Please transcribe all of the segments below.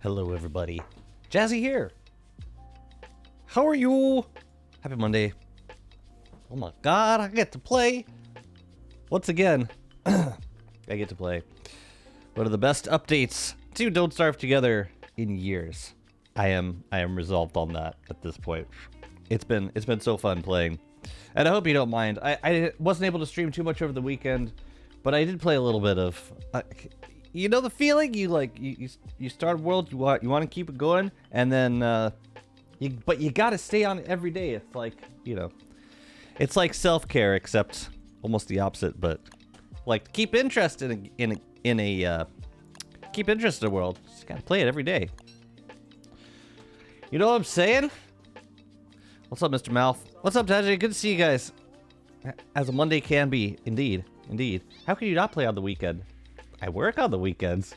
Hello, everybody. Jazzy here. How are you? Happy Monday. Oh my god, I get to play. Once again, I get to play one of the best updates to Don't Starve Together in years. I am resolved on that at this point. It's been so fun playing. And I hope you don't mind. I wasn't able to stream too much over the weekend, but I did play a little bit of you know the feeling you start a world, you want to keep it going, and then but you got to stay on it every day. It's like, you know, it's like self-care except almost the opposite, but like keep interest in a keep interest in the world. Just got to play it every day. You know what I'm saying? What's up, Mr. Mouth? What's up, Tajay? Good to see you guys. As a Monday can be, indeed. Indeed. How can you not play on the weekend? I work on the weekends.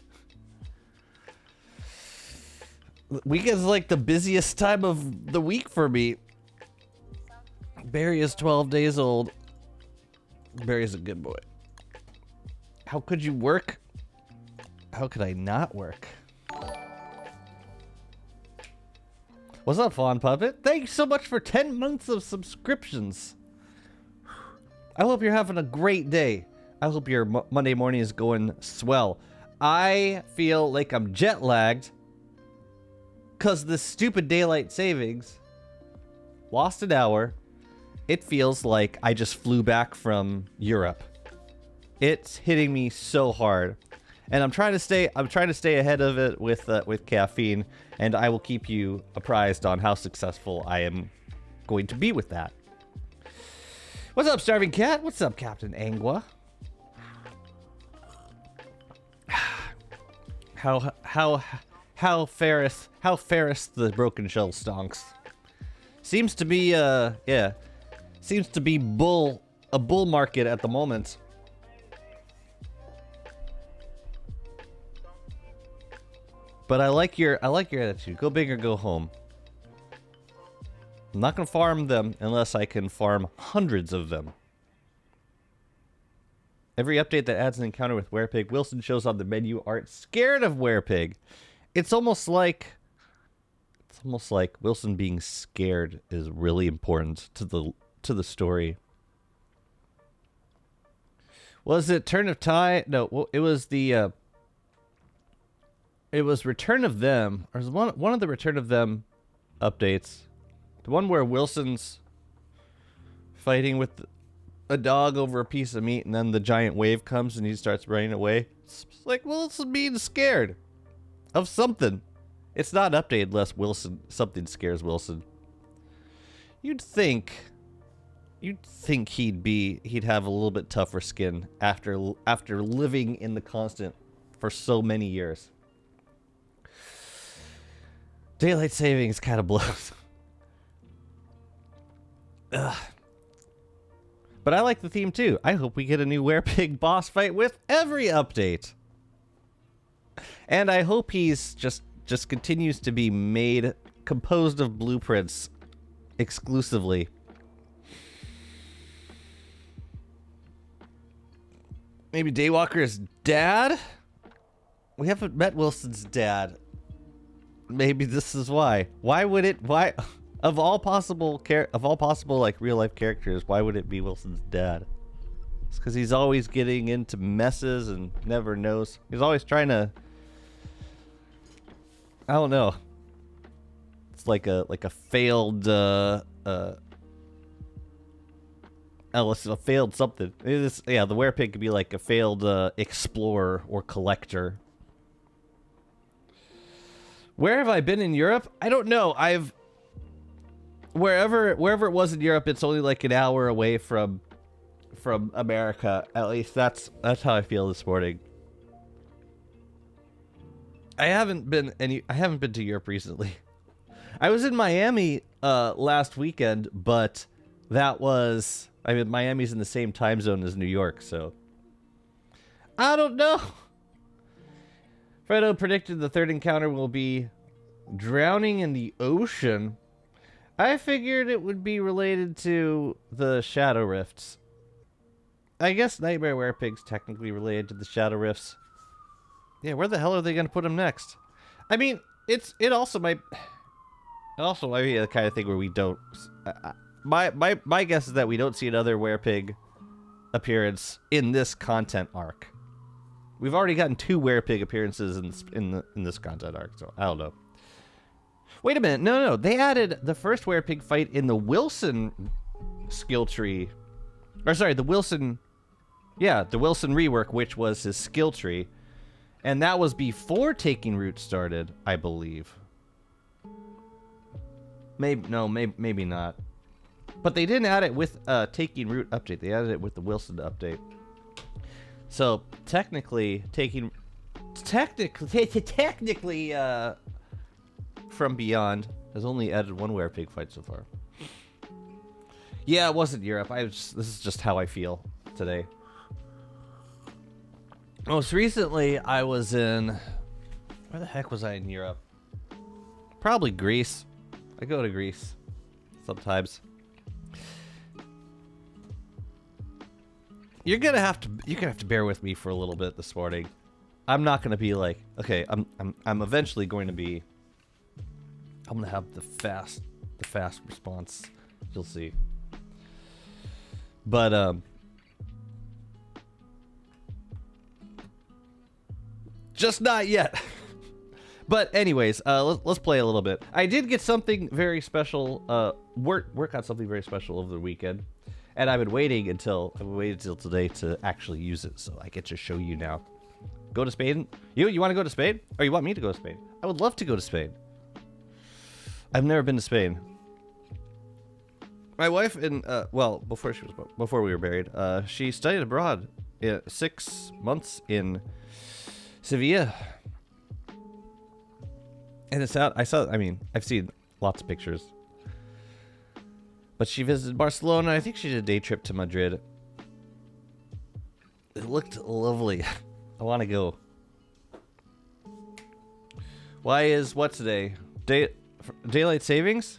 Weekend's like the busiest time of the week for me. Barry is 12 days old. Barry is a good boy. How could you work? How could I not work? What's up, Fawn Puppet? Thanks so much for 10 months of subscriptions. I hope you're having a great day. I hope your Monday morning is going swell. I feel like I'm jet lagged because this stupid daylight savings lost an hour. It feels like I just flew back from Europe. It's hitting me so hard. And I'm trying to stay ahead of it with caffeine, and I will keep you apprised on how successful I am going to be with that. What's up, Starving Cat? What's up, Captain Angua? How Ferris the broken shell stonks. Seems to be yeah. Seems to be a bull market at the moment. But I like your attitude. Go big or go home. I'm not gonna farm them unless I can farm hundreds of them. Every update that adds an encounter with Werepig, Wilson shows on the menu art scared of Werepig. It's almost like Wilson being scared is really important to the story. Was it Turn of Tide? No, it was the it was Return of Them. Or was one of the Return of Them updates. The one where Wilson's fighting with a dog over a piece of meat, and then the giant wave comes and he starts running away. It's like Wilson being scared of something. It's not updated unless something scares Wilson. You'd think he'd have a little bit tougher skin after living in the constant for so many years. Daylight savings kind of blows. Ugh. But I like the theme too. I hope we get a new Werepig boss fight with every update. And I hope he's just continues to be made composed of blueprints exclusively. Maybe Daywalker's dad? We haven't met Wilson's dad. Maybe this is why. Why of all possible like real life characters, why would it be Wilson's dad? It's because he's always getting into messes and never knows. He's always trying to. I don't know. It's like a failed Alice, a failed something. Yeah, the Werepig could be like a failed explorer or collector. Where have I been in Europe? I don't know. Wherever it was in Europe, it's only like an hour away from America. At least that's how I feel this morning. I haven't been to Europe recently. I was in Miami last weekend, but Miami's in the same time zone as New York, so I don't know. Fredo predicted the third encounter will be drowning in the ocean. I figured it would be related to the Shadow Rifts. I guess Nightmare Werepig's technically related to the Shadow Rifts. Yeah, where the hell are they going to put him next? I mean, it also might be the kind of thing where we don't. My guess is that we don't see another werepig appearance in this content arc. We've already gotten 2 werepig appearances in this content arc, so I don't know. Wait a minute, no, they added the first werepig fight in the Wilson skill tree, or sorry, the Wilson rework, which was his skill tree, and that was before Taking Root started, I believe. Maybe not. But they didn't add it with Taking Root update. They added it with the Wilson update. So technically, From Beyond has only added 1 werepig fight so far. Yeah, it wasn't Europe. This is just how I feel today. Most recently, I was in... Where the heck was I in Europe? Probably Greece. I go to Greece sometimes. You're gonna have to bear with me for a little bit this morning. I'm not gonna be like, okay, I'm eventually going to be. I'm gonna have the fast response. You'll see. But just not yet. But anyways, let's play a little bit. I did get something very special. Work on something very special over the weekend, and I've been waiting until today to actually use it. So I get to show you now. Go to Spain. You want to go to Spain, or you want me to go to Spain? I would love to go to Spain. I've never been to Spain. My wife, before we were married, she studied abroad 6 months in Sevilla. And I've seen lots of pictures. But she visited Barcelona. I think she did a day trip to Madrid. It looked lovely. I want to go. Why is what today? Daylight savings?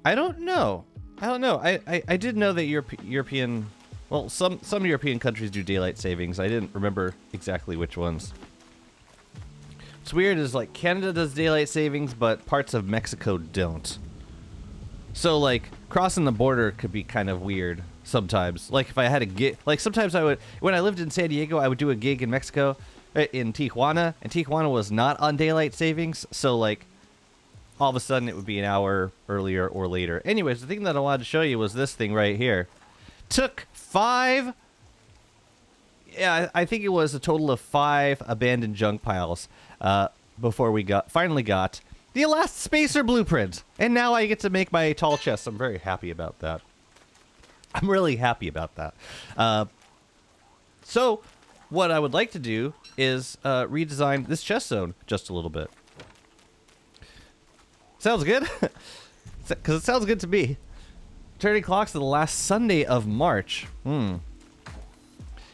I don't know. I did know that European... Well, some European countries do daylight savings. I didn't remember exactly which ones. What's weird is, like, Canada does daylight savings, but parts of Mexico don't. So, like, crossing the border could be kind of weird sometimes. Like, if I had a gig... Like, sometimes I would... When I lived in San Diego, I would do a gig in Mexico, in Tijuana, and Tijuana was not on daylight savings, so, like, all of a sudden it would be an hour earlier or later. Anyways, the thing that I wanted to show you was this thing right here. Took 5... Yeah, I think it was a total of 5 abandoned junk piles before we finally got the last Spacer blueprint. And now I get to make my tall chest. I'm very happy about that. I'm really happy about that. So what I would like to do is redesign this chest zone just a little bit. Sounds good? Because it sounds good to me. Turning clocks to the last Sunday of March.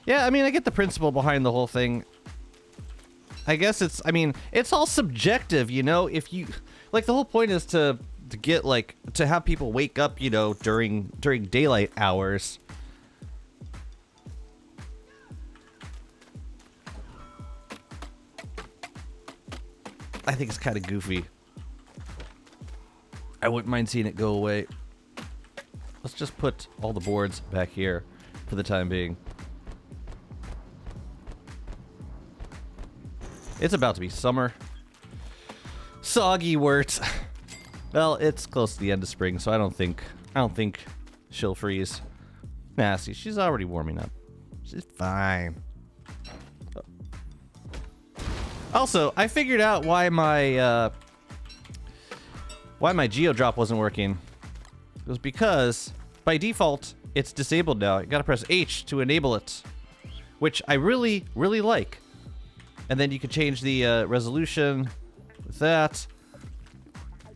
Yeah, I mean, I get the principle behind the whole thing. I guess it's all subjective, you know? If you... Like, the whole point is to get, like... To have people wake up, you know, during daylight hours. I think it's kind of goofy. I wouldn't mind seeing it go away. Let's just put all the boards back here for the time being. It's about to be summer. Soggy wort. Well, it's close to the end of spring, so I don't think she'll freeze. Nah, see, she's already warming up. She's fine. Also, I figured out why my Geodrop wasn't working. It was because, by default, it's disabled now. You gotta press H to enable it, which I really, really like. And then you can change the resolution with that.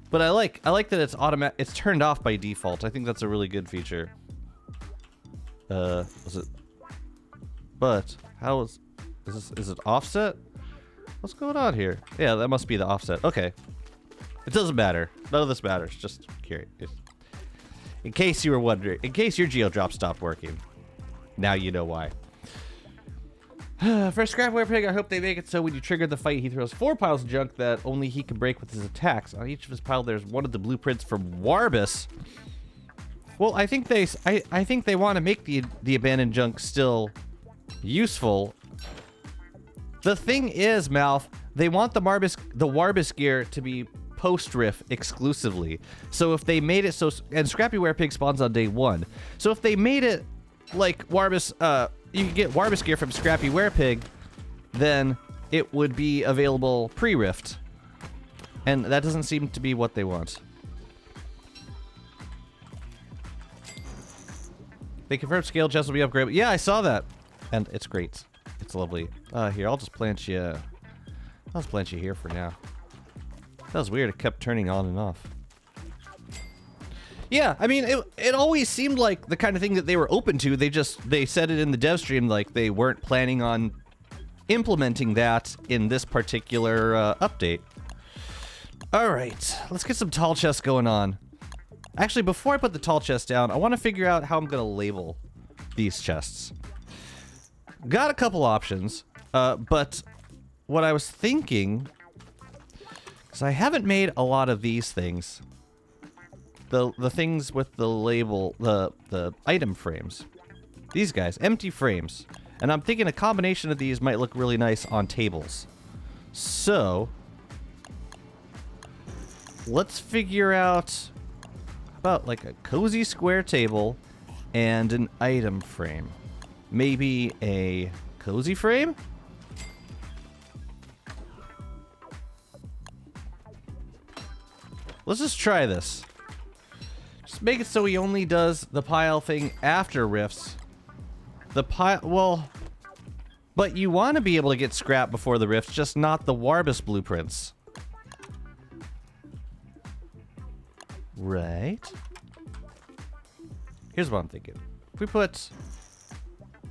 But I like that it's automatic. It's turned off by default. I think that's a really good feature. Was it? But how is it offset? What's going on here? Yeah, that must be the offset. Okay. It doesn't matter. None of this matters. Just curious. In case you were wondering, in case your Geodrop stopped working. Now you know why. For a scrapware pig, I hope they make it so when you trigger the fight, he throws 4 piles of junk that only he can break with his attacks. On each of his pile, there's one of the blueprints from Warbus. Well, I think they want to make the abandoned junk still useful. The thing is, Malf, they want the Warbus gear to be post-riff exclusively. So if they made it so, and Scrappy Were Pig spawns on day 1. So if they made it like Warbus, you can get Warbus gear from Scrappy Were Pig, then it would be available pre-rift. And that doesn't seem to be what they want. They confirmed scale chest will be upgraded. Yeah, I saw that. And it's great. It's lovely. Here, I'll just plant you. I'll just plant you here for now. That was weird. It kept turning on and off. Yeah, I mean, it always seemed like the kind of thing that they were open to. They said it in the dev stream, like they weren't planning on implementing that in this particular update. All right, let's get some tall chests going on. Actually, before I put the tall chest down, I want to figure out how I'm going to label these chests. Got a couple options, but what I was thinking, because I haven't made a lot of these things, the things with the label, the item frames, these guys, empty frames, and I'm thinking a combination of these might look really nice on tables. So let's figure out about like a cozy square table and an item frame. Maybe a cozy frame? Let's just try this. Just make it so he only does the pile thing after rifts. The pile, well, but you want to be able to get scrap before the rifts, just not the Warbus blueprints. Right. Here's what I'm thinking. If we put,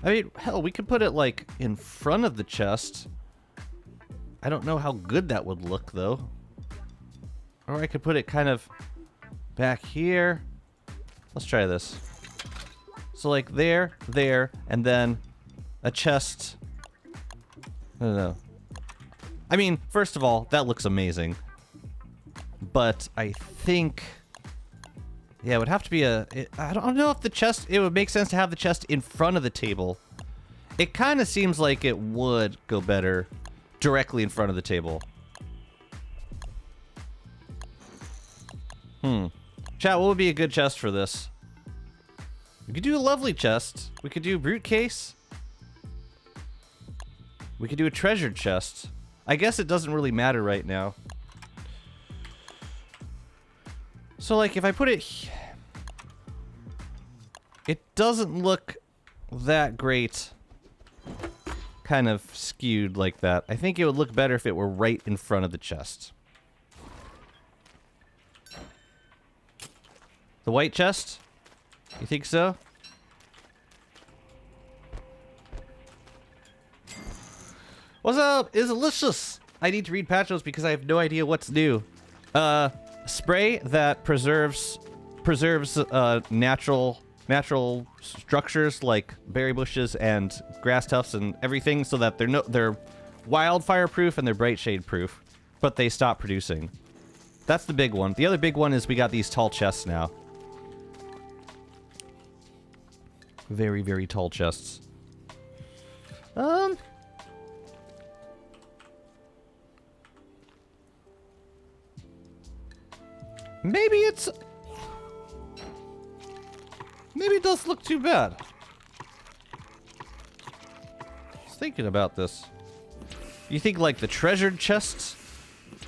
I mean, hell, we could put it like in front of the chest. I don't know how good that would look though. Or I could put it kind of back here. Let's try this. So like there, and then a chest. I don't know. I mean, first of all, that looks amazing. But I think, yeah, it would have to be I don't know if the chest, it would make sense to have the chest in front of the table. It kind of seems like it would go better directly in front of the table. Chat, what would be a good chest for this? We could do a lovely chest. We could do brute case. We could do a treasured chest. I guess it doesn't really matter right now. So like if I put it, it doesn't look that great kind of skewed like that. I think it would look better if it were right in front of the chest. The white chest? You think so? What's up? It's delicious. I need to read patch notes because I have no idea what's new. Spray that preserves natural structures like berry bushes and grass tufts and everything, so that they're wildfire proof and they're bright shade proof, but they stop producing. That's the big one. The other big one is we got these tall chests now. Very, very tall chests. Maybe it doesn't look too bad. I was thinking about this. You think like the treasured chests?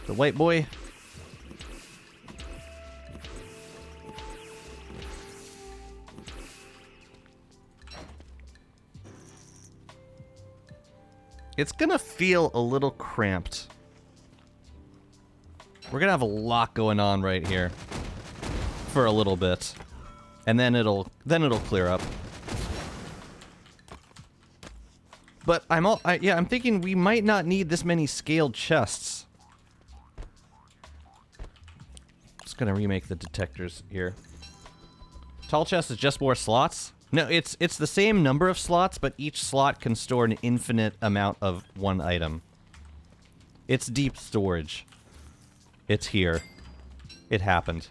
The white boy? It's gonna feel a little cramped. We're gonna have a lot going on right here for a little bit, and then it'll clear up. But I'm thinking we might not need this many scaled chests. Just gonna remake the detectors here. Tall chest is just more slots. No, it's the same number of slots, but each slot can store an infinite amount of one item. It's deep storage. It's here. It happened.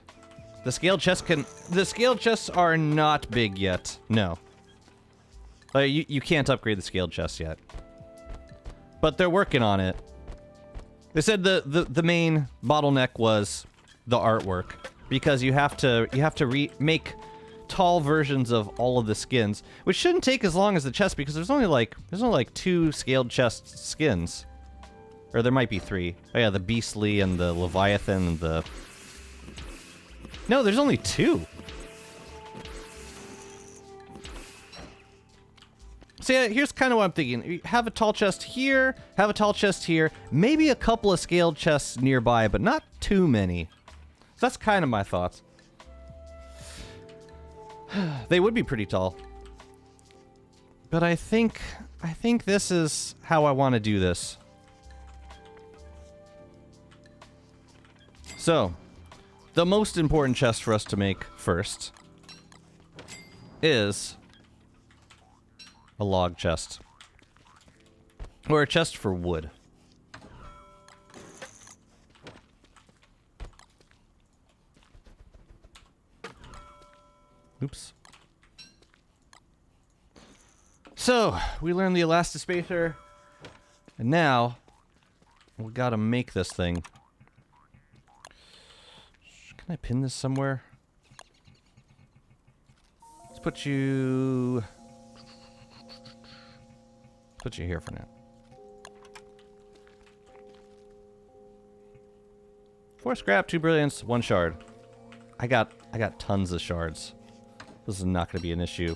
The scale chests are not big yet. No. You can't upgrade the scale chests yet. But they're working on it. They said the main bottleneck was the artwork, because you have to make tall versions of all of the skins, which shouldn't take as long as the chest, because there's only like 2 scaled chest skins. Or there might be 3. Oh yeah, the Beastly and the Leviathan and the... No, there's only 2. So yeah, here's kind of what I'm thinking. You have a tall chest here, have a tall chest here, maybe a couple of scaled chests nearby, but not too many. So that's kind of my thoughts. They would be pretty tall. But I think this is how I want to do this. So, the most important chest for us to make first is a log chest. Or a chest for wood. Oops. So, we learned the elastispacer, and now we gotta make this thing. Can I pin this somewhere? Let's put you here for now. 4 scrap, 2 brilliance, 1 shard. I got tons of shards. This is not going to be an issue.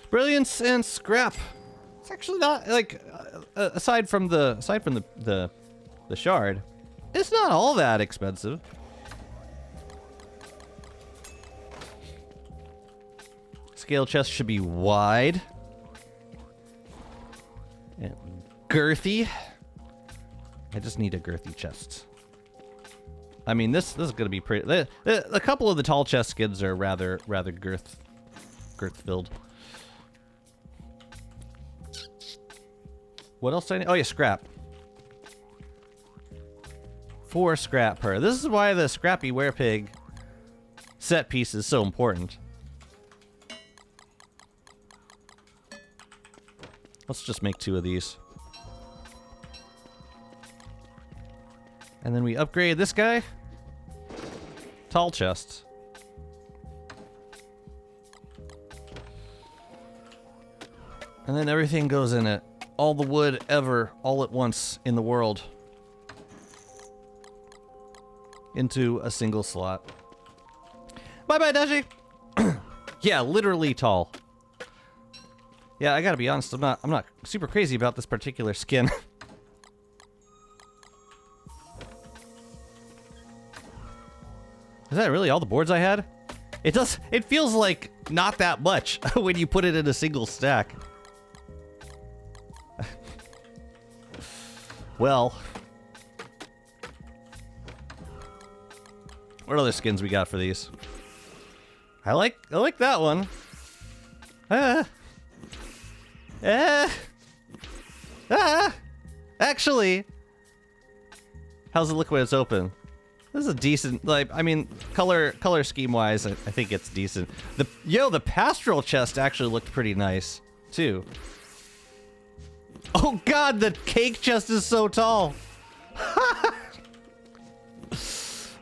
Brilliance and scrap. It's actually not like aside from the shard, it's not all that expensive. Scale chest should be wide and girthy. I just need a girthy chest. I mean, this is gonna be pretty. A couple of the tall chest skins are rather girth filled. What else do I need? Oh yeah, scrap. 4 scrap per. This is why the Scrappy Werepig set piece is so important. Let's just make 2 of these. And then we upgrade this guy. Tall chest. And then everything goes in it. All the wood ever, all at once in the world. Into a single slot. Bye-bye, Dashi! Yeah, literally tall. Yeah, I gotta be honest, I'm not super crazy about this particular skin. Is that really all the boards I had? It feels like not that much when you put it in a single stack. Well. What other skins we got for these? I like that one. Actually, how's it look when it's open? This is a decent, like, I mean, color scheme wise, I think it's decent. The pastoral chest actually looked pretty nice too. Oh god, the cake chest is so tall.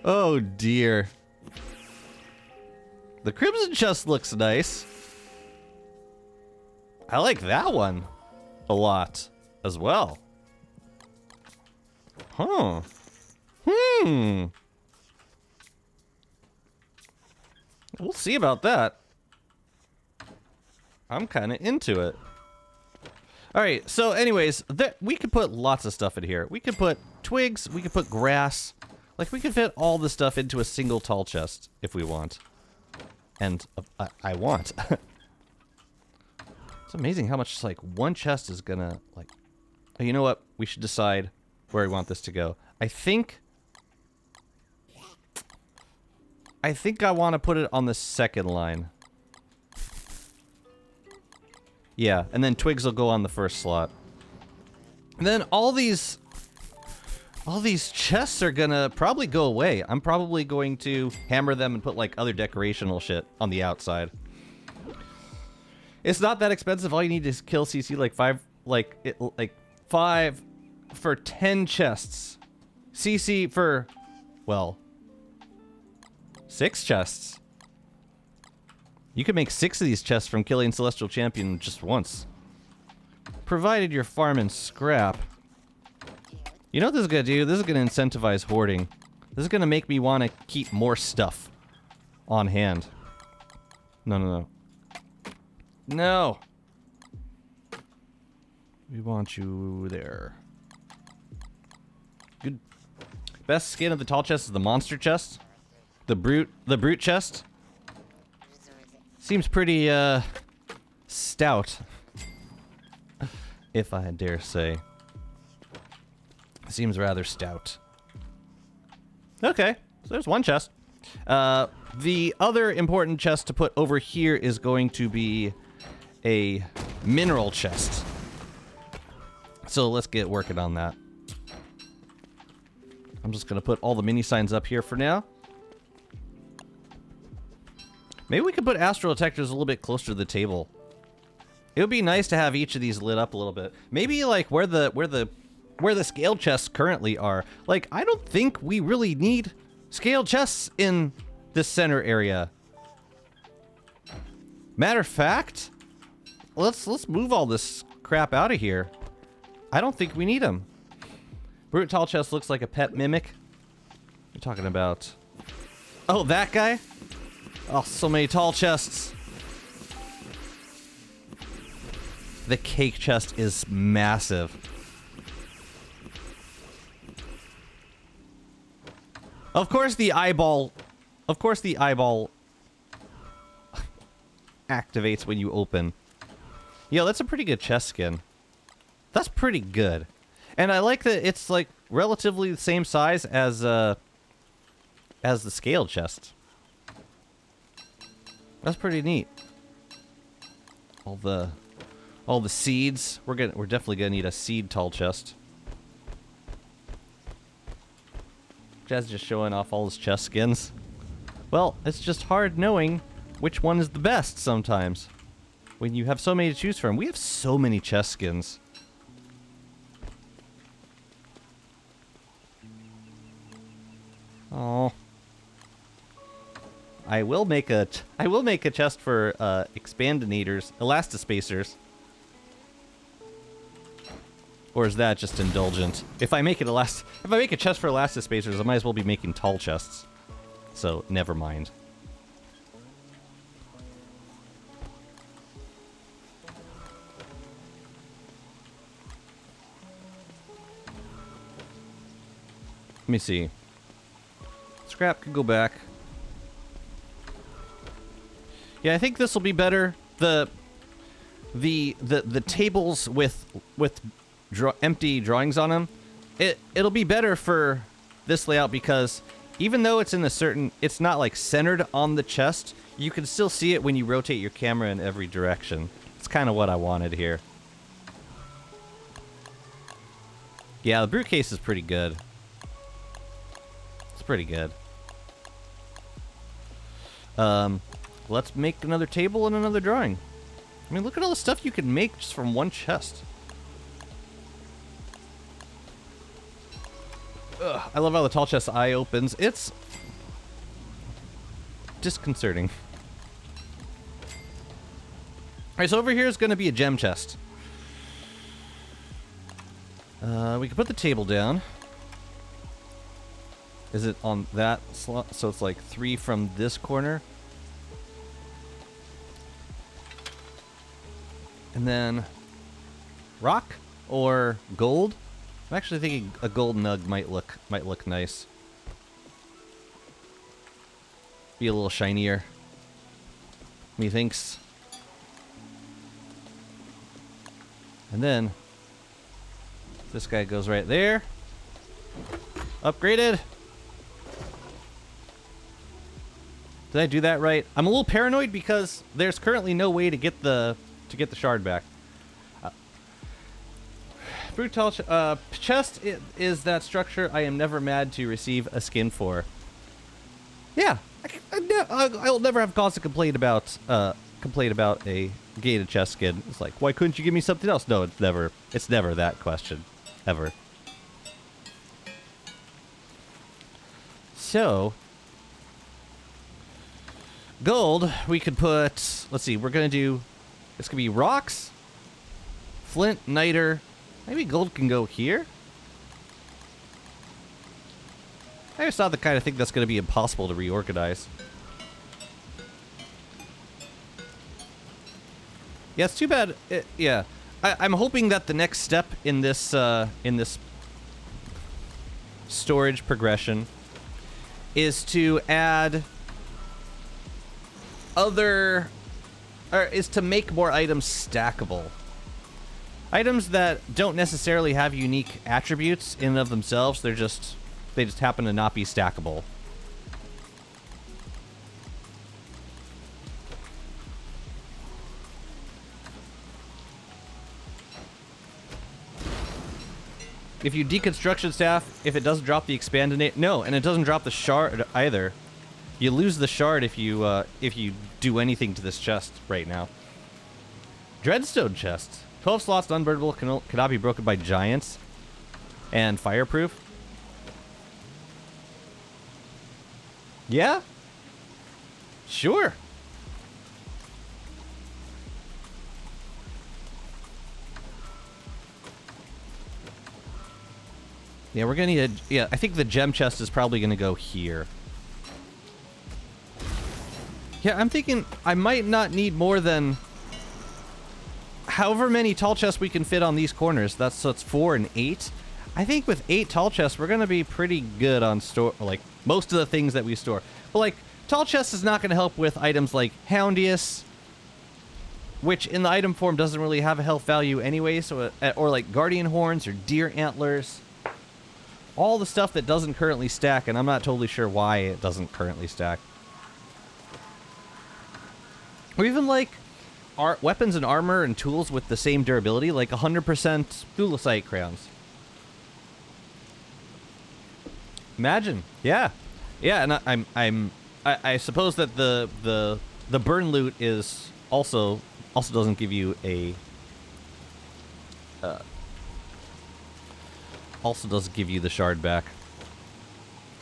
Oh dear. The crimson chest looks nice. I like that one a lot as well. Huh. We'll see about that. I'm kind of into it. Alright, so anyways, we could put lots of stuff in here. We could put twigs, we could put grass. Like, we could fit all the stuff into a single tall chest if we want. And I want. It's amazing how much, like, one chest is gonna, like... Oh, you know what? We should decide where we want this to go. I think I want to put it on the second line. Yeah, and then twigs will go on the first slot. And then all these chests are gonna probably go away. I'm probably going to hammer them and put like other decorational shit on the outside. It's not that expensive. All you need is kill CC like 5 for 10 chests. CC for, well, 6 chests. You can make 6 of these chests from killing Celestial Champion just once. Provided you're farming scrap. You know what this is going to do? This is going to incentivize hoarding. This is going to make me want to keep more stuff on hand. No, no, no. No! We want you there. Good. Best skin of the tall chest is the monster chest. The brute chest. Seems pretty, stout. If I dare say. Seems rather stout. Okay, so there's one chest. The other important chest to put over here is going to be a mineral chest. So let's get working on that. I'm just gonna put all the mini signs up here for now. Maybe we could put astral detectors a little bit closer to the table. It would be nice to have each of these lit up a little bit. Maybe like where the scale chests currently are. Like, I don't think we really need scale chests in this center area. Matter of fact, let's move all this crap out of here. I don't think we need them. Brute tall chest looks like a pet mimic. You're talking about... Oh, that guy? Oh, so many tall chests. The cake chest is massive. Of course the eyeball activates when you open. Yo, that's a pretty good chest skin. That's pretty good. And I like that it's like relatively the same size as the scale chest. That's pretty neat. All the seeds. We're definitely gonna need a seed tall chest. Jazz just showing off all his chest skins. Well, it's just hard knowing which one is the best sometimes. When you have so many to choose from. We have so many chest skins. Oh. I will make a chest for expandinators, elastispacers. Or is that just indulgent? If I make a chest for elastispacers, I might as well be making tall chests. So, never mind. Let me see. Scrap could go back. Yeah, I think this will be better. The tables with empty drawings on them, it'll be better for this layout because even though it's not like centered on the chest, you can still see it when you rotate your camera in every direction. It's kind of what I wanted here. Yeah, the brute case is pretty good. It's pretty good. Let's make another table and another drawing. I mean, look at all the stuff you can make just from one chest. Ugh, I love how the tall chest eye opens. It's disconcerting. Alright, so over here is going to be a gem chest. We can put the table down. Is it on that slot? So it's like 3 from this corner. And then rock or gold? I'm actually thinking a gold nug might look nice. Be a little shinier. Methinks. And then this guy goes right there. Upgraded. Did I do that right? I'm a little paranoid because there's currently no way to get the to get the shard back. Brutal chest is that structure I am never mad to receive a skin for. Yeah, I'll never have cause to complain about a gated chest skin. It's like, why couldn't you give me something else? No, it's never that question, ever. So, gold, we could put, let's see, we're gonna do, it's gonna be rocks, flint, niter. Maybe gold can go here? I just not the kind of thing that's going to be impossible to reorganize. Yeah, it's too bad. Yeah, I'm hoping that the next step in this storage progression is to add is to make more items stackable. Items that don't necessarily have unique attributes in and of themselves, they just happen to not be stackable. If you deconstruction staff, if it doesn't drop the expandinate, no, and it doesn't drop the shard either. You lose the shard if you do anything to this chest right now. Dreadstone chest. 12 slots, unburnable, cannot be broken by giants, and fireproof. Yeah? Sure. Yeah, we're gonna need a... Yeah, I think the gem chest is probably gonna go here. Yeah, I'm thinking I might not need more than... however many tall chests we can fit on these corners. So it's 4 and 8. I think with 8 tall chests, we're going to be pretty good on like most of the things that we store. But like tall chests is not going to help with items like Houndius, which in the item form doesn't really have a health value anyway. So or like Guardian Horns or Deer Antlers. All the stuff that doesn't currently stack, and I'm not totally sure why it doesn't currently stack. Or even like weapons and armor and tools with the same durability, like 100% thulecite crowns. Imagine, yeah, and I suppose that the burn loot is also doesn't give you a also doesn't give you the shard back.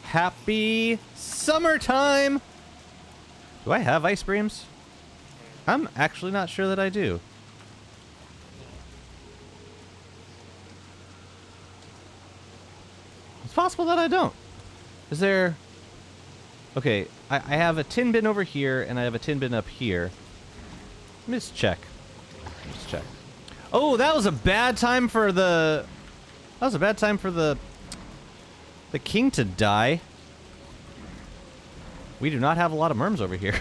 Happy summertime! Do I have ice beams? I'm actually not sure that I do. It's possible that I don't. Is there... Okay, I have a tin bin over here, and I have a tin bin up here. Let me just check. Let's check. Oh, that was a bad time for the... That was a bad time for the king to die. We do not have a lot of merms over here.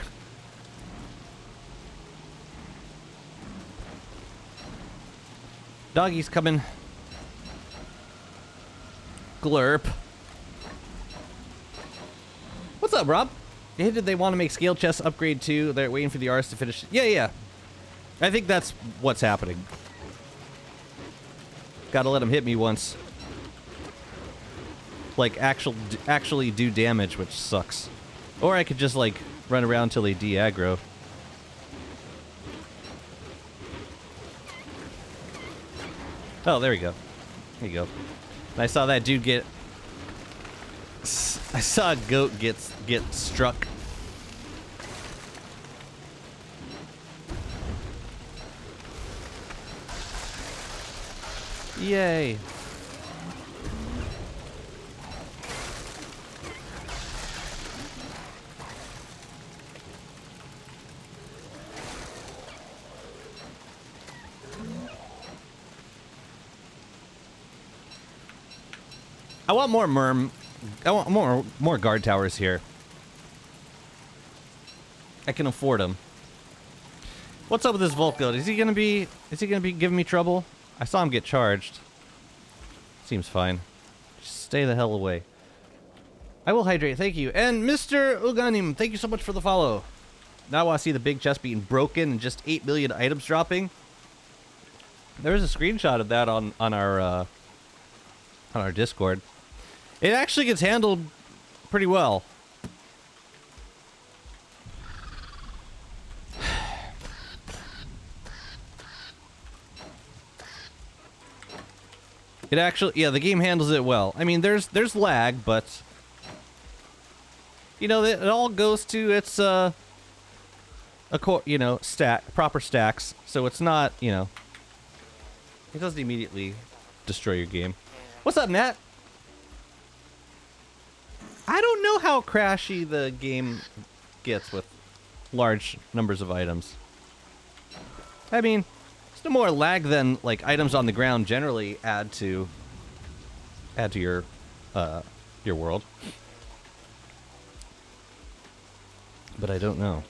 Doggy's coming. Glurp. What's up, Rob? Did they want to make scale chests upgrade too? They're waiting for the artist to finish. Yeah. I think that's what's happening. Gotta let him hit me once. Like, actually do damage, which sucks. Or I could just, like, run around until they de-aggro. Oh, there we go. There you go. And I saw that dude get... I saw a goat get struck. Yay. I want more Merm. I want more guard towers here. I can afford them. What's up with this Volt goat? Is he gonna be giving me trouble? I saw him get charged. Seems fine. Just stay the hell away. I will hydrate, thank you. And Mr. Uganim, thank you so much for the follow. Now I want to see the big chest being broken and just 8 million items dropping. There's a screenshot of that on our Discord. It actually gets handled pretty well. It actually, yeah, the game handles it well. I mean, there's lag, but you know, it all goes to its proper stacks. So it's not, you know, it doesn't immediately destroy your game. What's up, Nat? I don't know how crashy the game gets with large numbers of items. I mean, it's no more lag than like items on the ground generally add to your world. But I don't know.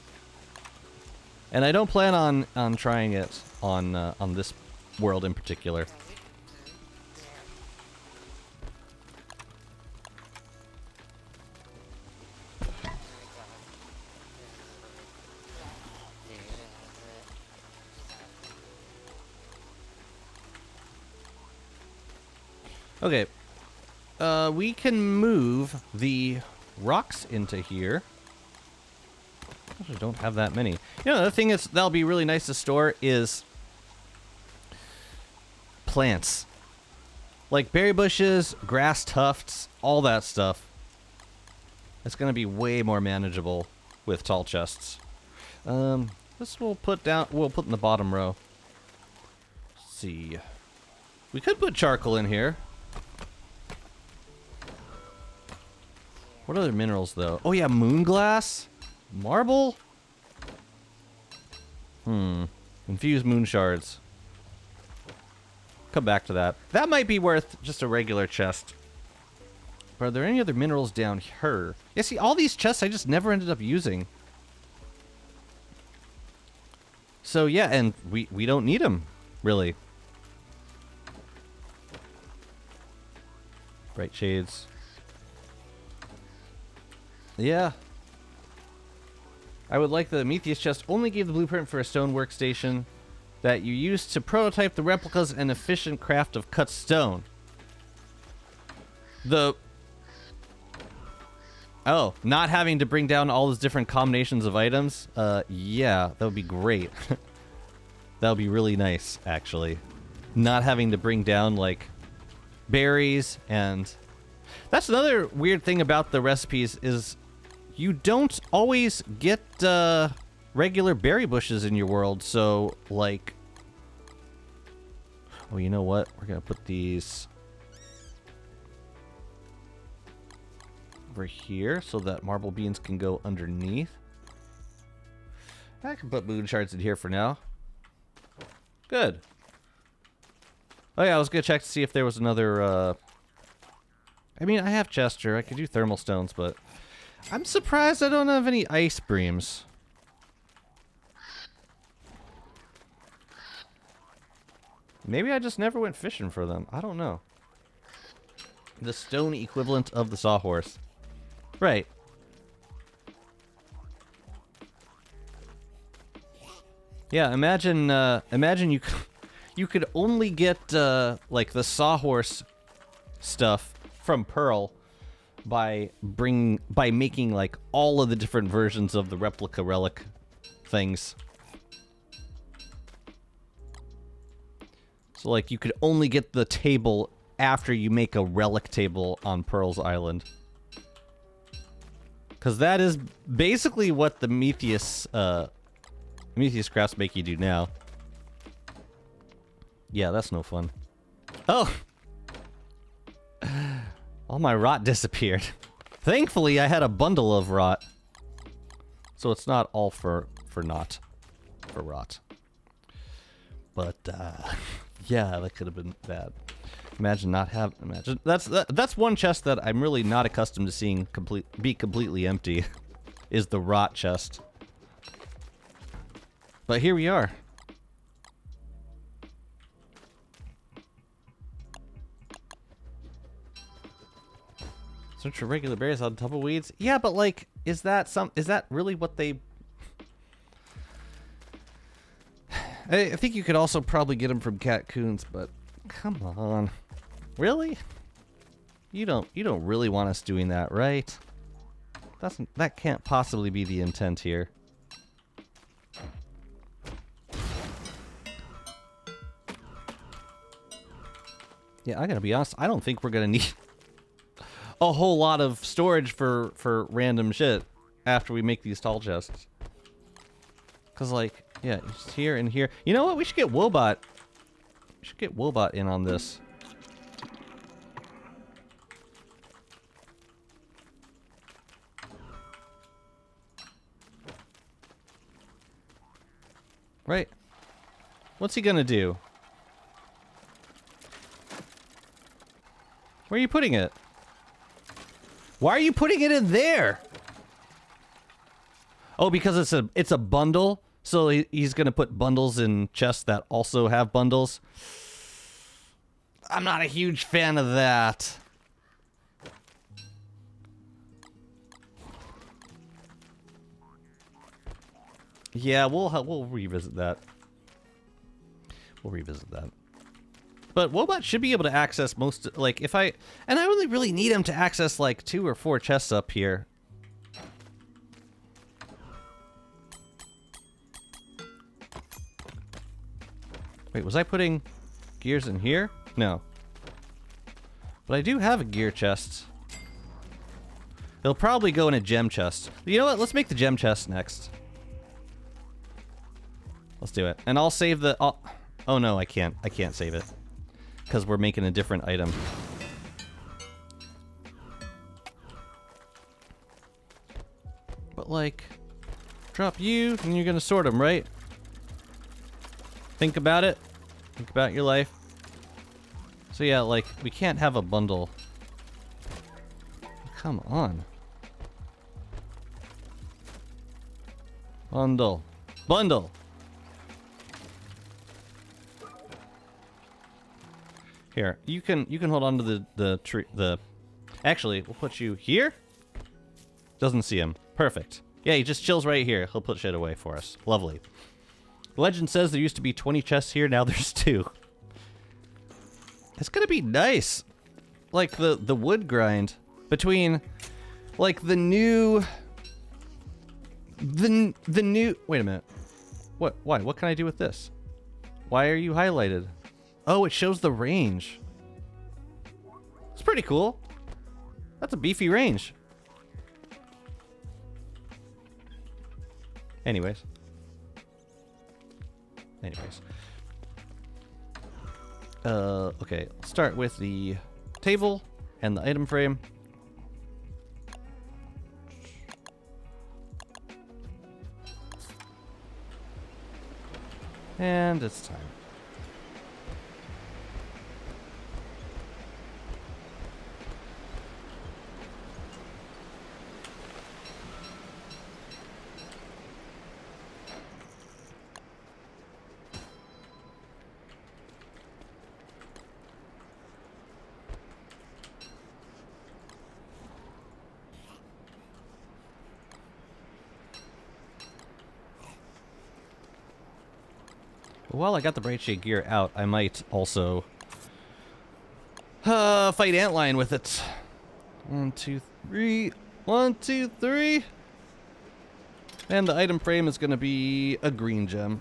And I don't plan on trying it on this world in particular. Okay. We can move the rocks into here. I don't have that many. You know, the thing is that'll be really nice to store is plants. Like berry bushes, grass tufts, all that stuff. It's going to be way more manageable with tall chests. This we'll put in the bottom row. Let's see. We could put charcoal in here. What other minerals, though? Oh, yeah, moonglass? Marble? Infused moon shards. Come back to that. That might be worth just a regular chest. But are there any other minerals down here? Yeah, see, all these chests I just never ended up using. So, yeah, and we don't need them, really. Bright shades. Yeah. I would like the Metheus chest only gave the blueprint for a stone workstation that you use to prototype the replicas and efficient craft of cut stone. Oh, not having to bring down all those different combinations of items? Yeah, that would be great. That would be really nice, actually. Not having to bring down, like, berries and... That's another weird thing about the recipes is you don't always get regular berry bushes in your world, so like... Oh, you know what? We're gonna put these over here so that marble beans can go underneath. I can put moon shards in here for now. Good. Oh yeah, I was gonna check to see if there was another I mean, I have Chester. I could do thermal stones, but I'm surprised I don't have any ice breams. Maybe I just never went fishing for them. I don't know. The stone equivalent of the sawhorse. Right. Yeah, imagine you could only get like the sawhorse stuff from Pearl by making like all of the different versions of the replica relic things. So like you could only get the table after you make a relic table on Pearl's Island. Cause that is basically what the Metheus crafts make you do now. Yeah, that's no fun. Oh! All my rot disappeared. Thankfully, I had a bundle of rot. So it's not all for rot. But, yeah, that could have been bad. Imagine that's one chest that I'm really not accustomed to seeing be completely empty, is the rot chest. But here we are. Search for regular berries on tumbleweeds. Yeah, but like, is that really what they... I think you could also probably get them from Cat Coons, but come on. Really? You don't really want us doing that, right? That can't possibly be the intent here. Yeah, I gotta be honest, I don't think we're gonna need a whole lot of storage for random shit after we make these tall chests. Cause like, yeah, it's here and here. You know what? We should get Wobot. We should get Wobot in on this. Right? What's he gonna do? Where are you putting it? Why are you putting it in there? Oh, because it's a bundle, so he's gonna put bundles in chests that also have bundles. I'm not a huge fan of that. Yeah, we'll revisit that. We'll revisit that. But Wobot should be able to access most, like, if I... And I really need him to access, like, 2 or 4 chests up here. Wait, was I putting gears in here? No. But I do have a gear chest. It'll probably go in a gem chest. You know what? Let's make the gem chest next. Let's do it. And I'll save the... Oh, no, I can't. I can't save it. Because we're making a different item. But, like, drop you, and you're gonna sort them, right? Think about it. Think about your life. So, yeah, like, we can't have a bundle. Come on. Bundle. Bundle! Here, you can hold on to the tree. Actually, we'll put you here. Doesn't see him. Perfect. Yeah, he just chills right here. He'll put shit away for us. Lovely. Legend says there used to be 20 chests here. Now there's 2. It's gonna be nice. Like the wood grind between, like the new. Wait a minute. What? Why? What can I do with this? Why are you highlighted? Oh, it shows the range. It's pretty cool. That's a beefy range. Anyways. Okay, let's start with the table and the item frame. And it's time. While I got the Bright Shade gear out, I might also fight Antlion with it. 1, 2, 3. 1, 2, 3. And the item frame is going to be a green gem.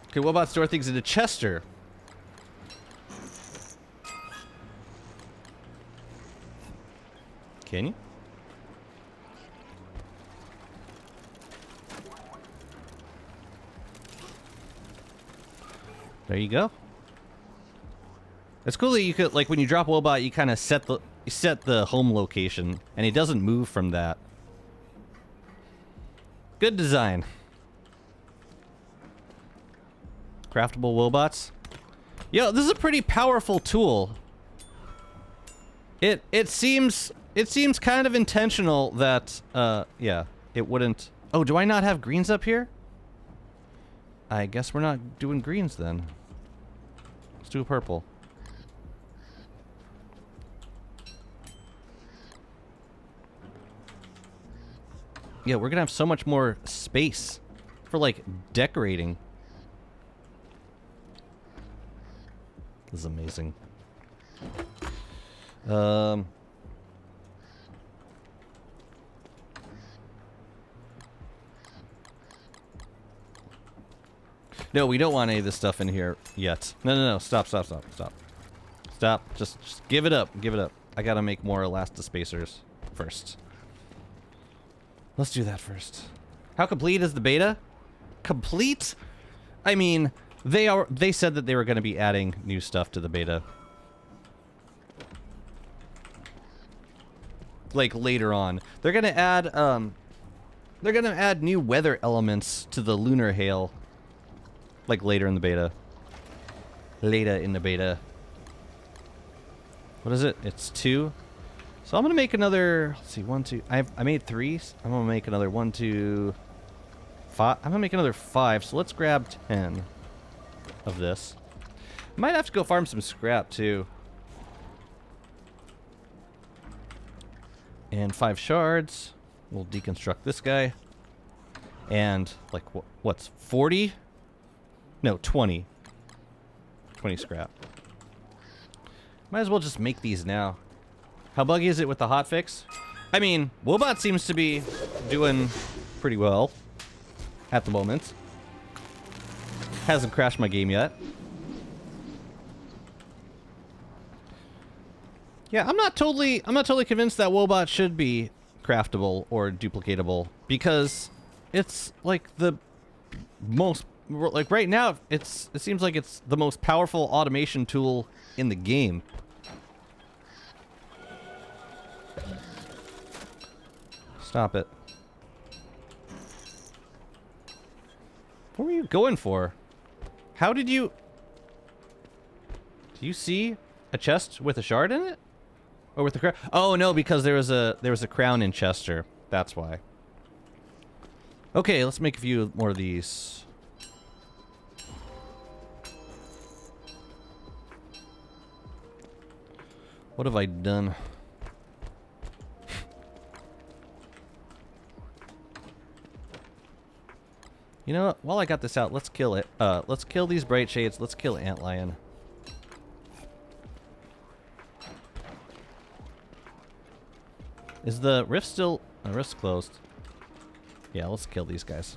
Okay, what about store things into Chester? Can you? There you go. It's cool that you could, like, when you drop Wobot, you kind of set the home location, and he doesn't move from that. Good design. Craftable Wobots. Yo, this is a pretty powerful tool. It seems kind of intentional that yeah, it wouldn't. Oh, do I not have greens up here? I guess we're not doing greens then. Let's do a purple. Yeah, we're gonna have so much more space for like decorating. This is amazing. No, we don't want any of this stuff in here yet. No. Stop. Just give it up. Give it up. I gotta make more elastospacers first. Let's do that first. How complete is the beta? Complete? I mean, they said that they were gonna be adding new stuff to the beta. Like later on. They're gonna add new weather elements to the lunar hail. Like later in the beta. Later in the beta. What is it? It's 2. So I'm gonna make another. Let's see, 1, 2. I made 3. I'm gonna make another 1, 2, 5. I'm gonna make another 5. So let's grab 10 of this. Might have to go farm some scrap too. And 5 shards. We'll deconstruct this guy. And like what's 40? No, 20. 20 scrap. Might as well just make these now. How buggy is it with the hotfix? I mean, Woebot seems to be doing pretty well at the moment. Hasn't crashed my game yet. Yeah, I'm not totally convinced that Woebot should be craftable or duplicatable because it's like the most like right now it seems like it's the most powerful automation tool in the game. Stop it. What were you going for? How did you... Do you see a chest with a shard in it? Or with the crown? Oh no, because there was a crown in Chester. That's why. Okay, let's make a few more of these. What have I done? You know what? While I got this out, let's kill it. Let's kill these bright shades. Let's kill Antlion. Is the rift still... The rift's closed. Yeah, let's kill these guys.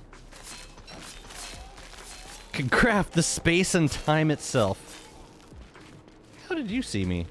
Can craft the space and time itself. How did you see me?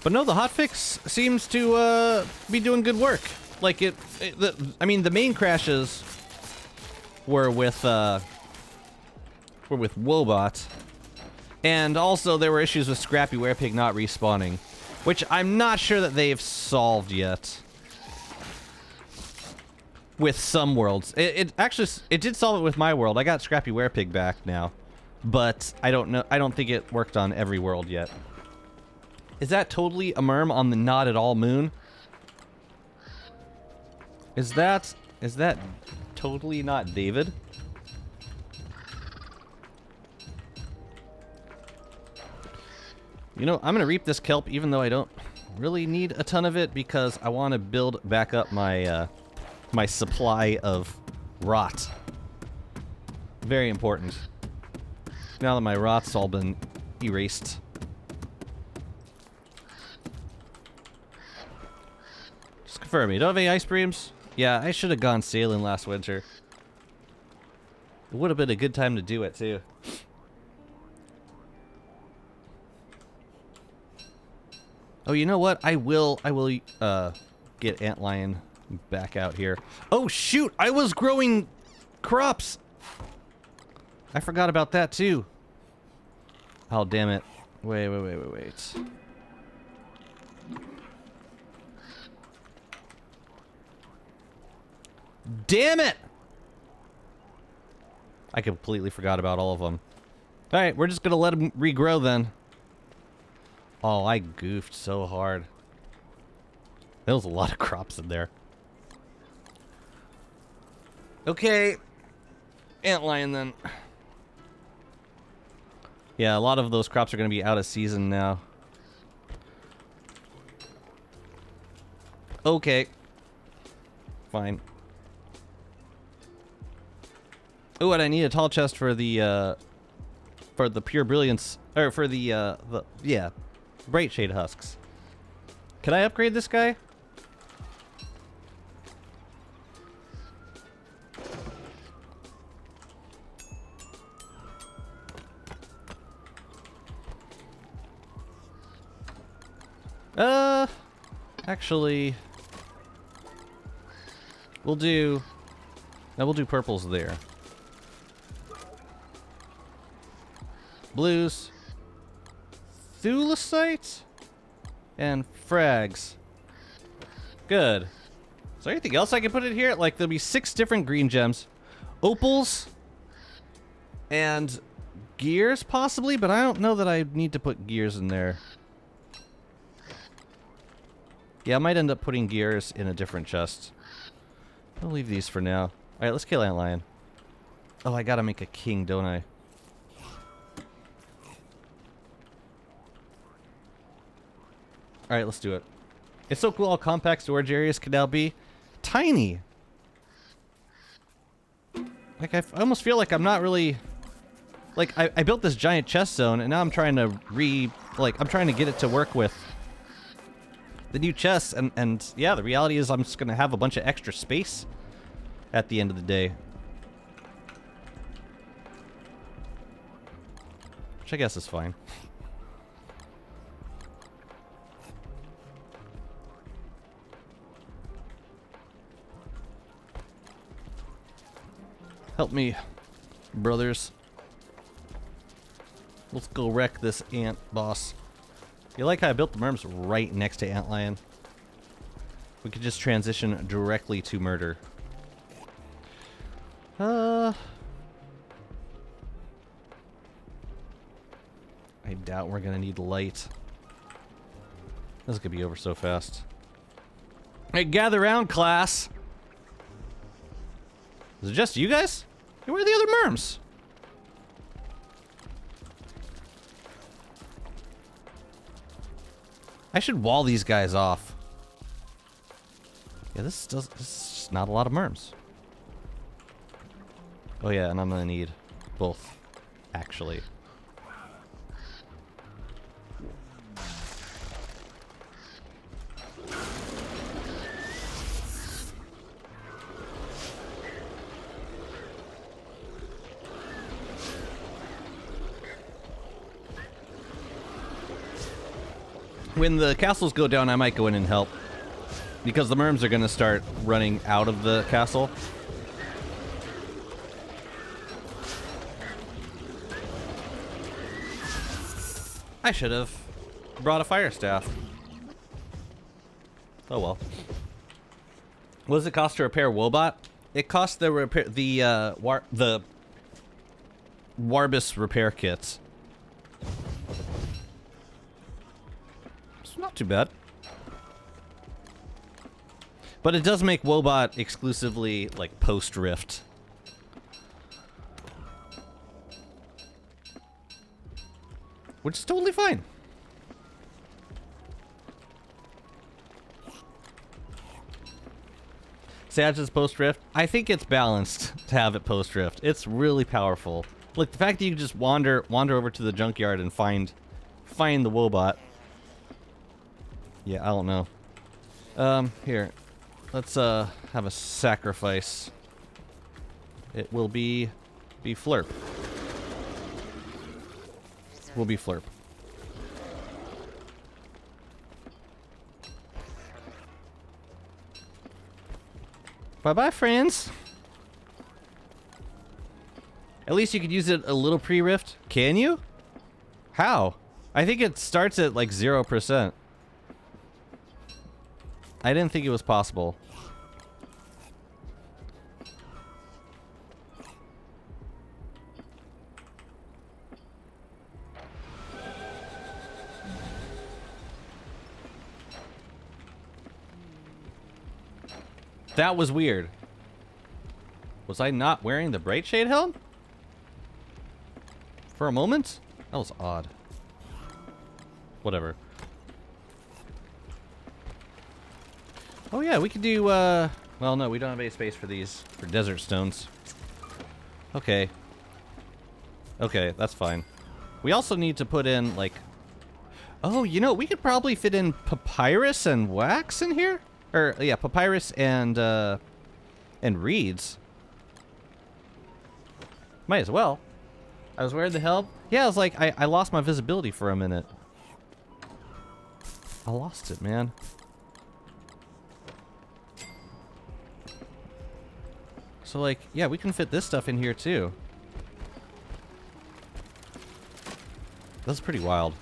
But no, the hotfix seems to be doing good work. Like I mean, the main crashes were with Woebot, and also there were issues with Scrappy Werepig not respawning, which I'm not sure that they've solved yet. With some worlds, it actually did solve it with my world. I got Scrappy Werepig back now, but I don't know. I don't think it worked on every world yet. Is that totally a Merm on the not at all moon? Is that totally not David? You know, I'm gonna reap this kelp even though I don't really need a ton of it because I want to build back up my my supply of rot. Very important. Now that my rot's all been erased. Confirm, you don't have any ice breams? Yeah, I should have gone sailing last winter. It would have been a good time to do it, too. Oh, you know what? I will, get Antlion back out here. Oh, shoot! I was growing crops! I forgot about that, too. Oh, damn it. Wait. Damn it! I completely forgot about all of them. Alright, we're just gonna let them regrow then. Oh, I goofed so hard. There was a lot of crops in there. Okay. Antlion then. Yeah, a lot of those crops are gonna be out of season now. Okay. Fine. Oh, and I need a tall chest for the pure brilliance, or for the yeah, bright shade husks. Can I upgrade this guy? Actually, we'll do purples there. Blues, thulecite, and frags. Good. Is there anything else I can put in here? Like, there'll be 6 different green gems, opals, and gears possibly, but I don't know that I need to put gears in there. Yeah, I might end up putting gears in a different chest. I'll leave these for now. Alright, let's kill Antlion. Oh, I gotta make a king, don't I? Alright, let's do it. It's so cool how compact storage areas can now be. Tiny! Like, I almost feel like I'm not really... Like, I built this giant chest zone, and now I'm trying to I'm trying to get it to work with the new chests, and yeah, the reality is I'm just gonna have a bunch of extra space at the end of the day. Which I guess is fine. Help me, brothers. Let's go wreck this ant boss. You like how I built the Merms right next to Antlion? We could just transition directly to murder. I doubt we're gonna need light. This is gonna be over so fast. Hey, gather round, class! Is it just you guys? Hey, where are the other Merms? I should wall these guys off. Yeah, this is just not a lot of Merms. Oh yeah, and I'm gonna need both, actually. When the castles go down, I might go in and help. Because the Merms are going to start running out of the castle. I should have brought a fire staff. Oh well. What does it cost to repair Wobot? It costs the Warbus repair kits. It's not too bad. But it does make Wobot exclusively, like, post-Rift. Which is totally fine. Sage's post-Rift? I think it's balanced to have it post-Rift. It's really powerful. Like, the fact that you can just wander over to the junkyard and find the Wobot. Yeah, I don't know. Here. Let's have a sacrifice. It will be Flurp. Will be Flurp. Bye-bye, friends. At least you could use it a little pre-rift. Can you? How? I think it starts at like 0%. I didn't think it was possible. That was weird. Was I not wearing the Bright Shade helm? For a moment? That was odd. Whatever. Oh yeah, we could do, well no, we don't have any space for these, for desert stones. Okay. Okay, that's fine. We also need to put in, like... Oh, you know, we could probably fit in papyrus and wax in here? Or, yeah, papyrus and reeds. Might as well. I was wearing the helm. Yeah, I was like, I lost my visibility for a minute. I lost it, man. So, like, yeah, we can fit this stuff in here, too. That's pretty wild.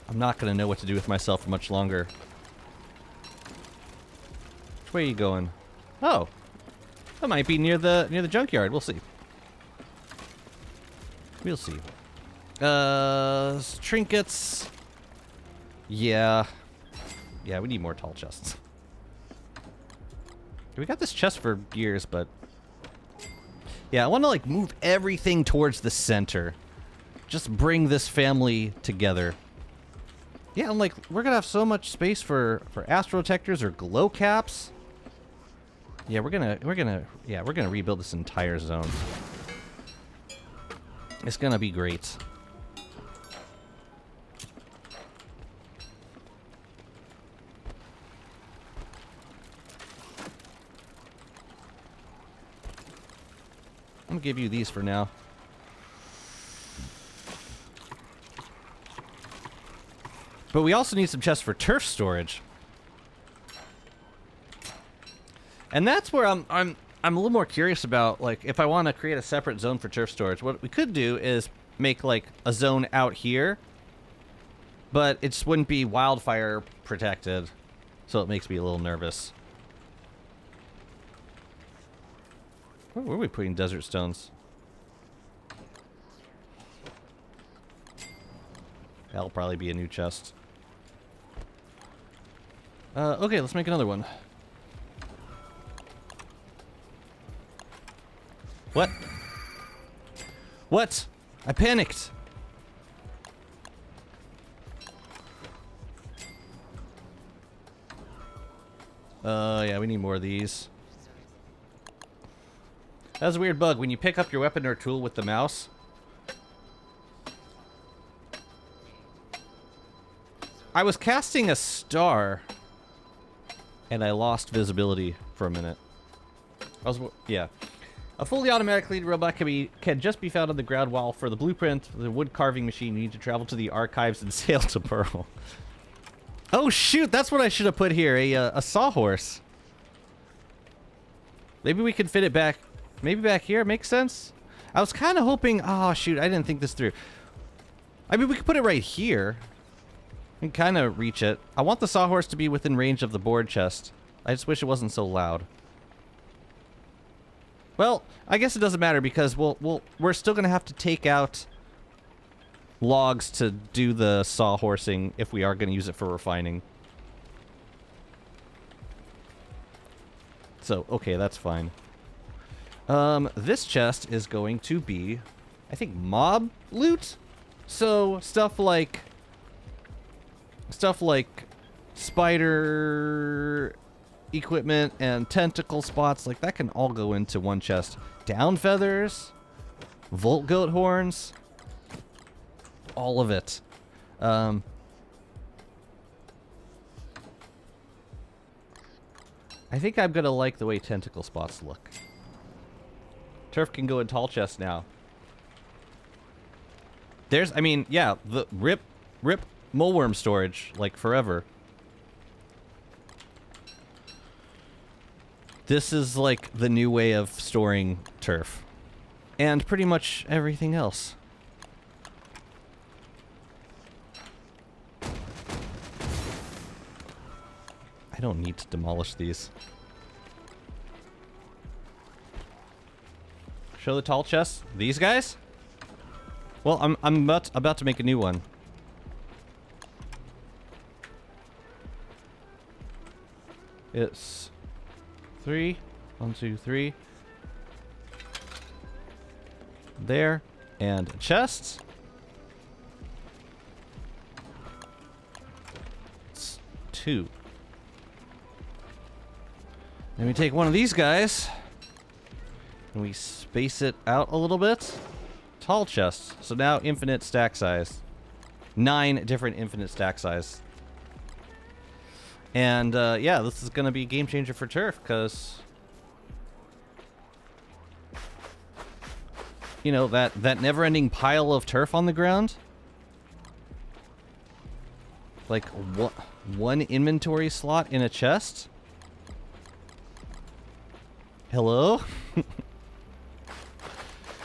I'm not gonna know what to do with myself for much longer. Which way are you going? Oh. That might be near the junkyard. We'll see. We'll see. Trinkets. Yeah. Yeah, we need more tall chests. We got this chest for years, but... Yeah, I want to, like, move everything towards the center. Just bring this family together. Yeah, I'm like, we're gonna have so much space for astro detectors or glow caps. Yeah, we're gonna rebuild this entire zone. It's gonna be great. I'm gonna give you these for now. But we also need some chests for turf storage. And that's where I'm a little more curious about, like, if I want to create a separate zone for turf storage. What we could do is make, like, a zone out here, but it just wouldn't be wildfire protected, so it makes me a little nervous. Where are we putting desert stones? That'll probably be a new chest. Okay, let's make another one. What? What? I panicked. Yeah, we need more of these. That's a weird bug. When you pick up your weapon or tool with the mouse, I was casting a star, and I lost visibility for a minute. Yeah. A fully automatic lead robot can just be found on the ground, while for the blueprint, the wood carving machine, you need to travel to the archives and sail to Pearl. Oh shoot, that's what I should have put here, a sawhorse. Maybe we can fit it back, maybe back here, makes sense? I was kind of hoping, oh shoot, I didn't think this through. I mean, we could put it right here. We can kind of reach it. I want the sawhorse to be within range of the board chest. I just wish it wasn't so loud. Well, I guess it doesn't matter because we're still gonna have to take out logs to do the sawhorsing if we are gonna use it for refining. So, okay, that's fine. This chest is going to be, I think, mob loot? So, stuff like spider equipment and tentacle spots, like that can all go into one chest. Down feathers, volt goat horns, all of it. I think I'm gonna like the way tentacle spots look. Turf can go in tall chests now. I mean, yeah, the rip moleworm storage, like forever. This is like the new way of storing turf. And pretty much everything else. I don't need to demolish these. Show the tall chests. These guys? Well, I'm about to make a new one. It's 3. 1, 2, 3. There. And chests. It's 2. Then we take one of these guys. And we space it out a little bit. Tall chests. So now infinite stack size. 9 different infinite stack size. And yeah, this is going to be a game changer for turf because, you know, that never-ending pile of turf on the ground. Like one inventory slot in a chest. Hello?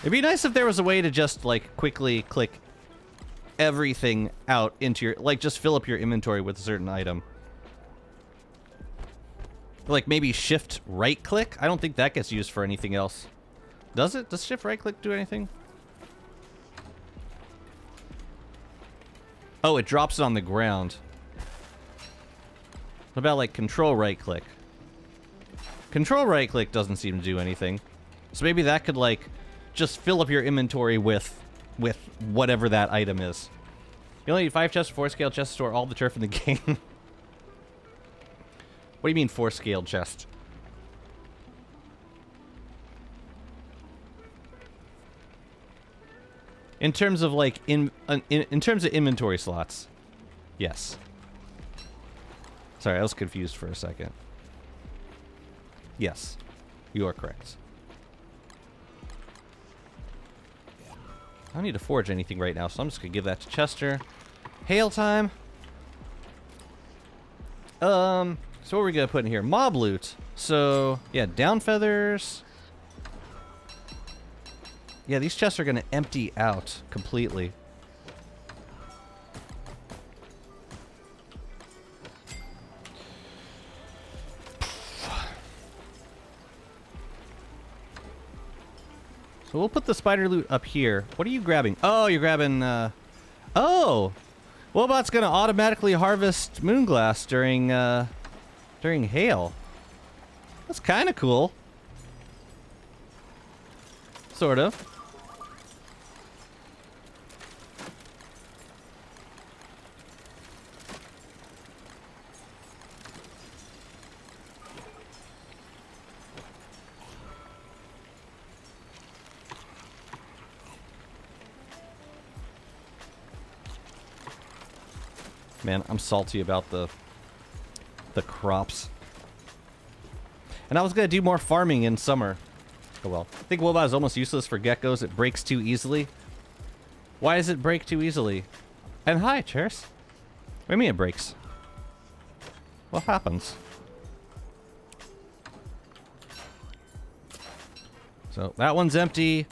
It'd be nice if there was a way to just like quickly click everything out into your, like, just fill up your inventory with a certain item. Like maybe shift right click? I don't think that gets used for anything else. Does it? Does shift right click do anything? Oh, it drops it on the ground. What about like control right click? Control right click doesn't seem to do anything. So maybe that could like just fill up your inventory with whatever that item is. You only need 5 chests, 4 scale chests to store all the turf in the game. What do you mean 4 scale chest? In terms of like in terms of inventory slots, yes. Sorry, I was confused for a second. Yes, you are correct. I don't need to forge anything right now, so I'm just gonna give that to Chester. Hail time. So what are we gonna put in here? Mob loot. So yeah, down feathers. Yeah, these chests are gonna empty out completely. So we'll put the spider loot up here. What are you grabbing? Oh, you're grabbing, oh! Wobot's gonna automatically harvest moonglass during hail. That's kinda cool. Sort of. Man, I'm salty about the crops. And I was gonna do more farming in summer. Oh well. I think Wobot is almost useless for geckos. It breaks too easily. Why does it break too easily? And hi, Cheers. What do you mean it breaks? What happens? So that one's empty.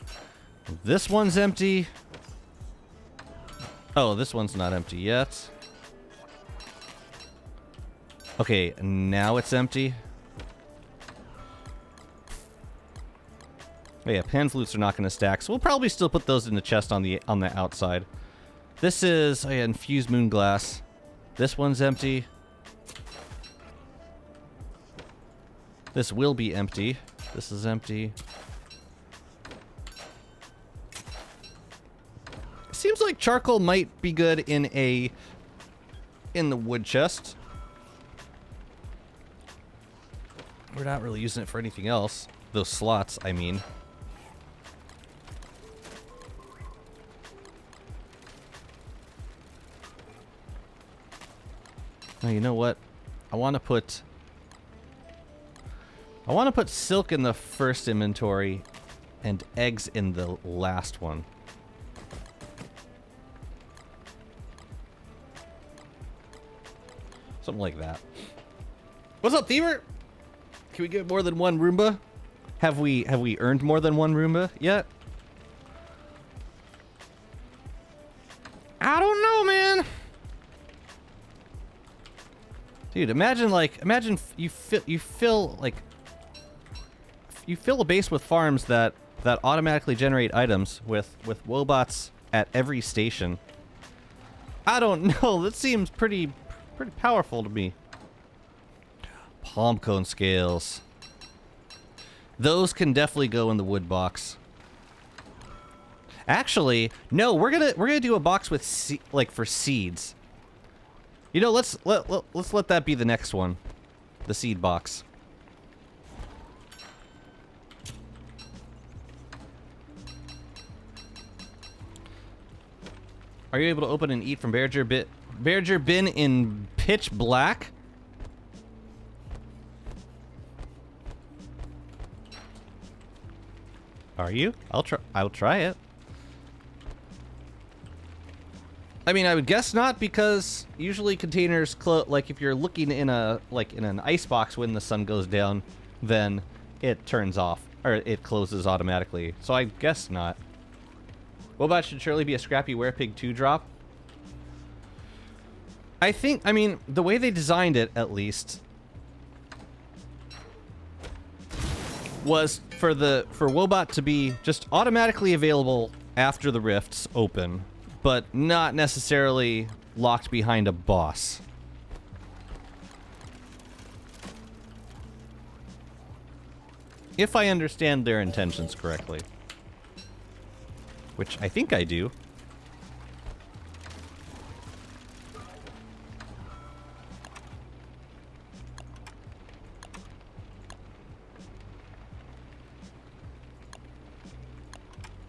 This one's empty. Oh, this one's not empty yet. Okay, now it's empty. Oh yeah, pan flutes are not going to stack, so we'll probably still put those in the chest on the outside. This is, oh yeah, infused moonglass. This one's empty. This will be empty. This is empty. Seems like charcoal might be good in the wood chest. We're not really using it for anything else. Those slots, I mean. Oh, you know what? I want to put silk in the first inventory and eggs in the last one. Something like that. What's up, Thiever? Can we get more than one Roomba? Have we earned more than one Roomba yet? I don't know, man. Dude, imagine you fill a base with farms that automatically generate items with wobots at every station. I don't know. That seems pretty powerful to me. Palm cone scales. Those can definitely go in the wood box. Actually, no, we're gonna do a box with like for seeds. You know, let's let that be the next one, the seed box. Are you able to open and eat from Berger bin in pitch black? Are you? I'll try it. I mean, I would guess not, because usually containers like if you're looking in an ice box when the sun goes down, then it turns off or it closes automatically. So I guess not. Wobot should surely be a scrappy werepig 2 drop. I mean, the way they designed it, at least, was for Wobot to be just automatically available after the rifts open, but not necessarily locked behind a boss. If I understand their intentions correctly. Which I think I do.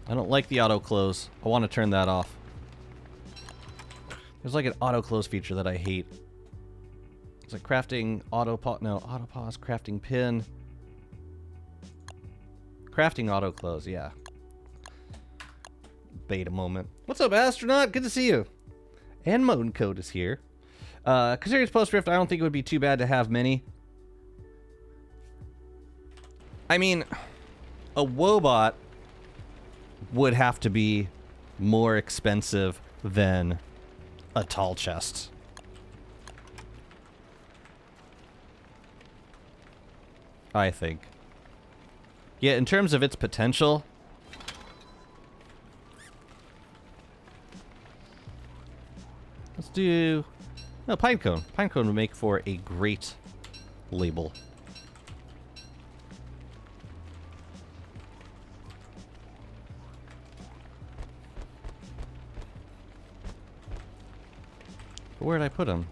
I don't like the auto close. I want to turn that off. There's like an auto close feature that I hate. It's like crafting auto pause, crafting pin. Crafting auto close, yeah. Beta moment. What's up, astronaut? Good to see you. And Moan Code is here. Considering it's post-rift, I don't think it would be too bad to have many. I mean, a Wobot would have to be more expensive than a tall chest. I think. Yeah, in terms of its potential, let's do... No, Pinecone. Pinecone would make for a great label. Where did I put him?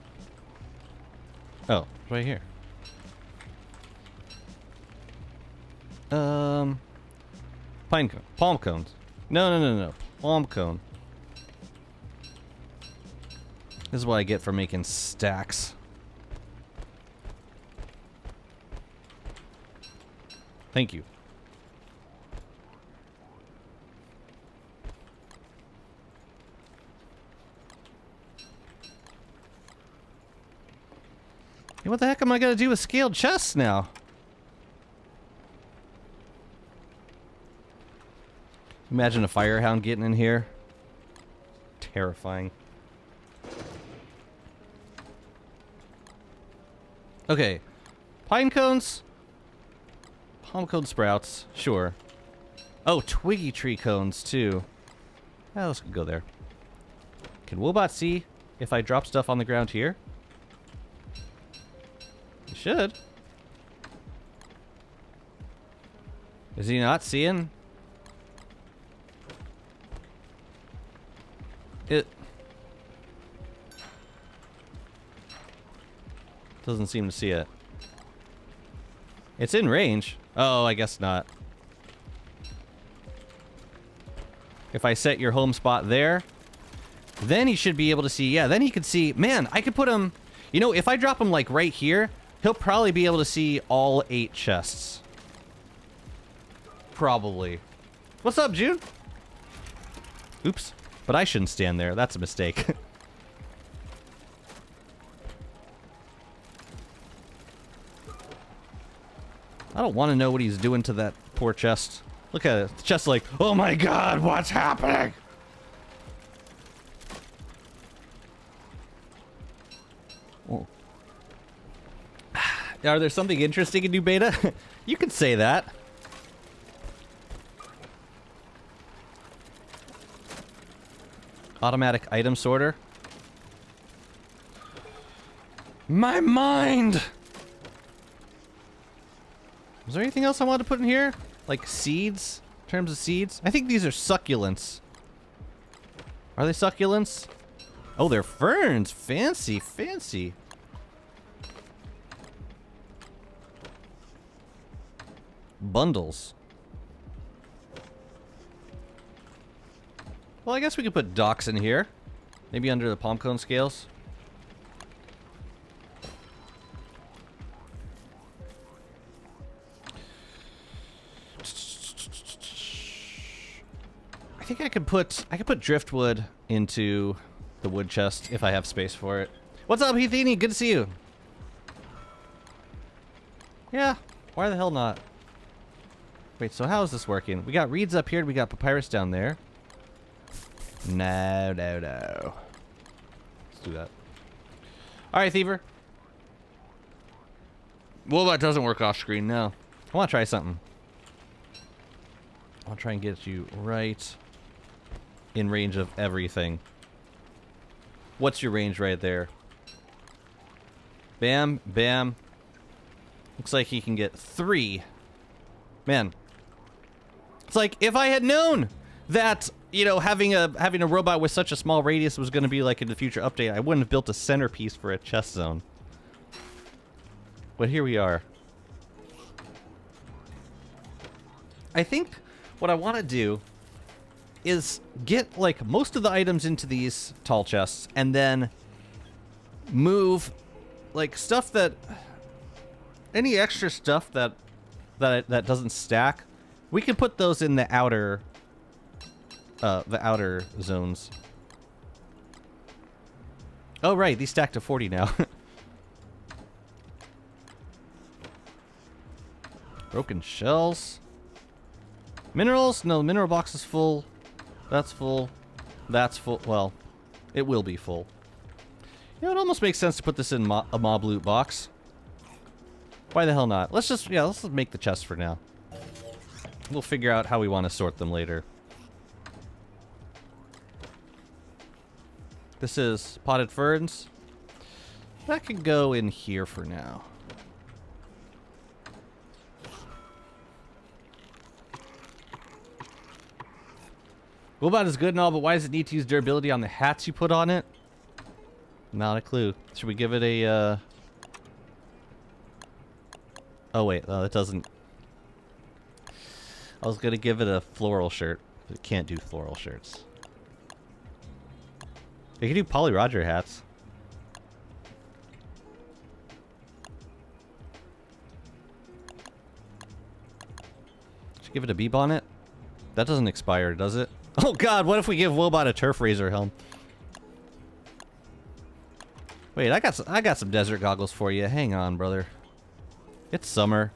Oh, right here. Pine cone. Palm cones. No. Palm cone. This is what I get for making stacks. Thank you. Hey, what the heck am I gonna do with scaled chests now? Imagine a firehound getting in here. Terrifying. Okay. Pine cones. Palm cone sprouts. Sure. Oh, twiggy tree cones, too. Well, let's go there. Can Wobot see if I drop stuff on the ground here? He should. Is he not seeing? It doesn't seem to see it. It's in range. Oh, I guess not. If I set your home spot there, then he should be able to see. Yeah, then he could see. Man, I could put him... You know, if I drop him, like, right here, he'll probably be able to see all 8 chests. Probably. What's up, June? Oops. But I shouldn't stand there. That's a mistake. I don't want to know what he's doing to that poor chest. Look at it. The chest's like, oh my god, what's happening? Oh. Are there something interesting in new beta? You could say that. Automatic item sorter. My mind! Is there anything else I wanted to put in here? Like seeds? In terms of seeds? I think these are succulents. Are they succulents? Oh, they're ferns. Fancy, fancy. Bundles. Well, I guess we could put docks in here. Maybe under the palm cone scales. I think I could put driftwood into the wood chest if I have space for it. What's up, Heathini? Good to see you. Yeah, why the hell not? Wait, so how is this working? We got reeds up here, we got papyrus down there. No. Let's do that. Alright, Thiever. Well, that doesn't work off screen, no. I want to try something. I want to try and get you right in range of everything. What's your range right there? Bam, bam. Looks like he can get 3. Man. It's like, if I had known that, you know, having a robot with such a small radius was going to be like in the future update, I wouldn't have built a centerpiece for a chest zone. But here we are. I think what I want to do is get like most of the items into these tall chests and then move like stuff that any extra stuff that doesn't stack, we can put those in the outer zones. Oh right, these stack to 40 now. Broken shells. Minerals? No, the mineral box is full. That's full. That's full. Well, it will be full. You know, it almost makes sense to put this in a mob loot box. Why the hell not? Let's just make the chest for now. We'll figure out how we want to sort them later. This is potted ferns. That can go in here for now. Robot is good and all, but why does it need to use durability on the hats you put on it? Not a clue. Should we give it a, Oh wait, no, it doesn't. I was gonna give it a floral shirt, but it can't do floral shirts. They can do Polly Roger hats. Should give it a bee bonnet? That doesn't expire, does it? Oh god, what if we give Wobot a turf razor helm? Wait, I got some desert goggles for you. Hang on, brother. It's summer.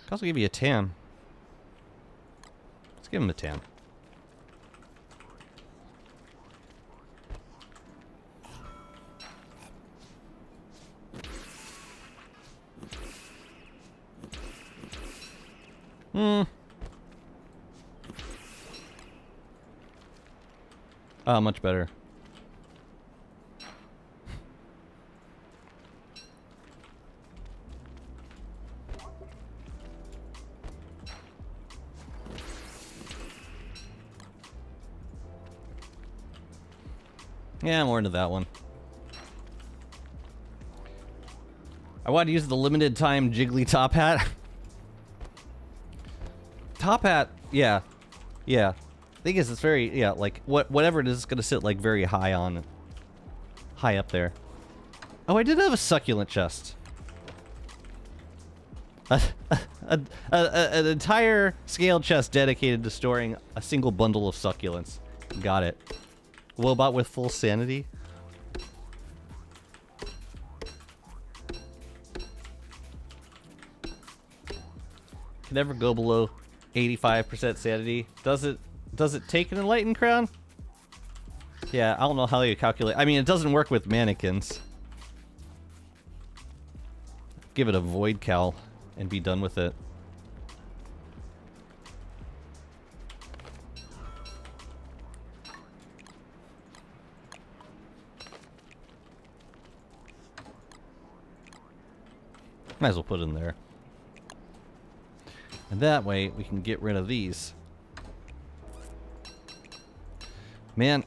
I'll also give you a tan. Let's give him a tan. Much better. Yeah, I'm more into that one. I want to use the limited time Jiggly top hat. Top hat, yeah. Yeah. Thing is, it's very, yeah, like, whatever it is, it's gonna sit, like, very high up there. Oh, I did have a succulent chest. An entire scaled chest dedicated to storing a single bundle of succulents. Got it. Wobot with full sanity. Can never go below 85% sanity. Does it take an enlightened crown? Yeah, I don't know how you calculate. I mean, it doesn't work with mannequins. Give it a void cal and be done with it. Might as well put it in there. And that way we can get rid of these. Man.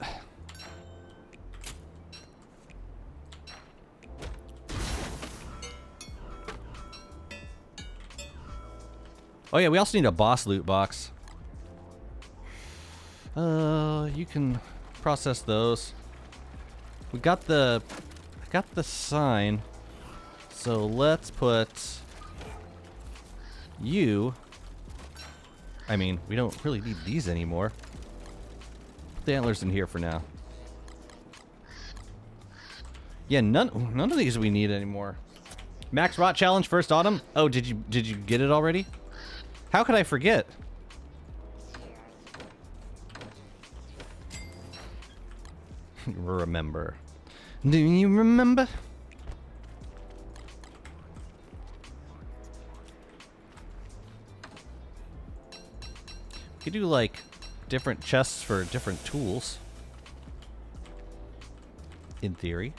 Oh yeah, we also need a boss loot box. You can process those. We got the sign. So let's put you. I mean, we don't really need these anymore. Put the antlers in here for now. Yeah, none of these we need anymore. Max Rot Challenge first autumn. Oh, did you get it already? How could I forget? Remember. Do you remember? You could do like different chests for different tools. In theory.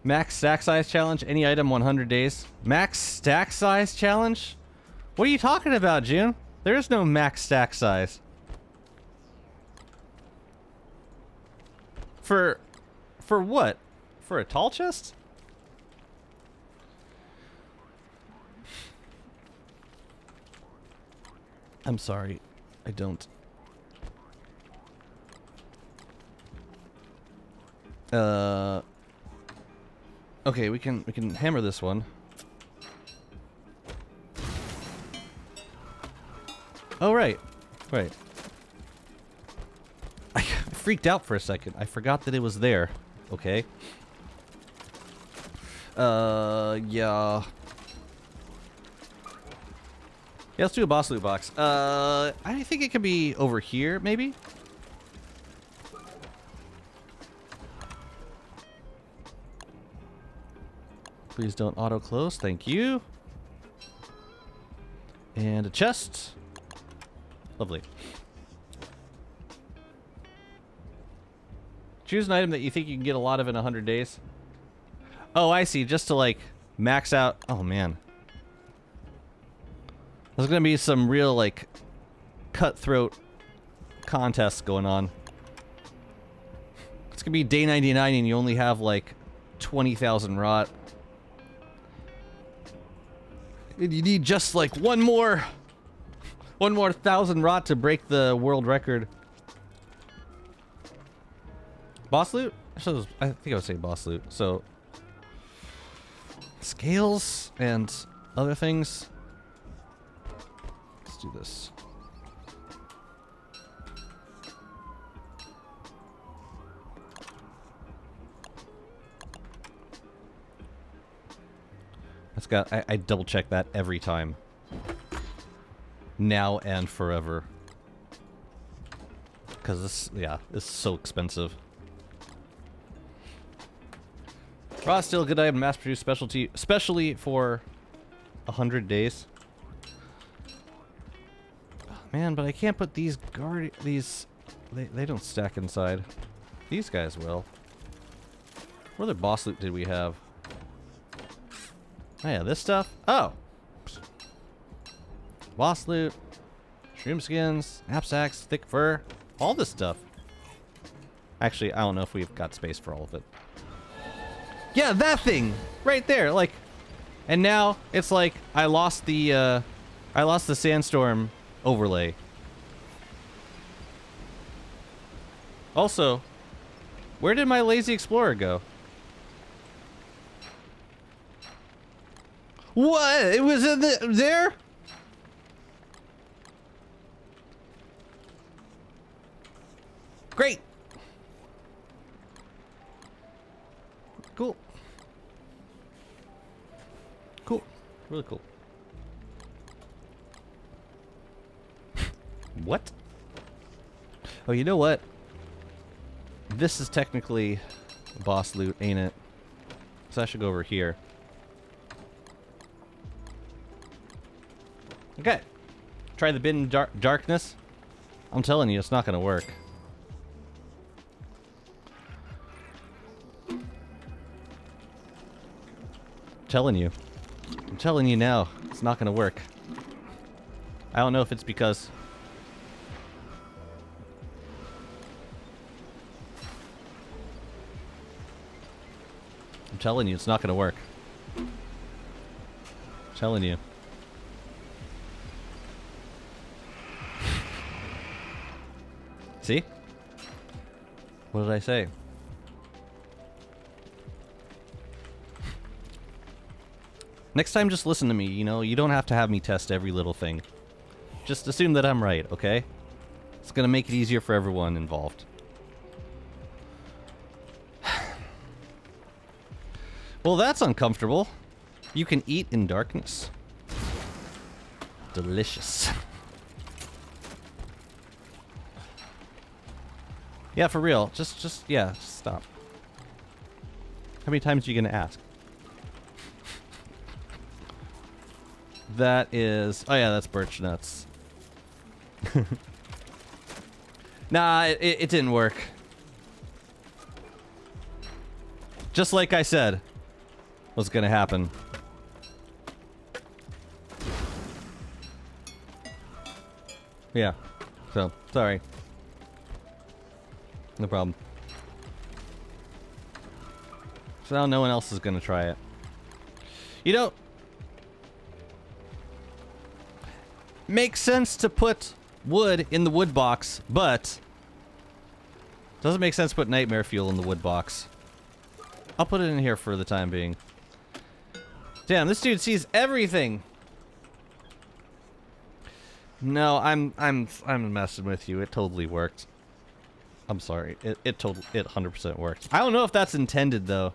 Max stack size challenge, any item 100 days. Max stack size challenge? What are you talking about, June? There is no max stack size. For what? For a tall chest? I'm sorry. I don't. Okay, we can hammer this one. Oh right. Right. I freaked out for a second. I forgot that it was there. Okay. Yeah. Yeah, let's do a boss loot box. I think it could be over here, maybe? Please don't auto-close, thank you. And a chest. Lovely. Choose an item that you think you can get a lot of in 100 days. Oh, I see, just to like max out. Oh man. There's gonna be some real like cutthroat contests going on. It's gonna be day 99 and you only have like 20,000 rot. And you need just like one more 1,000 rot to break the world record. Boss loot? I think I would say boss loot. So scales and other things. Let's do this. I double check that every time. Now and forever. Because this, yeah, this is so expensive. Raw steel, good item, mass produced specialty, especially for 100 days. Oh, man, but I can't put these they don't stack inside. These guys will. What other boss loot did we have? Oh yeah, this stuff? Oh! Boss loot, shroom skins, knapsacks, thick fur, all this stuff. Actually, I don't know if we've got space for all of it. Yeah, that thing! Right there, like... And now, it's like, I lost the sandstorm overlay. Also, where did my lazy explorer go? What? It was in there? Great. Cool. Cool. Really cool. What? Oh, you know what? This is technically boss loot, ain't it? So I should go over here. Okay. Try the bin darkness. I'm telling you, it's not gonna work. Telling you. I'm telling you now, it's not gonna work. I don't know if it's because... I'm telling you, it's not gonna work. I'm telling you. See? What did I say? Next time, just listen to me, you know? You don't have to have me test every little thing. Just assume that I'm right, okay? It's gonna make it easier for everyone involved. Well, that's uncomfortable. You can eat in darkness. Delicious. Yeah, for real. Just stop. How many times are you gonna ask? That is... Oh yeah, that's birch nuts. Nah, it didn't work. Just like I said was gonna happen. Yeah. So, sorry. No problem. So now no one else is gonna try it. You know... Makes sense to put wood in the wood box, but... Doesn't make sense to put nightmare fuel in the wood box. I'll put it in here for the time being. Damn, this dude sees everything! No, I'm messing with you. It totally worked. I'm sorry. It 100% worked. I don't know if that's intended though,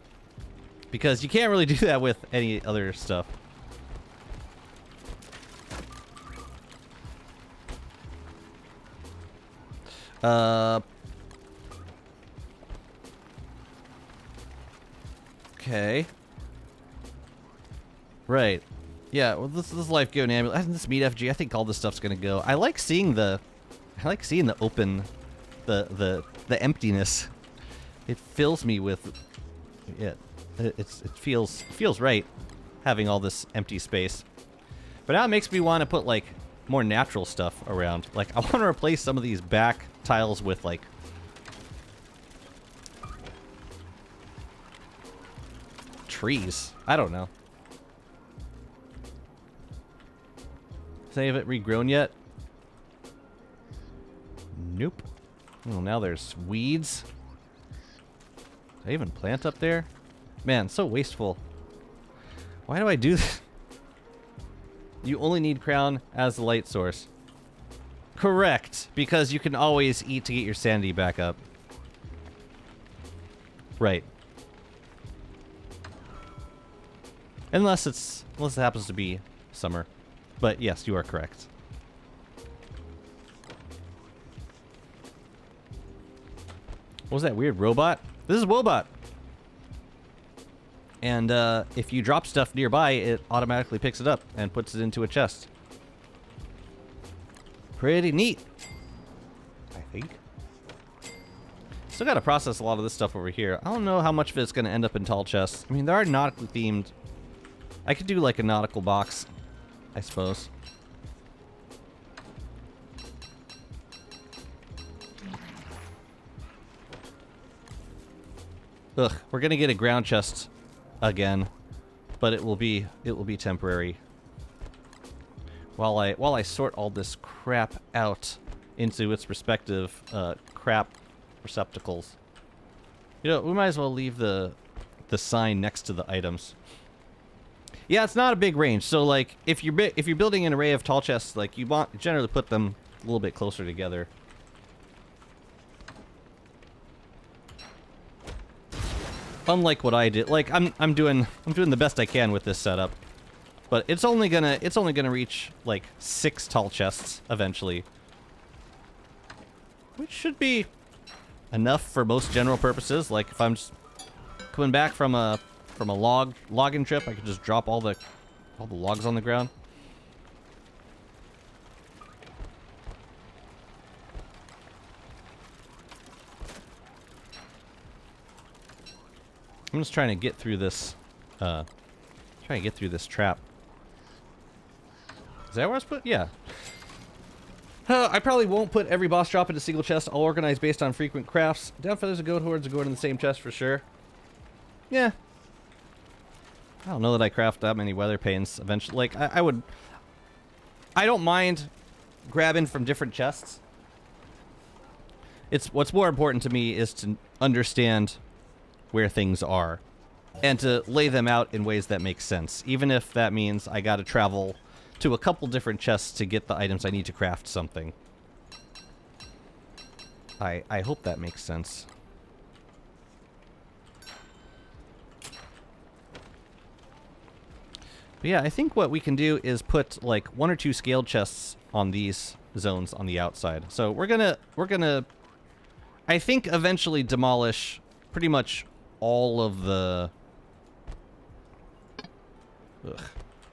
because you can't really do that with any other stuff. Okay. Right. Yeah, well, this is life going ambulance. This meat FG, I think all this stuff's gonna go. I like seeing the open, the emptiness. It fills me with, yeah, it feels right having all this empty space. But now it makes me want to put like more natural stuff around. Like I want to replace some of these back tiles with like trees. I don't know. Has any of it regrown yet? Nope. Well, now there's weeds. Did I even plant up there? Man, so wasteful. Why do I do this? You only need crown as the light source. Correct, because you can always eat to get your sanity back up. Right. Unless it happens to be summer. But yes, you are correct. What was that weird robot? This is Wobot. And if you drop stuff nearby, it automatically picks it up and puts it into a chest. Pretty neat, I think. Still got to process a lot of this stuff over here. I don't know how much of it's going to end up in tall chests. I mean, there are nautically themed. I could do like a nautical box, I suppose. Ugh, we're gonna get a ground chest again, but it will be temporary. While I sort all this crap out into its respective crap receptacles. You know, we might as well leave the sign next to the items. Yeah, it's not a big range. So like if you're building an array of tall chests, like you want generally put them a little bit closer together. Unlike what I did, like I'm doing the best I can with this setup, but it's only gonna reach like 6 tall chests eventually, which should be enough for most general purposes. Like if I'm just coming back from a logging trip, I could just drop all the logs on the ground. I'm just trying to get through this, trap. Is that where I was put? Yeah. I probably won't put every boss drop into a single chest. I'll organize based on frequent crafts. Down feathers and goat horns are going in the same chest for sure. Yeah. I don't know that I craft that many weather panes eventually. Like, I don't mind grabbing from different chests. What's more important to me is to understand where things are and to lay them out in ways that make sense, even if that means I gotta travel to a couple different chests to get the items I need to craft something. I hope that makes sense. But yeah, I think what we can do is put like 1 or 2 scaled chests on these zones on the outside. So we're gonna I think eventually demolish pretty much all of the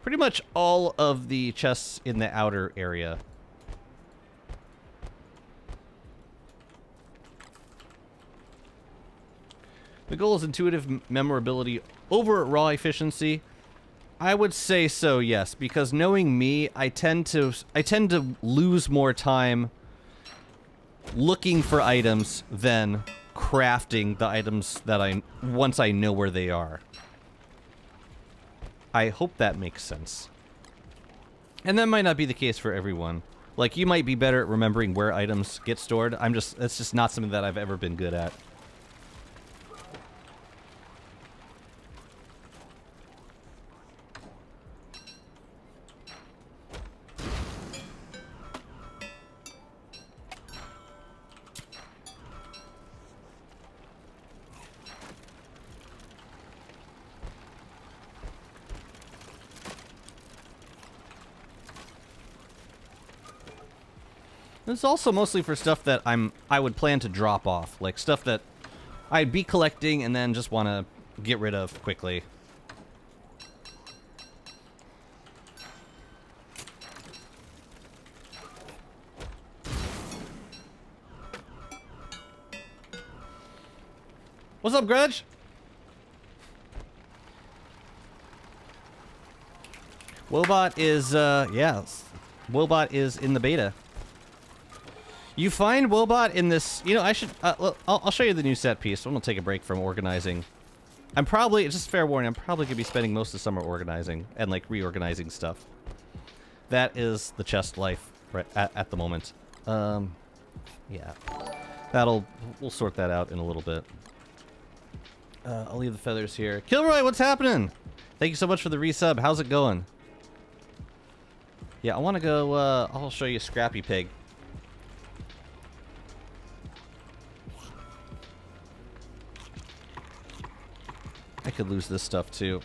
pretty much all of the chests in the outer area. The goal is intuitive memorability over raw efficiency. I would say so, yes, because knowing me, I tend to lose more time looking for items than crafting the items that once I know where they are. I hope that makes sense. And that might not be the case for everyone. Like, you might be better at remembering where items get stored. It's just not something that I've ever been good at. It's also mostly for stuff that I would plan to drop off, like stuff that I'd be collecting and then just want to get rid of quickly. What's up, Grudge? Wobot is Wobot is in the beta. You find Wobot in this, you know, I'll show you the new set piece. I'm gonna take a break from organizing. Just fair warning, I'm probably gonna be spending most of the summer organizing and like reorganizing stuff. That is the chest life right at the moment. Yeah. We'll sort that out in a little bit. I'll leave the feathers here. Kilroy, what's happening? Thank you so much for the resub. How's it going? Yeah, I want to go, I'll show you Scrappy Pig. I could lose this stuff too.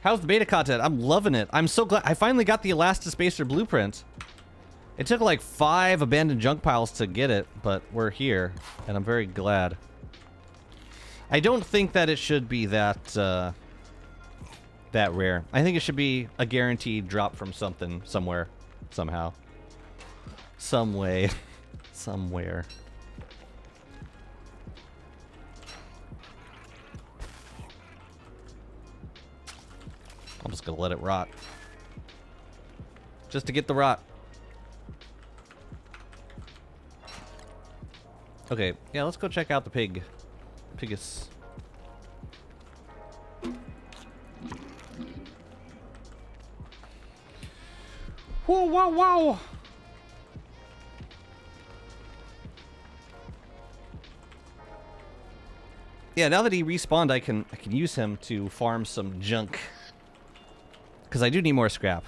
How's the beta content? I'm loving it. I'm so glad. I finally got the Elastispacer blueprint. It took like 5 abandoned junk piles to get it, but we're here, and I'm very glad. I don't think that it should be that that rare. I think it should be a guaranteed drop from something, somewhere, somehow. Some way. Somewhere. I'm just gonna let it rot. Just to get the rot. Okay, yeah, let's go check out the pig. Pigus. Whoa, wow, wow! Yeah, now that he respawned, I can use him to farm some junk. Because I do need more scrap.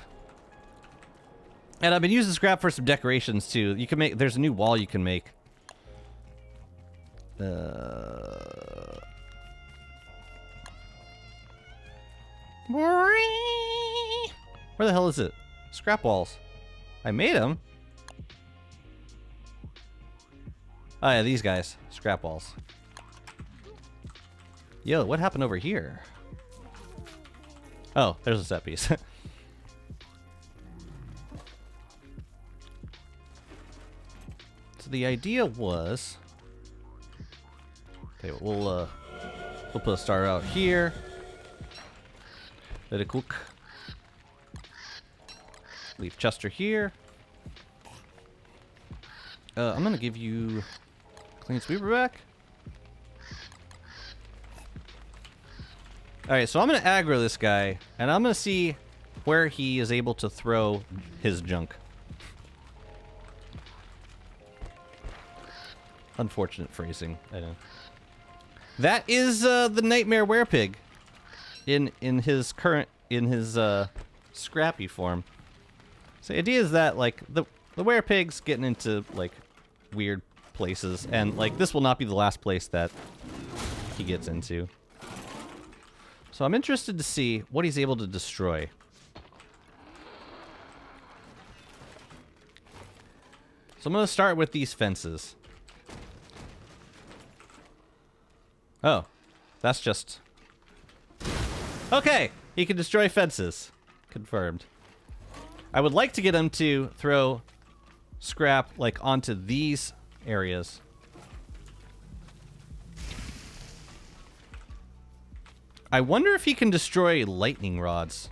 And I've been using scrap for some decorations too. You can make, there's a new wall you can make. Where the hell is it? Scrap walls. I made them. Oh yeah, these guys. Scrap walls. Yo, what happened over here? Oh, there's a set piece. So the idea was... Okay, we'll put a star out here. Let it cook. Leave Chester here. I'm gonna give you clean sweeper back. Alright, so I'm gonna aggro this guy, and I'm gonna see where he is able to throw his junk. Unfortunate phrasing, I know. That is the Nightmare Werepig in his scrappy form. So the idea is that like the Werepig's getting into like weird places, and like this will not be the last place that he gets into. So I'm interested to see what he's able to destroy. So I'm going to start with these fences. Oh, that's just... Okay, he can destroy fences. Confirmed. I would like to get him to throw scrap like onto these areas. I wonder if he can destroy lightning rods.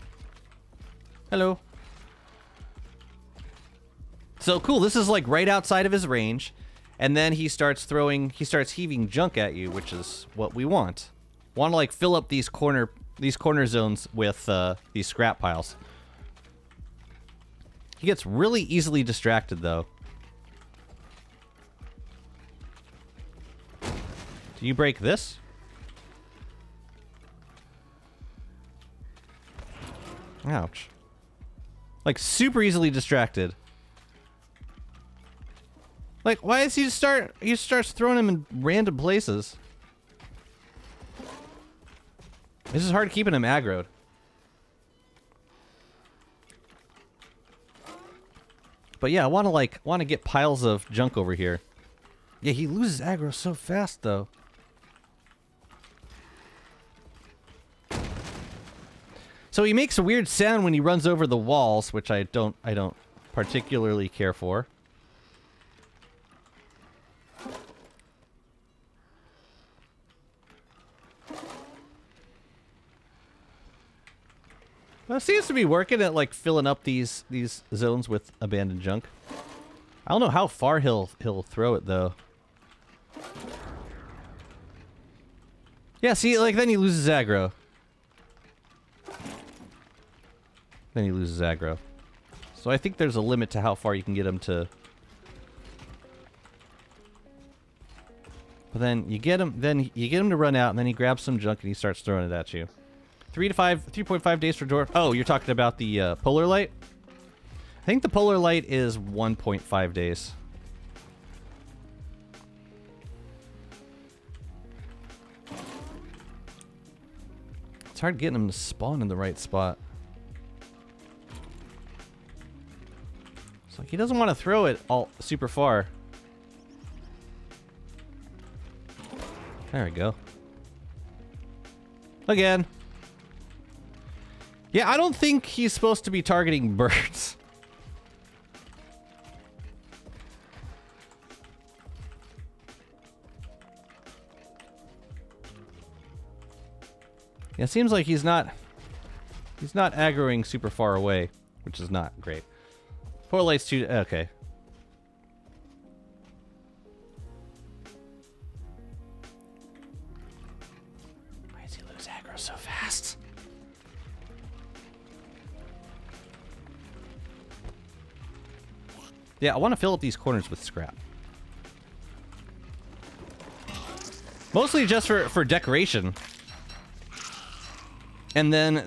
Hello. So cool, this is like right outside of his range. And then he starts heaving junk at you, which is what we want. Want to like fill up these corner zones with these scrap piles. He gets really easily distracted though. Do you break this? Ouch. Like, super easily distracted. Like, why does he starts throwing him in random places? This is hard keeping him aggroed. But yeah, I want to get piles of junk over here. Yeah, he loses aggro so fast, though. So he makes a weird sound when he runs over the walls, which I don't particularly care for. Well, it seems to be working at like filling up these zones with abandoned junk. I don't know how far he'll throw it though. Yeah, see, like then he loses aggro. Then he loses aggro. So I think there's a limit to how far you can get him to. But then you get him to run out, and then he grabs some junk and he starts throwing it at you. 3.5 days for dwarf. Oh, you're talking about the polar light? I think the polar light is 1.5 days. It's hard getting him to spawn in the right spot. It's like he doesn't want to throw it all super far. There we go. Again. Yeah, I don't think he's supposed to be targeting birds. Yeah, it seems like he's not aggroing super far away, which is not great. Poor light's too... Okay. Why does he lose aggro so fast? Yeah, I want to fill up these corners with scrap. Mostly just for decoration. And then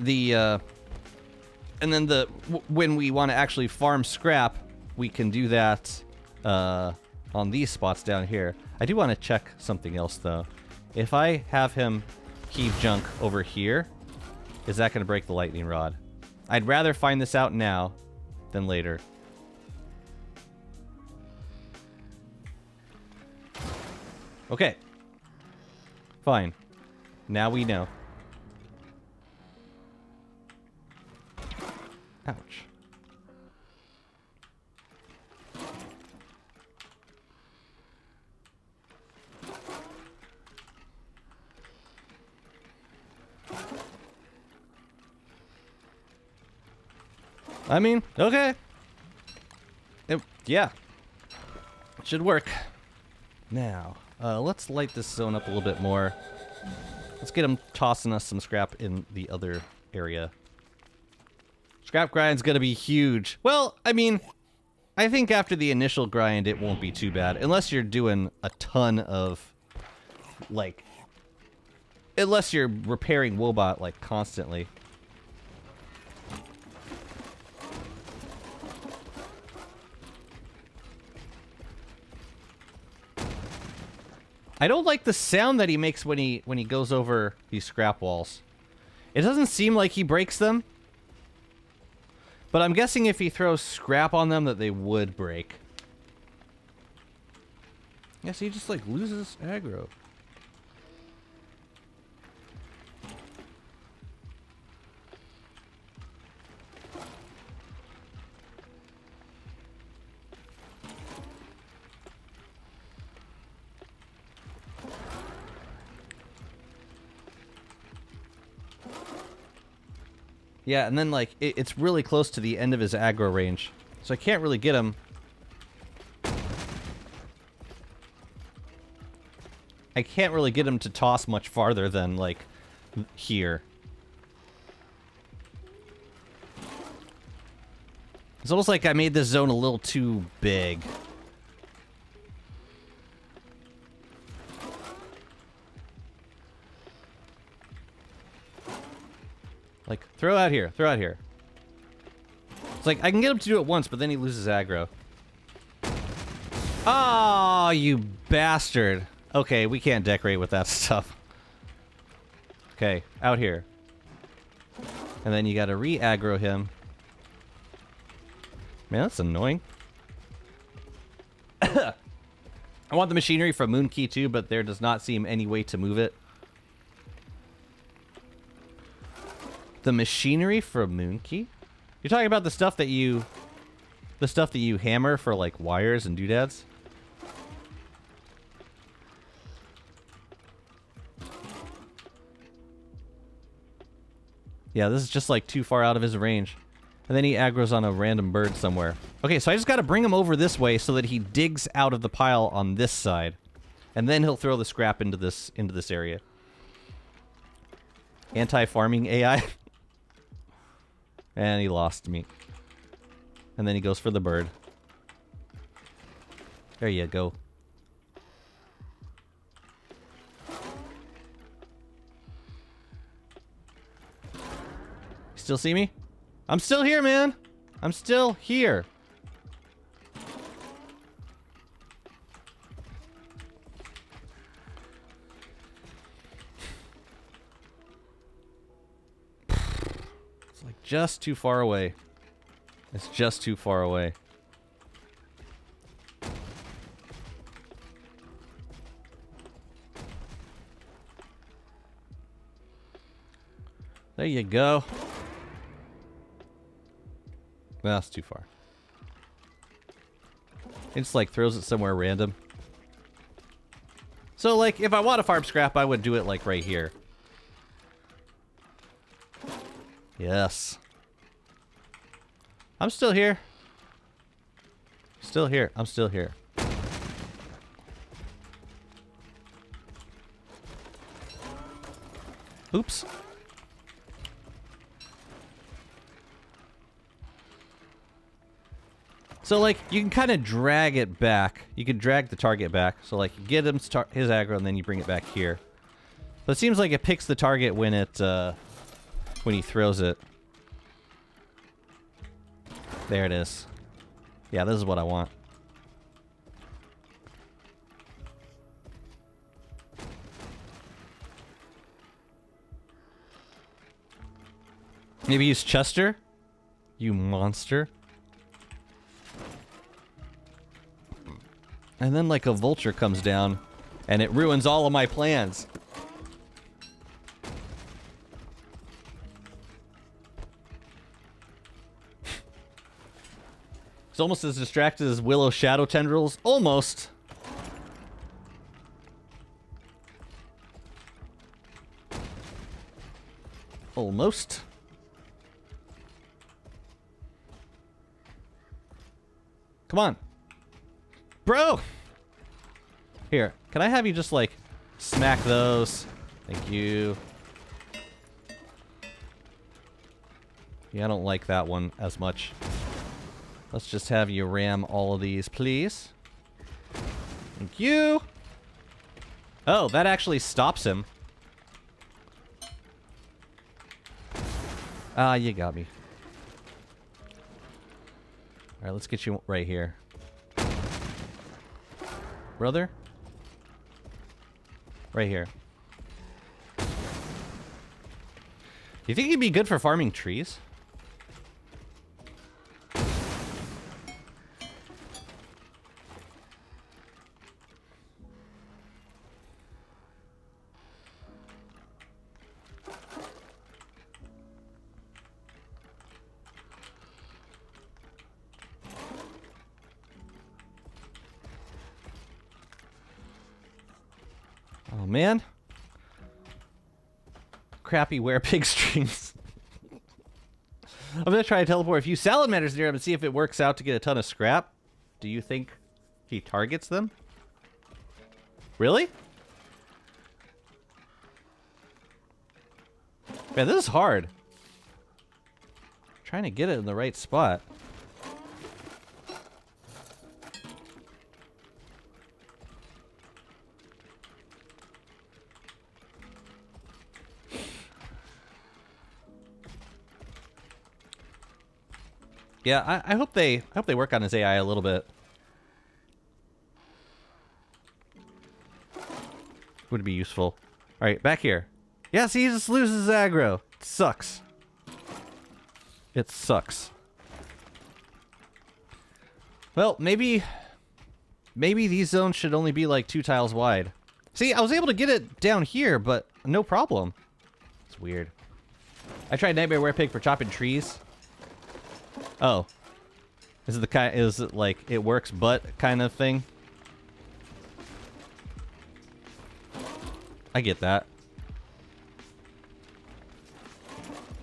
when we want to actually farm scrap, we can do that on these spots down here. I do want to check something else though. If I have him heave junk over here, is that going to break the lightning rod? I'd rather find this out now than later. Okay. Fine. Now we know. Ouch. I mean, okay. Yeah. It should work. Now, let's light this zone up a little bit more. Let's get him tossing us some scrap in the other area. Scrap grind's gonna be huge. Well, I mean, I think after the initial grind, it won't be too bad. Unless you're doing a ton of, like... Unless you're repairing Woebot, like, constantly. I don't like the sound that he makes when he goes over these scrap walls. It doesn't seem like he breaks them. But I'm guessing if he throws scrap on them that they would break. Yeah, so he just like loses aggro. Yeah, and then, like, it's really close to the end of his aggro range. So I can't really get him. I can't really get him to toss much farther than, like, here. It's almost like I made this zone a little too big. Like, throw out here. Throw out here. It's like, I can get him to do it once, but then he loses aggro. Oh, you bastard. Okay, we can't decorate with that stuff. Okay, out here. And then you gotta re-aggro him. Man, that's annoying. I want the machinery from Moon Key too, but there does not seem any way to move it. The machinery from Moon Key? You're talking about the stuff that you hammer for like wires and doodads? Yeah, this is just like too far out of his range. And then he aggro's on a random bird somewhere. Okay, so I just gotta bring him over this way so that he digs out of the pile on this side. And then he'll throw the scrap into this area. Anti-farming AI. And he lost me. And then he goes for the bird. There you go. Still see me? I'm still here, man. I'm still here. It's like just too far away. It's just too far away. There you go. That's too far. It just like throws it somewhere random. So like if I want to farm scrap, I would do it like right here. Yes. I'm still here. Still here. I'm still here. Oops. So, like, you can kind of drag it back. You can drag the target back. So, like, you get him his aggro, and then you bring it back here. But it seems like it picks the target when it, when he throws it. There it is. Yeah, this is what I want. Maybe use Chester? You monster. And then, like, a vulture comes down, and it ruins all of my plans. It's almost as distracted as Willow Shadow Tendrils. Almost. Almost. Come on. Bro! Here, can I have you just, like, smack those? Thank you. Yeah, I don't like that one as much. Let's just have you ram all of these, please. Thank you! Oh, that actually stops him. Ah, you got me. Alright, let's get you right here. Brother? Right here. Do you think he'd be good for farming trees? Oh, man. Crappy wear pig strings. I'm gonna try to teleport a few salamanders near him and see if it works out to get a ton of scrap. Do you think he targets them? Really? Man, this is hard. Trying to get it in the right spot. Yeah, I hope they work on his AI a little bit. Would be useful. All right, back here. Yeah, see, he just loses aggro. It sucks. It sucks. Well, maybe these zones should only be like 2 tiles wide. See, I was able to get it down here, but no problem. It's weird. I tried Nightmare Werepig for chopping trees. Oh. Is it the kind, is it like it works but kind of thing? I get that.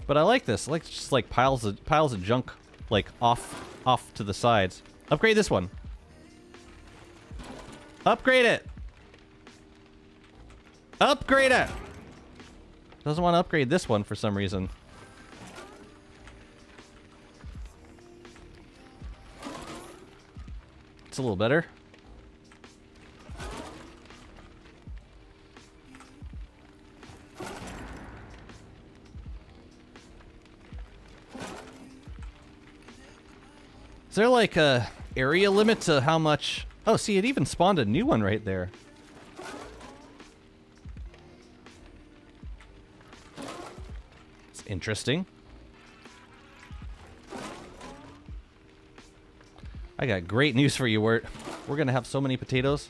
But I like this. I like just like piles of junk like off to the sides. Upgrade this one. Upgrade it. Upgrade it. Doesn't want to upgrade this one for some reason. It's a little better. Is there like a area limit to how much? Oh, see, it even spawned a new one right there. It's interesting. I got great news for you, Wirt. We're gonna have so many potatoes.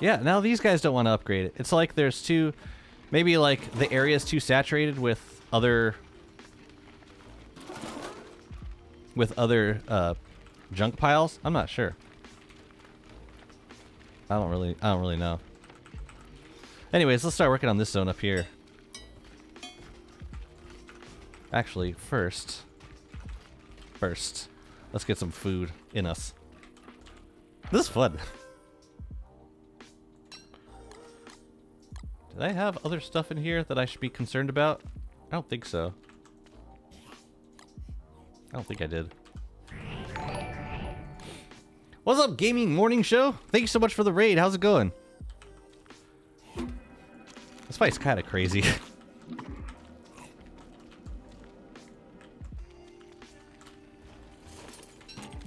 Yeah, now these guys don't want to upgrade it. It's like there's too... Maybe like the area's too saturated with other... junk piles? I'm not sure. I don't really know. Anyways, let's start working on this zone up here. Actually, first, let's get some food in us. This is fun. Did I have other stuff in here that I should be concerned about? I don't think so. I don't think I did. What's up, Gaming Morning Show? Thank you so much for the raid. How's it going? This fight's kind of crazy.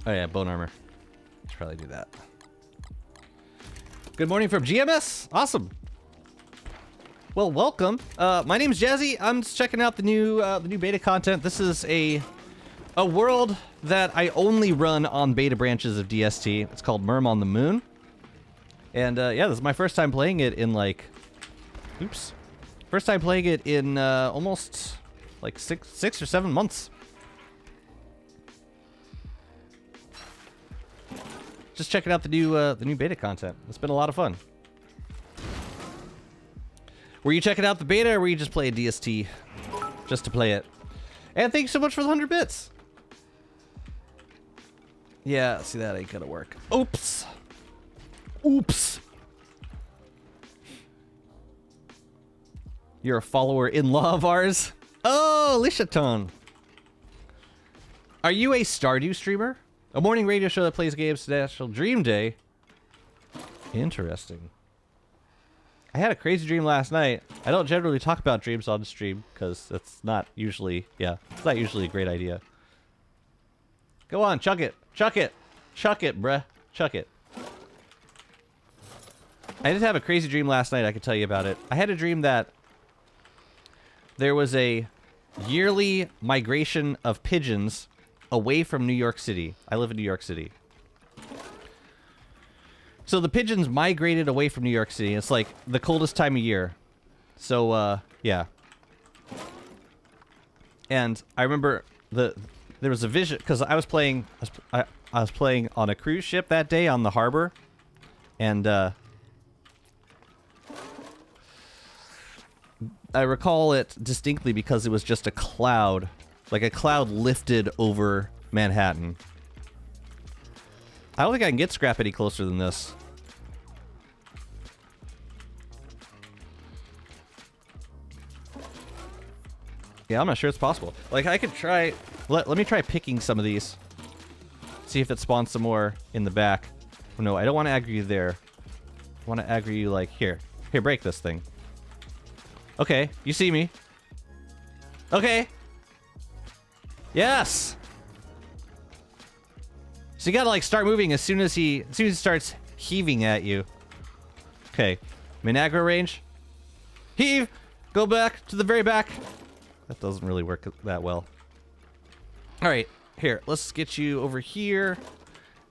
Oh yeah, bone armor. Should probably do that. Good morning from GMS. Awesome. Well, welcome. My name's Jazzy. I'm just checking out the new beta content. This is a world that I only run on beta branches of DST. It's called Merm on the Moon. And yeah, this is my first time playing it in like, oops, first time playing it in almost like six or 7 months. Just checking out the new beta content. It's been a lot of fun. Were you checking out the beta, or were you just playing DST just to play it? And thanks so much for the 100 bits. Yeah, see, that ain't gonna work. Oops. Oops. You're a follower-in-law of ours? Oh, Lishaton. Are you a Stardew streamer? A morning radio show that plays games to National Dream Day? Interesting. I had a crazy dream last night. I don't generally talk about dreams on stream because that's not usually, yeah, it's not usually a great idea. Go on, chuck it. Chuck it. Chuck it, bruh. Chuck it. I did have a crazy dream last night. I could tell you about it. I had a dream that there was a yearly migration of pigeons away from New York City. I live in New York City. So the pigeons migrated away from New York City. It's like the coldest time of year. So, yeah. And I remember there was a vision, because I was playing on a cruise ship that day on the harbor. And, I recall it distinctly because it was just a cloud. Like a cloud lifted over Manhattan. I don't think I can get scrap any closer than this. Yeah, I'm not sure it's possible. Like, I could try... Let me try picking some of these. See if it spawns some more in the back. Oh, no, I don't want to aggro you there. I want to aggro you, like, here. Here, break this thing. Okay, you see me. Okay. Yes! So you gotta, like, start moving as soon as he starts heaving at you. Okay. I'm in aggro range. Heave! Go back to the very back. That doesn't really work that well. Alright, here, let's get you over here.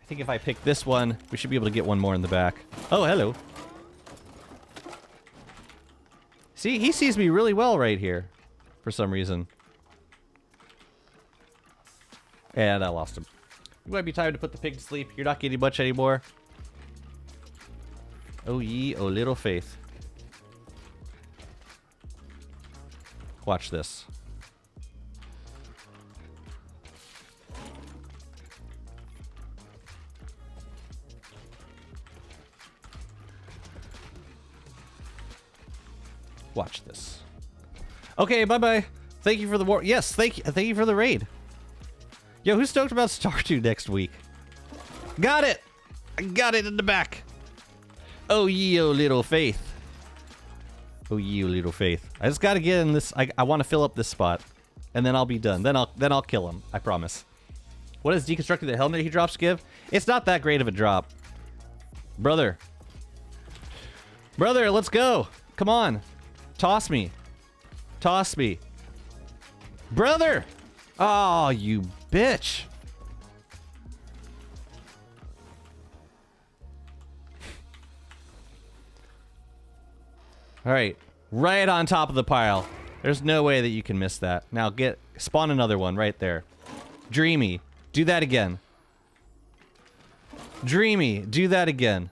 I think if I pick this one, we should be able to get one more in the back. Oh, hello. See, he sees me really well right here. For some reason. And I lost him. It might be time to put the pig to sleep. You're not getting much anymore. Oh ye, oh little faith. Watch this. Watch this. Okay, bye-bye. Thank you for the war. Yes, thank you for the raid. Yo, who's stoked about Stardew next week? Got it! I got it in the back. Oh ye, oh little faith. Oh ye, oh little faith. I just gotta get in this. I want to fill up this spot, and then I'll be done. Then I'll kill him. I promise. What does deconstructing the helmet he drops give? It's not that great of a drop, brother. Brother, let's go. Come on, toss me. Toss me, brother. Oh, you bitch. All right, right on top of the pile. There's no way that you can miss that. Now spawn another one right there. Dreamy, do that again. Dreamy, do that again.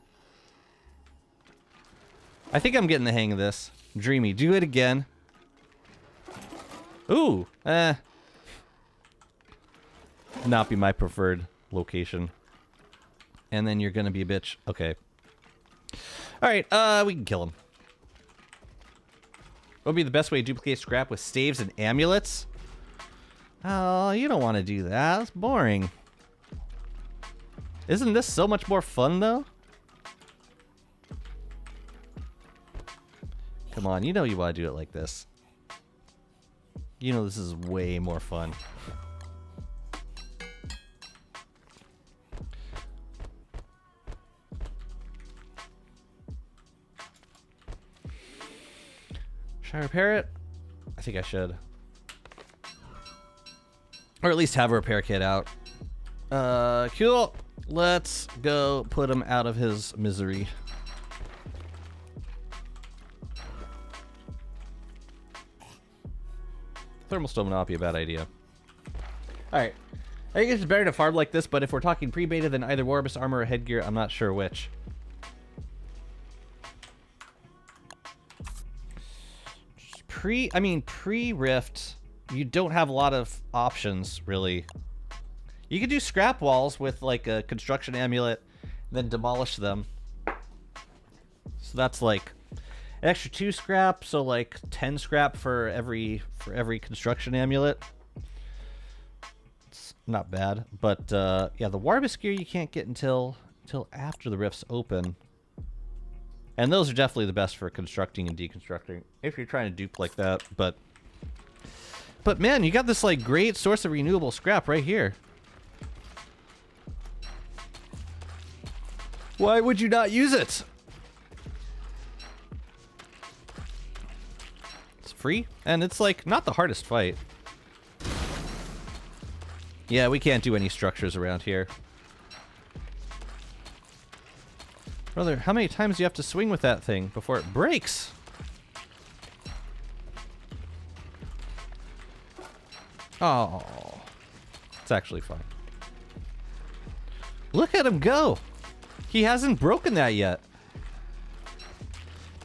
I think I'm getting the hang of this. Dreamy, do it again. Ooh, not be my preferred location. And then you're gonna be a bitch. Okay. Alright, we can kill him. What would be the best way to duplicate scrap with staves and amulets? Oh, you don't want to do that. That's boring. Isn't this so much more fun, though? Come on, you know you want to do it like this. You know this is way more fun. Should I repair it? I think I should. Or at least have a repair kit out. Cool. Let's go put him out of his misery. Thermal stone would not be a bad idea. Alright. I think it's better to farm like this, but if we're talking pre-beta, then either Warbus armor or headgear, I'm not sure which. Pre-Rift, you don't have a lot of options, really. You could do scrap walls with like a construction amulet, then demolish them. So that's like an extra 2 scrap, so like 10 scrap for every construction amulet. It's not bad, but yeah, the Warbus gear you can't get until after the rifts open. And those are definitely the best for constructing and deconstructing if you're trying to dupe like that. But man, you got this like great source of renewable scrap right here. Why would you not use it? It's free, and it's like not the hardest fight. Yeah, we can't do any structures around here. Brother, how many times do you have to swing with that thing before it breaks? Oh, it's actually fine. Look at him go. He hasn't broken that yet.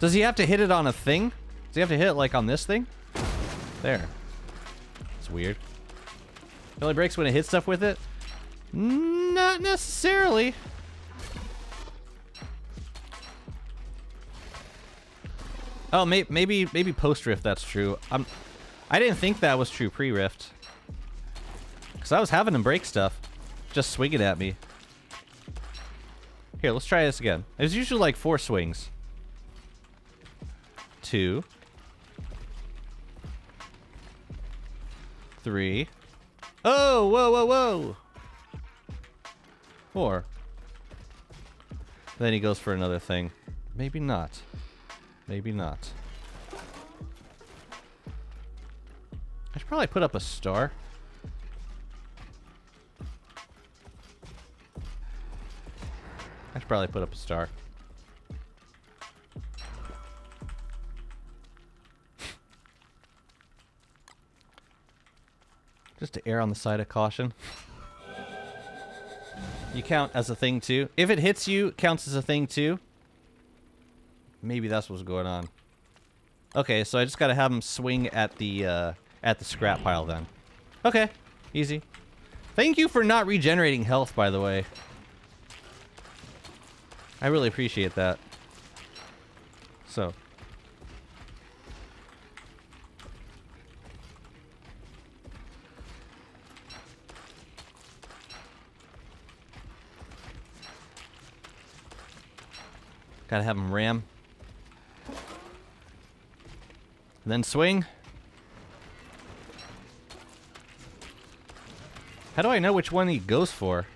Does he have to hit it on a thing? Does he have to hit it like on this thing? There. It's weird. It only breaks when it hits stuff with it? Not necessarily. Oh, maybe post-rift that's true. I didn't think that was true pre-rift. Because I was having him break stuff. Just swinging at me. Here, let's try this again. There's usually like 4 swings. 2. 3. Oh, whoa, whoa, whoa. 4. Then he goes for another thing. Maybe not. Maybe not. I should probably put up a star. I should probably put up a star. Just to err on the side of caution. You count as a thing too. If it hits you, it counts as a thing too. Maybe that's what's going on. Okay, so I just gotta have him swing at the scrap pile then. Okay, easy. Thank you for not regenerating health, by the way. I really appreciate that. So. Gotta have him ram. And then swing. How do I know which one he goes for?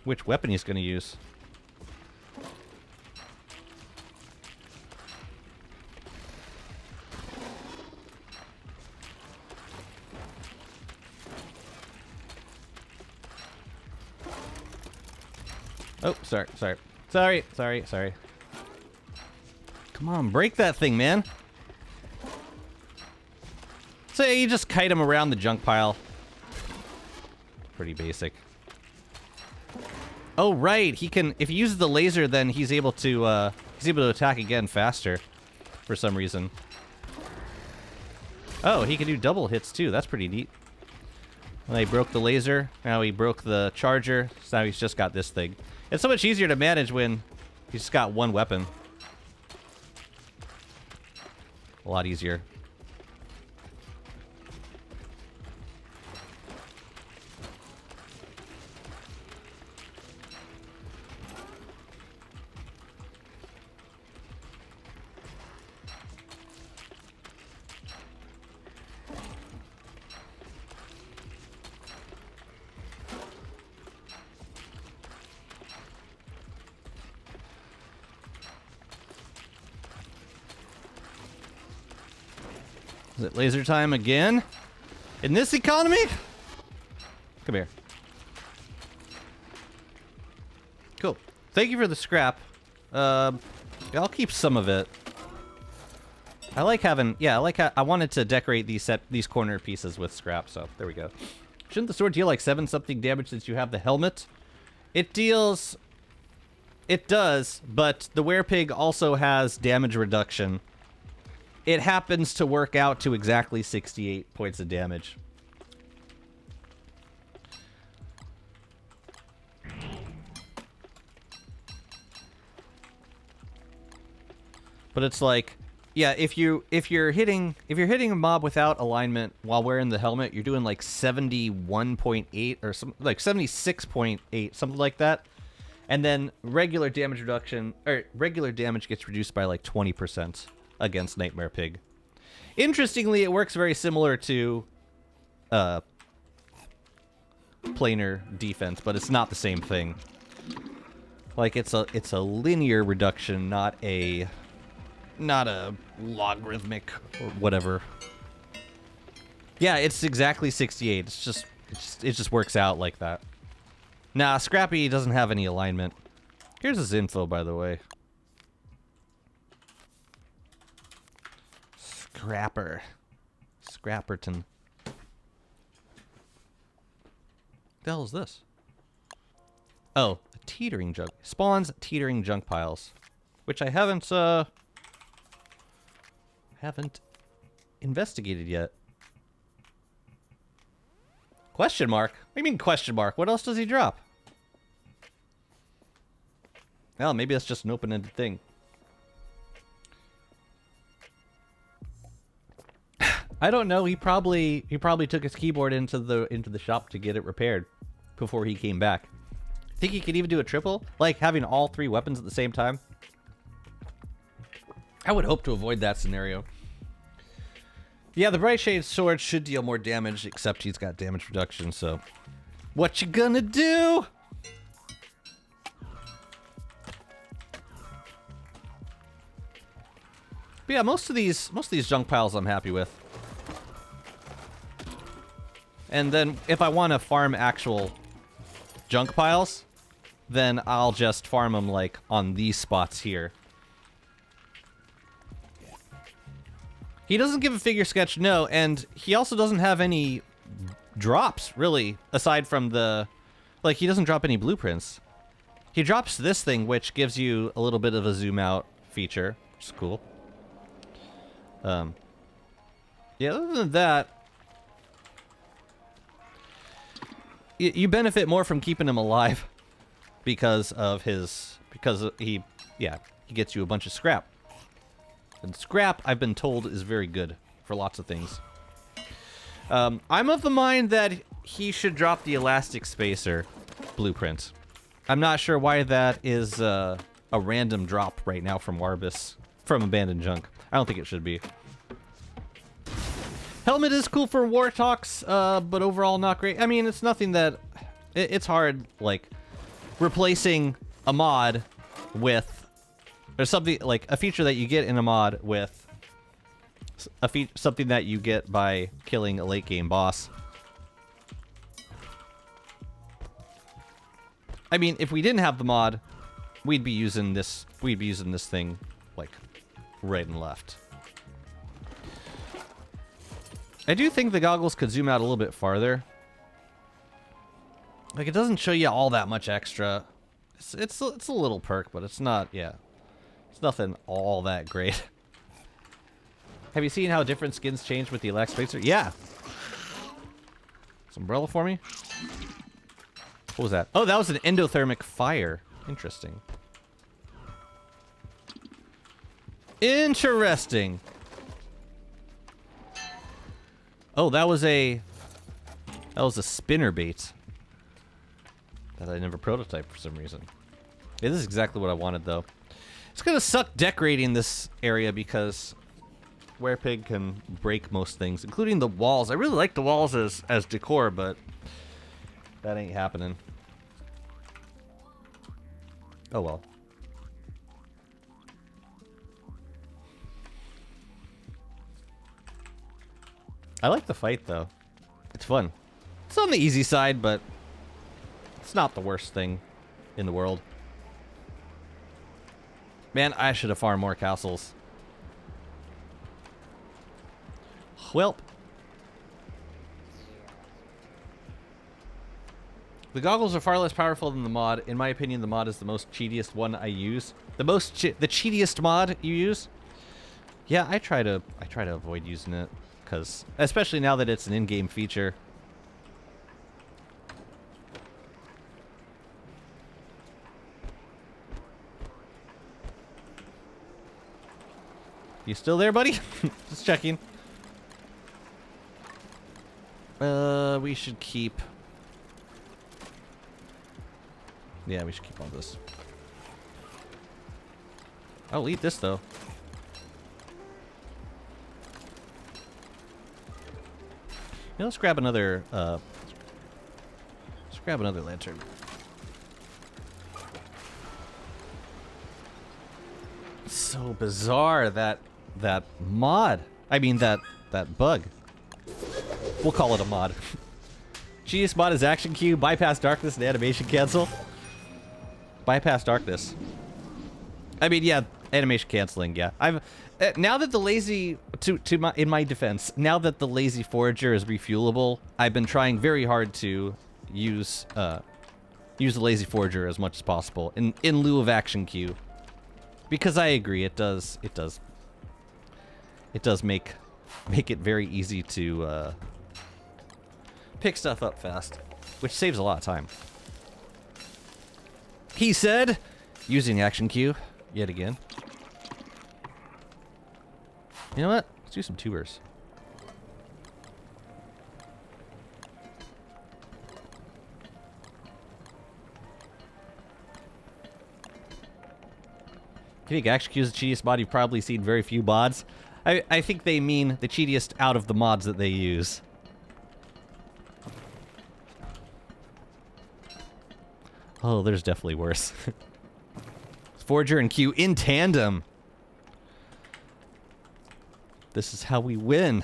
Which weapon he's going to use? Oh, sorry. Come on, break that thing, man. So you just kite him around the junk pile. Pretty basic. Oh, right. He can, if he uses the laser, then he's able to attack again faster for some reason. Oh, he can do double hits too. That's pretty neat. Well, he broke the laser. Now he broke the charger. So now he's just got this thing. It's so much easier to manage when he's just got one weapon. A lot easier. Is it laser time again? In this economy? Come here. Cool. Thank you for the scrap. I'll keep some of it. I like having, yeah, I wanted to decorate these corner pieces with scrap, so there we go. Shouldn't the sword deal like 7 something damage since you have the helmet? It deals It does, but the werepig also has damage reduction. It happens to work out to exactly 68 points of damage. But it's like, yeah, if you're hitting a mob without alignment while wearing the helmet, you're doing like 71.8 or some like 76.8, something like that. And then regular damage reduction or regular damage gets reduced by like 20% against Nightmare Pig. Interestingly, it works very similar to planar defense, but it's not the same thing. Like it's a linear reduction, not a logarithmic or whatever. Yeah, it's exactly 68. It just works out like that. Nah, Scrappy doesn't have any alignment. Here's his info, by the way. Scrapperton. The hell is this? Oh, a teetering junk. Spawns teetering junk piles. Which I haven't investigated yet. Question mark? What do you mean question mark? What else does he drop? Well, maybe that's just an open-ended thing. I don't know. He probably took his keyboard into the shop to get it repaired before he came back. Think he could even do a triple? Like having all 3 weapons at the same time? I would hope to avoid that scenario. Yeah, the Bright Shade sword should deal more damage, except he's got damage reduction, so... What you gonna do? But yeah, most of these junk piles I'm happy with. And then if I want to farm actual junk piles, then I'll just farm them like on these spots here. He doesn't give a figure sketch, no, and he also doesn't have any drops, really, aside from the... Like, he doesn't drop any blueprints. He drops this thing, which gives you a little bit of a zoom out feature, which is cool. Yeah, other than that... You benefit more from keeping him alive because of his... Because he gets you a bunch of scrap. And scrap, I've been told, is very good for lots of things. I'm of the mind that he should drop the Elastic Spacer blueprint. I'm not sure why that is a random drop right now from Warbus, from Abandoned Junk. I don't think it should be. Helmet is cool for war talks, but overall not great. I mean, it's nothing that... It's hard, like, replacing a mod with... Or something, like, a feature that you get in a mod with something that you get by killing a late game boss. I mean, if we didn't have the mod, we'd be using this thing, like, right and left. I do think the goggles could zoom out a little bit farther. Like, it doesn't show you all that much extra. It's a little perk, but it's not, yeah. It's nothing all that great. Have you seen how different skins change with the Elastic Spacer? Yeah! Some umbrella for me? What was that? Oh, that was an endothermic fire. Interesting. Interesting! Oh, that was a spinner bait. That I never prototyped for some reason. Yeah, this is exactly what I wanted, though. It's gonna suck decorating this area because werepig can break most things, including the walls. I really like the walls as decor, but that ain't happening. Oh well. I like the fight, though. It's fun. It's on the easy side, but it's not the worst thing in the world. Man, I should have farmed more castles. Welp. The goggles are far less powerful than the mod. In my opinion, the mod is the most cheatiest one I use. The cheatiest mod you use. Yeah, I try to avoid using it, because especially now that it's an in-game feature. You still there, buddy? Just checking. We should keep. Yeah, we should keep all this. I'll eat this though. Yeah, let's grab another. Let's grab another lantern. It's so bizarre that mod. I mean that bug. We'll call it a mod. Cheesiest mod is action queue, bypass darkness, and animation cancel. Bypass darkness. I mean, yeah, animation canceling. Yeah, I've now that the lazy in my defense, now that the lazy forager is refuelable, I've been trying very hard to use the lazy forager as much as possible in lieu of action queue, because I agree it does make it very easy to pick stuff up fast, which saves a lot of time. He said, using action queue yet again. You know what? Let's do some tubers. You think action queue is the cheatiest mod? You've probably seen very few mods. I think they mean the cheatiest out of the mods that they use. Oh, there's definitely worse. Forager and Q in tandem. This is how we win.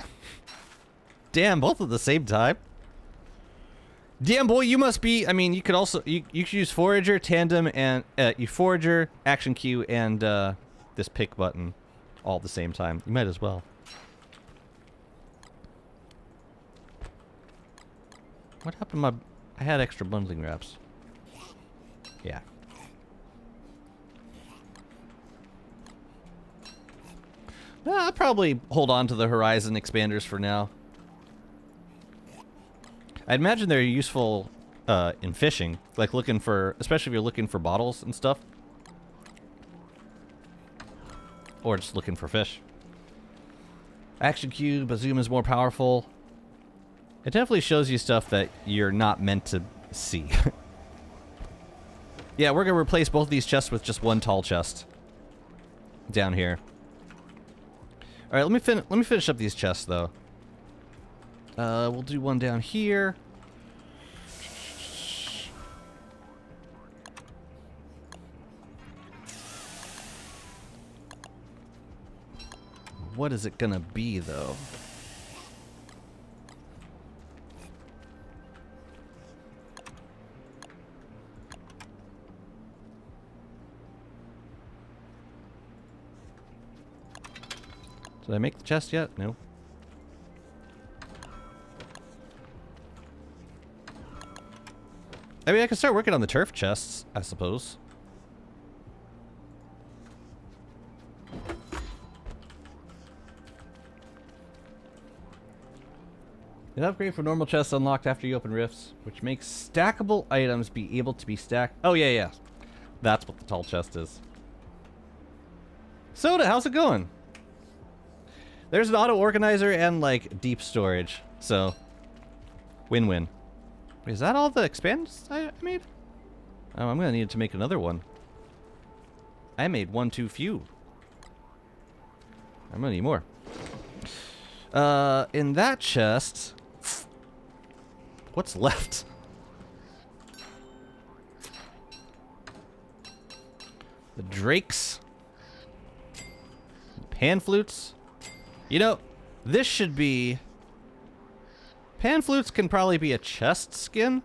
Damn, both at the same time. Damn, boy, you must be. I mean, you could also you could use Forager, tandem, and you Forager, action Q, and this pick button all at the same time. You might as well. What happened to my? I had extra bundling wraps. Yeah. I'll probably hold on to the Horizon expanders for now. I'd imagine they're useful in fishing, like looking for, especially if you're looking for bottles and stuff. Or just looking for fish. Action Cube, Zoom is more powerful. It definitely shows you stuff that you're not meant to see. Yeah, we're gonna replace both of these chests with just one tall chest. Down here. Alright, let me finish up these chests though. We'll do one down here. What is it gonna be though? Did I make the chest yet? No. I mean, I can start working on the turf chests, I suppose. An upgrade for normal chests unlocked after you open rifts, which makes stackable items be able to be stacked. Oh, yeah, yeah. That's what the tall chest is. Soda, how's it going? There's an auto-organizer and, like, deep storage. So, win-win. Is that all the expands I made? Oh, I'm gonna need to make another one. I made one too few. I'm gonna need more. In that chest... What's left? The drakes. Pan flutes. You know, this should be... Pan flutes can probably be a chest skin.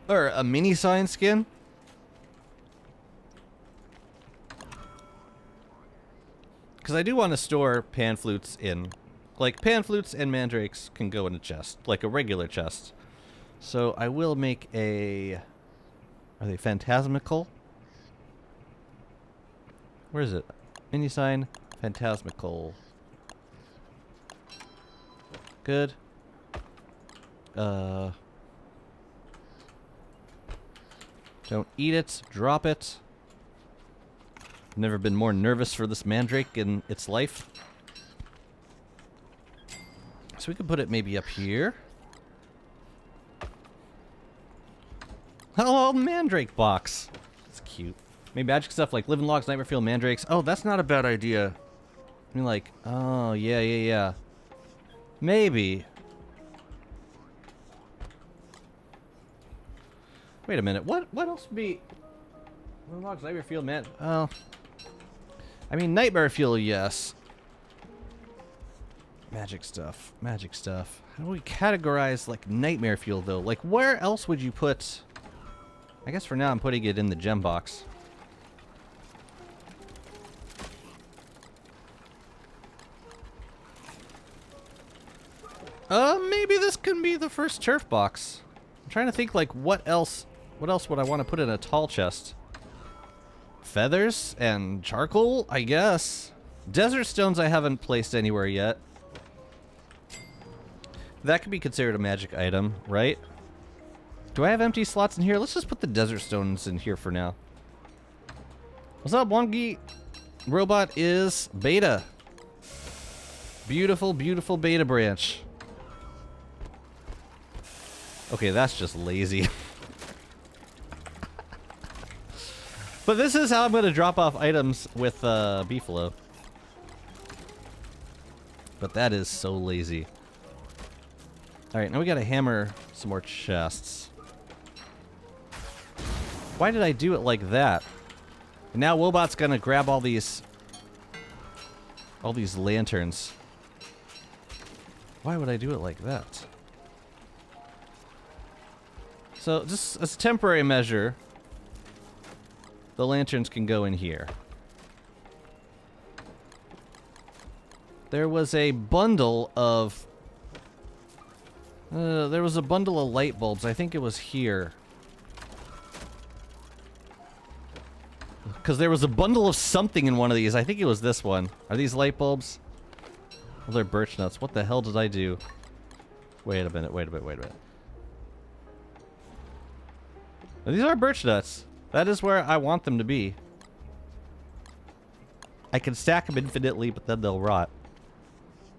Or a mini sign skin. Because I do want to store pan flutes in... Like, pan flutes and mandrakes can go in a chest. Like a regular chest. So I will make a... Are they phantasmical? Where is it? Mini sign, phantasmical. Good. Don't eat it. Drop it. Never been more nervous for this mandrake in its life. So we could put it maybe up here. Oh, mandrake box. That's cute. Maybe magic stuff like living logs, nightmare fuel, mandrakes. Oh, that's not a bad idea. I mean, like, oh, yeah. Maybe. Wait a minute. What else would be... Living logs, nightmare fuel, oh. I mean, nightmare fuel, yes. Magic stuff. How do we categorize, like, nightmare fuel, though? Like, where else would you put... I guess for now I'm putting it in the gem box. Maybe this can be the first turf box. I'm trying to think, like, what else would I want to put in a tall chest? Feathers and charcoal, I guess. Desert stones I haven't placed anywhere yet. That could be considered a magic item, right? Do I have empty slots in here? Let's just put the desert stones in here for now. What's up, Wongi? Robot is beta. Beautiful, beautiful beta branch. Okay, that's just lazy. But this is how I'm going to drop off items with Beefalo. But that is so lazy. Alright, now we gotta hammer some more chests. Why did I do it like that? And now Wobot's gonna grab all these lanterns. Why would I do it like that? So, just as a temporary measure, the lanterns can go in here. There was a bundle of... there was a bundle of light bulbs. I think it was here. Because there was a bundle of something in one of these. I think it was this one. Are these light bulbs? Well, they're birch nuts. What the hell did I do? Wait a minute. These are birch nuts. That is where I want them to be. I can stack them infinitely, but then they'll rot.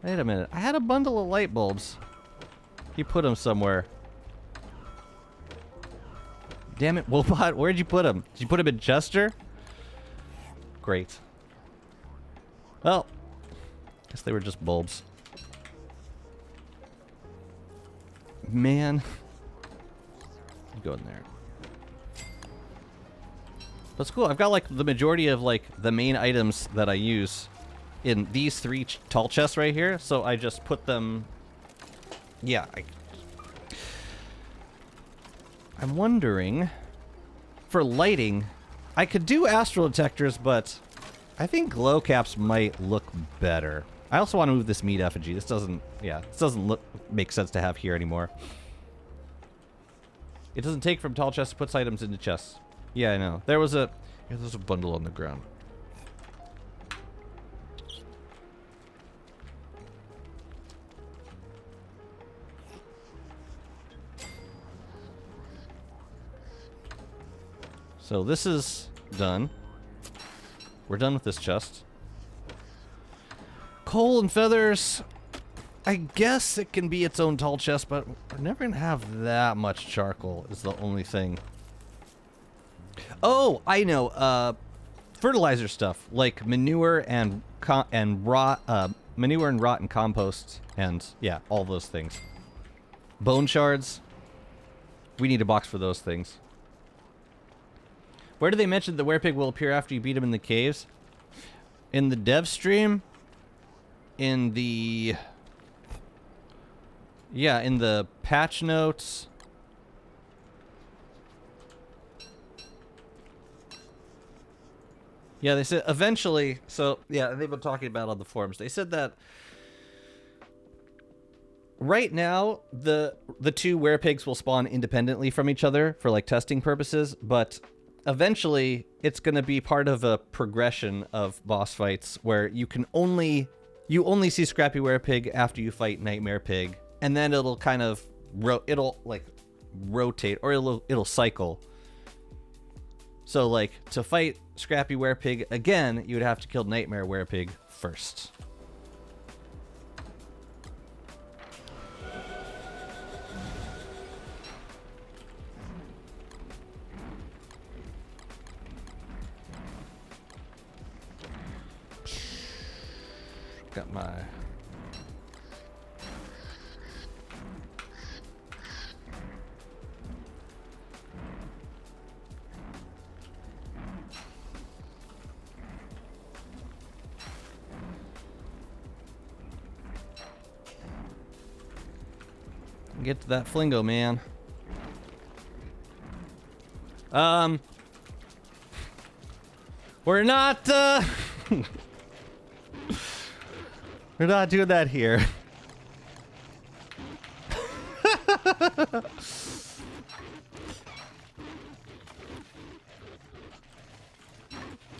Wait a minute. I had a bundle of light bulbs. You put them somewhere. Damn it, Wobot. Where'd you put them? Did you put them in Chester? Great. Well, guess they were just bulbs. Man. Go in there. That's cool. I've got like the majority of like the main items that I use in these three tall chests right here. So I just put them. Yeah. I'm wondering, for lighting, I could do astral detectors, but I think glow caps might look better. I also want to move this meat effigy. This doesn't make sense to have here anymore. It doesn't take from tall chests to put items into chests. Yeah, I know. There's a bundle on the ground. So this is done. We're done with this chest. Coal and feathers. I guess it can be its own tall chest, but we're never going to have that much charcoal is the only thing. Oh, I know. Fertilizer stuff like manure and rot and compost and yeah, all those things. Bone shards. We need a box for those things. Where do they mention the werepig will appear after you beat him in the caves? In the dev stream? In the... Yeah, in the patch notes. Yeah, they said eventually, so yeah, they've been talking about on the forums. They said that right now, the two werepigs will spawn independently from each other for like testing purposes, but eventually it's going to be part of a progression of boss fights where you only see Scrappy Werepig after you fight Nightmare Pig, and then it'll kind of it'll like rotate, or it'll cycle. So like to fight Scrappy Werepig again, you would have to kill Nightmare Werepig first. Got my get to that Flingo, man. We're not we're not doing that here.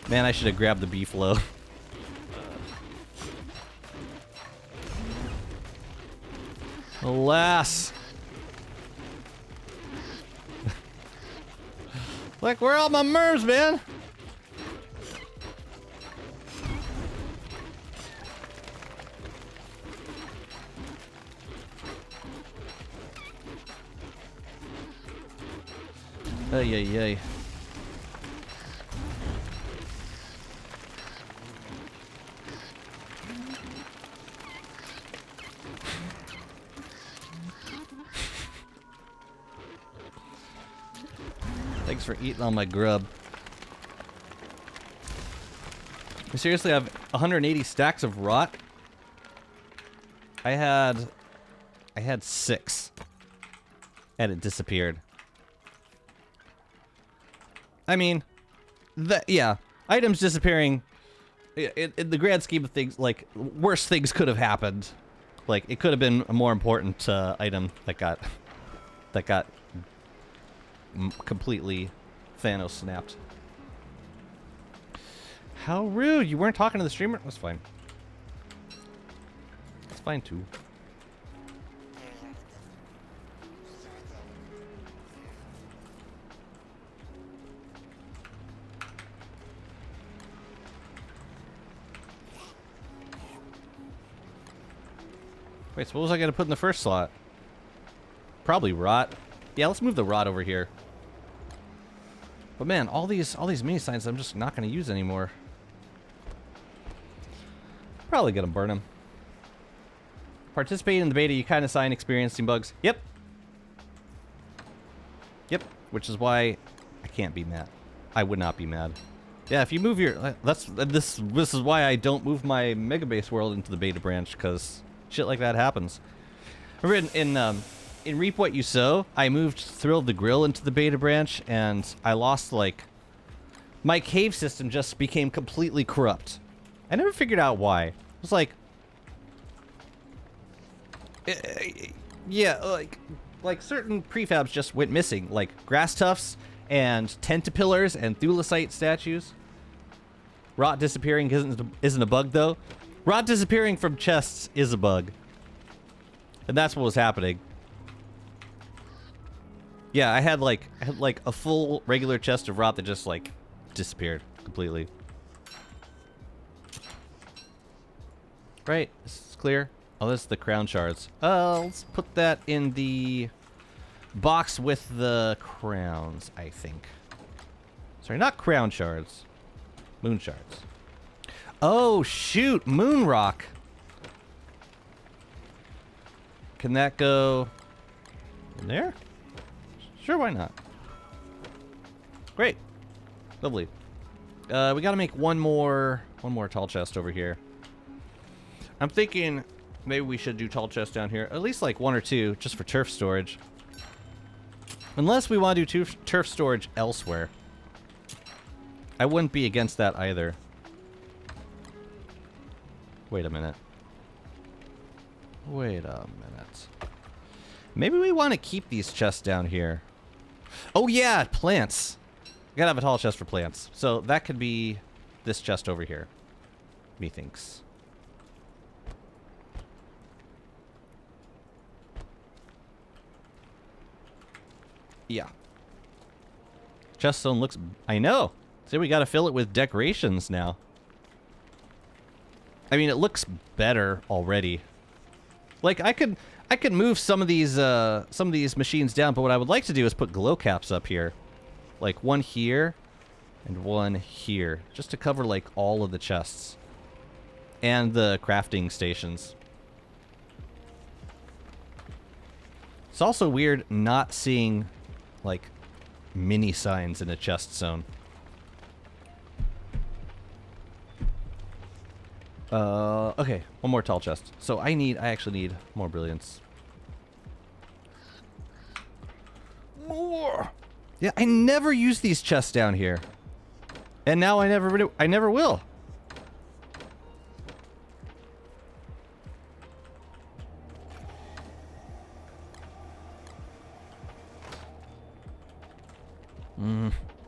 Man, I should have grabbed the beefalo. Alas. Like, where are all my merms, man? Ay, ay, ay. Thanks for eating all my grub. Seriously, I have 180 stacks of rot. I had 6. And it disappeared. I mean, yeah, items disappearing, in the grand scheme of things, like, worse things could have happened. Like, it could have been a more important item that got completely Thanos snapped. How rude! You weren't talking to the streamer? That's fine. That's fine too. Wait, so what was I gonna put in the first slot? Probably rot. Yeah, let's move the rot over here. But man, all these mini signs I'm just not gonna use anymore. Probably gonna burn them. Participate in the beta, you kind of sign experiencing bugs. Yep. Yep. Which is why I can't be mad. I would not be mad. Yeah, if you move your this is why I don't move my Mega Base world into the beta branch, because shit like that happens. Remember in Reap What You Sow, I moved Thrill the Grill into the beta branch, and I lost, like, my cave system just became completely corrupt. I never figured out why. It was like, yeah, like certain prefabs just went missing, like grass tufts and tentapillars and thulecite statues. Rot disappearing isn't a bug though. Rot disappearing from chests is a bug, and that's what was happening. Yeah, I had like a full regular chest of rot that just like disappeared completely. Right, this is clear. Oh, that's the crown shards. Let's put that in the box with the crowns, I think. Sorry, not crown shards. Moon shards. Oh, shoot! Moon rock! Can that go in there? Sure, why not? Great. Lovely. We gotta make one more tall chest over here. I'm thinking maybe we should do tall chests down here. At least like 1 or 2, just for turf storage. Unless we want to do turf storage elsewhere. I wouldn't be against that either. Wait a minute. Wait a minute. Maybe we want to keep these chests down here. Oh yeah, plants. Gotta have a tall chest for plants. So that could be this chest over here. Methinks. Yeah. Chest zone looks... I know. See, we gotta fill it with decorations now. I mean, it looks better already. Like, I could move some of these machines down, but what I would like to do is put glow caps up here. Like, one here and one here. Just to cover, like, all of the chests. And the crafting stations. It's also weird not seeing, like, mini signs in a chest zone. Okay, one more tall chest. So I actually need more brilliance. More! Yeah, I never use these chests down here. And now I never will.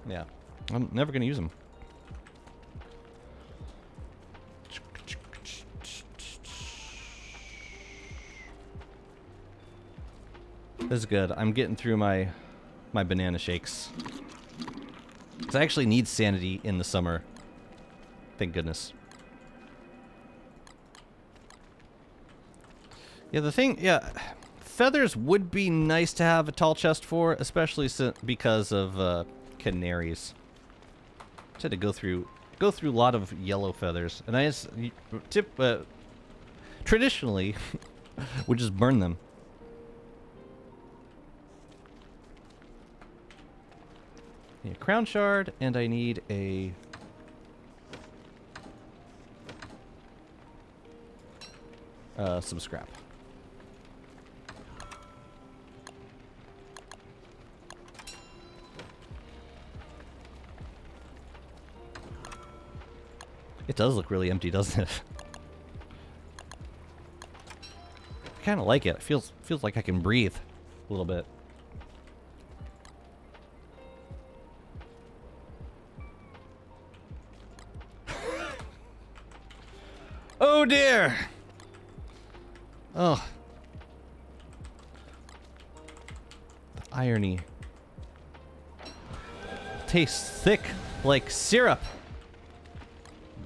Yeah. I'm never gonna use them. This is good. I'm getting through my banana shakes. Because I actually need sanity in the summer. Thank goodness. Yeah, the thing... Yeah, feathers would be nice to have a tall chest for, especially because of canaries. Just had to go through a lot of yellow feathers. And I just... traditionally, would just burn them. Need a crown shard, and I need a... some scrap. It does look really empty, doesn't it? I kind of like it. It feels like I can breathe a little bit. Oh dear! Oh. The irony. Tastes thick like syrup.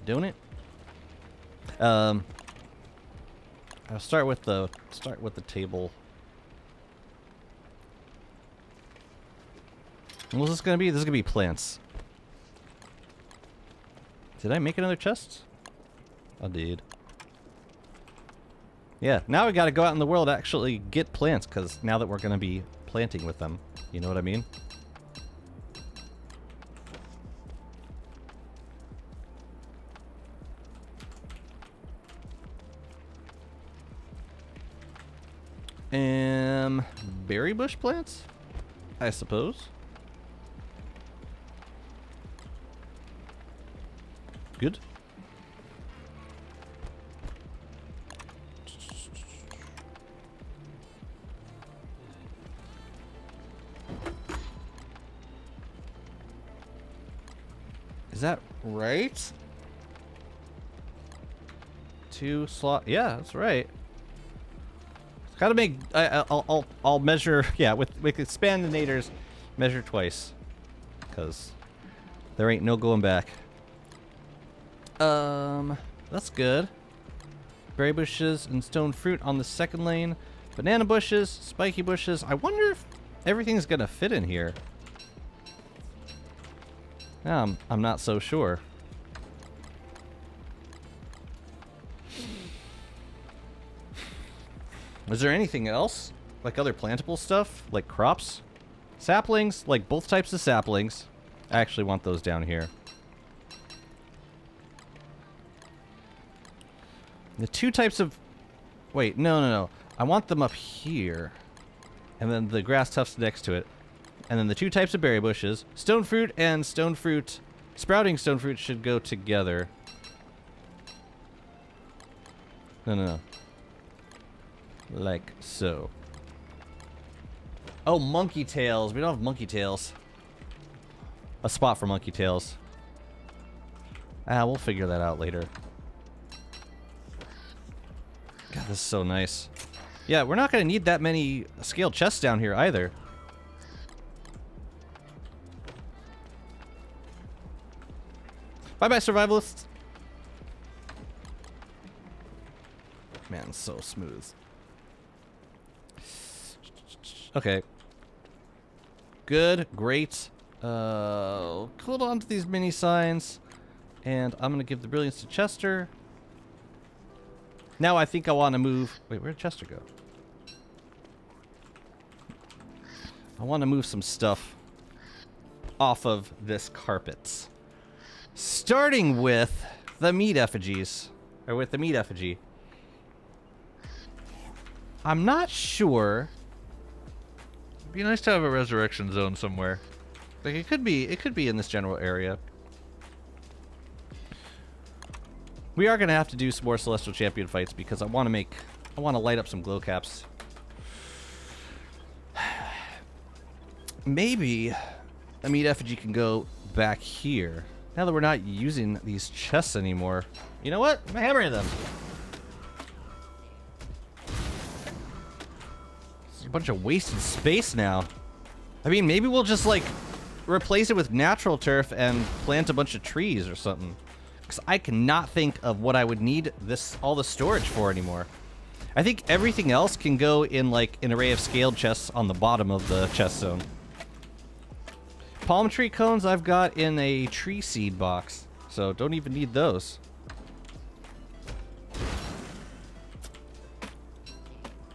Don't it? I'll start with the table. What's this gonna be? This is gonna be plants. Did I make another chest? I did. Yeah, now we gotta go out in the world and actually get plants, because now that we're gonna be planting with them. You know what I mean? Berry bush plants? I suppose. Good. Is that right? 2 slot. Yeah, that's right. Gotta make. I'll measure. Yeah, with expandinators, measure twice, cause there ain't no going back. That's good. Berry bushes and stone fruit on the second lane. Banana bushes, spiky bushes. I wonder if everything's gonna fit in here. I'm not so sure. Is there anything else? Like other plantable stuff? Like crops? Saplings? Like both types of saplings. I actually want those down here. The 2 types of... Wait, no. I want them up here. And then the grass tufts next to it. And then the 2 types of berry bushes. Stone fruit and stone fruit. Sprouting stone fruit should go together. No. Like so. Oh, monkey tails. We don't have monkey tails. A spot for monkey tails. We'll figure that out later. God, this is so nice. Yeah, we're not going to need that many scaled chests down here either. Bye-bye, survivalists. Man, so smooth. Okay. Good, great. Hold on to these mini signs. And I'm going to give the brilliance to Chester. Now I think I want to move... Wait, where'd Chester go? I want to move some stuff off of this carpet. Starting with the meat effigies. Or with the meat effigy. I'm not sure. It'd be nice to have a resurrection zone somewhere. Like it could be in this general area. We are gonna have to do some more Celestial Champion fights because I want to light up some glow caps. Maybe a meat effigy can go back here. Now that we're not using these chests anymore. You know what? I'm hammering them. It's a bunch of wasted space now. I mean, maybe we'll just like replace it with natural turf and plant a bunch of trees or something. Because I cannot think of what I would need all the storage for anymore. I think everything else can go in like an array of scaled chests on the bottom of the chest zone. Palm tree cones I've got in a tree seed box, so don't even need those.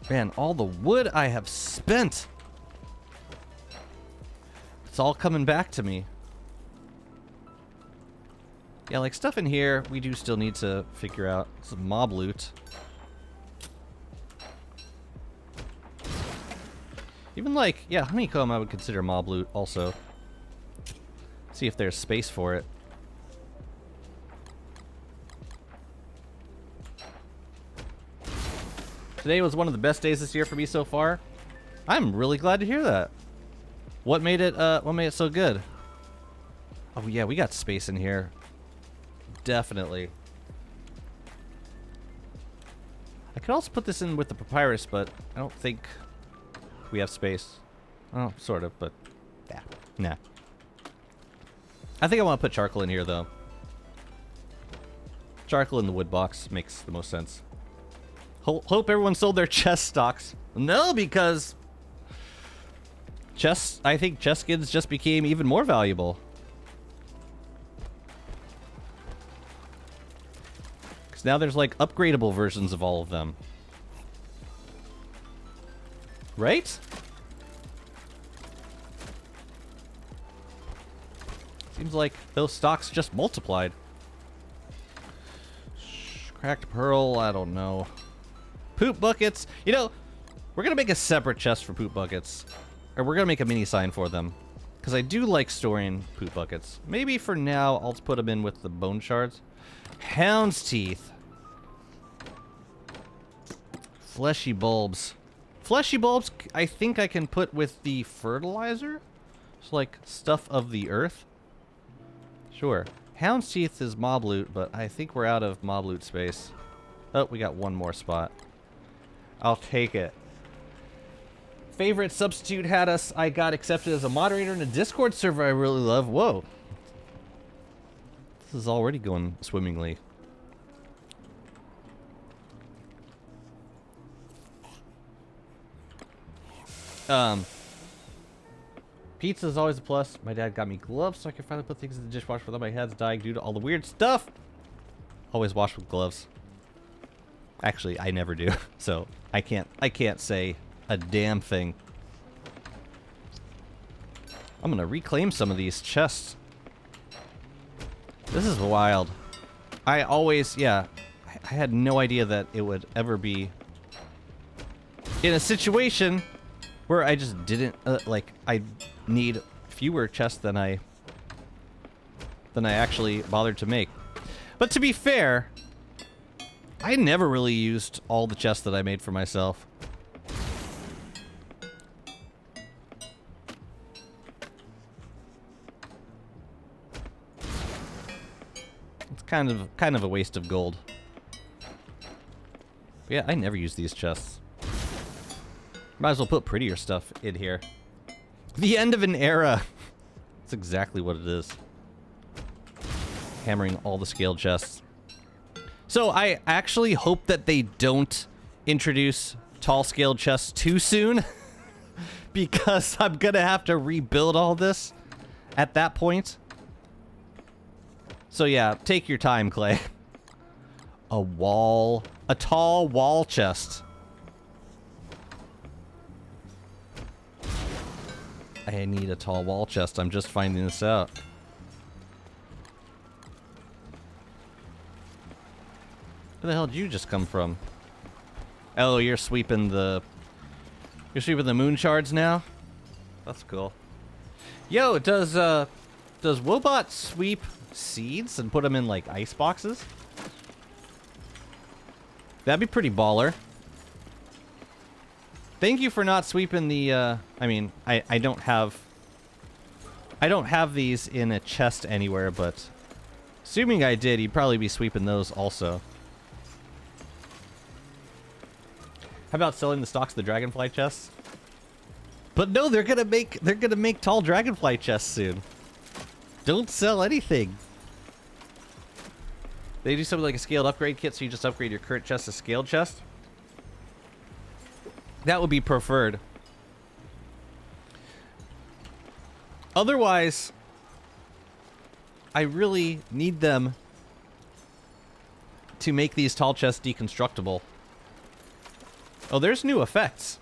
Man, all the wood I have spent. It's all coming back to me. Yeah, like stuff in here, we do still need to figure out some mob loot. Even like, yeah, honeycomb I would consider mob loot also. See if there's space for it. Today was one of the best days this year for me so far. I'm really glad to hear that. What made it so good? Oh yeah, we got space in here. Definitely. I could also put this in with the papyrus, but I don't think we have space. Oh, sort of, but yeah, nah. I think I want to put charcoal in here, though. Charcoal in the wood box makes the most sense. Hope everyone sold their chest stocks. No, because I think chest skins just became even more valuable. Now there's like upgradable versions of all of them. Right? Seems like those stocks just multiplied. Cracked pearl, I don't know. Poop buckets. You know, we're going to make a separate chest for poop buckets. Or we're going to make a mini sign for them. Because I do like storing poop buckets. Maybe for now, I'll put them in with the bone shards. Hound's teeth. Fleshy bulbs. Fleshy bulbs, I think I can put with the fertilizer. It's like stuff of the earth. Sure. Hound's teeth is mob loot, but I think we're out of mob loot space. Oh, we got one more spot. I'll take it. Favorite substitute had us. I got accepted as a moderator in a Discord server I really love. Whoa. This is already going swimmingly. Pizza is always a plus. My dad got me gloves so I can finally put things in the dishwasher without my hands dying due to all the weird stuff. Always wash with gloves. Actually, I never do. So I can't say a damn thing. I'm gonna reclaim some of these chests. This is wild. I had no idea that it would ever be in a situation where I just didn't, I need fewer chests than I actually bothered to make. But to be fair, I never really used all the chests that I made for myself. Kind of a waste of gold. But yeah, I never use these chests. Might as well put prettier stuff in here. The end of an era. That's exactly what it is. Hammering all the scaled chests. So I actually hope that they don't introduce tall scaled chests too soon. Because I'm gonna have to rebuild all this at that point. So yeah, take your time, Clay. A tall wall chest. I need a tall wall chest. I'm just finding this out. Where the hell did you just come from? Oh, you're sweeping the moon shards now? That's cool. Yo, does Wobot sweep seeds and put them in like ice boxes? That'd be pretty baller. Thank you for not sweeping the I mean, I don't have these in a chest anywhere, but assuming I did, you'd probably be sweeping those also. How about selling the stocks of the dragonfly chests? But no, they're gonna make tall dragonfly chests soon. Don't sell anything. They do something like a scaled upgrade kit, so you just upgrade your current chest to scaled chest. That would be preferred. Otherwise, I really need them to make these tall chests deconstructible. Oh, there's new effects.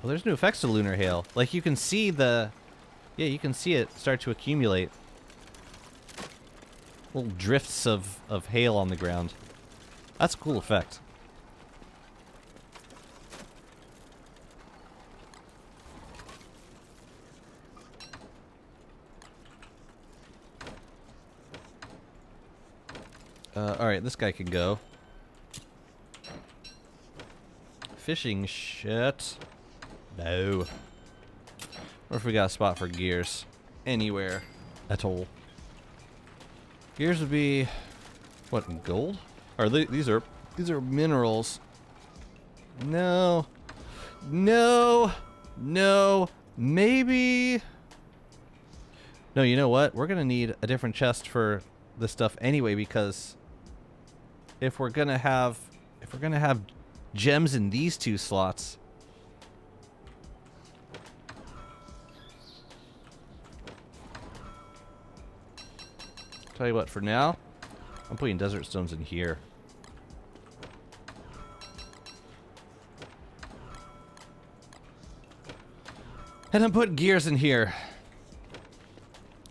Oh, there's new effects to Lunar Hail. Like, you can see the... Yeah, you can see it start to accumulate. Little drifts of hail on the ground. That's a cool effect. Alright, this guy can go. Fishing shit. No. Or if we got a spot for gears. Anywhere at all. Gears would be... What, in gold? Or these are minerals. No. No. No. Maybe... No, you know what? We're gonna need a different chest for this stuff anyway, because if we're gonna have gems in these two slots. Tell you what, for now, I'm putting desert stones in here. And I'm putting gears in here.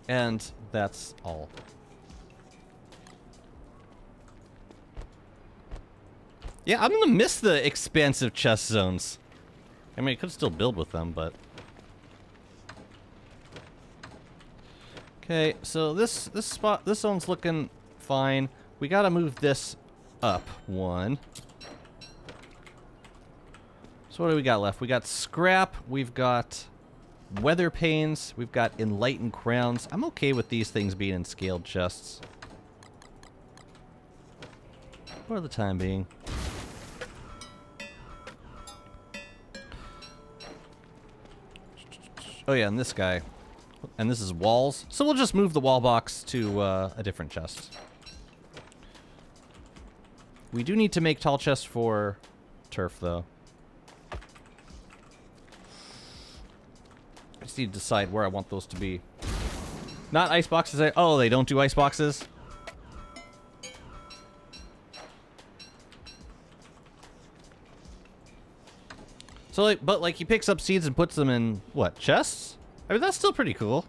And that's all. Yeah, I'm gonna miss the expansive chest zones. I mean, I could still build with them, but... Okay, so this zone's looking fine. We gotta move this up one. So what do we got left? We got scrap, we've got weather panes, we've got enlightened crowns. I'm okay with these things being in scaled chests. For the time being. Oh yeah, and this guy. And this is walls. So we'll just move the wall box to a different chest. We do need to make tall chests for turf, though. I just need to decide where I want those to be. Not ice boxes. Oh, they don't do ice boxes? So, like, but, like, he picks up seeds and puts them in, what, chests? I mean, that's still pretty cool.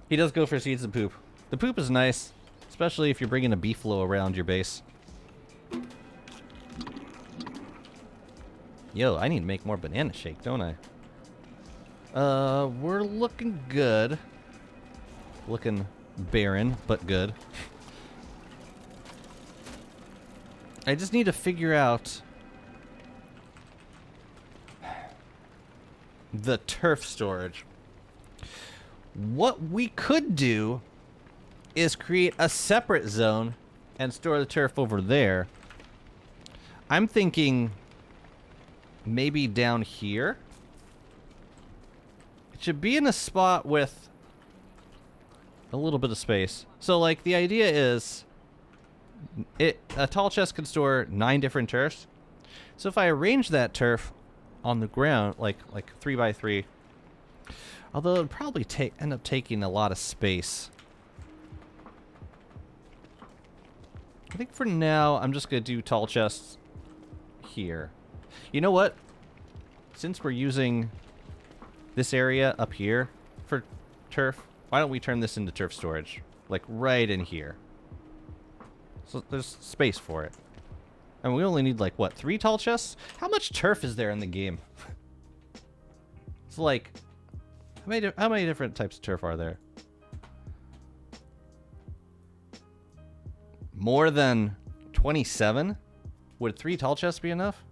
He does go for seeds and poop. The poop is nice, especially if you're bringing a beefalo around your base. Yo, I need to make more banana shake, don't I? We're looking good. Looking barren, but good. I just need to figure out the turf storage. What we could do is create a separate zone and store the turf over there. I'm thinking maybe down here. It should be in a spot with a little bit of space. So, like, the idea is a tall chest can store 9 different turfs. So if I arrange that turf on the ground, like 3 by 3, although it'd probably end up taking a lot of space. I think for now, I'm just going to do tall chests here. You know what? Since we're using this area up here for turf, why don't we turn this into turf storage? Like right in here. So there's space for it. And we only need like, what, 3 tall chests? How much turf is there in the game? It's like, how many different types of turf are there? More than 27? Would 3 tall chests be enough?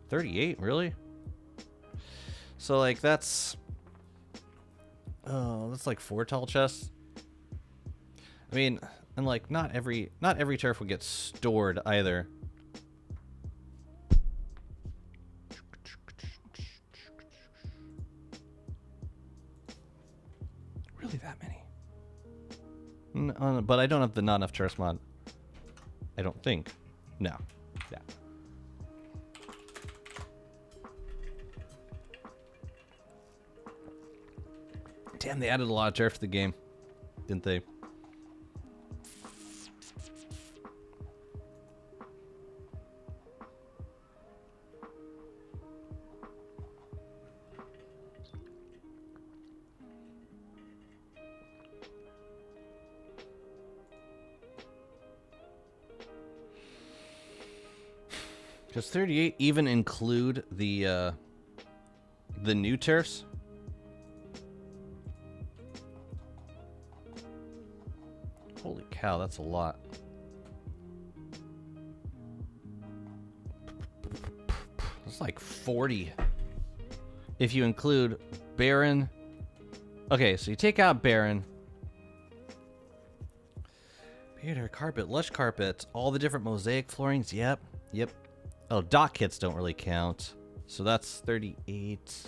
38, really? So like that's like 4 tall chests. I mean, and like not every turf would get stored either. Really that many? But I don't have the not enough turfs mod. I don't think. No. Yeah. Damn, they added a lot of turf to the game, didn't they? Does 38 even include the new turfs? Holy cow, that's a lot. It's like 40. If you include Baron. Okay, so you take out Baron. Bearded carpet, lush carpet, all the different mosaic floorings. Yep. Oh, dock kits don't really count. So that's 38.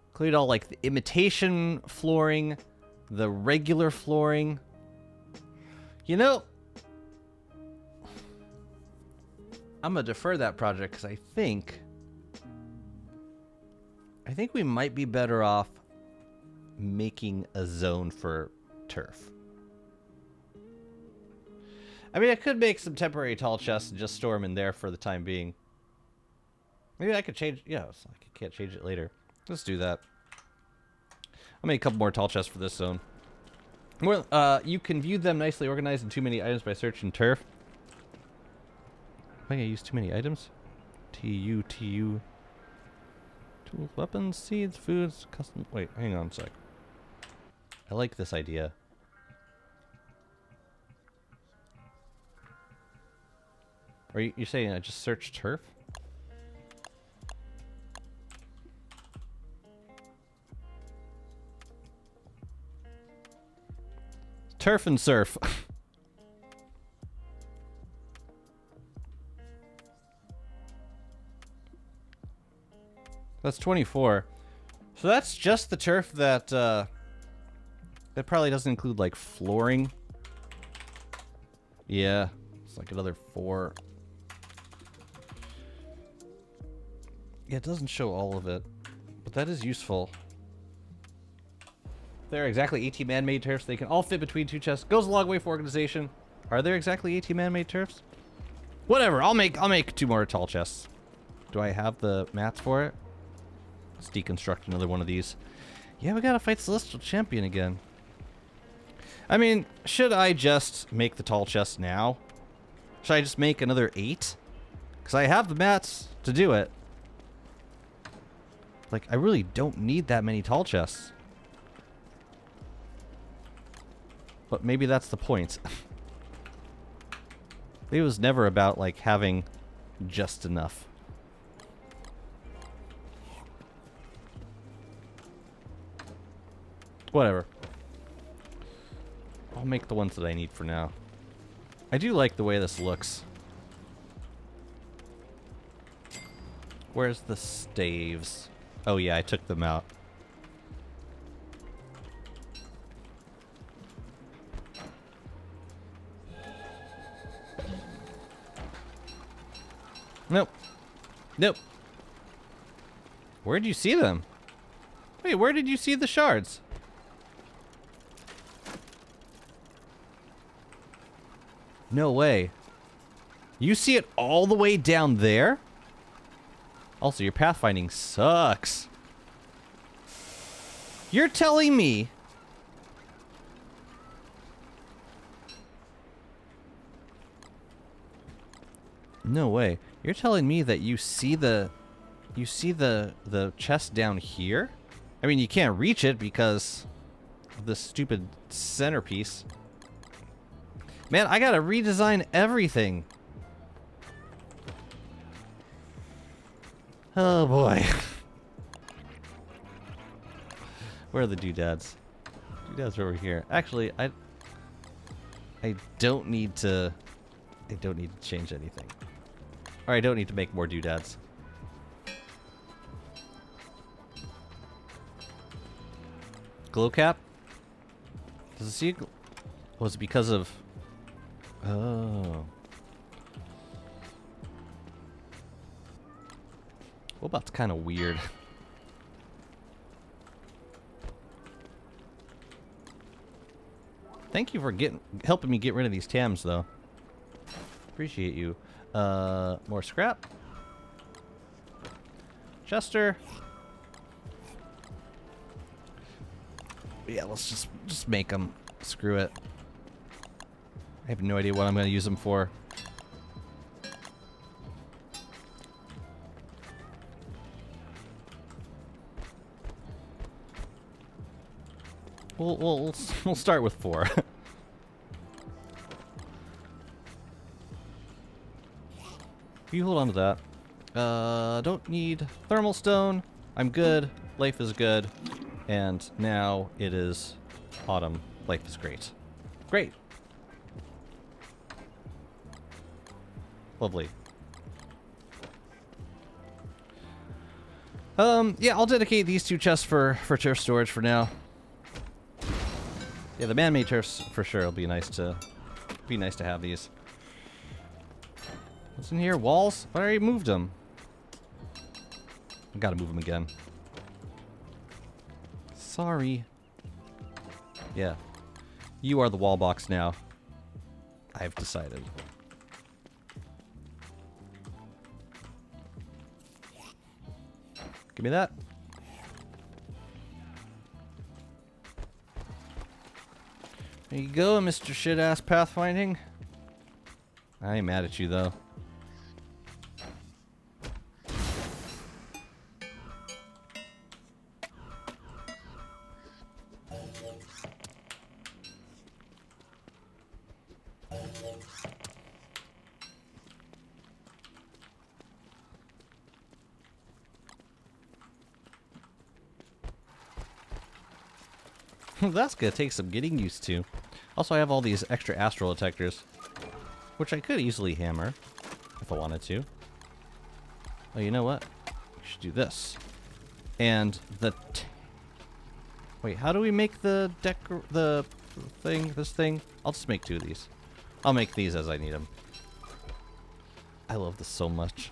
Include all like the imitation flooring, the regular flooring. You know, I'm gonna defer that project because I think we might be better off making a zone for turf. I mean, I could make some temporary tall chests and just store them in there for the time being. Maybe I could change. Yeah, I can't change it later. Let's do that. I'll make a couple more tall chests for this zone. You can view them nicely organized in too many items by searching turf. Am I gonna use too many items? TU. Tools, weapons, seeds, foods, custom. Wait, hang on a sec. I like this idea. Are you saying I just search turf? Turf and surf. That's 24. So that's just the turf that that probably doesn't include like flooring. Yeah, it's like another 4. Yeah, it doesn't show all of it, but that is useful. There are exactly 18 man-made turfs. They can all fit between 2 chests. Goes a long way for organization. Are there exactly 18 man-made turfs? Whatever. I'll make 2 more tall chests. Do I have the mats for it? Let's deconstruct another one of these. Yeah, we gotta fight Celestial Champion again. I mean, should I just make the tall chest now? Should I just make another 8? Because I have the mats to do it. Like, I really don't need that many tall chests. But maybe that's the point. It was never about, like, having just enough. Whatever. I'll make the ones that I need for now. I do like the way this looks. Where's the staves? Oh yeah, I took them out. Nope. Nope. Where did you see them? Wait, where did you see the shards? No way. You see it all the way down there? Also, your pathfinding sucks. You're telling me... No way. You're telling me that you see the chest down here? I mean, you can't reach it because of this stupid centerpiece. Man, I gotta redesign everything. Oh boy. Where are the doodads? Doodads are over here. Actually, I don't need to change anything. Or I don't need to make more doodads. Glow cap? Does it see it? Was it because of... Oh. Well, that's kind of weird. Thank you for helping me get rid of these TAMs, though. Appreciate you. More scrap. Chester. Yeah, let's just make them. Screw it. I have no idea what I'm going to use them for. We'll start with 4. You hold on to that. Don't need thermal stone. I'm good. Life is good. And now it is autumn. Life is great. Great. Lovely. Yeah, I'll dedicate these 2 chests for chest storage for now. Yeah, the man-made chests for sure. It'll be nice to have these. What's in here? Walls? I already moved them. I gotta move them again. Sorry. Yeah. You are the wall box now. I've decided. Give me that. There you go, Mr. Shit-ass pathfinding. I ain't mad at you, though. That's gonna take some getting used to. Also, I have all these extra astral detectors, which I could easily hammer if I wanted to. Oh, you know what? We should do this. And the... Wait, how do we make the this thing? I'll just make 2 of these. I'll make these as I need them. I love this so much.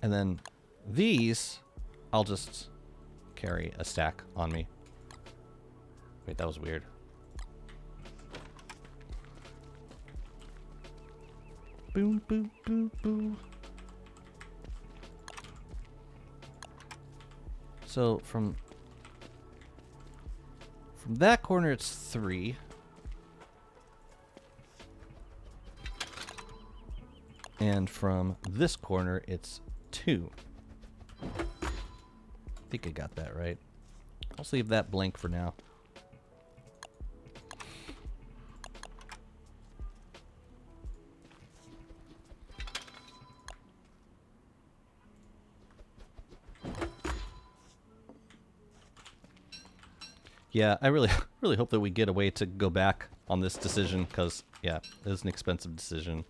And then these, I'll just carry a stack on me. Wait, that was weird. Boom, boom, boom, boom. So from that corner, it's 3. And from this corner, it's 2. I think I got that right. I'll leave that blank for now. Yeah, I really, really hope that we get a way to go back on this decision, because, yeah, it is an expensive decision.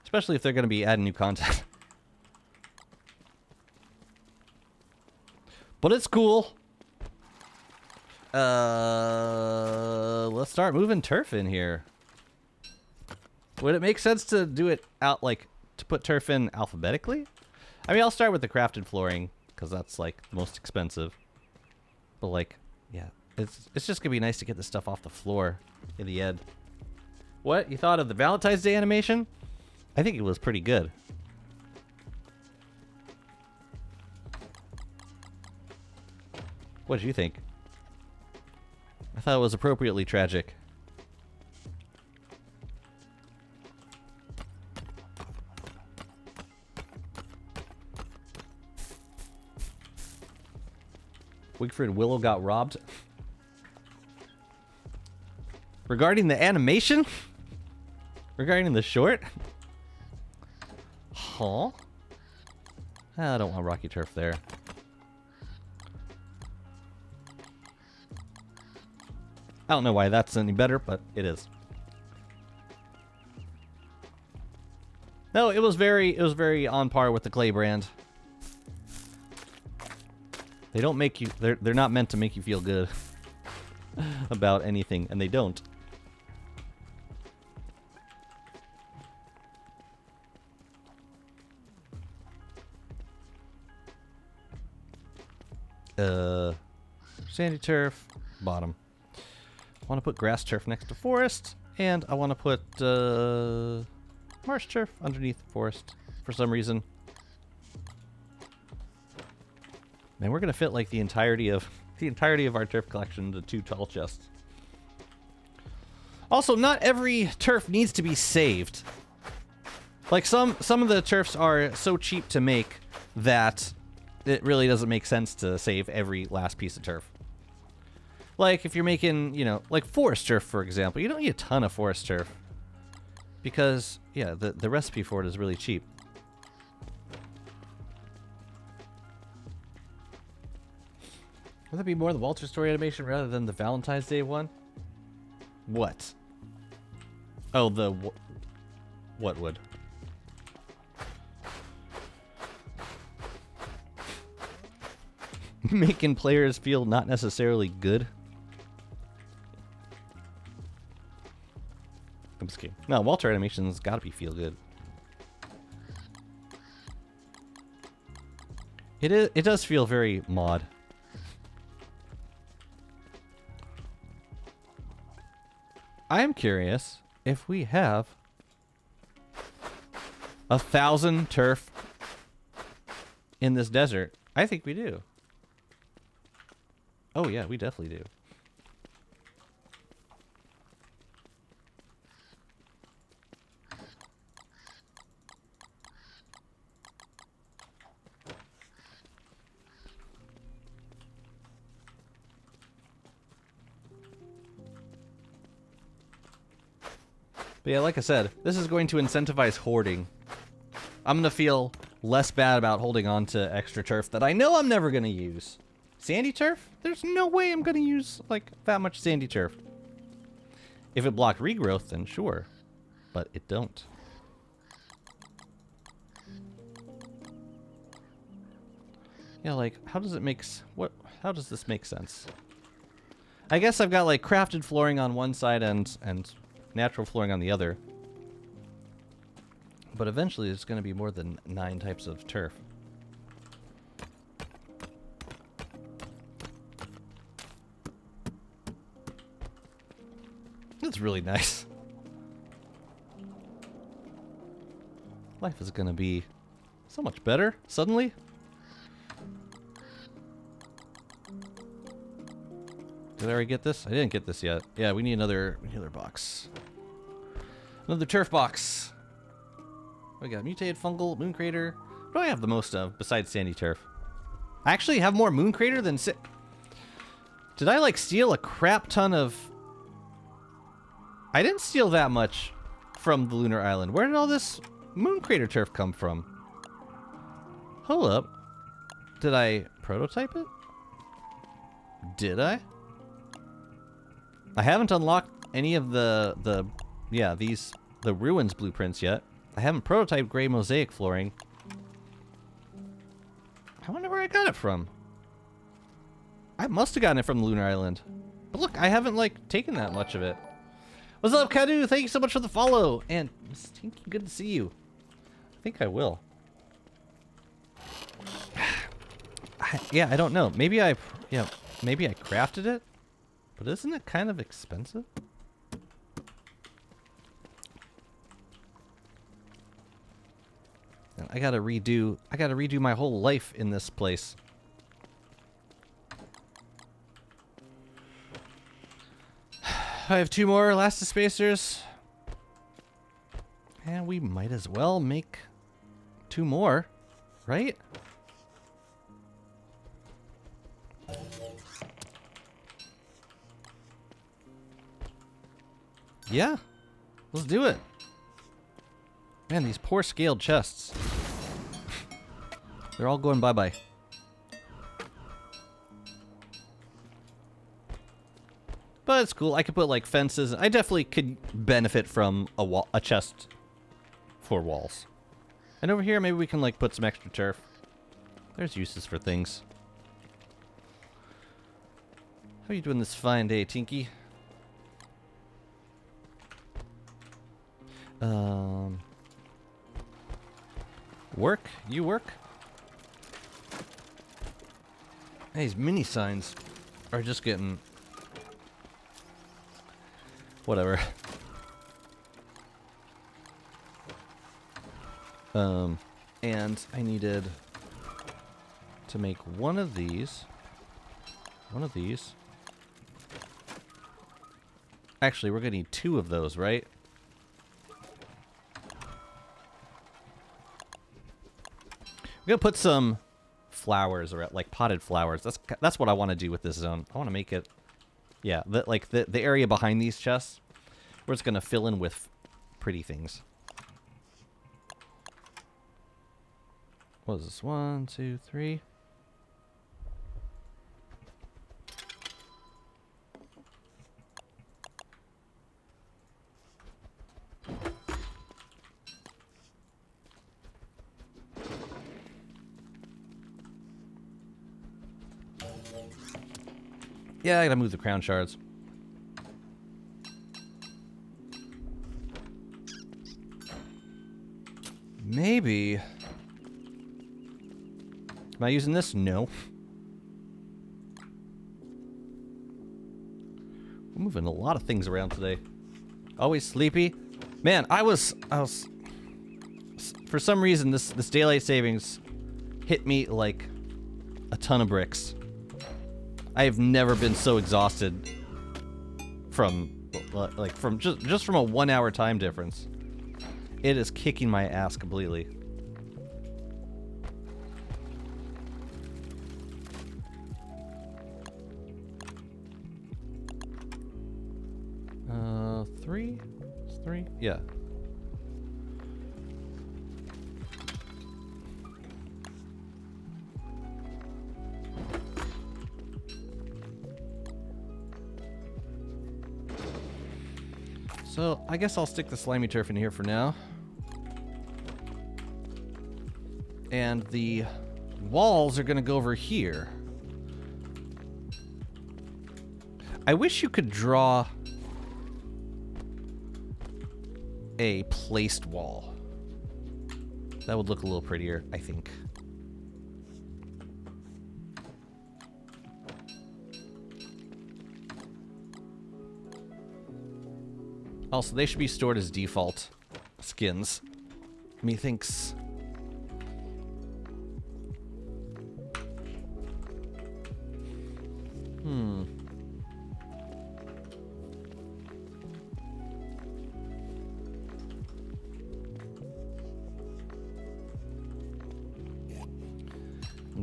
Especially if they're going to be adding new content. But it's cool. Let's start moving turf in here. Would it make sense to do it out, like, to put turf in alphabetically? I mean, I'll start with the crafted flooring, because that's, like, the most expensive. But, like, yeah, it's just going to be nice to get this stuff off the floor in the end. What? You thought of the Valentine's Day animation? I think it was pretty good. What did you think? I thought it was appropriately tragic. Wigford Willow got robbed. Regarding the animation? Regarding the short? Huh? I don't want rocky turf there. I don't know why that's any better, but it is. No, it was very on par with the clay brand. They don't make you, they're not meant to make you feel good about anything, and they don't. Sandy turf, bottom. I want to put grass turf next to forest, and I want to put marsh turf underneath forest for some reason. Man, we're gonna fit like the entirety of our turf collection into 2 tall chests. Also, not every turf needs to be saved. Like some of the turfs are so cheap to make that it really doesn't make sense to save every last piece of turf. Like if you're making, you know, like forest turf, for example, you don't need a ton of forest turf because, yeah, the recipe for it is really cheap. Would that be more the Walter story animation rather than the Valentine's Day one? What? Oh, the what would? Making players feel not necessarily good. I'm just kidding. No, Walter animation's gotta be feel good. It does feel very mod. I am curious if we have 1,000 turf in this desert. I think we do. Oh yeah, we definitely do. But yeah, like I said, this is going to incentivize hoarding. I'm going to feel less bad about holding on to extra turf that I know I'm never going to use. Sandy turf? There's no way I'm going to use, like, that much sandy turf. If it blocked regrowth, then sure. But it don't. Yeah, like, how does it make... How does this make sense? I guess I've got, like, crafted flooring on one side and natural flooring on the other. But eventually there's going to be more than 9 types of turf. That's really nice. Life is going to be so much better suddenly. Did I already get this? I didn't get this yet. Yeah, we need another box. Another turf box. We got mutated fungal, moon crater. What do I have the most of besides sandy turf? I actually have more moon crater than Did I like steal a crap ton of... I didn't steal that much from the lunar island. Where did all this moon crater turf come from? Hold up. Did I prototype it? Did I? I haven't unlocked any of the ruins blueprints yet. I haven't prototyped gray mosaic flooring. I wonder where I got it from. I must have gotten it from Lunar Island. But look, I haven't, like, taken that much of it. What's up, Kadu? Thank you so much for the follow. And Stinky, good to see you. I think I will. Yeah, I don't know. Maybe I crafted it. But isn't it kind of expensive? I gotta redo my whole life in this place. I have 2 more Elastispacers. And we might as well make 2 more, right? Yeah, let's do it. Man, these poor scaled chests. They're all going bye-bye. But it's cool. I could put, like, fences. I definitely could benefit from a chest for walls. And over here, maybe we can, like, put some extra turf. There's uses for things. How are you doing this fine day, Tinky? Work? You work? These mini signs are just getting... whatever. And I needed to make one of these. Actually, we're gonna need 2 of those, right? We're gonna put some flowers, or like potted flowers. That's what I want to do with this zone. I want to make it, yeah, the area behind these chests, we're just gonna fill in with pretty things. What is this? 1, 2, 3. Yeah, I gotta move the crown shards. Maybe. Am I using this? No. We're moving a lot of things around today. Always sleepy. Man, I was for some reason this daylight savings hit me like a ton of bricks. I have never been so exhausted from just from a 1 hour time difference. It is kicking my ass completely. Three? It's 3? Yeah. So, I guess I'll stick the slimy turf in here for now. And the walls are gonna go over here. I wish you could draw a placed wall. That would look a little prettier, I think. Also, they should be stored as default skins. Methinks.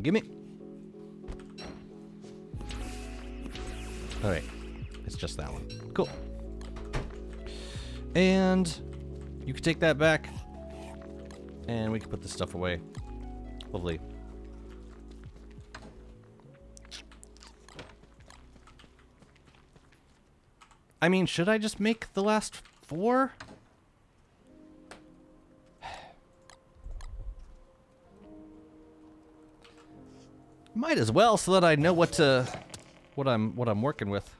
Gimme. Alright. It's just that one. Cool. And you can take that back. And we can put this stuff away. Lovely. I mean, should I just make the last 4? Might as well, so that I know what I'm working with.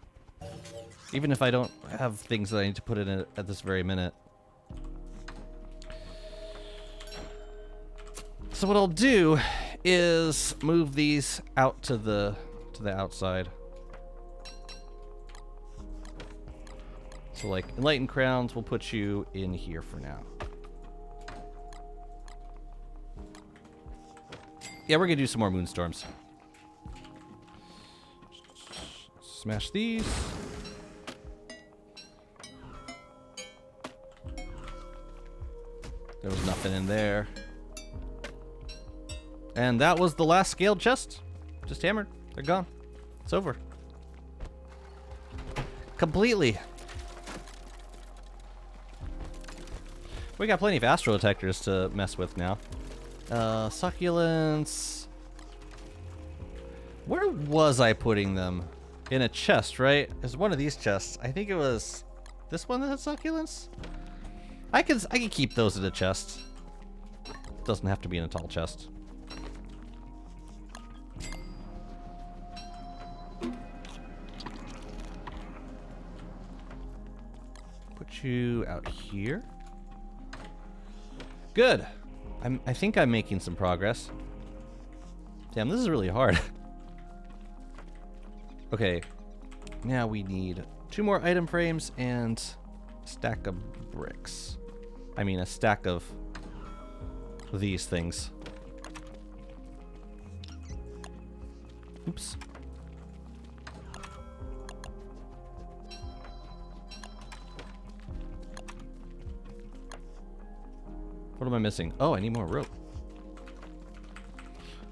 Even if I don't have things that I need to put in it at this very minute. So what I'll do is move these out to the outside. So like Enlightened Crowns, we'll put you in here for now. Yeah, we're gonna do some more Moonstorms. Smash these. There was nothing in there. And that was the last scaled chest. Just hammered. They're gone. It's over. Completely. We got plenty of astral detectors to mess with now. Succulents. Where was I putting them? In a chest, right? It's one of these chests. I think it was this one that had succulents. I can keep those in a chest. Doesn't have to be in a tall chest. Put you out here. Good. I think I'm making some progress. Damn, this is really hard. Okay. Now we need 2 more item frames and a stack of bricks. I mean, a stack of these things. Oops. What am I missing? Oh, I need more rope.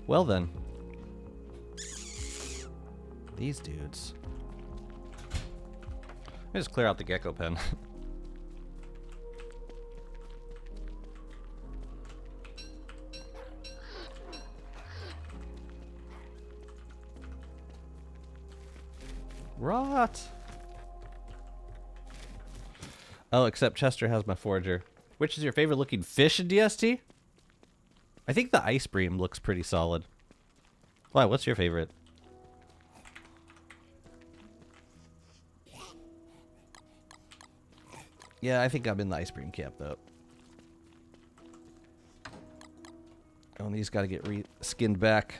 Well then. These dudes. Let me just clear out the gecko pen. Rot! Oh, except Chester has my forager. Which is your favorite looking fish in DST? I think the ice bream looks pretty solid. Why, what's your favorite? Yeah, I think I'm in the ice bream camp though. Oh, and these gotta get skinned back.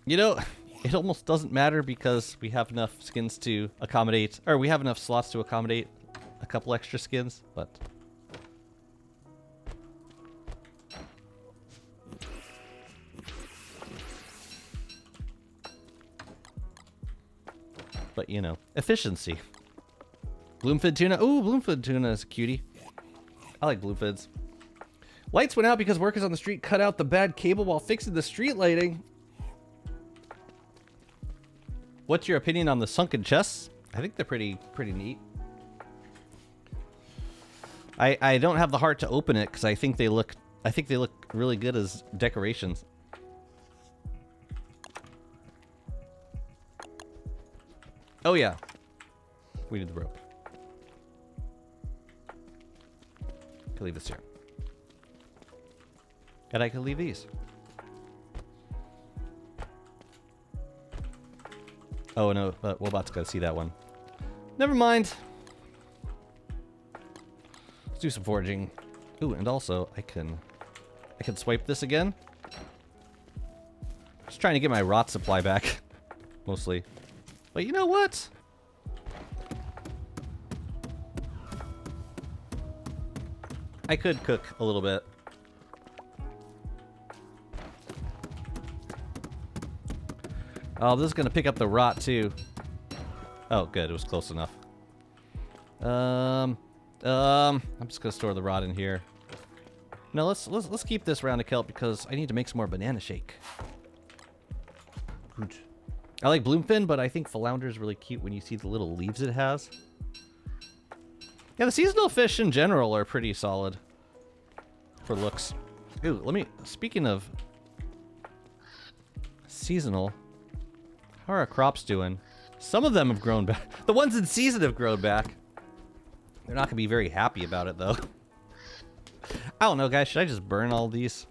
You know, it almost doesn't matter because we have enough skins to accommodate, or we have enough slots to accommodate a couple extra skins, but you know, efficiency. Bloomfid tuna. Ooh, Bloomfid tuna is a cutie. I like Bloomfids. Lights went out because workers on the street cut out the bad cable while fixing the street lighting. What's your opinion on the sunken chests? I think they're pretty neat. I don't have the heart to open it because I think they look really good as decorations. Oh yeah. We need the rope. Can leave this here. And I can leave these. Oh no, but Wobot's gotta see that one. Never mind. Let's do some foraging. Ooh, and also I can swipe this again. Just trying to get my rot supply back, mostly. But you know what? I could cook a little bit. Oh, this is gonna pick up the rot too. Oh, good. It was close enough. I'm just gonna store the rot in here. No, let's keep this round of kelp because I need to make some more banana shake. Good. I like Bloomfin, but I think Flounder is really cute when you see the little leaves it has. Yeah, the seasonal fish in general are pretty solid for looks. Ooh, speaking of seasonal, how are our crops doing? Some of them have grown back. The ones in season have grown back. They're not gonna be very happy about it though. I don't know, guys. Should I just burn all these?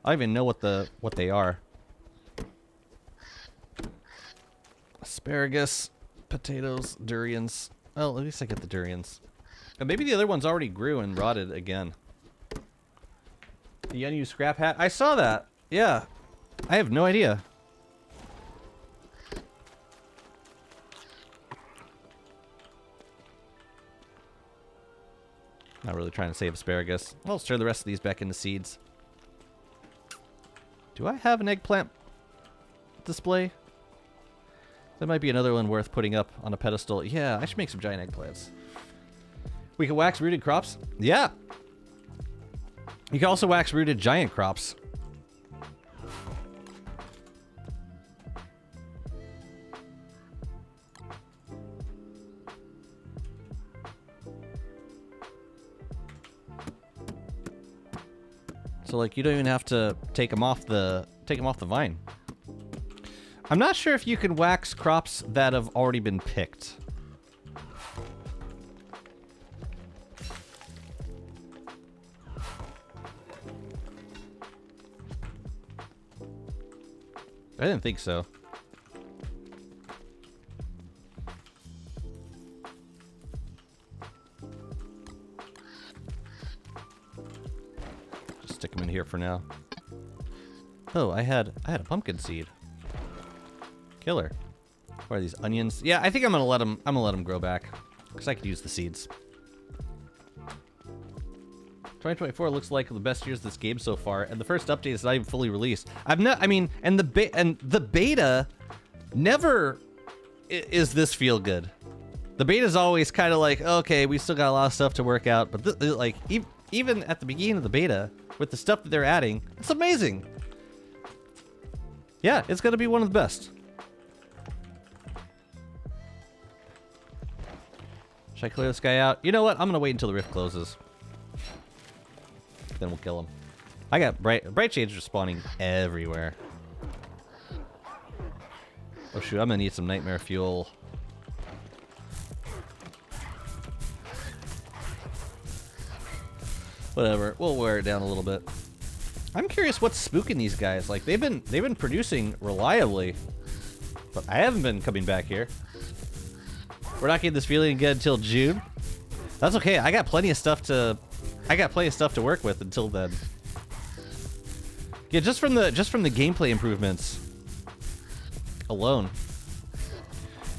I don't even know what they are. Asparagus, potatoes, durians. Oh, at least I get the durians. And maybe the other ones already grew and rotted again. The unused scrap hat. I saw that. Yeah. I have no idea. Not really trying to save asparagus. I'll stir the rest of these back into seeds. Do I have an eggplant display? That might be another one worth putting up on a pedestal. Yeah, I should make some giant eggplants. We can wax rooted crops? Yeah. You can also wax rooted giant crops. So like you don't even have to take them off the vine. I'm not sure if you can wax crops that have already been picked. I didn't think so. Just stick them in here for now. Oh, I had a pumpkin seed. Killer. What are these onions? Yeah, I think I'm gonna let them grow back because I could use the seeds. 2024 looks like the best years of this game so far, and the first update is not even fully released. And the beta never is this feel good. The beta is always kind of like, okay, we still got a lot of stuff to work out, but like even at the beginning of the beta with the stuff that they're adding, it's amazing. Yeah, it's gonna be one of the best. Should I clear this guy out? You know what? I'm gonna wait until the rift closes. Then we'll kill him. I got bright shades are spawning everywhere. Oh shoot, I'm gonna need some nightmare fuel. Whatever, we'll wear it down a little bit. I'm curious what's spooking these guys. Like they've been producing reliably, but I haven't been coming back here. We're not getting this feeling again until June. That's okay. I got plenty of stuff to work with until then. Yeah, just from the gameplay improvements alone.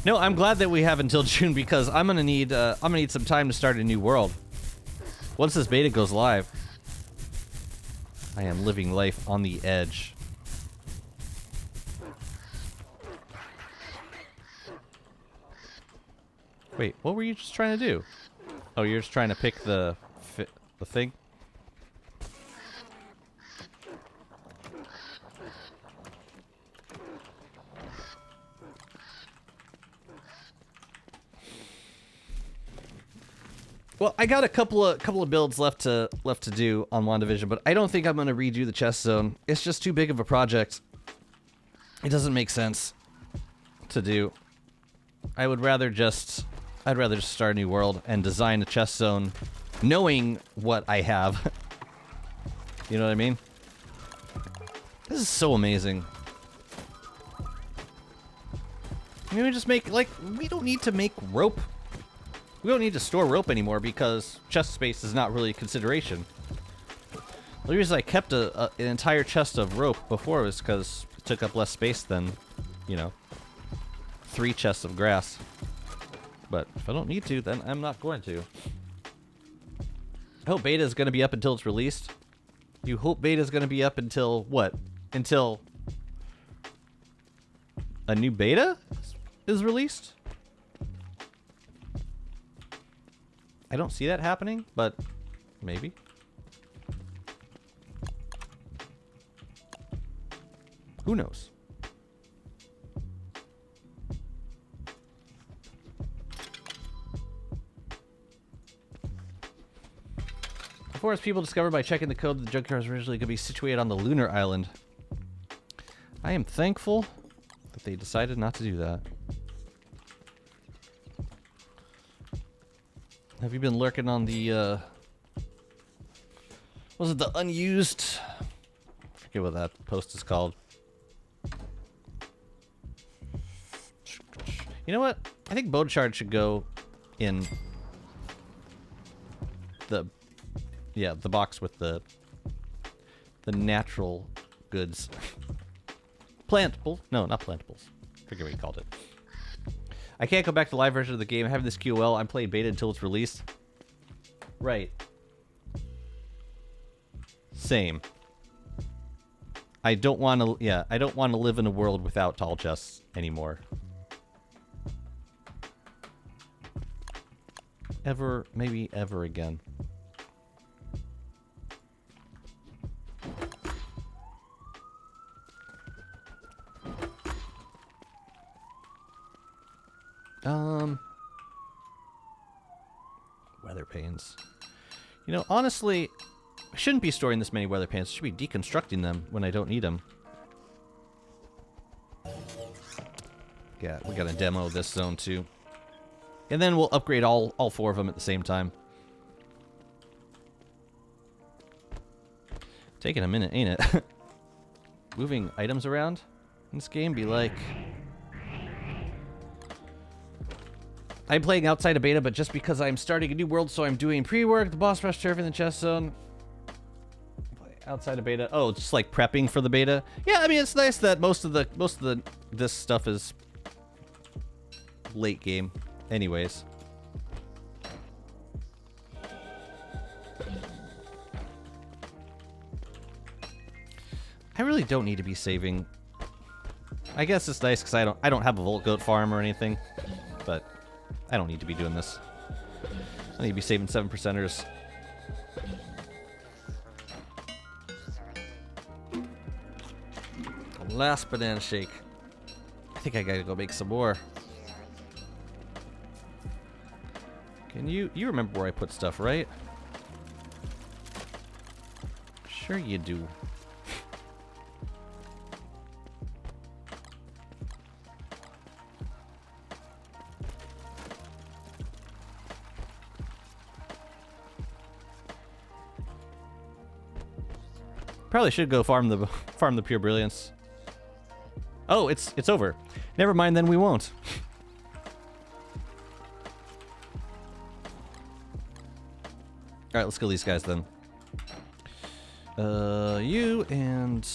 No, I'm glad that we have until June because I'm gonna need some time to start a new world. Once this beta goes live, I am living life on the edge. Wait, what were you just trying to do? Oh, you're just trying to pick the thing? Well, I got a couple of builds left to do on WandaVision, but I don't think I'm gonna redo the chest zone. It's just too big of a project. It doesn't make sense to do. I'd rather just start a new world and design a chest zone knowing what I have. You know what I mean? This is so amazing. I mean, we just make, like, we don't need to make rope. We don't need to store rope anymore because chest space is not really a consideration. The reason I kept an entire chest of rope before was because it took up less space than, you know, 3 chests of grass. But if I don't need to, then I'm not going to. I hope beta is going to be up until it's released. You hope beta is going to be up until what? Until a new beta is released? I don't see that happening, but maybe. Who knows? The forest people discovered by checking the code that the junkyard was originally going to be situated on the lunar island. I am thankful that they decided not to do that. Have you been lurking on the, was it the unused? I forget what that post is called. You know what? I think Bone Shard should go in the, yeah, the box with the natural goods. Plantable? No, not plantables. I forget what you called it. I can't go back to the live version of the game. I have this QOL. I'm playing beta until it's released. Right. Same. I don't want to, yeah, I don't want to live in a world without tall chests anymore. Ever, maybe ever again. Weather panes. You know, honestly, I shouldn't be storing this many weather panes. I should be deconstructing them when I don't need them. Yeah, we gotta demo this zone too. And then we'll upgrade all 4 of them at the same time. Taking a minute, ain't it? Moving items around in this game be like... I'm playing outside of beta, but just because I'm starting a new world, so I'm doing pre-work, the boss rush turf in the chest zone. Outside of beta. Oh, just like prepping for the beta. Yeah, I mean it's nice that most of this stuff is late game. Anyways. I really don't need to be saving. I guess it's nice because I don't have a Volt Goat farm or anything, but I don't need to be doing this. I need to be saving 7%ers. Last banana shake. I think I gotta go make some more. Can you remember where I put stuff, right? Sure you do. Probably should go farm the pure brilliance. Oh, it's over. Never mind, then we won't. All right, let's kill these guys then. You and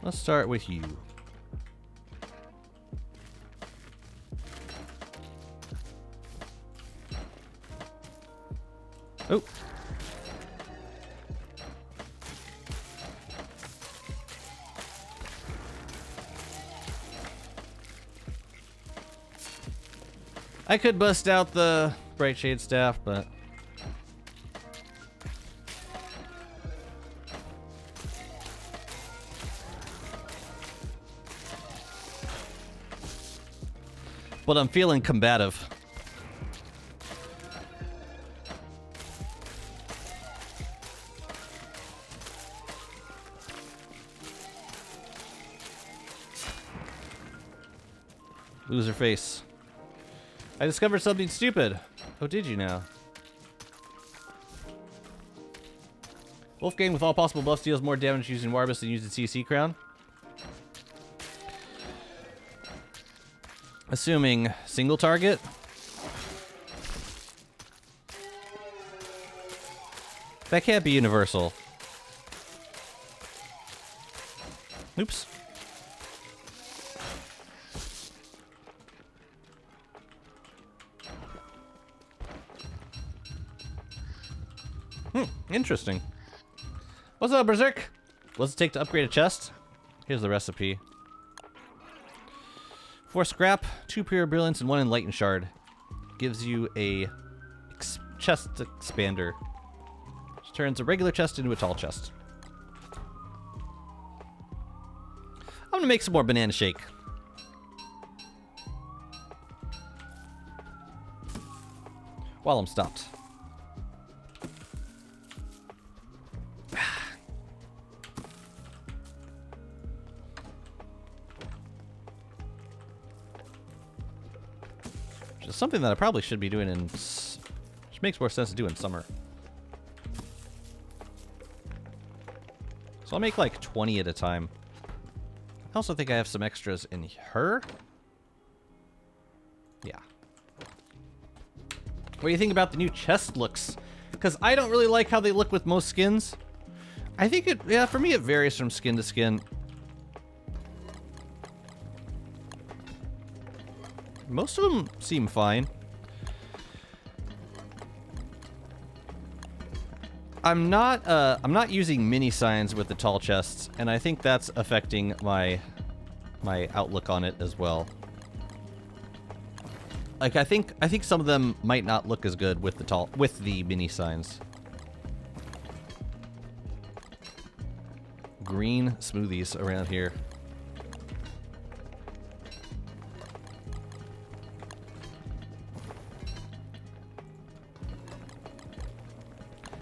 let's start with you. Oh. I could bust out the Bright Shade Staff, but... But I'm feeling combative. Loser face. I discovered something stupid. Oh, did you now? Wolfgang with all possible buffs deals more damage using Warbus than using CC Crown. Assuming single target. That can't be universal. Oops. Interesting. What's up, Berserk? What's it take to upgrade a chest? Here's the recipe. 4 scrap, 2 pure brilliance, and 1 enlightened shard. Gives you a chest expander. Which turns a regular chest into a tall chest. I'm gonna make some more banana shake. While I'm stopped. Which is something that I probably should be doing in... Which makes more sense to do in summer. So I'll make like 20 at a time. I also think I have some extras in her. Yeah. What do you think about the new chest looks? Because I don't really like how they look with most skins. I think it, yeah, for me it varies from skin to skin. Most of them seem fine. I'm not using mini signs with the tall chests, and I think that's affecting my outlook on it as well. Like I think some of them might not look as good with the mini signs. Green smoothies around here.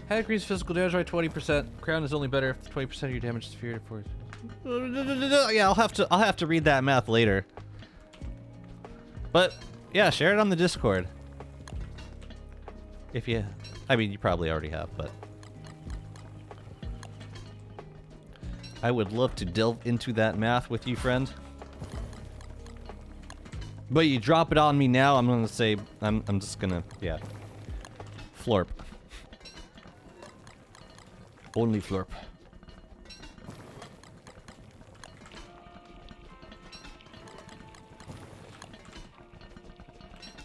How to increase physical damage by 20%. Crown is only better if 20% of your damage is feared for. Yeah, I'll have to read that math later. But yeah, share it on the Discord. If you, I mean, you probably already have, but I would love to delve into that math with you, friend. But you drop it on me now, I'm gonna say I'm just gonna, yeah, florp. Only flurp.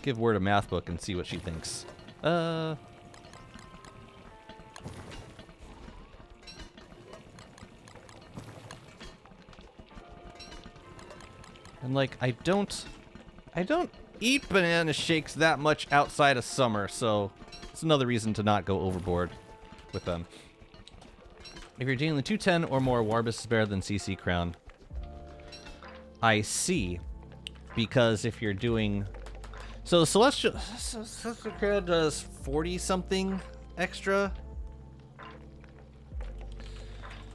Give Word a math book and see what she thinks. And like, I don't eat banana shakes that much outside of summer, so it's another reason to not go overboard with them. If you're dealing 210 or more, Warbus is better than CC Crown. I see. Because if you're doing... So Celestial Crown does 40-something extra.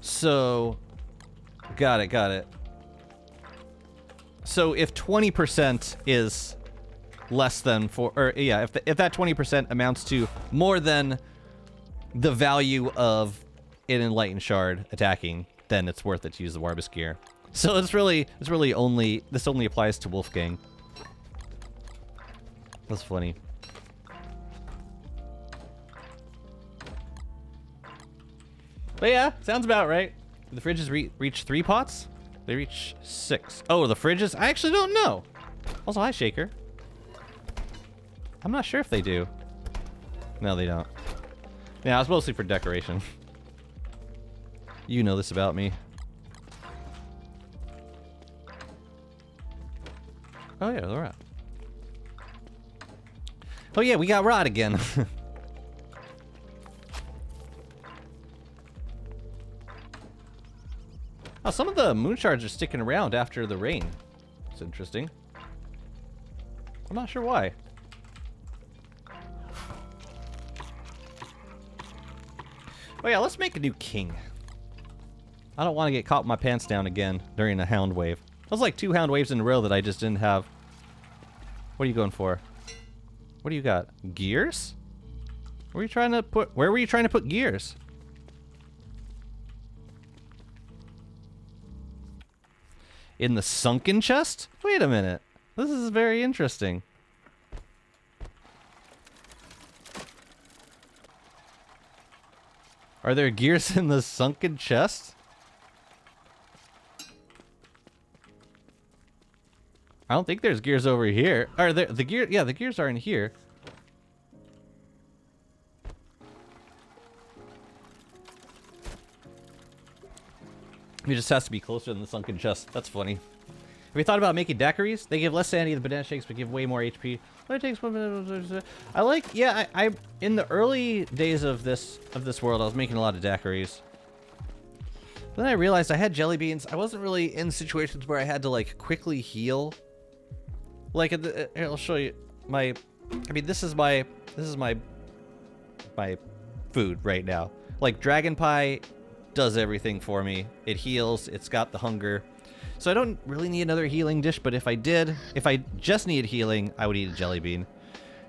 So... Got it. So if 20% is less than if that 20% amounts to more than the value of an Enlightened Shard attacking, then it's worth it to use the Warbus gear. So this only applies to Wolfgang. That's funny. But yeah, sounds about right. Do the fridges reach 3 pots? They reach 6. Oh, the fridges? I actually don't know. Also, hi, Shaker. I'm not sure if they do. No, they don't. Yeah, it's mostly for decoration. You know this about me. Oh yeah, the rod. Oh yeah, we got rod again. Oh, some of the moon shards are sticking around after the rain. It's interesting. I'm not sure why. Oh yeah, let's make a new king. I don't want to get caught with my pants down again during a hound wave. That was like 2 hound waves in a row that I just didn't have. What are you going for? What do you got? Gears? Where were you trying to put gears? In the sunken chest? Wait a minute. This is very interesting. Are there gears in the sunken chest? I don't think there's gears over here. Are there the gear? Yeah, the gears are in here. It just has to be closer than the sunken chest. That's funny. Have you thought about making daiquiris? They give less sanity than banana shakes, but give way more HP. It takes 1 minute. I like, yeah. I in the early days of this world, I was making a lot of daiquiris. Then I realized I had jelly beans. I wasn't really in situations where I had to like quickly heal. Like, here, I'll show you my. I mean, this is my food right now. Like, Dragon Pie does everything for me. It heals. It's got the hunger. So I don't really need another healing dish, but if I did, if I just needed healing, I would eat a jelly bean.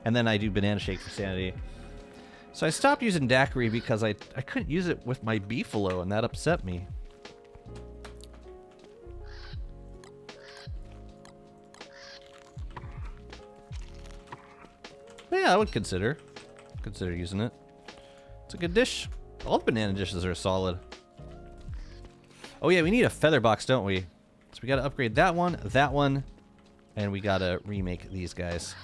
And then I do banana shake for sanity. So I stopped using daiquiri because I couldn't use it with my beefalo, and that upset me. But yeah, I would consider using it. It's a good dish. All the banana dishes are solid. Oh yeah, we need a feather box, don't we? So we gotta upgrade that one, and we gotta remake these guys.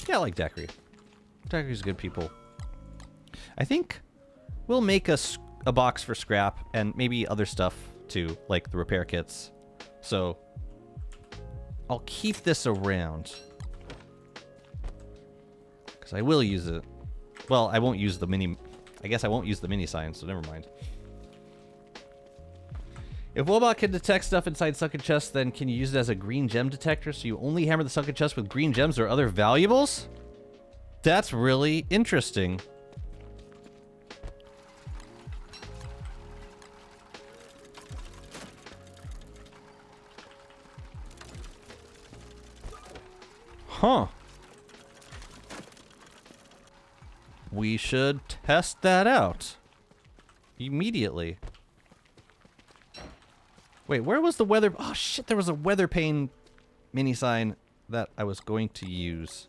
Yeah, I like daiquiri. Daiquiri's good people. I think we'll make a box for scrap and maybe other stuff too, like the repair kits. So I'll keep this around. Because I will use it. Well, I won't use the mini... I guess I won't use the mini sign, so never mind. If Wobot can detect stuff inside sunken chests, then can you use it as a green gem detector so you only hammer the sunken chest with green gems or other valuables? That's really interesting. Huh. We should test that out. Immediately. Wait, where was the weather... Oh, shit, there was a weather pane mini sign that I was going to use.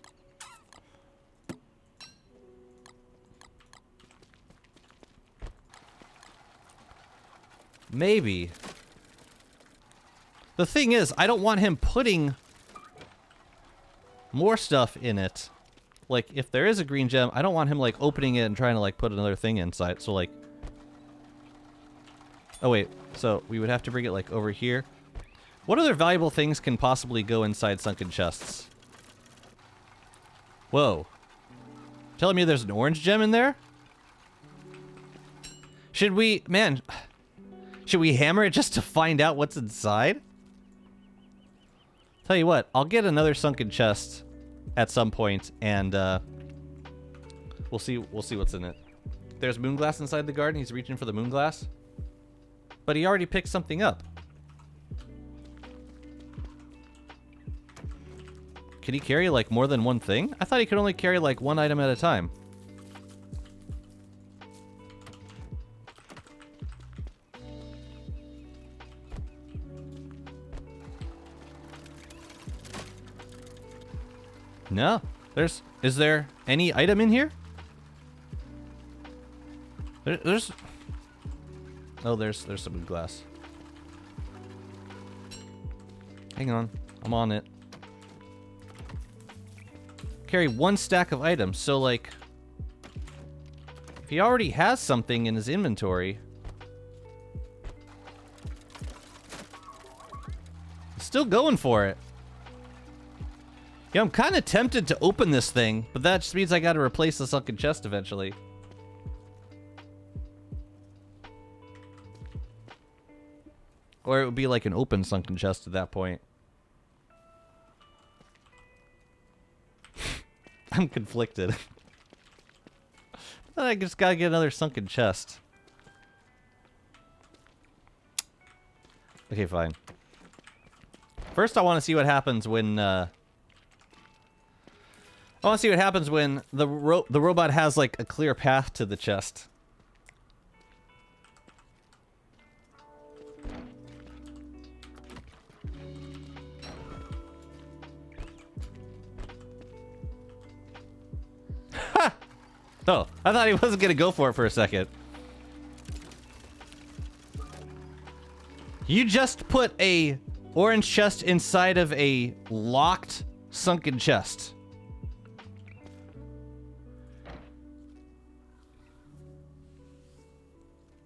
Maybe. The thing is, I don't want him putting more stuff in it. Like, if there is a green gem, I don't want him, like, opening it and trying to, like, put another thing inside. So, like... Oh, wait. So, we would have to bring it, like, over here. What other valuable things can possibly go inside sunken chests? Whoa. Telling me there's an orange gem in there? Should we... Man... Should we hammer it just to find out what's inside? Tell you what, I'll get another sunken chest at some point, and we'll see what's in it. There's moonglass inside the garden. He's reaching for the moonglass, but he already picked something up. Can he carry like more than one thing? I thought he could only carry like one item at a time. No. Is there any item in here? There's some glass. Hang on. I'm on it. Carry one stack of items, so like if he already has something in his inventory, he's still going for it. Yeah, I'm kind of tempted to open this thing, but that just means I got to replace the sunken chest eventually. Or it would be like an open sunken chest at that point. I'm conflicted. I just gotta get another sunken chest. Okay, fine. First, I want to see what happens when I want to see what happens when the robot has like a clear path to the chest. Ha! Oh, I thought he wasn't gonna go for it for a second. You just put a orange chest inside of a locked sunken chest.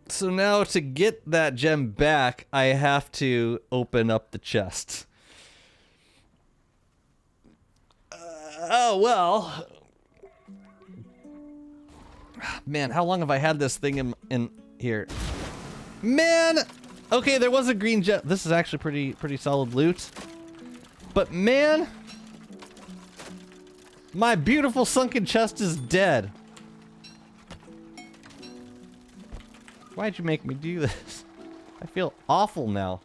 So now to get that gem back, I have to open up the chest. Oh, well. Man, how long have I had this thing in here? Man! Okay, there was a green gem. This is actually pretty solid loot. But man... My beautiful sunken chest is dead. Why'd you make me do this? I feel awful now.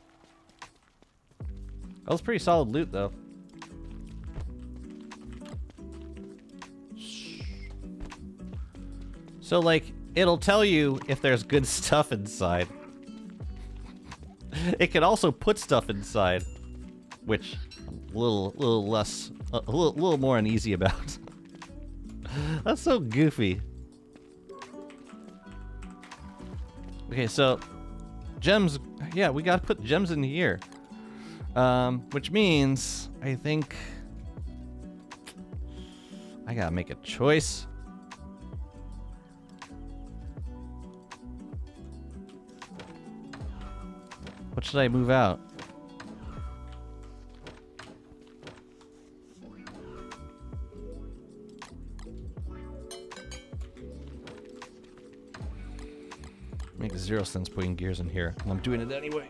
That was pretty solid loot, though. So, like, it'll tell you if there's good stuff inside. It can also put stuff inside, which I'm a little less, a little more uneasy about. That's so goofy. Okay, so gems. Yeah, we gotta put gems in here, which means I think I gotta make a choice. What should I move out? Makes 0 sense putting gears in here, and I'm doing it anyway.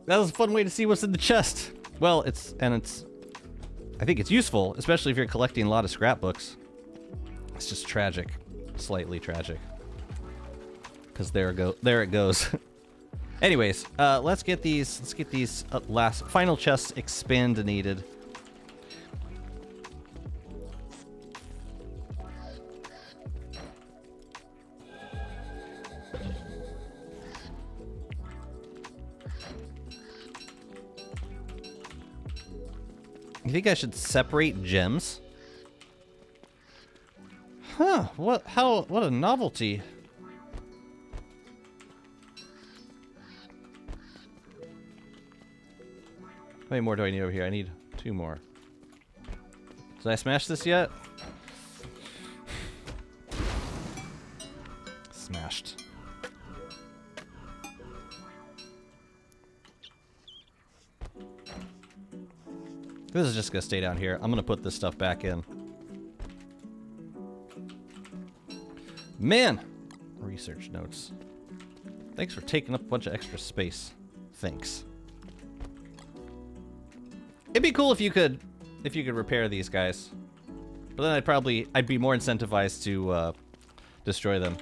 That was a fun way to see what's in the chest. Well, I think it's useful, especially if you're collecting a lot of scrapbooks. It's just tragic, slightly tragic, because there it goes. Anyways, let's get these last final chests expandinated. You think I should separate gems? Huh, what a novelty. How many more do I need over here? I need 2 more. Did I smash this yet? Smashed. This is just gonna stay down here. I'm gonna put this stuff back in. Man! Research notes. Thanks for taking up a bunch of extra space. Thanks. It'd be cool if you could repair these guys. But then I'd be more incentivized to destroy them.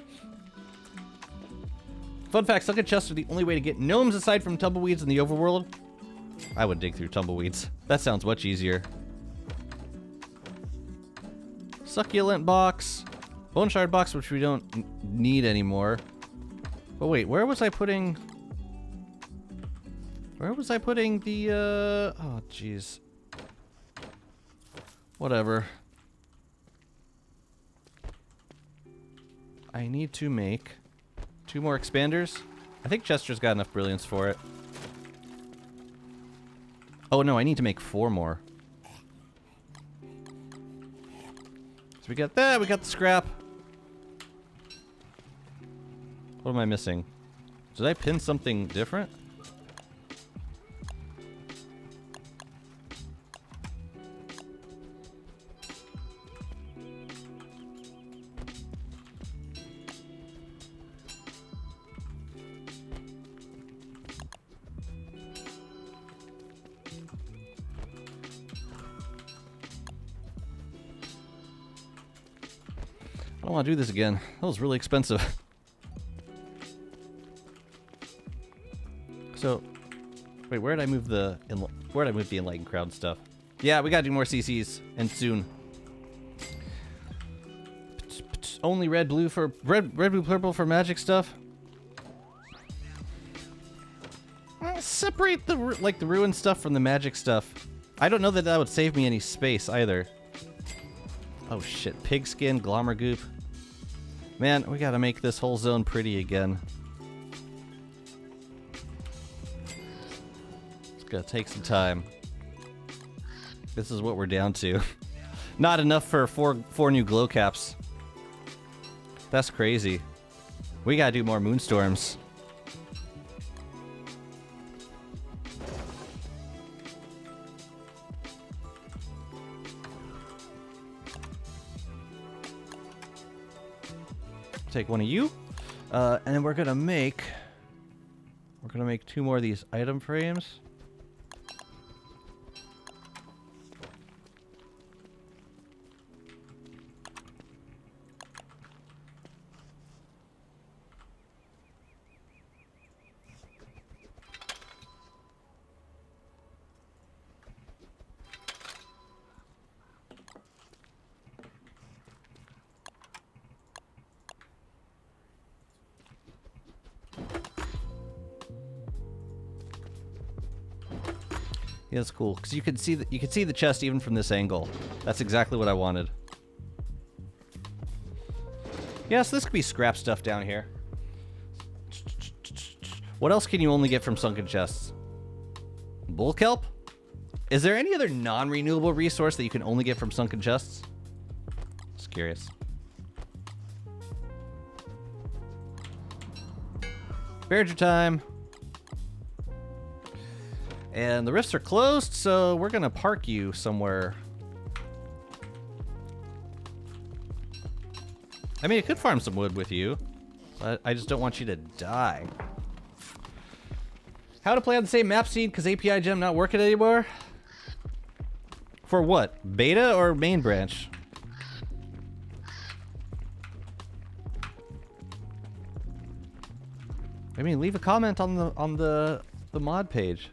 Fun fact, sunken chests are the only way to get gnomes aside from tumbleweeds in the overworld. I would dig through tumbleweeds. That sounds much easier. Succulent box. Bone shard box, which we don't need anymore. But wait, where was I putting the, oh, jeez. Whatever. I need to make 2 more expanders. I think Chester's got enough brilliance for it. Oh, no, I need to make 4 more. So we got that, we got the scrap. What am I missing? Did I pin something different? I don't want to do this again. That was really expensive. So, wait, where did I move the enlightened crowd stuff? Yeah, we gotta do more CCs, and soon. Only red, blue, purple for magic stuff. Separate the ruined stuff from the magic stuff. I don't know that would save me any space either. Oh shit, pigskin, glommer goop. Man, we gotta make this whole zone pretty again. It's gonna take some time. This is what we're down to. Not enough for four new glow caps. That's crazy. We gotta do more moonstorms. Take one of you, and then we're gonna make 2 more of these item frames. Yeah, that's cool because you can see the chest even from this angle. That's exactly what I wanted. Yeah, so this could be scrap stuff down here. What else can you only get from sunken chests? Bull kelp? Is there any other non-renewable resource that you can only get from sunken chests? Just curious. Barrier time. And the rifts are closed, so we're gonna park you somewhere. I mean, I could farm some wood with you, but I just don't want you to die. How to play on the same map seed because API gem not working anymore? For what? Beta or main branch? I mean, leave a comment on the mod page.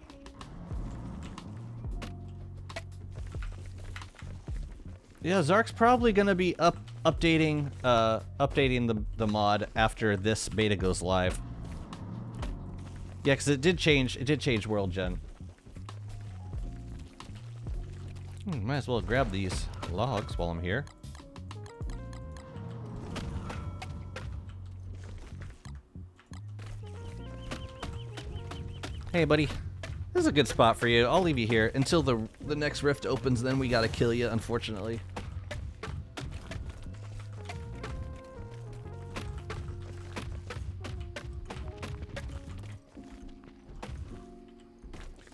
Yeah, Zark's probably gonna be updating the mod after this beta goes live. Yeah, because it did change world gen. Might as well grab these logs while I'm here. Hey, buddy. This is a good spot for you. I'll leave you here until the next rift opens, then we gotta kill you, unfortunately.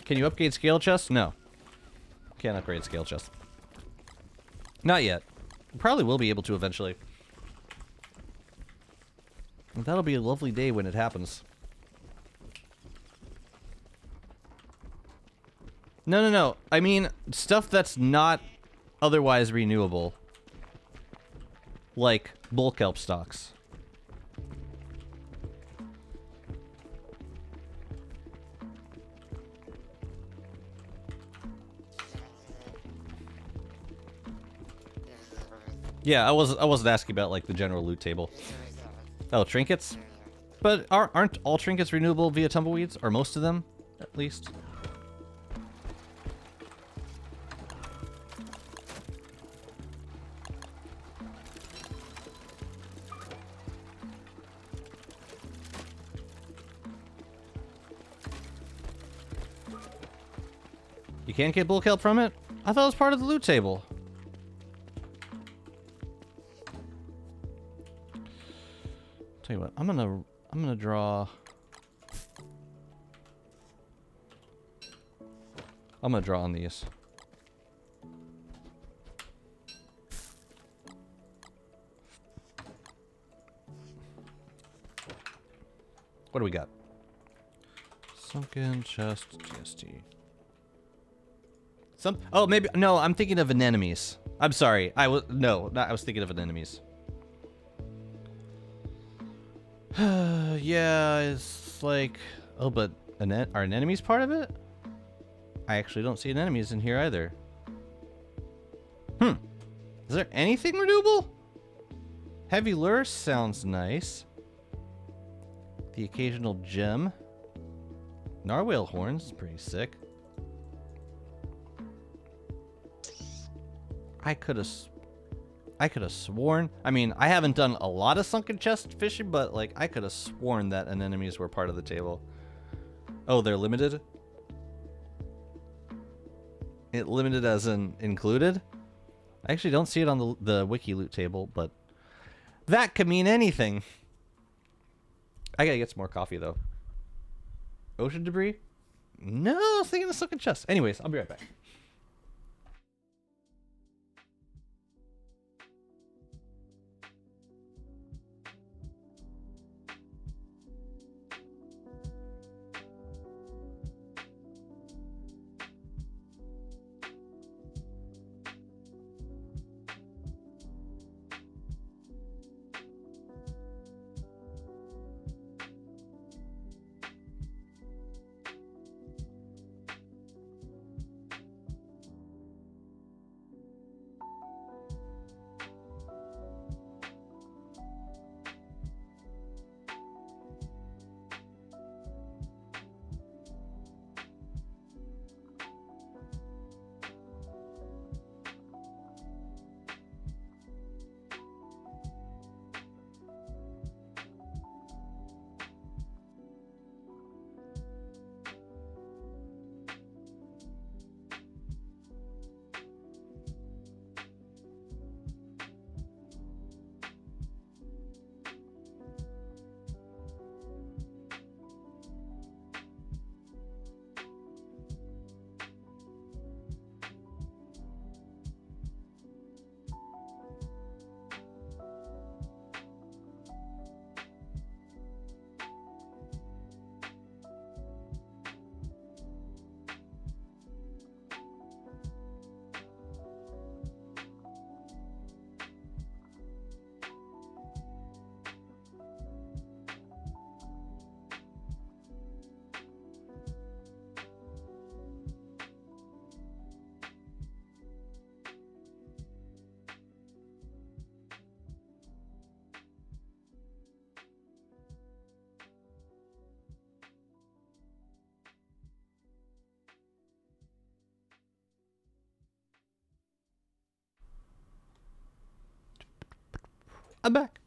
Can you upgrade scale chests? No. Can't upgrade scale chests. Not yet. Probably will be able to eventually. That'll be a lovely day when it happens. No. I mean, stuff that's not otherwise renewable. Like bull kelp stocks. Yeah, I wasn't asking about like the general loot table. Oh, trinkets? But aren't all trinkets renewable via tumbleweeds? Or most of them, at least? You can't get bull kelp from it? I thought it was part of the loot table. Tell you what, I'm gonna draw. I'm gonna draw on these. What do we got? Sunken chest GST. Oh, maybe no. I'm thinking of anemones. I'm sorry. I was thinking of anemones. Yeah, it's like, oh, but are anemones part of it? I actually don't see anemones in here either. Is there anything renewable? Heavy lure sounds nice. The occasional gem. Narwhal horns, pretty sick. I could have sworn. I mean, I haven't done a lot of sunken chest fishing, but like I could have sworn that anemones were part of the table. Oh, they're limited? It limited as in included? I actually don't see it on the wiki loot table, but that could mean anything. I gotta get some more coffee though. Ocean debris? No, I was thinking of sunken chest. Anyways, I'll be right back. I'm back.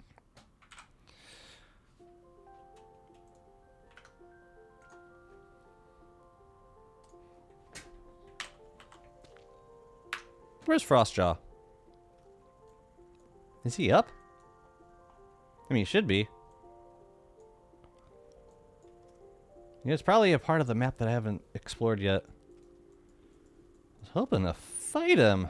Where's Frostjaw? Is he up? I mean, he should be. Yeah, it's probably a part of the map that I haven't explored yet. I was hoping to fight him.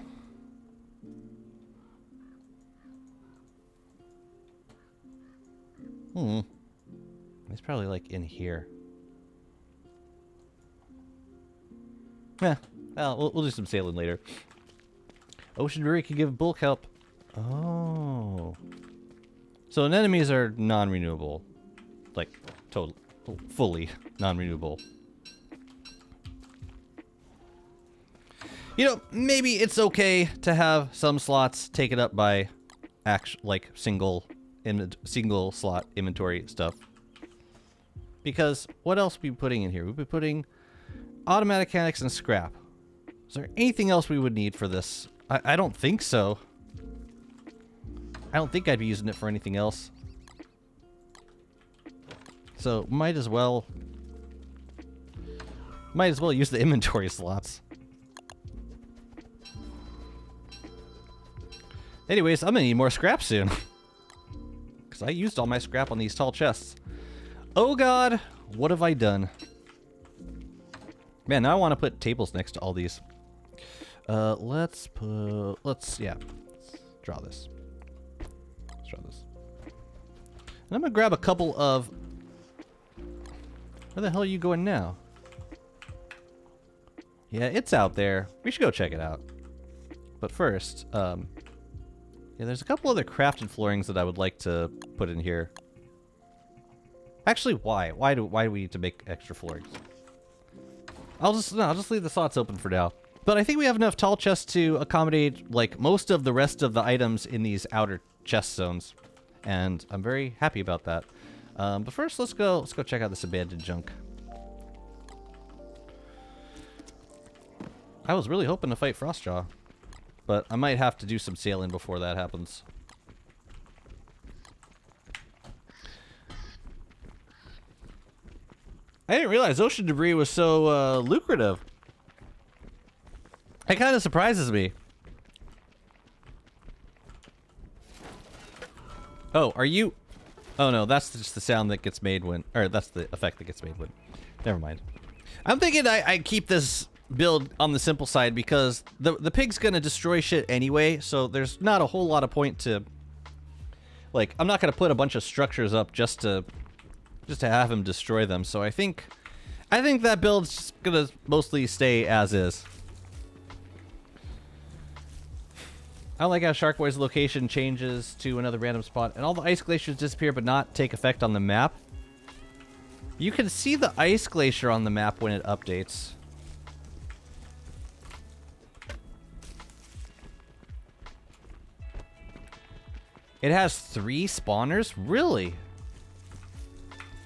He's probably like in here. Yeah. Well, we'll do some sailing later. Ocean Fury can give bulk help. Oh. So anemones are non-renewable. Like, fully non-renewable. You know, maybe it's okay to have some slots taken up by like single slot inventory stuff. Because what else we putting in here? We'd be putting automatic mechanics and scrap. Is there anything else we would need for this? I don't think so. I don't think I'd be using it for anything else. So might as well use the inventory slots. Anyways, I'm gonna need more scrap soon. Because I used all my scrap on these tall chests. Oh god, what have I done? Man, now I want to put tables next to all these. Let's draw this. Let's draw this. And I'm gonna grab a couple of... Where the hell are you going now? Yeah, it's out there. We should go check it out. But first, yeah, there's a couple other crafted floorings that I would like to put in here. Actually, why? Why do we need to make extra floorings? I'll just leave the slots open for now. But I think we have enough tall chests to accommodate like most of the rest of the items in these outer chest zones, and I'm very happy about that. But first, let's go check out this abandoned junk. I was really hoping to fight Frostjaw, but I might have to do some sailing before that happens. I didn't realize ocean debris was so lucrative. It kind of surprises me. Oh, are you... Oh no, that's just the sound that gets made when... Or that's the effect that gets made when... Never mind. I'm thinking I keep this build on the simple side because the pig's gonna destroy shit anyway, so there's not a whole lot of point to... Like, I'm not gonna put a bunch of structures up just to have him destroy them, so I think that build's gonna mostly stay as is. I don't like how Shark Boy's location changes to another random spot, and all the ice glaciers disappear but not take effect on the map. You can see the ice glacier on the map when it updates. It has 3 spawners? Really?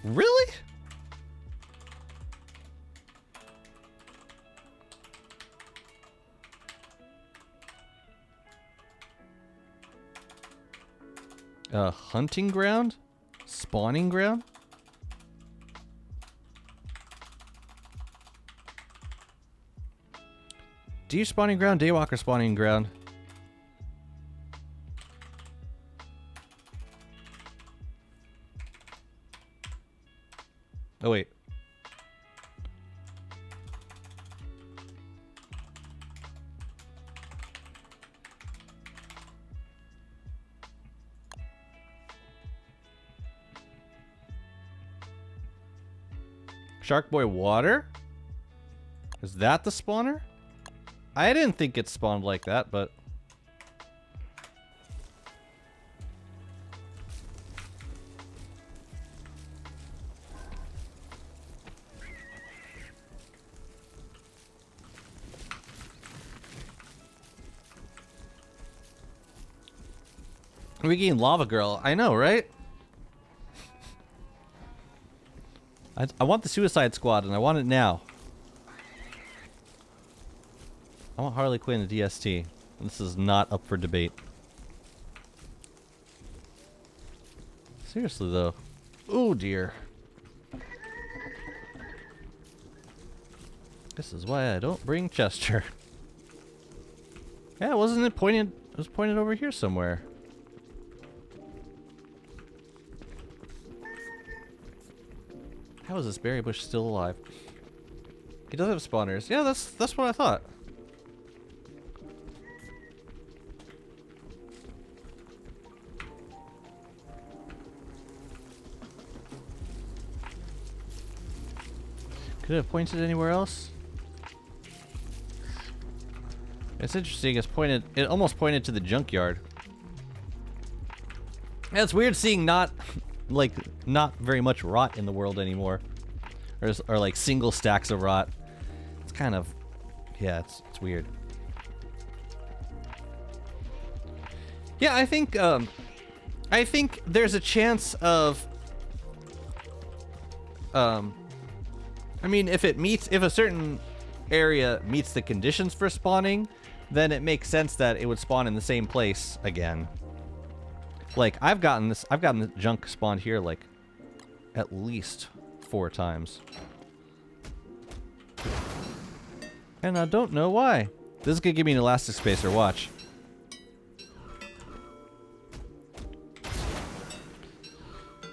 Really? Hunting ground? Spawning ground? Deer spawning ground, daywalker spawning ground. Oh wait. Shark Boy water? Is that the spawner? I didn't think it spawned like that, but... We gained Lava Girl. I know, right? I want the Suicide Squad, and I want it now. I want Harley Quinn and DST. This is not up for debate. Seriously, though. Oh, dear. This is why I don't bring Chester. Yeah, wasn't it pointed? It was pointed over here somewhere. How is this berry bush still alive? He does have spawners. Yeah, that's what I thought. Could it have pointed anywhere else? It's interesting. It almost pointed to the junkyard. Yeah, it's weird seeing not very much rot in the world anymore, or like single stacks of rot. It's kind of, yeah, it's weird. Yeah, I think there's a chance of, I mean, if a certain area meets the conditions for spawning, then it makes sense that it would spawn in the same place again. Like, I've gotten the junk spawned here like at least 4 times. And I don't know why. This is gonna give me an elastic spacer, watch.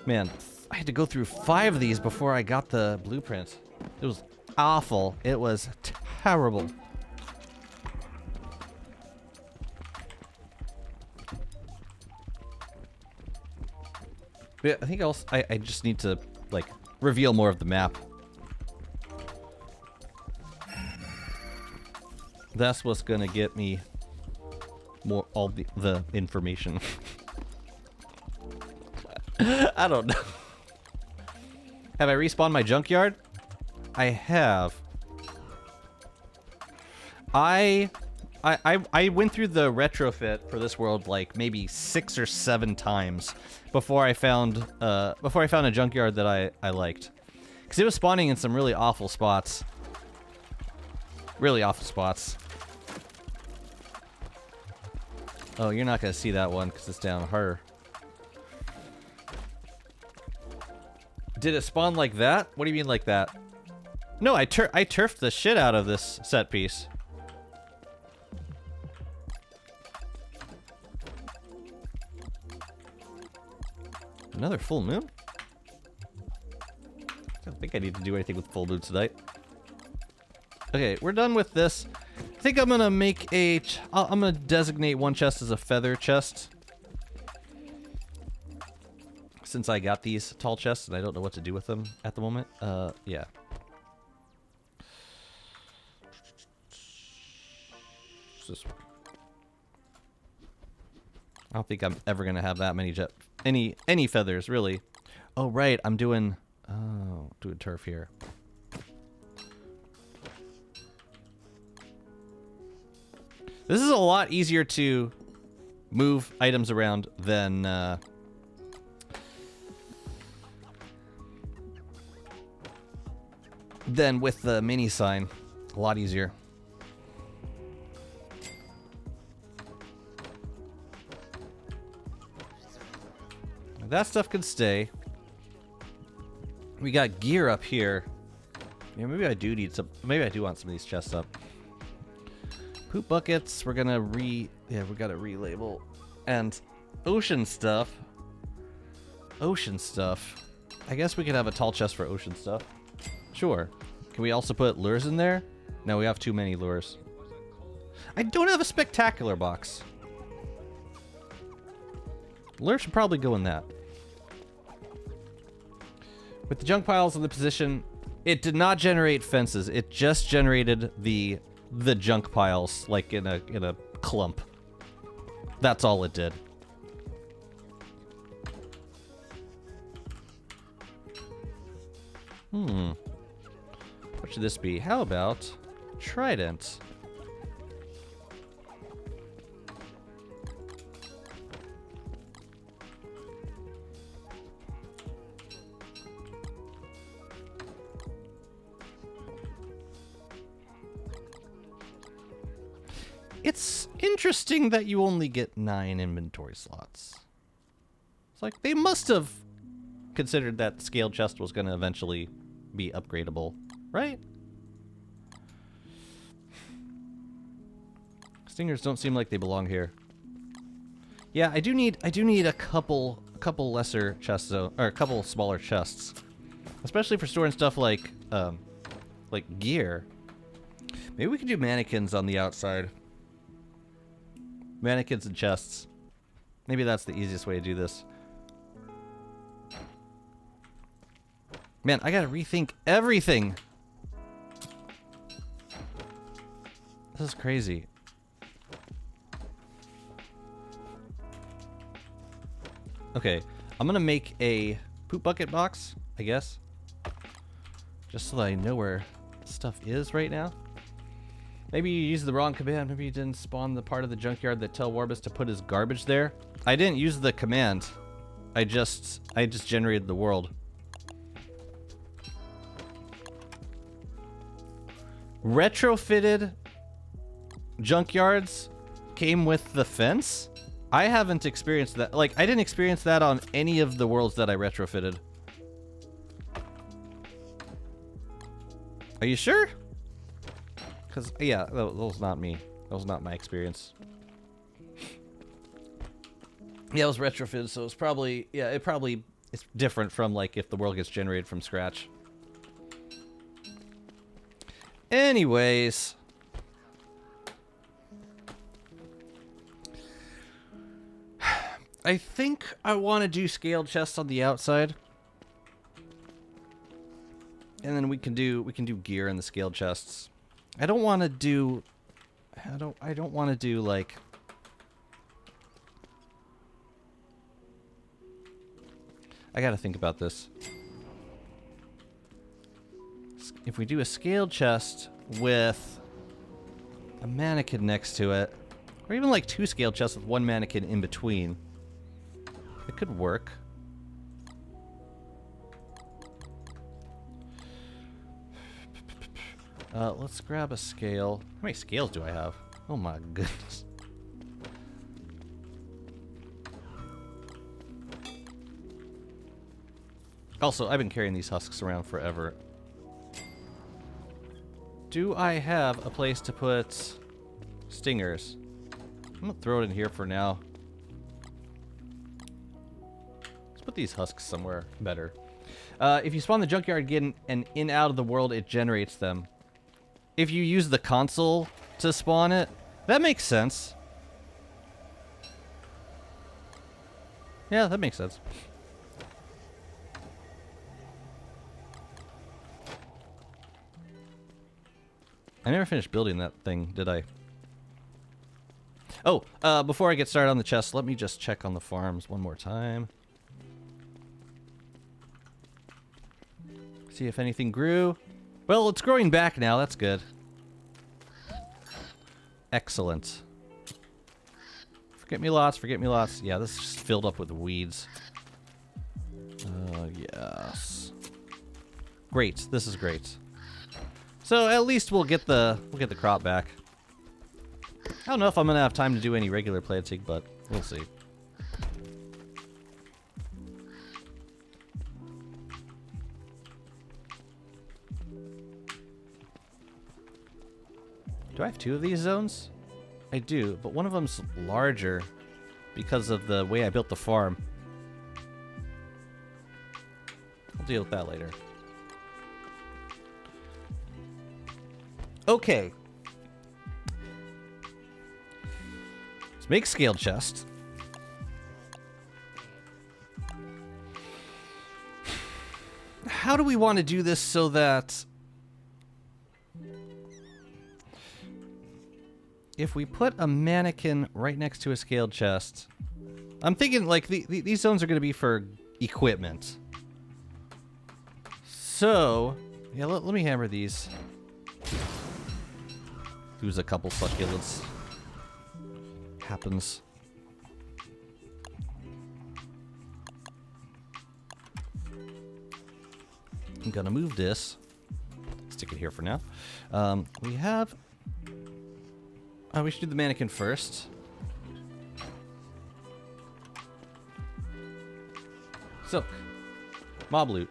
Man, I had to go through 5 of these before I got the blueprint. It was awful. It was terrible. But I think I just need to, like, reveal more of the map. That's what's gonna get me all the information. I don't know. Have I respawned my junkyard? I have. I went through the retrofit for this world like maybe 6 or 7 times before I found a junkyard that I liked, because it was spawning in some really awful spots. Really awful spots. Oh, you're not gonna see that one because it's down her. Did it spawn like that? What do you mean like that? No, I turfed the shit out of this set piece. Another full moon? I don't think I need to do anything with full moon tonight. Okay, we're done with this. I think I'm gonna make I'm gonna designate one chest as a feather chest, since I got these tall chests and I don't know what to do with them at the moment. Yeah. What's this one? I don't think I'm ever gonna have that many any feathers, really. Oh right, I'm doing turf here. This is a lot easier to move items around than with the mini sign. A lot easier. That stuff can stay. We got gear up here. Yeah, maybe I do need some. Maybe I do want some of these chests up. Poop buckets. We're gonna we gotta relabel. And ocean stuff. Ocean stuff. I guess we could have a tall chest for ocean stuff. Sure. Can we also put lures in there? No, we have too many lures. I don't have a spectacular box. Lure should probably go in that. With the junk piles in the position, it did not generate fences. It just generated the junk piles, like in a clump. That's all it did. What should this be? How about trident? It's interesting that you only get 9 inventory slots. It's like they must have considered that the scaled chest was going to eventually be upgradable, right? Stingers don't seem like they belong here. Yeah, I do need a couple lesser chests though, or a couple smaller chests, especially for storing stuff like gear. Maybe we could do mannequins on the outside. Mannequins and chests. Maybe that's the easiest way to do this. Man, I gotta rethink everything. This is crazy. Okay, I'm gonna make a poop bucket box, I guess. Just so that I know where stuff is right now. Maybe you used the wrong command. Maybe you didn't spawn the part of the junkyard that tell Warbus to put his garbage there. I didn't use the command. I just generated the world. Retrofitted junkyards came with the fence? I haven't experienced that. Like, I didn't experience that on any of the worlds that I retrofitted. Are you sure? Because, yeah, that was not me. That was not my experience. Yeah, it was retrofitted, so it's probably, yeah, it's different from, like, if the world gets generated from scratch. Anyways. I think I want to do scaled chests on the outside. And then we can do gear in the scaled chests. I don't want to do like I got to think about this. If we do a scaled chest with a mannequin next to it, or even like 2 scaled chests with 1 mannequin in between, it could work. Let's grab a scale. How many scales do I have? Oh my goodness. Also, I've been carrying these husks around forever. Do I have a place to put stingers? I'm gonna throw it in here for now. Let's put these husks somewhere better. If you spawn the junkyard again and in out of the world, it generates them. If you use the console to spawn it, that makes sense. Yeah, that makes sense. I never finished building that thing, did I? Oh, before I get started on the chest, let me just check on the farms one more time. See if anything grew. Well, it's growing back now. That's good. Excellent. Forget me lots, forget me lots. Yeah, this is just filled up with weeds. Yes. Great. This is great. So at least we'll get the crop back. I don't know if I'm gonna have time to do any regular planting, but we'll see. Do I have 2 of these zones? I do, but one of them's larger because of the way I built the farm. I'll deal with that later. Okay. Let's make scaled chest. How do we want to do this so that if we put a mannequin right next to a scaled chest, I'm thinking like these zones are going to be for equipment. So, yeah, let me hammer these. Lose a couple succulents. Happens. I'm gonna move this. Stick it here for now. We have... we should do the mannequin first. Silk. Mob loot.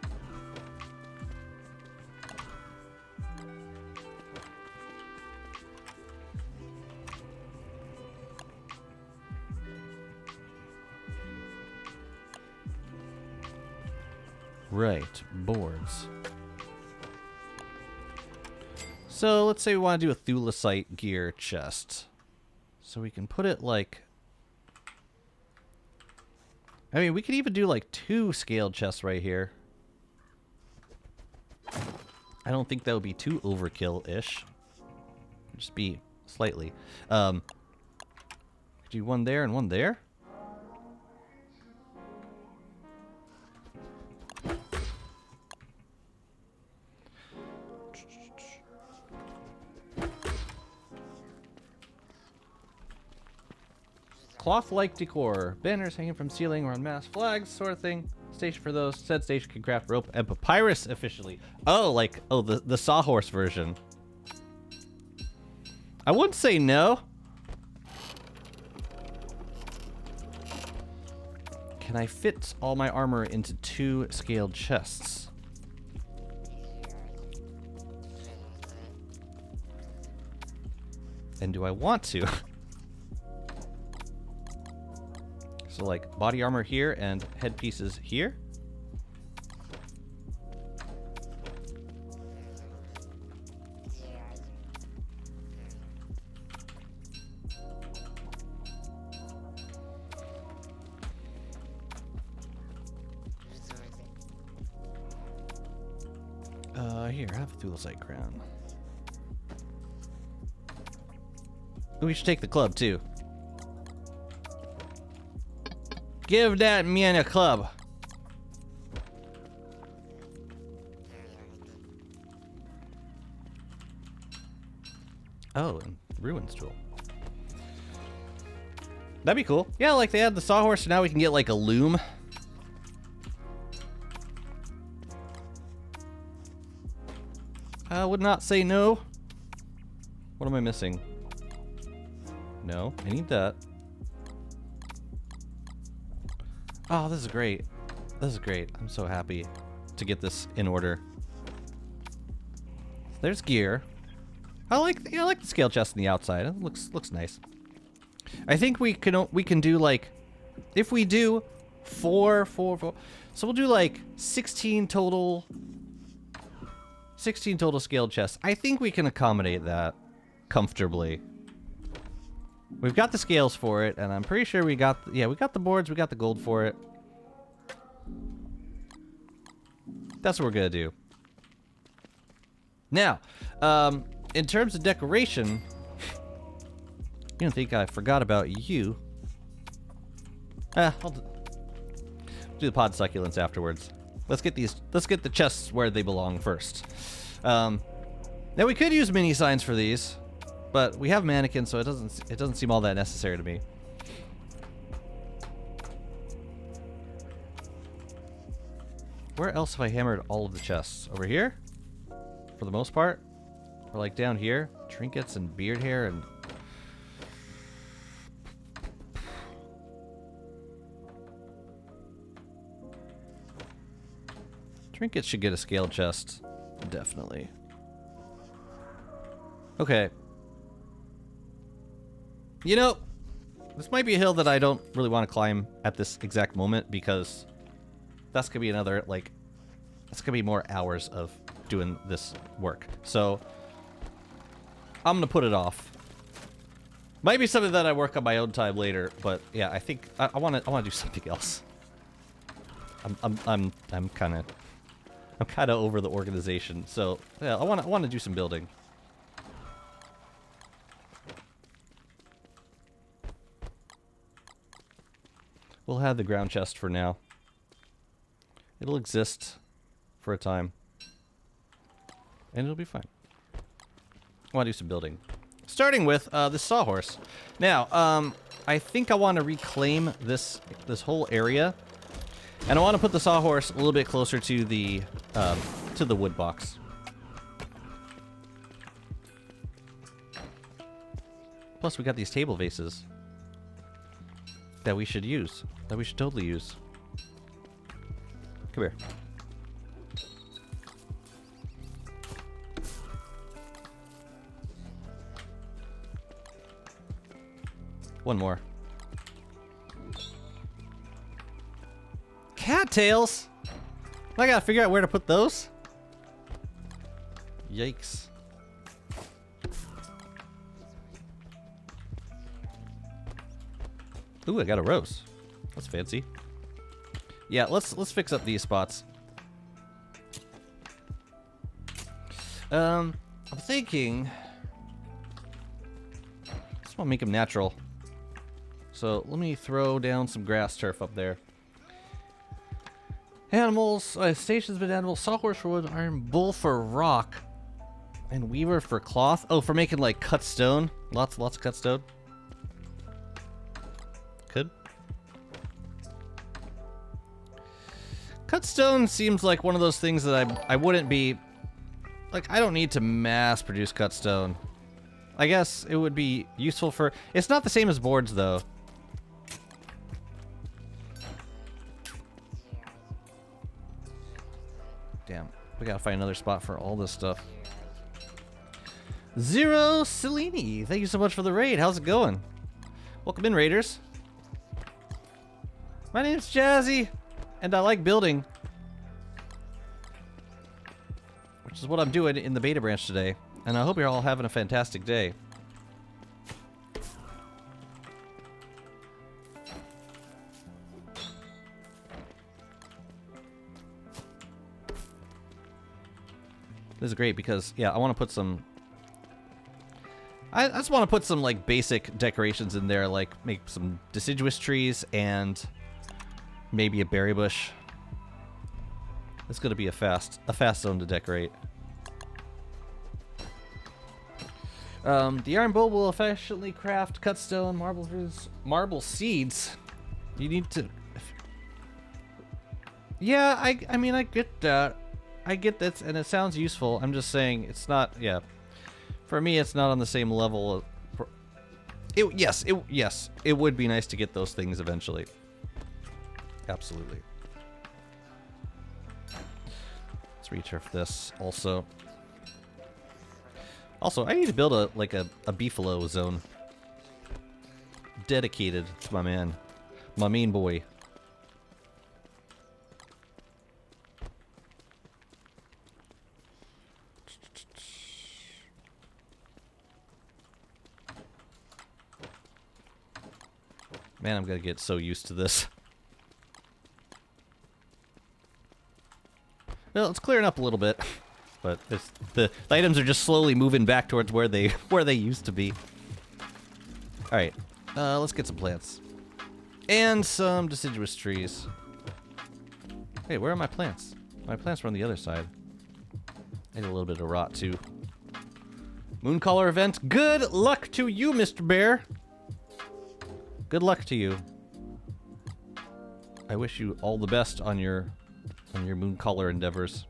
Right, boards. So let's say we want to do a thulecite gear chest. So we can put it like... I mean, we could even do like 2 scaled chests right here. I don't think that would be too overkill-ish. Just be slightly. Do 1 there and 1 there. Cloth-like decor. Banners hanging from ceiling or on mast flags, sort of thing. Station for those. Said station can craft rope and papyrus officially. Oh, like, oh, the sawhorse version. I wouldn't say no. Can I fit all my armor into 2 scaled chests? And do I want to? So like body armor here and headpieces here. Here, have a thulecite crown. We should take the club too. Give that man a club. Oh, and ruins tool. That'd be cool. Yeah, like they had the sawhorse, so now we can get like a loom. I would not say no. What am I missing? No, I need that. Oh, this is great. This is great. I'm so happy to get this in order. There's gear. I like the scale chest on the outside. It looks nice. I think we can do like, if we do four, so we'll do like 16 total scaled chests. I think we can accommodate that comfortably. We've got the scales for it, and I'm pretty sure we got the boards, we got the gold for it. That's what we're gonna do. Now, in terms of decoration, you don't think I forgot about you? I'll do the pod succulents afterwards. Let's get the chests where they belong first. Now we could use mini signs for these, but we have mannequins, so it doesn't seem all that necessary to me. Where else have I hammered all of the chests? Over here? For the most part? Or like down here? Trinkets and beard hair and... Trinkets should get a scale chest. Definitely. Okay. You know, this might be a hill that I don't really want to climb at this exact moment, because that's going to be another, like, that's going to be more hours of doing this work. So, I'm going to put it off. Might be something that I work on my own time later, but yeah, I think I want to do something else. I'm kind of over the organization. So, yeah, I want to do some building. We'll have the ground chest for now. It'll exist for a time. And it'll be fine. I want to do some building. Starting with this sawhorse. Now, I think I want to reclaim this whole area. And I want to put the sawhorse a little bit closer to the wood box. Plus, we got these table vases that we should use. That we should totally use. Come here. One more. Cattails? I gotta figure out where to put those. Yikes. Ooh, I got a rose. That's fancy. Yeah, let's fix up these spots. I'm thinking I just want to make them natural. So let me throw down some grass turf up there. Animals, stations with animals, sawhorse for wood, iron bull for rock, and weaver for cloth. Oh, for making like cut stone. Lots of cut stone. Could. Cut stone seems like one of those things that I wouldn't be, like, I don't need to mass produce cut stone. I guess it would be useful for, it's not the same as boards though. Damn, we gotta find another spot for all this stuff. Zero Cellini, thank you so much for the raid. How's it going? Welcome in, raiders. My name's Jazzy, and I like building, which is what I'm doing in the beta branch today. And I hope you're all having a fantastic day. This is great because, yeah, I want to put some... I just want to put some, like, basic decorations in there, like make some deciduous trees and maybe a berry bush. It's going to be a fast zone to decorate. The iron bowl will efficiently craft cut stone, marble seeds. You need to... Yeah, I mean, I get that. I get that, and it sounds useful. I'm just saying it's not, yeah. For me, it's not on the same level of... Yes, it would be nice to get those things eventually. Absolutely. Let's returf this also. Also, I need to build a beefalo zone. Dedicated to my man. My main boy. Man, I'm gonna get so used to this. Well, it's clearing up a little bit. But the items are just slowly moving back towards where they used to be. All right, let's get some plants and some deciduous trees. Hey, where are my plants? My plants were on the other side. I need a little bit of rot too. Mooncaller event. Good luck to you, Mr. Bear. Good luck to you. I wish you all the best on your Mooncaller endeavors.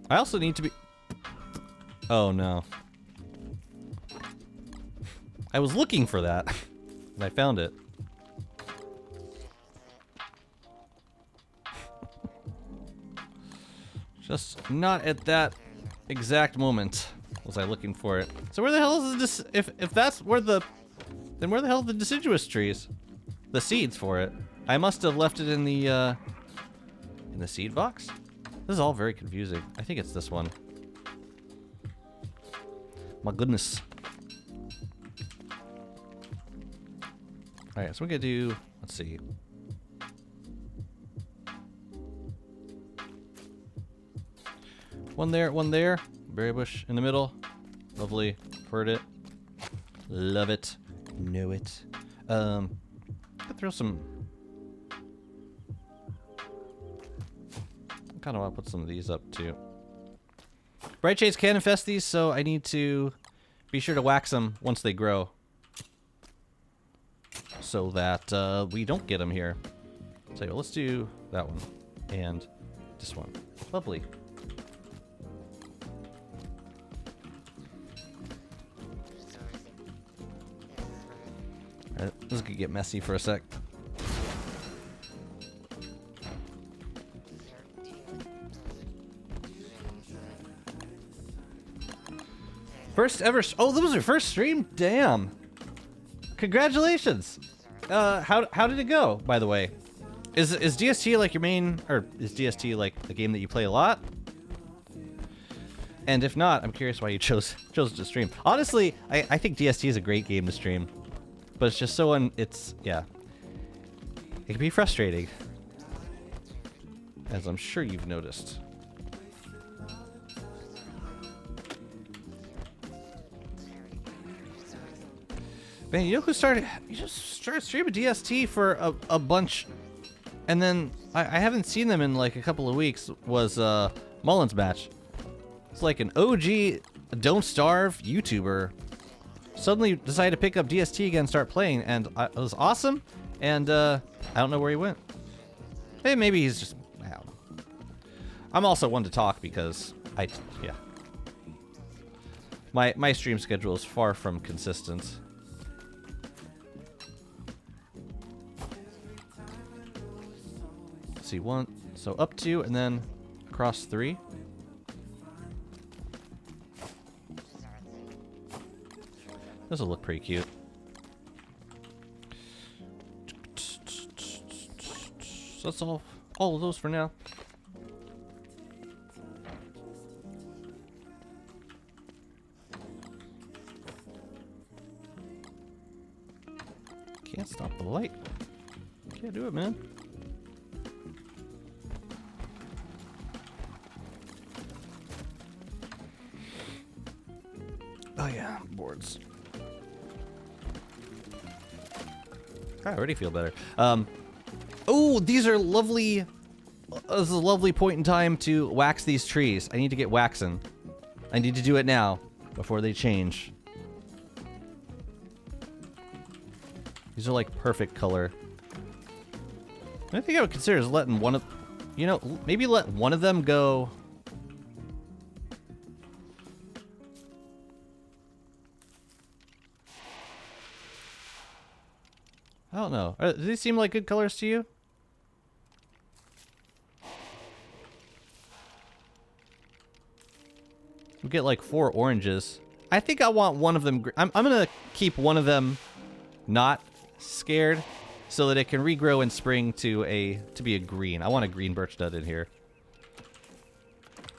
I also need to be... Oh, no. I was looking for that, and I found it. Just not at that exact moment was I looking for it. So where the hell is this? If that's where the... Then where the hell are the deciduous trees? The seeds for it. I must have left it in the seed box? This is all very confusing. I think it's this one. My goodness. Alright, so we're gonna do, let's see. One there. Berry bush in the middle. Lovely. Heard it. Love it. Know it. I'll throw some... I kind of want to put some of these up too. Bright shades can infest these, so I need to be sure to wax them once they grow, so that we don't get them here. So let's do that one and this one. Lovely. All right, this could get messy for a sec. First ever. Oh, that was your first stream? Damn. Congratulations. How did it go, by the way? Is DST like your main, or is DST like the game that you play a lot? And if not, I'm curious why you chose to stream. Honestly, I think DST is a great game to stream, but it's just so yeah, it can be frustrating, as I'm sure you've noticed. Man, you know who started? You just started streaming DST for a bunch, and then I haven't seen them in like a couple of weeks. Was Mullins Match? It's like an OG Don't Starve YouTuber suddenly decided to pick up DST again and start playing, and it was awesome. And I don't know where he went. Hey, maybe he's just. I don't know. I'm also one to talk because yeah. My stream schedule is far from consistent. Let's see, one, so up 2 and then across 3. This will look pretty cute. So that's all of those for now. Can't stop the light. Can't do it, man. Oh yeah, boards. I already feel better. Oh, these are lovely. This is a lovely point in time to wax these trees. I need to get waxing. I need to do it now before they change. These are like perfect color. I think I would consider is letting one of, you know, maybe let one of them go. I don't know. Do these seem like good colors to you? We get like 4 oranges. I think I want one of them. I'm gonna keep one of them not scared, so that it can regrow in spring to be a green. I want a green birch nut in here.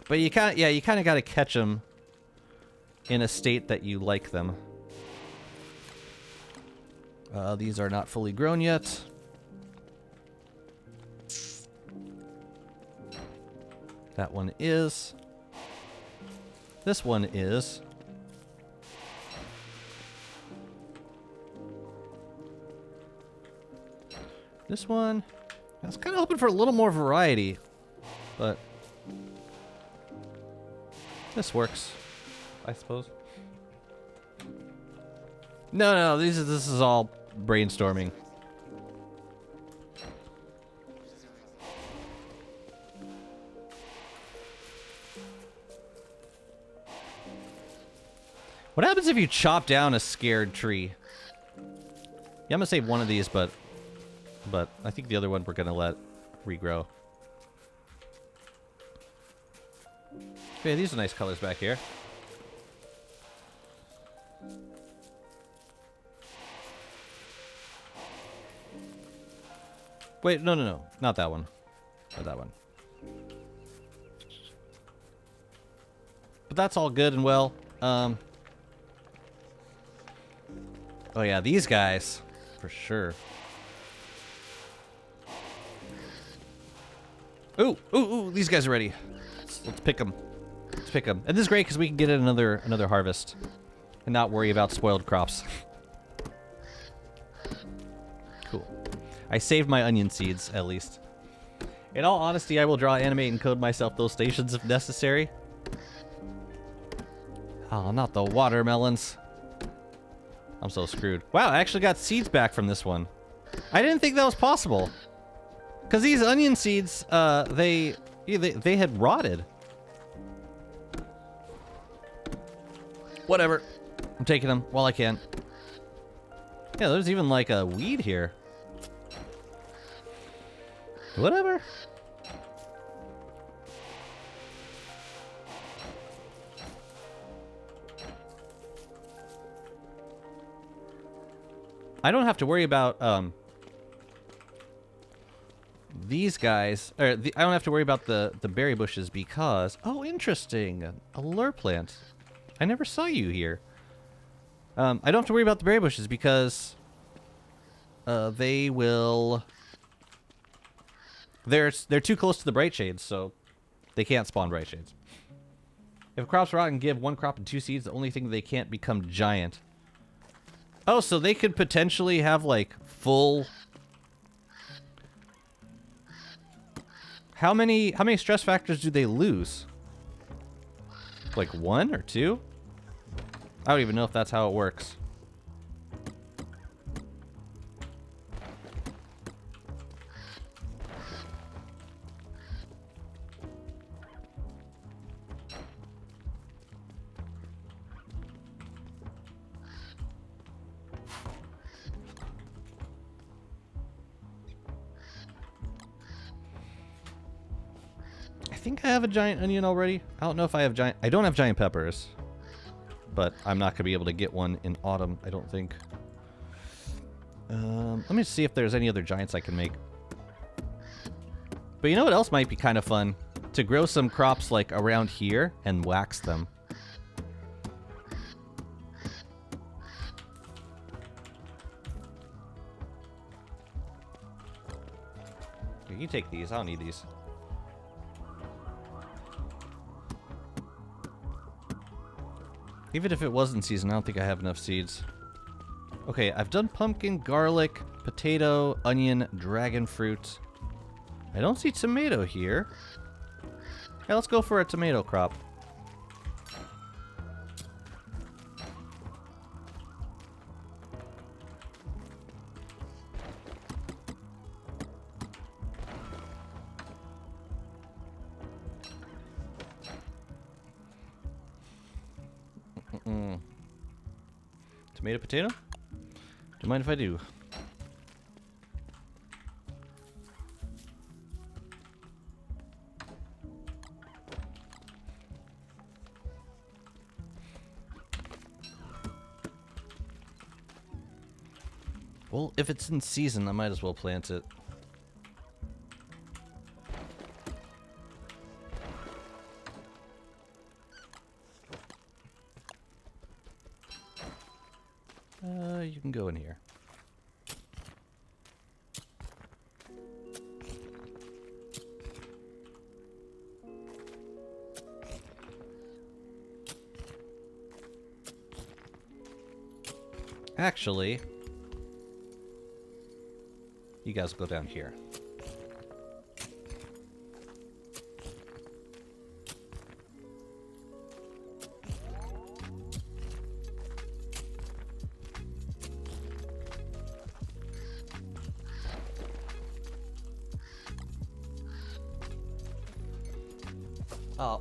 But you kind of got to catch them in a state that you like them. These are not fully grown yet. That one is. This one is. This one, I was kind of hoping for a little more variety, but this works, I suppose. No, this is all brainstorming. What happens if you chop down a scared tree? Yeah, I'm gonna save one of these, but I think the other one we're gonna let regrow. Yeah, these are nice colors back here. Wait, no, not that one. Not that one. But that's all good and well. Oh yeah, these guys, for sure. Ooh, these guys are ready. Let's pick them. Let's pick them. And this is great because we can get another harvest and not worry about spoiled crops. Cool. I saved my onion seeds, at least. In all honesty, I will draw, animate, and code myself those stations if necessary. Oh, not the watermelons. I'm so screwed. Wow, I actually got seeds back from this one. I didn't think that was possible. Because these onion seeds, they had rotted. Whatever. I'm taking them while I can. Yeah, there's even like a weed here. Whatever. I don't have to worry about these guys, or I don't have to worry about the berry bushes because, oh, interesting, a lure plant. I never saw you here. I don't have to worry about the berry bushes because they will. They're too close to the bright shades, so they can't spawn bright shades. If crops rot and give one crop and 2 seeds, the only thing they can't become giant. Oh, so they could potentially have like full. How many stress factors do they lose? Like 1 or 2? I don't even know if that's how it works. I think I have a giant onion already. I don't know if I have giant. I don't have giant peppers, but I'm not gonna be able to get one in autumn, I don't think. Let me see if there's any other giants I can make. But you know what else might be kind of fun? To grow some crops like around here and wax them. You can take these. I don't need these. Even if it was in season, I don't think I have enough seeds. Okay, I've done pumpkin, garlic, potato, onion, dragon fruit. I don't see tomato here. Okay, let's go for a tomato crop. Tomato, potato? Do you mind if I do? Well, if it's in season, I might as well plant it. You can go in here. Actually, you guys go down here.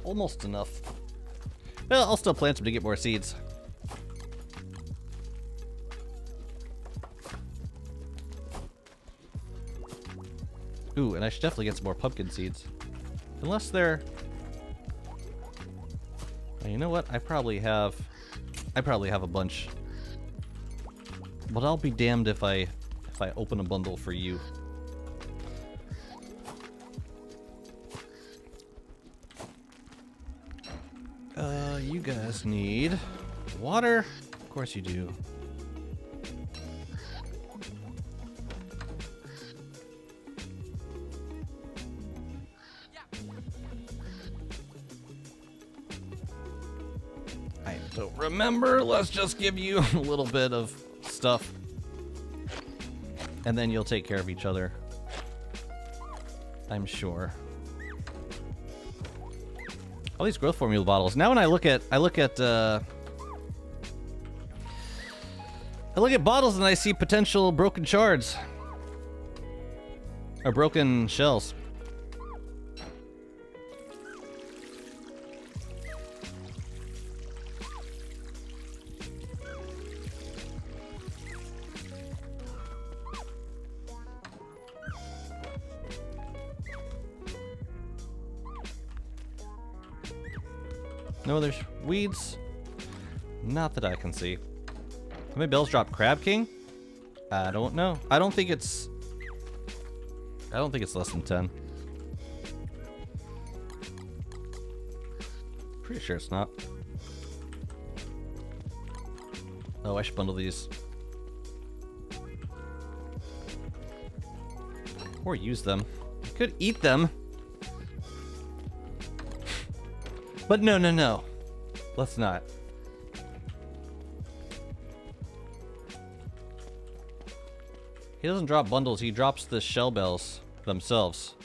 Almost enough. Well, I'll still plant them to get more seeds. Ooh, and I should definitely get some more pumpkin seeds. Unless they're... Oh, you know what? I probably have a bunch. But I'll be damned if I open a bundle for you. You guys need water? Of course you do. I don't remember. Let's just give you a little bit of stuff. And then you'll take care of each other. I'm sure. All these growth formula bottles. Now when I look at bottles and I see potential broken shards. Or broken shells. No other weeds? Not that I can see. How many bells drop? Crab King? I don't know. I don't think it's less than 10. Pretty sure it's not. Oh, I should bundle these. Or use them. I could eat them. But no, no, no. Let's not. He doesn't drop bundles, he drops the shell bells themselves.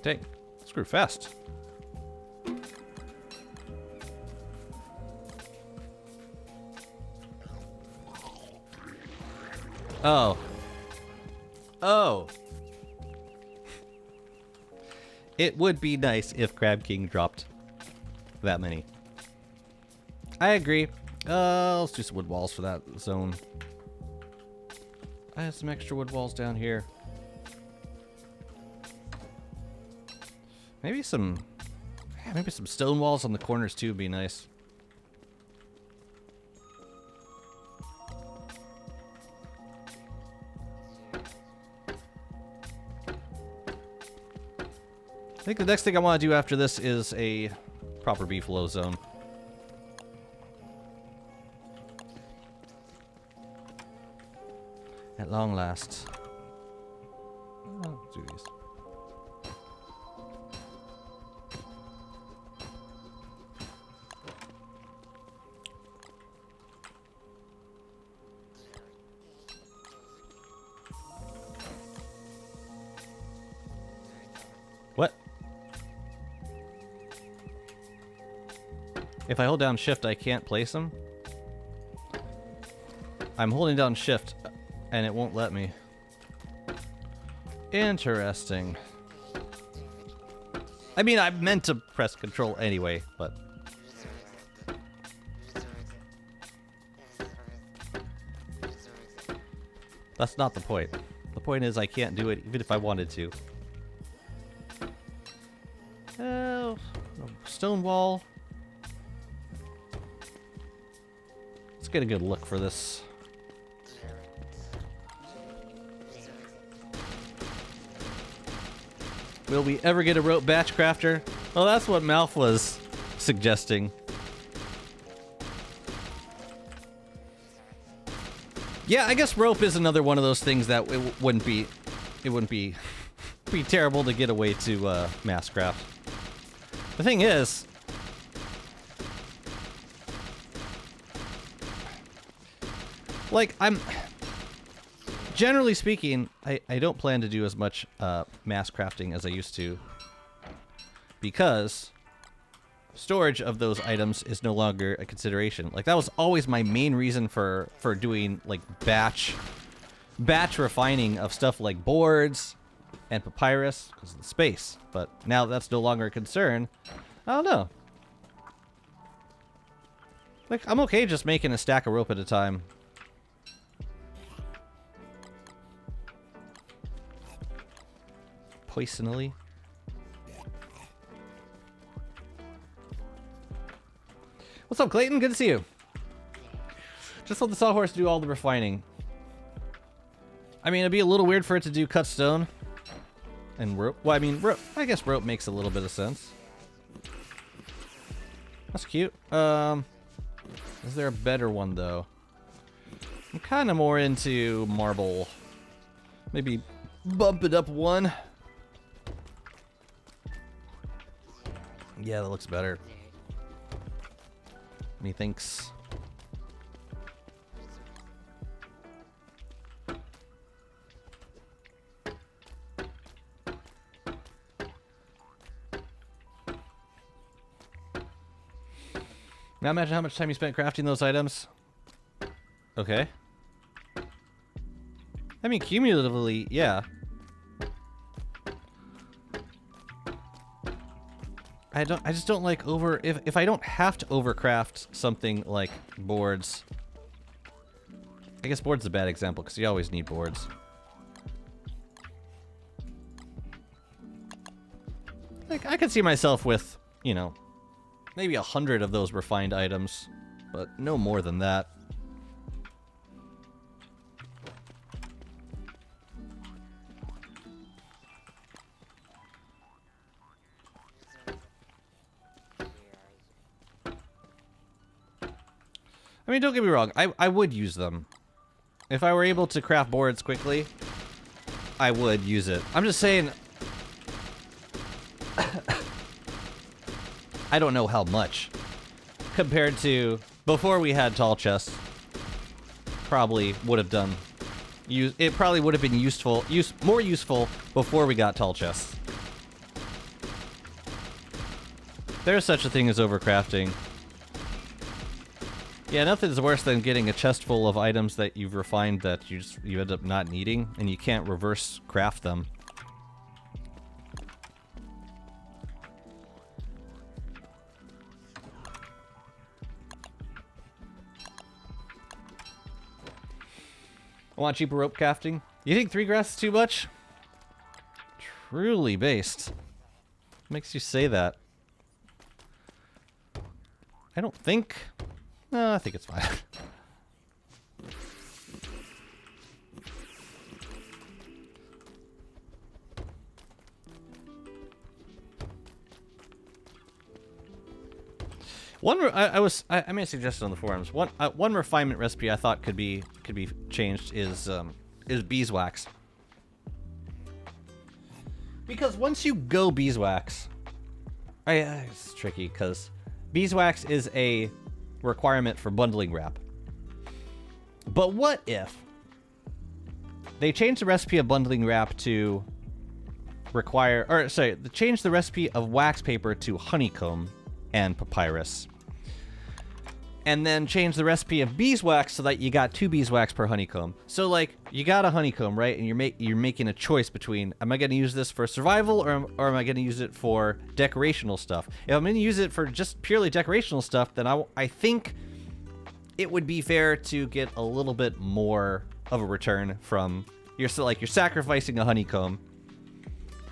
Dang, screw fast. Oh. Oh. It would be nice if Crab King dropped that many. I agree. Let's do some wood walls for that zone. I have some extra wood walls down here. Maybe some stone walls on the corners too would be nice. I think the next thing I want to do after this is a proper beefalo zone. At long last. Let's do these. What? If I hold down shift, I can't place them? I'm holding down shift, and it won't let me. Interesting. I mean, I meant to press control anyway, but... that's not the point. The point is I can't do it even if I wanted to. Stone wall. Let's get a good look for this. Will we ever get a rope batch crafter? Well, that's what Malf was suggesting. Yeah, I guess rope is another one of those things that it wouldn't be terrible to get away to mass craft. The thing is, like, generally speaking, I don't plan to do as much mass crafting as I used to, because storage of those items is no longer a consideration. Like, that was always my main reason for doing, like, batch refining of stuff like boards and papyrus, because of the space. But now that's no longer a concern. I don't know. Like, I'm okay just making a stack of rope at a time. Poisonally. What's up, Clayton? Good to see you. Just let the sawhorse do all the refining. I mean, it'd be a little weird for it to do cut stone and rope. Well, I mean, rope. I guess rope makes a little bit of sense. That's cute. Is there a better one though? I'm kind of more into marble. Maybe bump it up one. Yeah, that looks better. Methinks. Now imagine how much time you spent crafting those items. Okay. I mean, cumulatively, yeah. I just don't like if I don't have to overcraft something like boards. I guess board's a bad example because you always need boards. Like, I could see myself with, you know, maybe 100 of those refined items, but no more than that. I mean, don't get me wrong, I would use them. If I were able to craft boards quickly, I would use it. I'm just saying, I don't know how much. Compared to before we had tall chests, probably would have done. It probably would have been more useful before we got tall chests. There's such a thing as overcrafting. Yeah, nothing's worse than getting a chest full of items that you've refined that you end up not needing, and you can't reverse craft them. I want cheaper rope crafting. You think 3 grass is too much? Truly based. What makes you say that? I don't think. No, I think it's fine. I made a suggestion on the forums. One refinement recipe I thought could be changed is beeswax. Because once you go beeswax, it's tricky because beeswax is a requirement for bundling wrap. But what if they change the recipe of bundling wrap to require, or sorry, they change the recipe of wax paper to honeycomb and papyrus, and then change the recipe of beeswax so that you got 2 beeswax per honeycomb. So like you got a honeycomb, right? And you're making a choice between, am I going to use this for survival or am I going to use it for decorational stuff? If I'm going to use it for just purely decorational stuff, then I think it would be fair to get a little bit more of a return from you're sacrificing a honeycomb.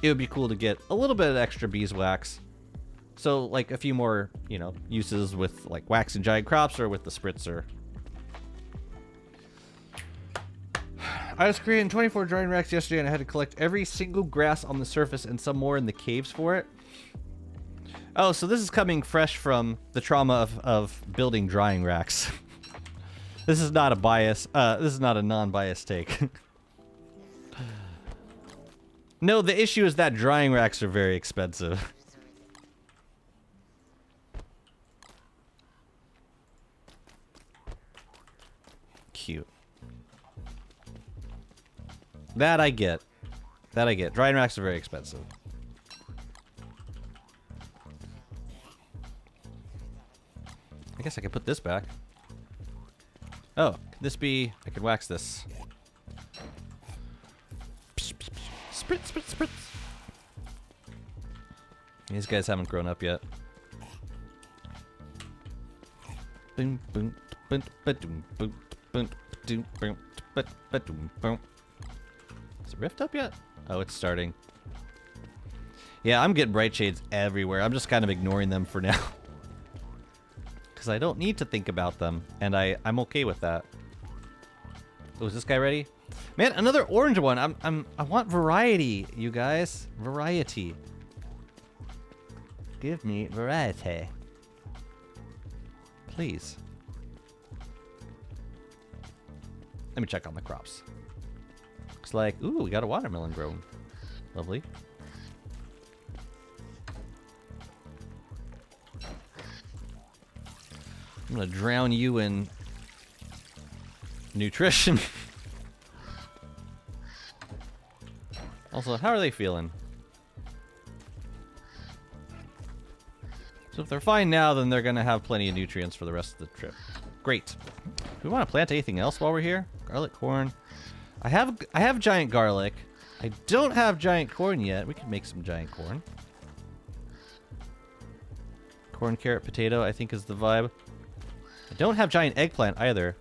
It would be cool to get a little bit of extra beeswax. So, like, a few more, you know, uses with, like, wax and giant crops or with the spritzer. I was creating 24 drying racks yesterday and I had to collect every single grass on the surface and some more in the caves for it. Oh, so this is coming fresh from the trauma of building drying racks. This is not a bias. This is not a non-biased take. No, the issue is that drying racks are very expensive. Cute. That I get. Drying racks are very expensive. I guess I could put this back. Oh, can this be... I can wax this. Spritz, spritz, spritz. These guys haven't grown up yet. Boom, boom, boom, boom, boom. Is it rift up yet? Oh, it's starting. Yeah, I'm getting bright shades everywhere. I'm just kind of ignoring them for now. Because I don't need to think about them. And I'm okay with that. Oh, is this guy ready? Man, another orange one. I want variety, you guys. Variety. Give me variety. Please. Let me check on the crops. Looks like, ooh, we got a watermelon grown. Lovely. I'm gonna drown you in nutrition. Also, how are they feeling? So if they're fine now, then they're gonna have plenty of nutrients for the rest of the trip. Great. Do we want to plant anything else while we're here? Garlic, corn. I have giant garlic. I don't have giant corn yet. We can make some giant corn. Corn, carrot, potato, I think is the vibe. I don't have giant eggplant either.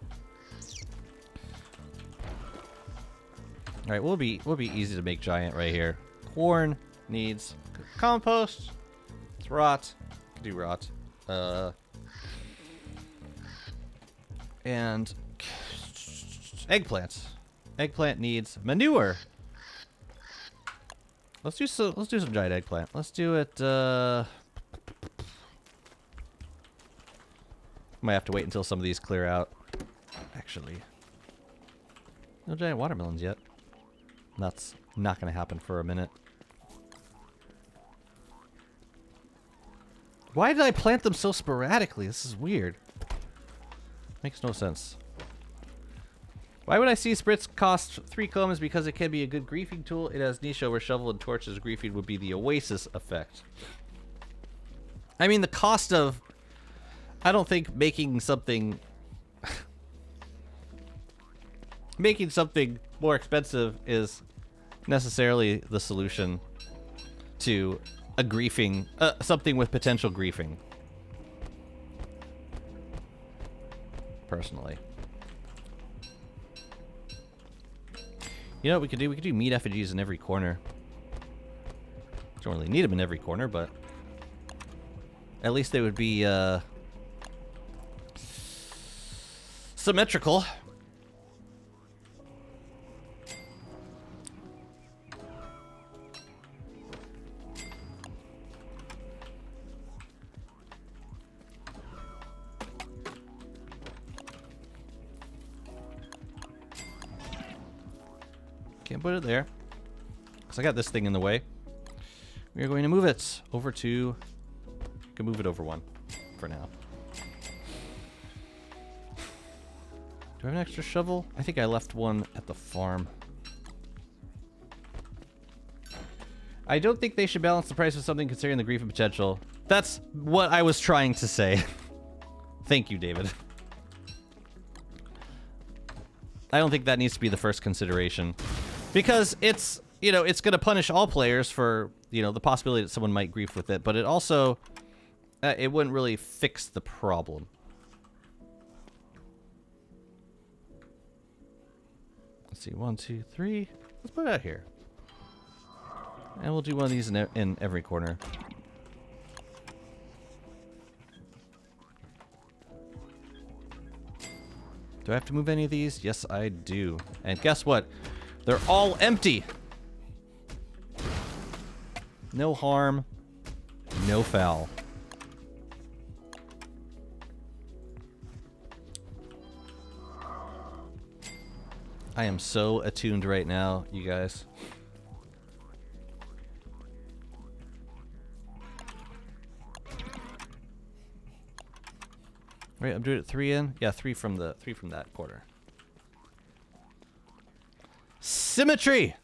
All right, we'll be easy to make giant right here. Corn needs compost. It's rot. Can do rot. And eggplant. Eggplant needs manure. Let's do some giant eggplant. Let's do it. Might have to wait until some of these clear out. Actually, no giant watermelons yet. That's not going to happen for a minute. Why did I plant them so sporadically? This is weird. Makes no sense. Why would I see Spritz cost 3 combs? Because it can be a good griefing tool. It has niche where shovel and torches griefing would be the oasis effect. I mean, the cost of... I don't think making something... making something more expensive is necessarily the solution to a griefing... something with potential griefing. Personally. You know what we could do? We could do meat effigies in every corner. Don't really need them in every corner, but at least they would be symmetrical. Can't put it there because I got this thing in the way. We are going to move it over to... We can move it over 1 for now. Do I have an extra shovel? I think I left one at the farm. I don't think they should balance the price of something considering the grief and potential. That's what I was trying to say. Thank you, David. I don't think that needs to be the first consideration. Because it's, you know, it's going to punish all players for, you know, the possibility that someone might grief with it. But it also, it wouldn't really fix the problem. Let's see, 1, 2, 3. Let's put it out here. And we'll do one of these in every corner. Do I have to move any of these? Yes, I do. And guess what? They're all empty. No harm, no foul. I am so attuned right now, you guys. Wait, I'm doing it 3 in? Yeah, 3 from that quarter. Symmetry!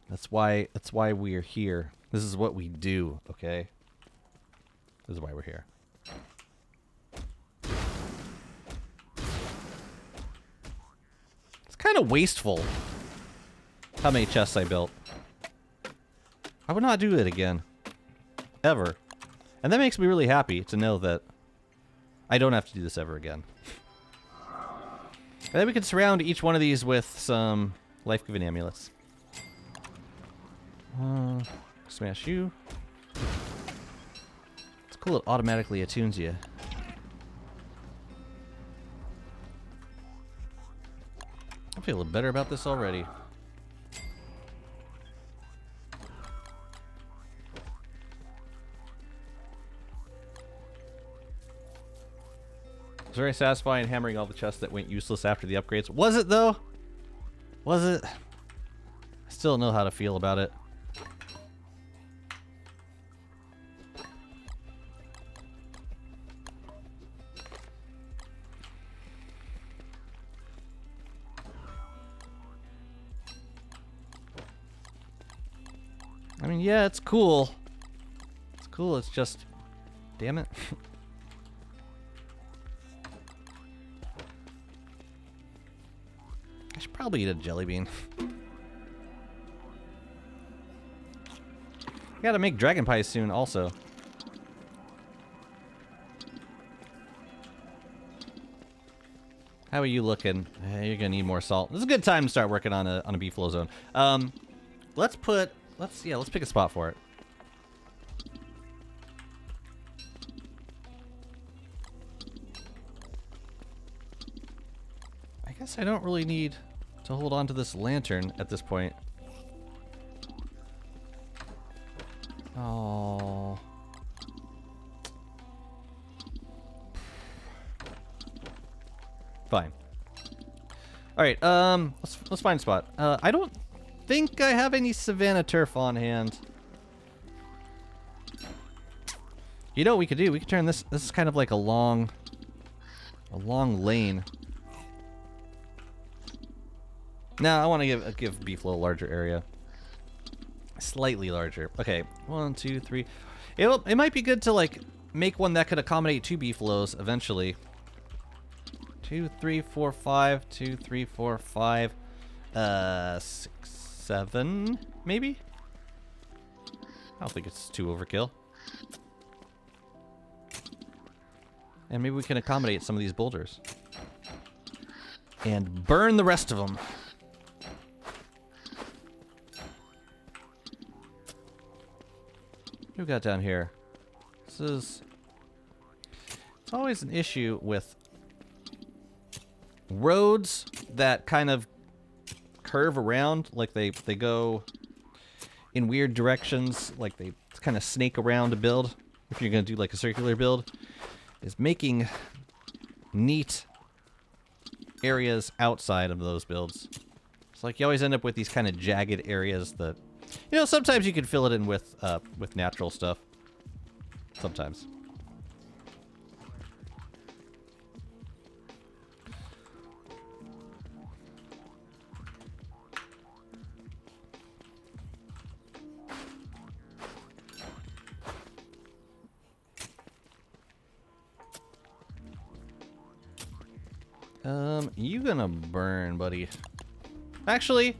That's why we're here. This is what we do, okay? This is why we're here. It's kind of wasteful how many chests I built. I would not do it again. Ever. And that makes me really happy to know that I don't have to do this ever again. And then we can surround each one of these with some life-giving amulets. Smash you. It's cool it automatically attunes you. I feel a little better about this already. It's very satisfying hammering all the chests that went useless after the upgrades. Was it, though? Was it? I still don't know how to feel about it. I mean, yeah, it's cool. It's cool, it's just... Damn it. I should probably eat a jelly bean. Gotta make dragon pies soon also. How are you looking? You're gonna need more salt. This is a good time to start working on a beef flow zone. Let's pick a spot for it. I guess I don't really need to hold on to this lantern at this point. Oh. Fine. All right. Let's find a spot. I don't think I have any savanna turf on hand. You know what we could do? We could turn this. This is kind of like a long lane. No, I want to give Beeflo a larger area. Slightly larger. Okay, 1, 2, 3. It might be good to like make one that could accommodate 2 Beeflos eventually. 2, 3, 4, 5. 2, 3, 4, 5. 6, 7, maybe? I don't think it's too overkill. And maybe we can accommodate some of these boulders. And burn the rest of them. What do we got down here? It's always an issue with roads that kind of curve around, like they go in weird directions, like they kind of snake around a build. If you're going to do like a circular build, is making neat areas outside of those builds. It's like you always end up with these kind of jagged areas that, you know, sometimes you can fill it in with natural stuff. Sometimes. You gonna burn, buddy. Actually,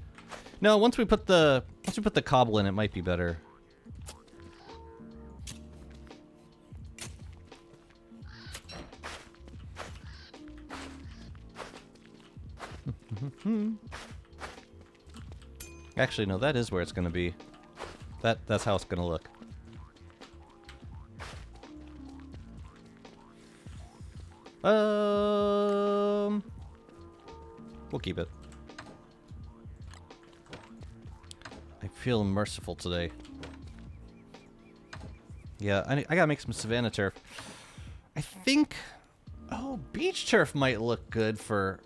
no, once we put the cobble in, it might be better. Actually, no, that is where it's gonna be. That's how it's gonna look. We'll keep it. I feel merciful today. Yeah, I gotta make some savanna turf. I think... Oh, beach turf might look good for...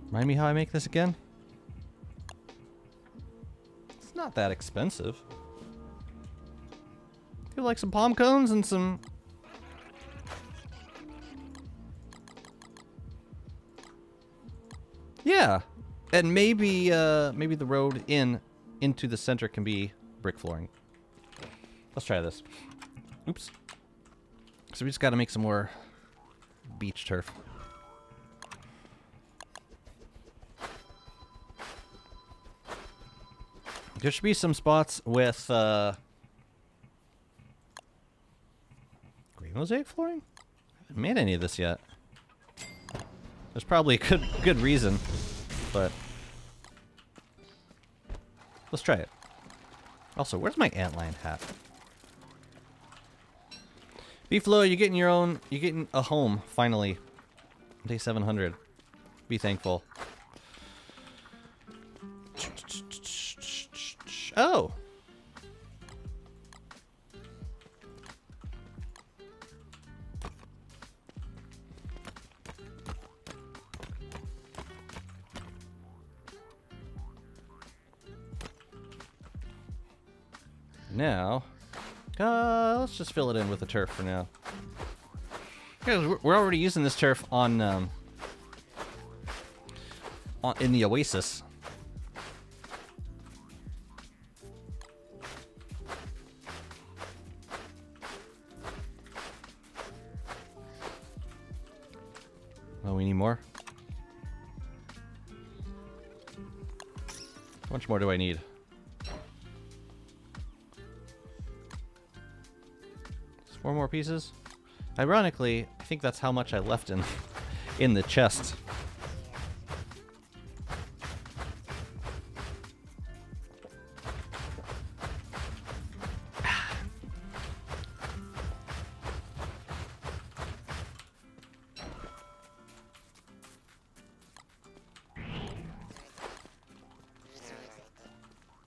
Remind me how I make this again? It's not that expensive. Feel like some palm cones and some... Yeah, and maybe the road into the center can be brick flooring. Let's try this. Oops. So we just got to make some more beach turf. There should be some spots with green mosaic flooring. I haven't made any of this yet. There's probably a good reason, but let's try it. Also, where's my antlion hat? Beeflo, you're getting a home finally. Day 700. Be thankful. Oh. Now, let's just fill it in with the turf for now. Because we're already using this turf in the oasis. Oh, we need more? How much more do I need? Just 4 more pieces? Ironically, I think that's how much I left in the chest.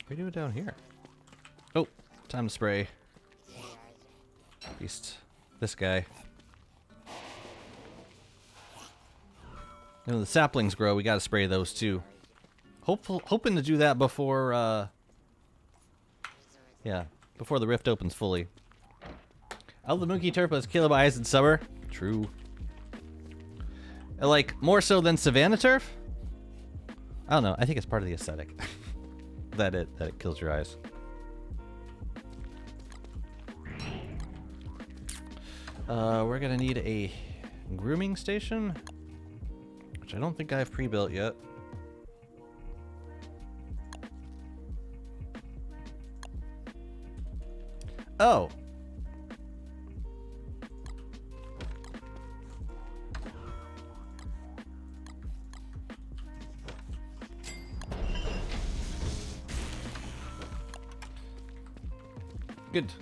What do we do down here? Oh, time to spray. At least this guy. When the saplings grow, we gotta spray those too. Hoping to do that before, yeah, before the rift opens fully. Oh, the Mookie Turpa is killer by eyes in summer. True. Like, more so than Savannah Turf? I don't know. I think it's part of the aesthetic. that it kills your eyes. We're gonna need a grooming station, which I don't think I've pre-built yet. Oh. Good.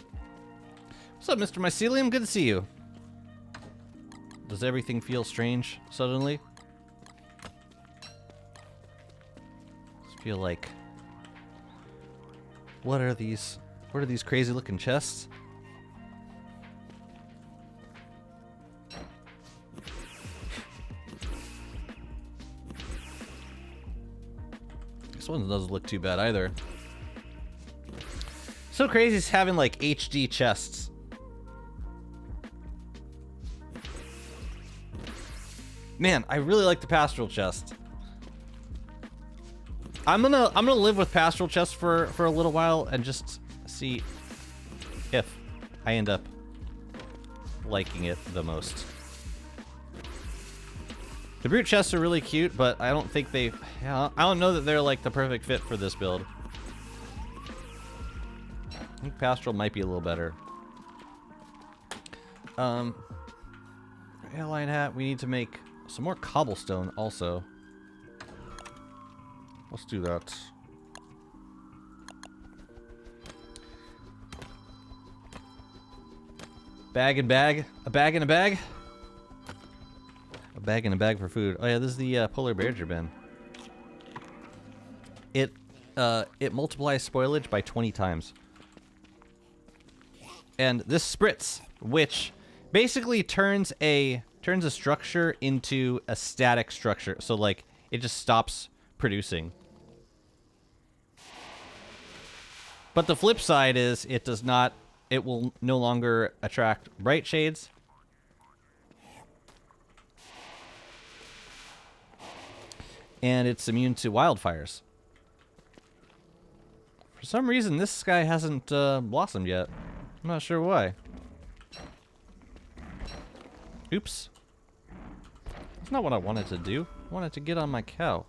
What's up, Mr. Mycelium? Good to see you. Does everything feel strange suddenly? Just feel like... What are these crazy looking chests? This one doesn't look too bad either. So crazy is having like HD chests. Man, I really like the pastoral chest. I'm gonna live with pastoral chests for a little while and just see if I end up liking it the most. The brute chests are really cute, but I don't think I don't know that they're like the perfect fit for this build. I think pastoral might be a little better. Airline hat, we need to make some more cobblestone also. Let's do that. Bag and bag? A bag and a bag? A bag and a bag for food. Oh yeah, this is the polar bear bin. It multiplies spoilage by 20 times. And this spritz, which basically turns a structure into a static structure. So like it just stops producing. But the flip side is it will no longer attract bright shades. And it's immune to wildfires. For some reason, this guy hasn't blossomed yet. I'm not sure why. Oops. That's not what I wanted to do. I wanted to get on my cow.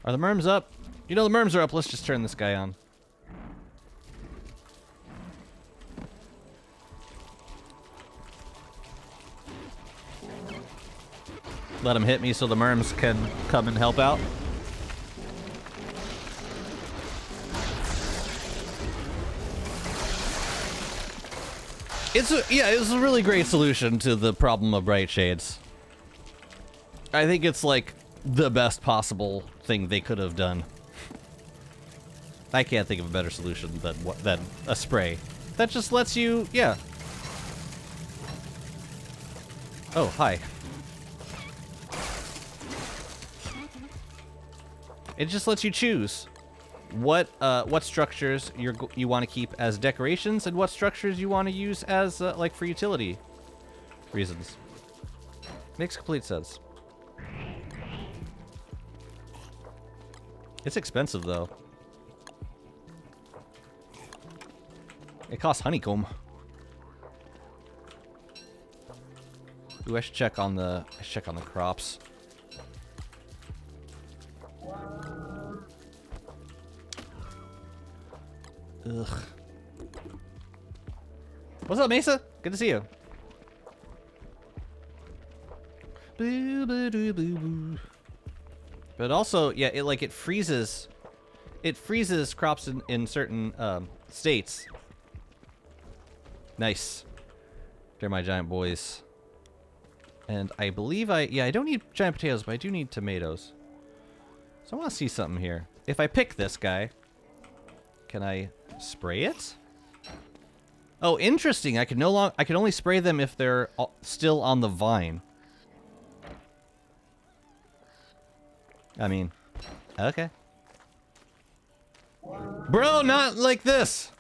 Are the merms up? You know the merms are up. Let's just turn this guy on. Let him hit me so the merms can come and help out. It's a really great solution to the problem of bright shades. I think it's like the best possible thing they could have done. I can't think of a better solution than a spray that just lets you, yeah. Oh, hi. It just lets you choose what structures you want to keep as decorations and what structures you want to use as like for utility reasons. Makes complete sense. It's expensive, though. It costs honeycomb. Ooh, I should check on the crops. Ugh. What's up, Mesa? Good to see you. Boo, boo, boo, boo, boo. But also, yeah, it freezes. It freezes crops in certain states. Nice. They're my giant boys. And I believe I don't need giant potatoes, but I do need tomatoes. So I want to see something here. If I pick this guy, can I spray it? Oh, interesting. I can only spray them if they're still on the vine. I mean, okay. Bro, not like this.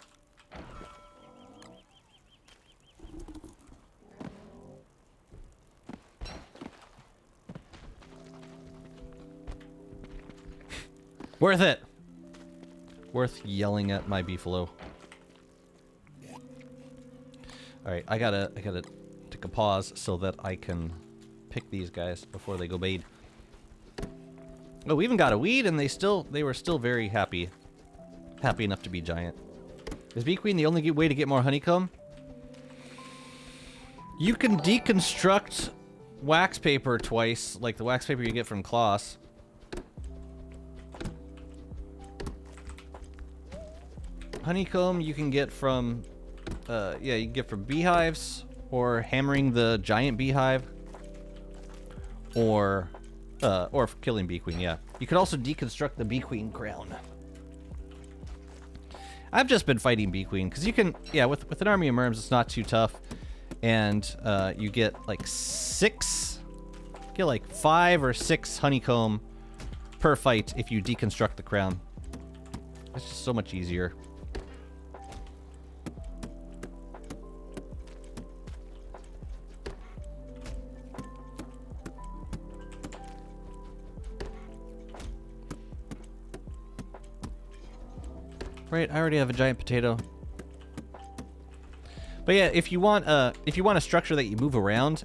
Worth it. Worth yelling at my beefalo. All right, I gotta take a pause so that I can pick these guys before they go bade. Oh, we even got a weed, and they were still very happy enough to be giant. Is bee queen the only way to get more honeycomb? You can deconstruct wax paper twice, like the wax paper you get from Kloss. Honeycomb you can get from, you can get from beehives, or hammering the giant beehive, or killing bee queen. Yeah, you could also deconstruct the bee queen crown. I've just been fighting bee queen because you can, yeah, with an army of merms, it's not too tough, and you get like 5 or 6 honeycomb per fight if you deconstruct the crown. It's just so much easier. Right, I already have a giant potato. But yeah, if you want a structure that you move around,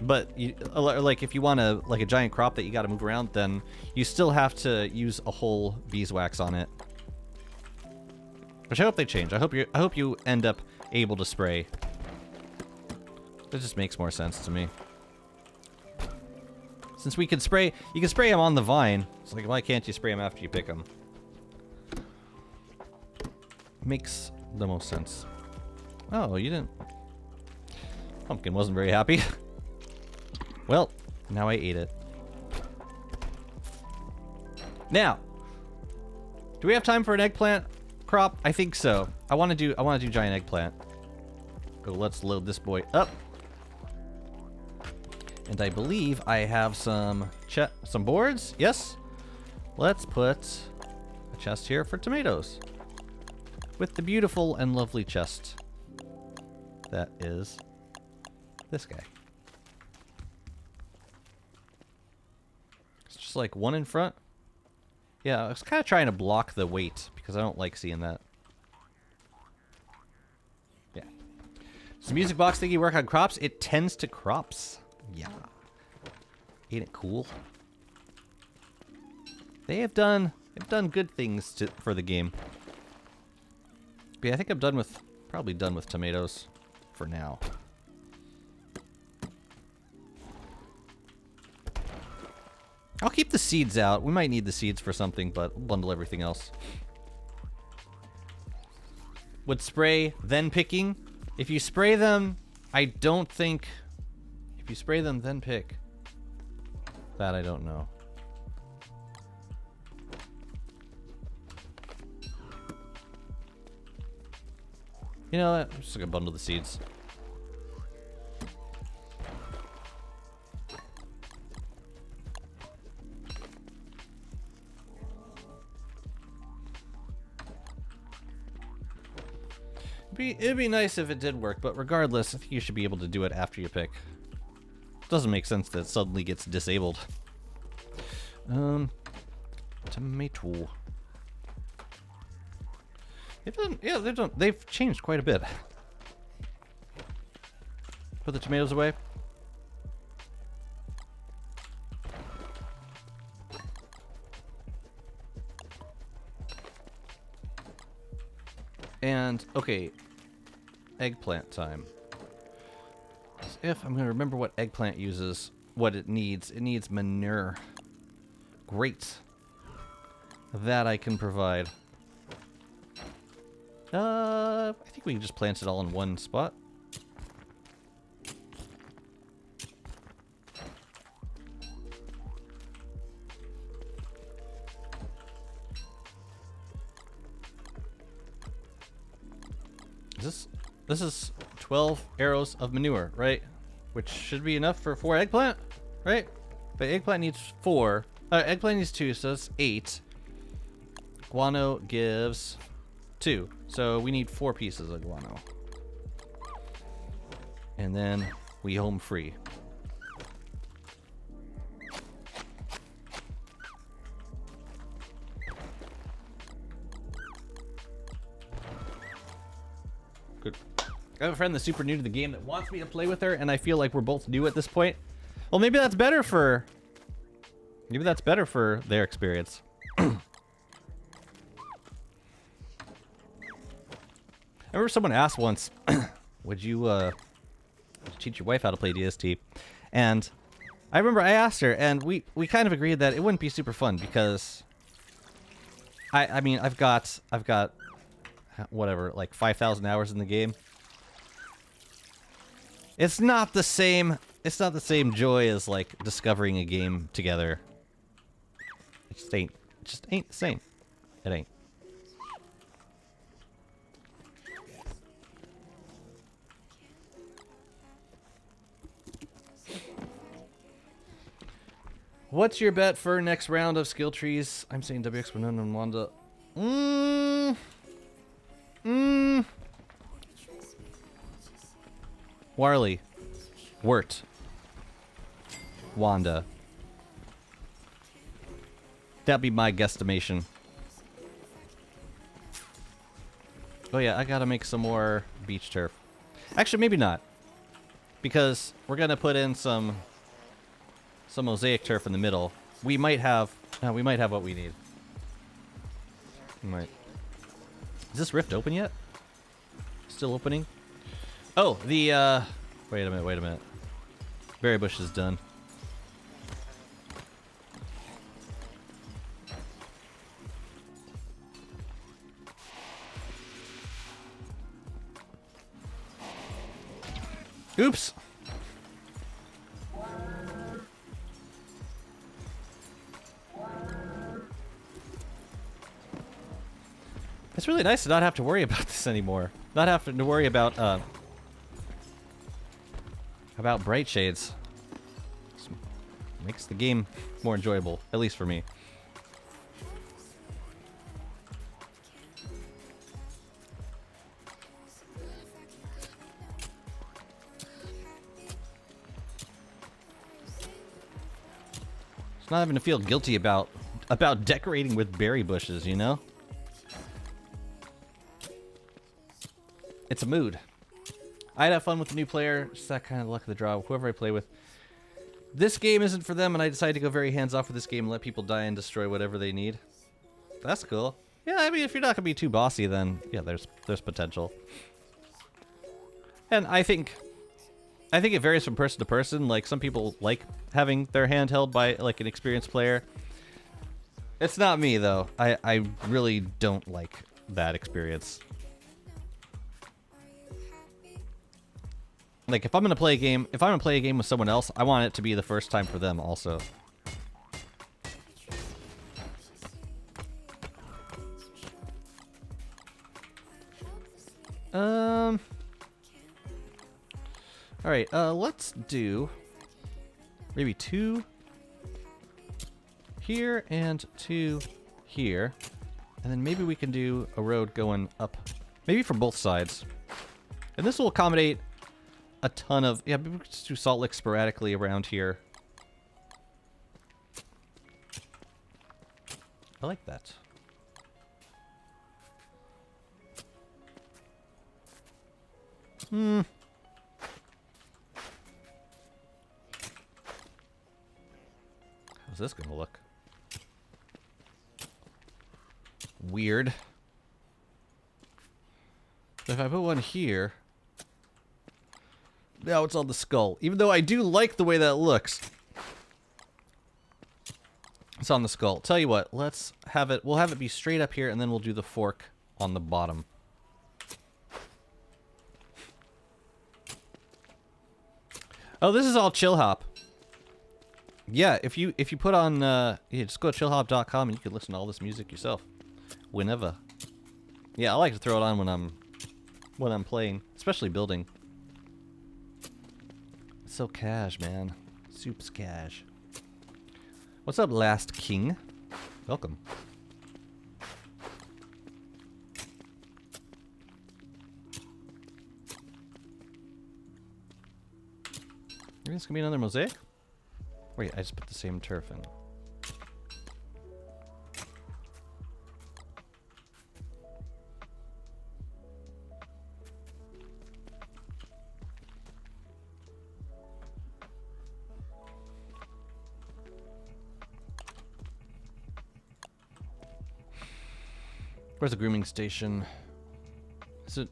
but like if you want a giant crop that you got to move around, then you still have to use a whole beeswax on it. Which I hope they change. I hope you end up able to spray. That just makes more sense to me. Since you can spray them on the vine. It's like, why can't you spray them after you pick them? Makes the most sense. Oh, you didn't. Pumpkin wasn't very happy. Well, now I ate it. Now, do we have time for an eggplant crop? I think so. I want to do giant eggplant. So let's load this boy up. And I believe I have some boards. Yes. Let's put a chest here for tomatoes. With the beautiful and lovely chest that is this guy. It's just like one in front. Yeah, I was kind of trying to block the weight because I don't like seeing that. Yeah. Does the music box thingy work on crops? It tends to crops. Yeah. Ain't it cool? They've done good things for the game. But yeah, I think I'm probably done with tomatoes for now. I'll keep the seeds out. We might need the seeds for something, but we'll bundle everything else. Would spray, then picking. If you spray them, I don't think... If you spray them, then pick. That I don't know. You know what? I'm just gonna bundle the seeds. It'd be nice if it did work, but regardless, I think you should be able to do it after you pick. doesn't make sense that it suddenly gets disabled. Tomato. They've changed quite a bit. Put the tomatoes away. And, okay, eggplant time. As if I'm going to remember what eggplant uses, what it needs. It needs manure. Great. That I can provide. I think we can just plant it all in one spot. This is 12 arrows of manure, right? Which should be enough for 4 eggplant, right? But eggplant needs 4. Eggplant needs 2, so that's 8. Guano gives 2, so we need 4 pieces of guano. And then we home free. Good. I have a friend that's super new to the game that wants me to play with her, and I feel like we're both new at this point. Well, maybe that's better for... Maybe that's better for their experience. I remember someone asked once, would you teach your wife how to play DST? And I remember I asked her, and we kind of agreed that it wouldn't be super fun because... I mean, I've got whatever, like 5,000 hours in the game. It's not the same joy as like discovering a game together. It just ain't the same. It ain't. What's your bet for next round of skill trees? I'm saying WX for none and Wanda. Warley. Wirt. Wanda. That'd be my guesstimation. Oh yeah, I gotta make some more beach turf. Actually, maybe not. Because we're gonna put in some mosaic turf in the middle. We might have what we need. We might. Is this rift open yet? Still opening? Oh, the wait a minute. Berry bush is done. Oops. It's really nice to not have to worry about this anymore. Not having to worry about bright shades. Just makes the game more enjoyable, at least for me. Just not having to feel guilty about decorating with berry bushes, you know? It's a mood. I'd have fun with the new player. Just that kind of luck of the draw. Whoever I play with. This game isn't for them, and I decided to go very hands-off with this game and let people die and destroy whatever they need. That's cool. Yeah, I mean, if you're not going to be too bossy, then yeah, there's potential. And I think it varies from person to person. Like, some people like having their hand held by, like, an experienced player. It's not me, though. I really don't like that experience. Like, if I'm gonna play a game with someone else, I want it to be the first time for them also. Alright, let's do maybe 2 here and 2 here. And then maybe we can do a road going up, maybe from both sides. And this will accommodate a ton of... Yeah, we could just do salt licks sporadically around here. I like that. How's this gonna look? Weird. If I put one here... Now it's on the skull. Even though I do like the way that looks. It's on the skull. Tell you what, let's have it... We'll have it be straight up here, and then we'll do the fork on the bottom. Oh, this is all chill hop. Yeah, if you put on... yeah, just go to chillhop.com and you can listen to all this music yourself. Whenever. Yeah, I like to throw it on when I'm playing, especially building. It's so cash, man. Soup's cash. What's up, Last King? Welcome. You think it's gonna be another mosaic? Wait, I just put the same turf in. Where's the grooming station?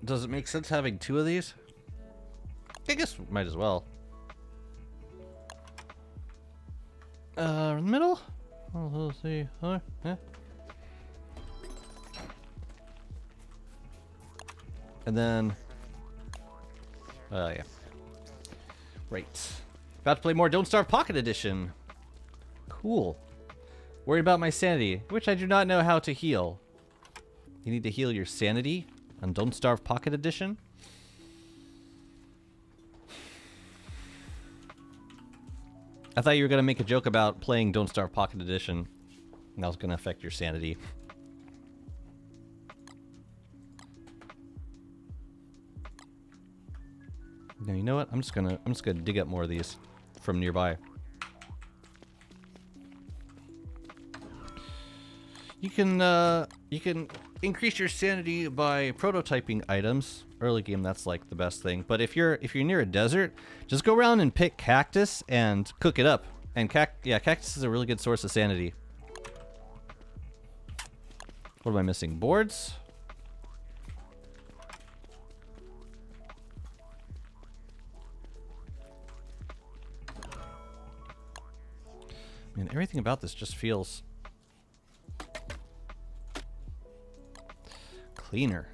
Does it make sense having two of these? I guess we might as well. In the middle? Oh, let's see. Yeah. And then... yeah. Right. About to play more Don't Starve Pocket Edition. Cool. Worried about my sanity, which I do not know how to heal. You need to heal your sanity on Don't Starve Pocket Edition? I thought you were going to make a joke about playing Don't Starve Pocket Edition. And that was going to affect your sanity. Now, you know what? I'm just gonna dig up more of these from nearby. You can increase your sanity by prototyping items. Early game, that's like the best thing. But if you're near a desert, just go around and pick cactus and cook it up. And cactus is a really good source of sanity. What am I missing? Boards? Man, everything about this just feels cleaner.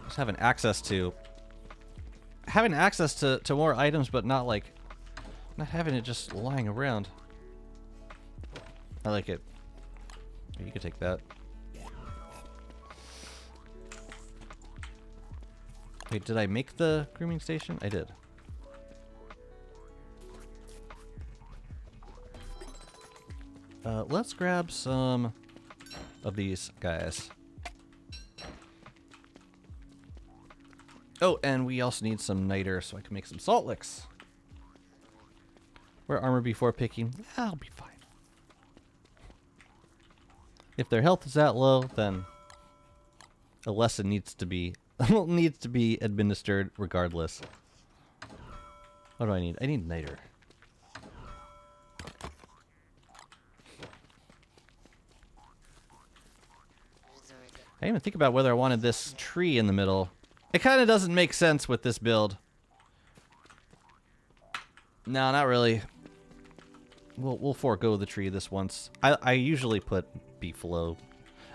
Just having access to more items, but not having it just lying around. I like it. You can take that. Wait, did I make the grooming station? I did. Let's grab some of these guys. Oh, and we also need some niter so I can make some salt licks. Wear armor before picking. Yeah, I'll be fine. If their health is that low, then a lesson needs to be administered regardless. What do I need? I need niter. I didn't even think about whether I wanted this tree in the middle. It kind of doesn't make sense with this build. No, not really. We'll forego the tree this once. I usually put beefalo.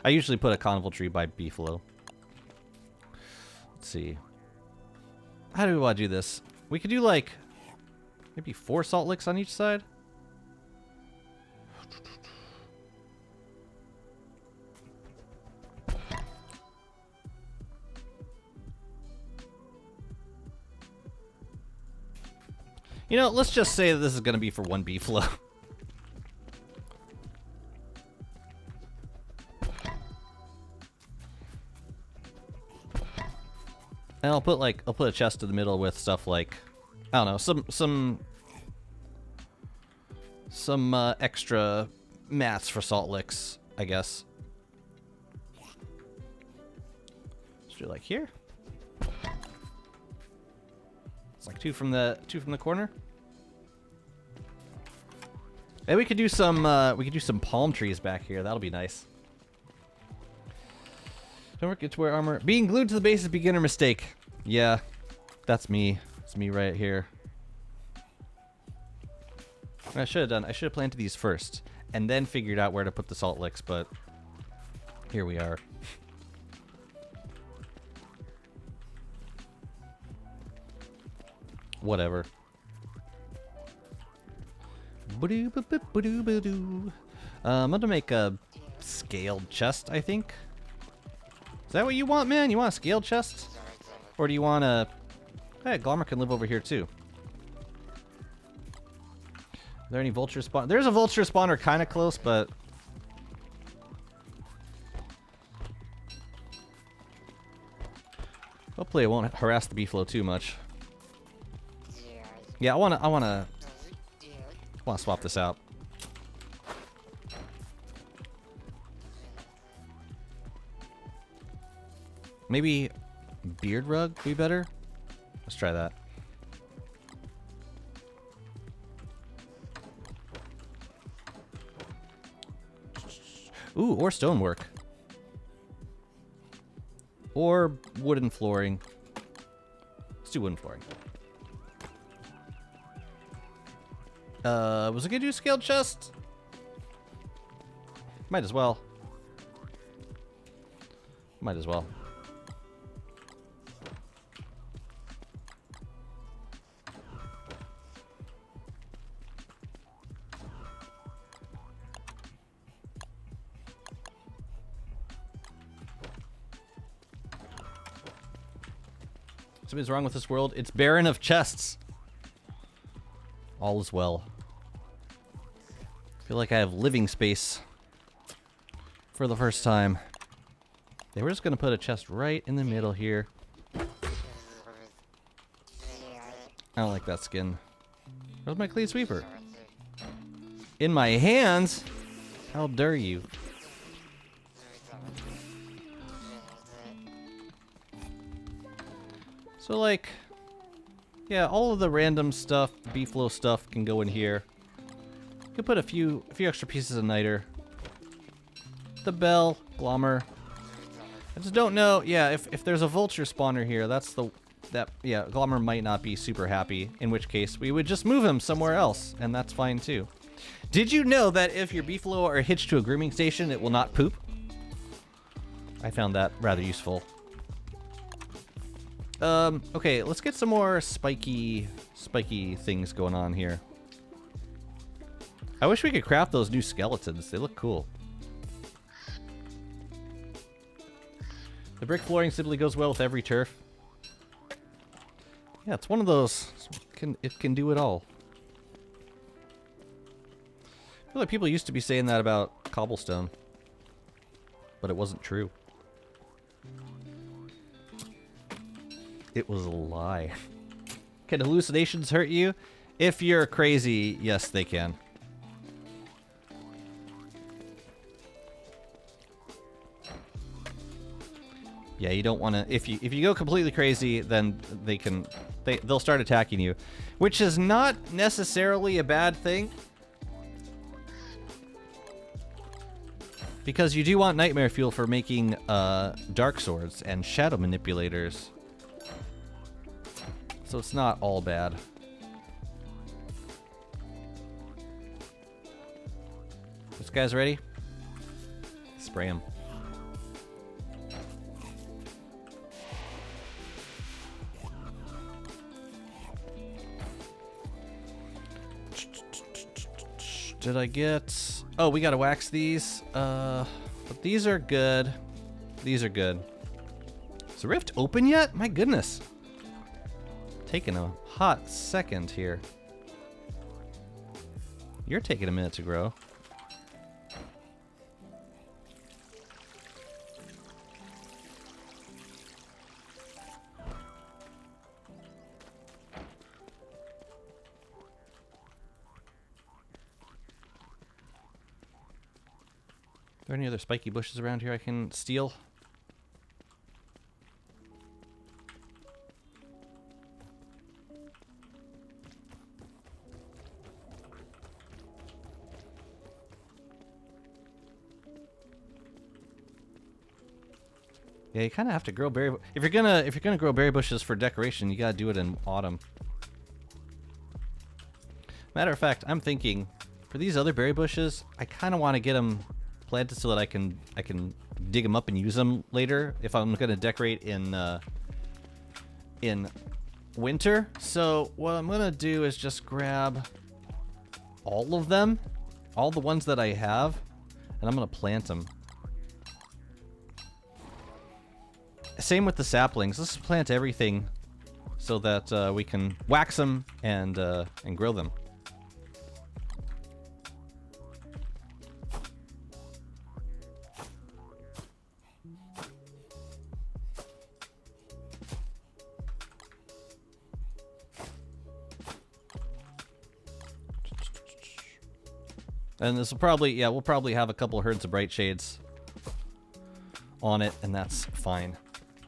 I usually put a carnival tree by beefalo. Let's see. How do we want to do this? We could do like maybe 4 salt licks on each side. You know, let's just say that this is going to be for 1 beefalo. And I'll put a chest in the middle with stuff like, I don't know, some extra mats for salt licks, I guess. Let's do like here. It's like two from the corner. Maybe we could do some palm trees back here. That'll be nice. Don't forget to wear armor. Being glued to the base is a beginner mistake. Yeah, that's me. It's me right here. I should have planted these first and then figured out where to put the salt licks, but here we are. Whatever. I'm gonna make a scaled chest, I think. Is that what you want, man? You want a scaled chest? Or do you want a... Hey, Glommer can live over here, too. Are there any vulture spawn? There's a vulture spawner kind of close, but... Hopefully it won't harass the beefalo too much. Yeah, I wanna swap this out. Maybe beard rug would be better? Let's try that. Ooh, or stonework. Or wooden flooring. Let's do wooden flooring. Was it gonna do scaled chest? Might as well. Might as well. Something's wrong with this world. It's barren of chests. All is well. I feel like I have living space for the first time. Yeah, we're just gonna put a chest right in the middle here. I don't like that skin. Where's my clean sweeper? In my hands? How dare you? So like, yeah, all of the random stuff, beefalo stuff can go in here. You can put a few extra pieces of niter. The bell, Glommer. I just don't know. Yeah, if there's a vulture spawner here, yeah, Glommer might not be super happy. In which case, we would just move him somewhere else, and that's fine too. Did you know that if your beefalo are hitched to a grooming station, it will not poop? I found that rather useful. Okay, let's get some more spiky things going on here. I wish we could craft those new skeletons. They look cool. The brick flooring simply goes well with every turf. Yeah, it's one of those. It can do it all. I feel like people used to be saying that about cobblestone, but it wasn't true. It was a lie. Can hallucinations hurt you? If you're crazy, yes, they can. Yeah, you don't want to. If you go completely crazy, then they'll start attacking you, which is not necessarily a bad thing, because you do want nightmare fuel for making dark swords and shadow manipulators. So it's not all bad. This guy's ready? Spray him. Did I get... Oh, we gotta wax these. But these are good. These are good. Is the rift open yet? My goodness. Taking a hot second here. You're taking a minute to grow. there any other spiky bushes around here I can steal? Yeah, you kind of have to grow berry. If you're gonna grow berry bushes for decoration, you gotta do it in autumn. Matter of fact, I'm thinking for these other berry bushes, I kind of want to get them planted so that I can dig them up and use them later if I'm gonna decorate in winter. So what I'm gonna do is just grab all of them, all the ones that I have, and I'm gonna plant them. Same with the saplings. Let's plant everything so that we can wax them and grow them. And this will probably, yeah, we'll probably have a couple herds of bright shades on it, and that's fine.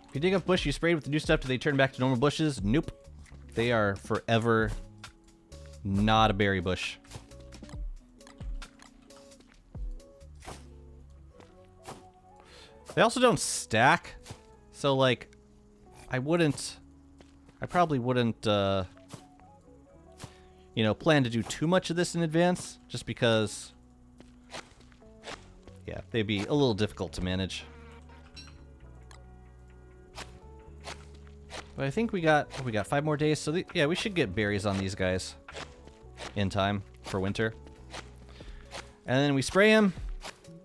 If you dig up bush you sprayed with the new stuff, do they turn back to normal bushes? Nope. They are forever not a berry bush. They also don't stack. So, like, I probably wouldn't, you know, plan to do too much of this in advance, just because, yeah, they'd be a little difficult to manage. But I think we got 5 more days, so yeah, we should get berries on these guys in time for winter. And then we spray them,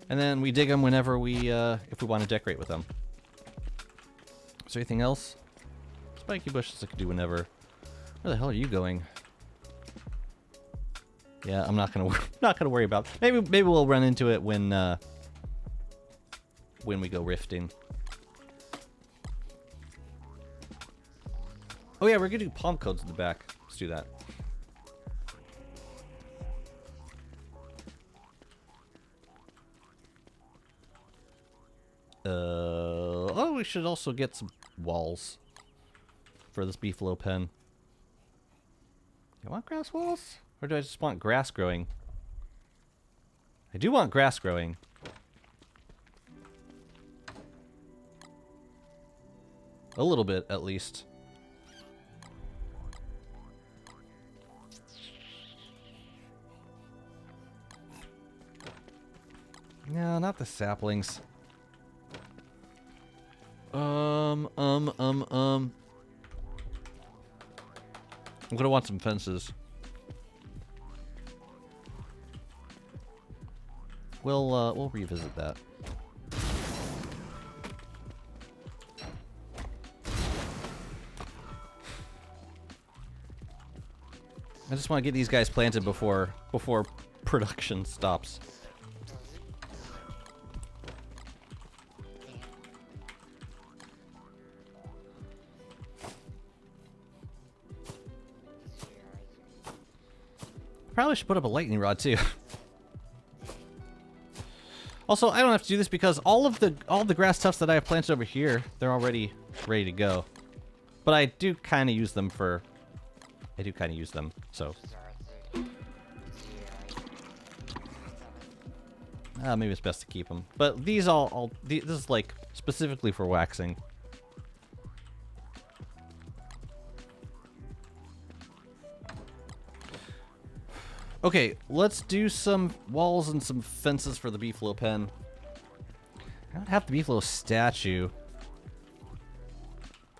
and then we dig them whenever we, if we want to decorate with them. Is there anything else? Spiky bushes I could do whenever. Where the hell are you going? Yeah, I'm not gonna worry about it. Maybe we'll run into it when we go rifting. Oh yeah, we're gonna do palm cones in the back. Let's do that. Oh, we should also get some walls for this beefalo pen. You want grass walls? Or do I just want grass growing? I do want grass growing. A little bit, at least. No, not the saplings. I'm gonna want some fences. We'll revisit that. I just want to get these guys planted before production stops. Probably should put up a lightning rod too. Also, I don't have to do this because all the grass tufts that I have planted over here, they're already ready to go. But I do kind of use them for... so... maybe it's best to keep them. But these this is like specifically for waxing. Okay, let's do some walls and some fences for the beefalo pen. I don't have the beefalo statue.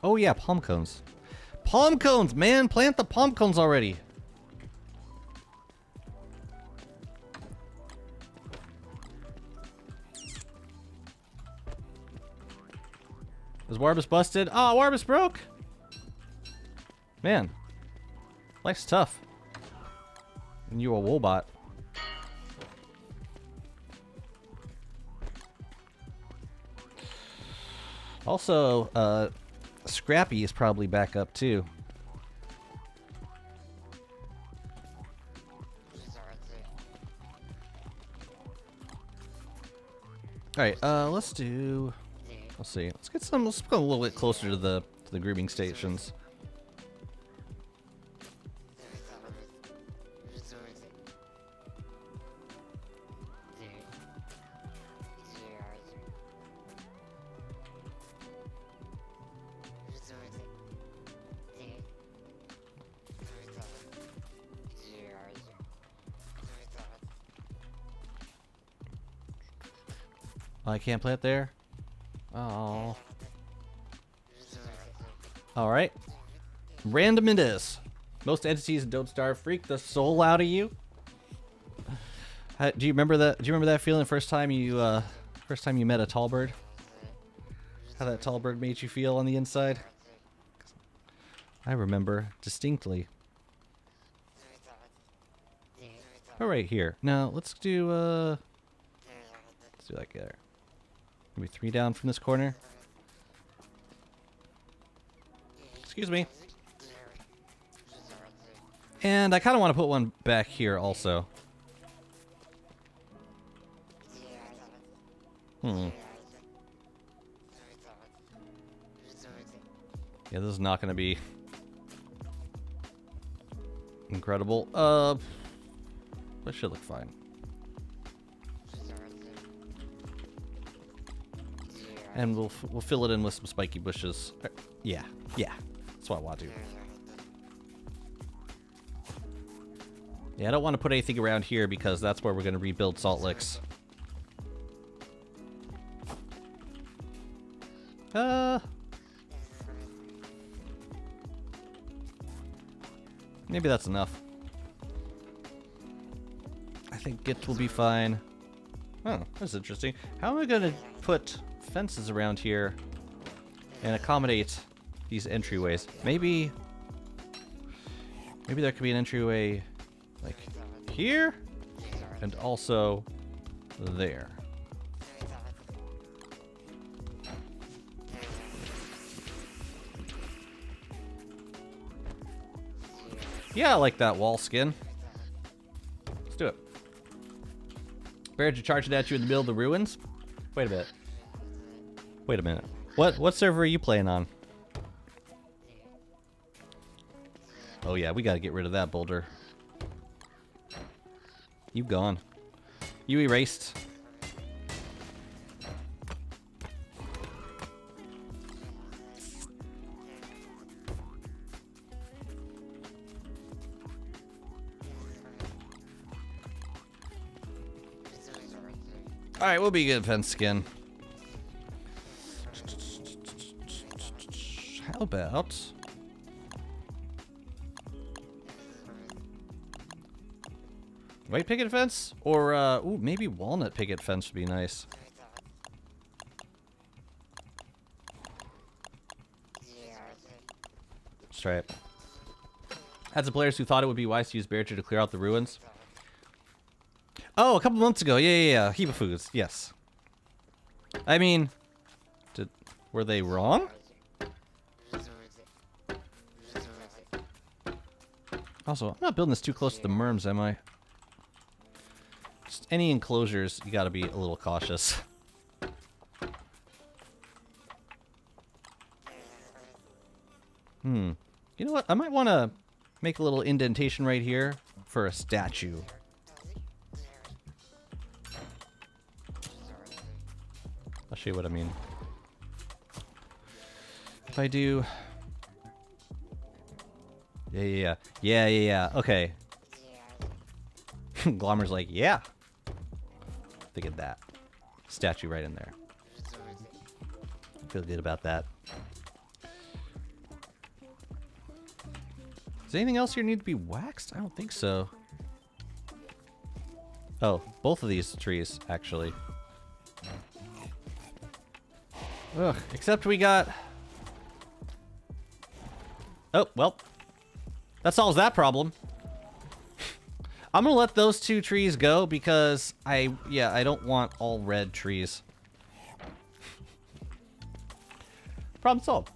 Oh yeah, palm cones. Palm cones, man! Plant the palm cones already! Is Warbus busted? Oh, Warbus broke! Man. Life's tough. And you a Woolbot. Also, Scrappy is probably back up too. Alright, let's do... Let's see. Let's go a little bit closer to the grooming stations. Oh, I can't plant there? Oh. Alright. Random it is. Most entities in Don't Starve freak the soul out of you. Do you remember that? Do you remember that feeling first time you met a tall bird? How that tall bird made you feel on the inside? I remember distinctly. Oh, right here. Now let's do like there. Maybe 3 down from this corner. Excuse me. And I kind of want to put one back here also. Yeah, this is not going to be incredible. That should look fine. And we'll fill it in with some spiky bushes. Yeah, that's what I want to do. Yeah, I don't want to put anything around here because that's where we're going to rebuild salt licks. Maybe that's enough. I think it will be fine. Oh, that's interesting. How am I going to put fences around here and accommodate these entryways? Maybe there could be an entryway like here and also there. Yeah, I like that wall skin. Let's do it. Bears are charging at you in the middle of the ruins. Wait a minute. Wait a minute. What server are you playing on? Oh yeah, we gotta get rid of that boulder. You gone. You erased. Alright, we'll be good fence skin. How about... white picket fence? Or, ooh, maybe walnut picket fence would be nice. Let's try it. Had some players who thought it would be wise to use Barrier to clear out the ruins. Oh, a couple months ago. Yeah. Heap of foods. Yes. I mean, were they wrong? Also, I'm not building this too close to the Merms, am I? Just any enclosures, you gotta be a little cautious. You know what? I might want to make a little indentation right here for a statue. I'll show you what I mean. If I do... Yeah. Okay. Glommer's like, yeah. Think of that. Statue right in there. Feel good about that. Does anything else here need to be waxed? I don't think so. Oh, both of these trees, actually. Ugh, except we got... Oh, well. That solves that problem. I'm gonna let those 2 trees go because I don't want all red trees. Problem solved.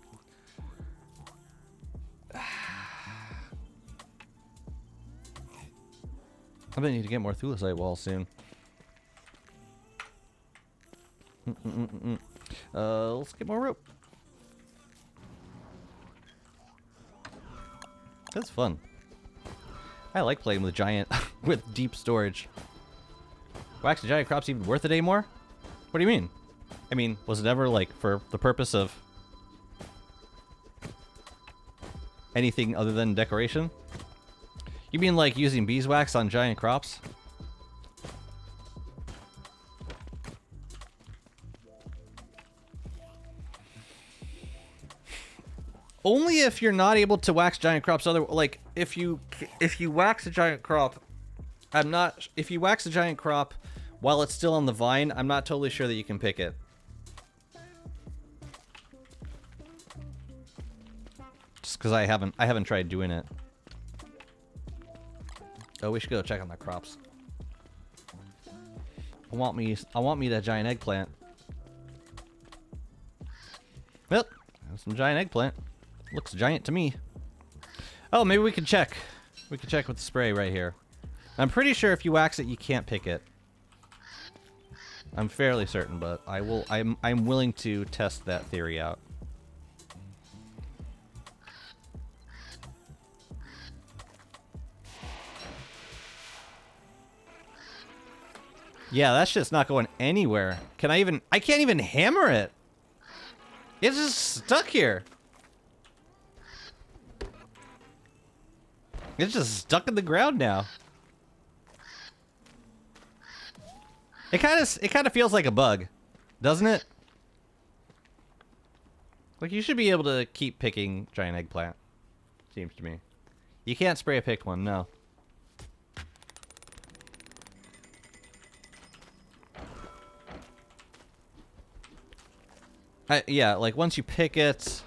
I'm gonna need to get more thulecite walls soon. Let's get more rope. That's fun. I like playing with giant, with deep storage. Wax giant crops even worth it anymore? What do you mean? I mean, was it ever like for the purpose of anything other than decoration? You mean like using beeswax on giant crops? Only if you're not able to wax giant crops. Other like if you wax a giant crop, if you wax a giant crop while it's still on the vine, I'm not totally sure that you can pick it. Just because I haven't tried doing it. Oh, we should go check on the crops. I want me that giant eggplant. Well, some giant eggplant. Looks giant to me. Oh, maybe we can check. We can check with the spray right here. I'm pretty sure if you wax it, you can't pick it. I'm fairly certain, but I'm willing to test that theory out. Yeah, that's just not going anywhere. I can't even hammer it. It's just stuck here. It's just stuck in the ground now. It kind of feels like a bug, doesn't it? Like you should be able to keep picking giant eggplant. Seems to me. You can't spray a picked one, no. Yeah, like once you pick it,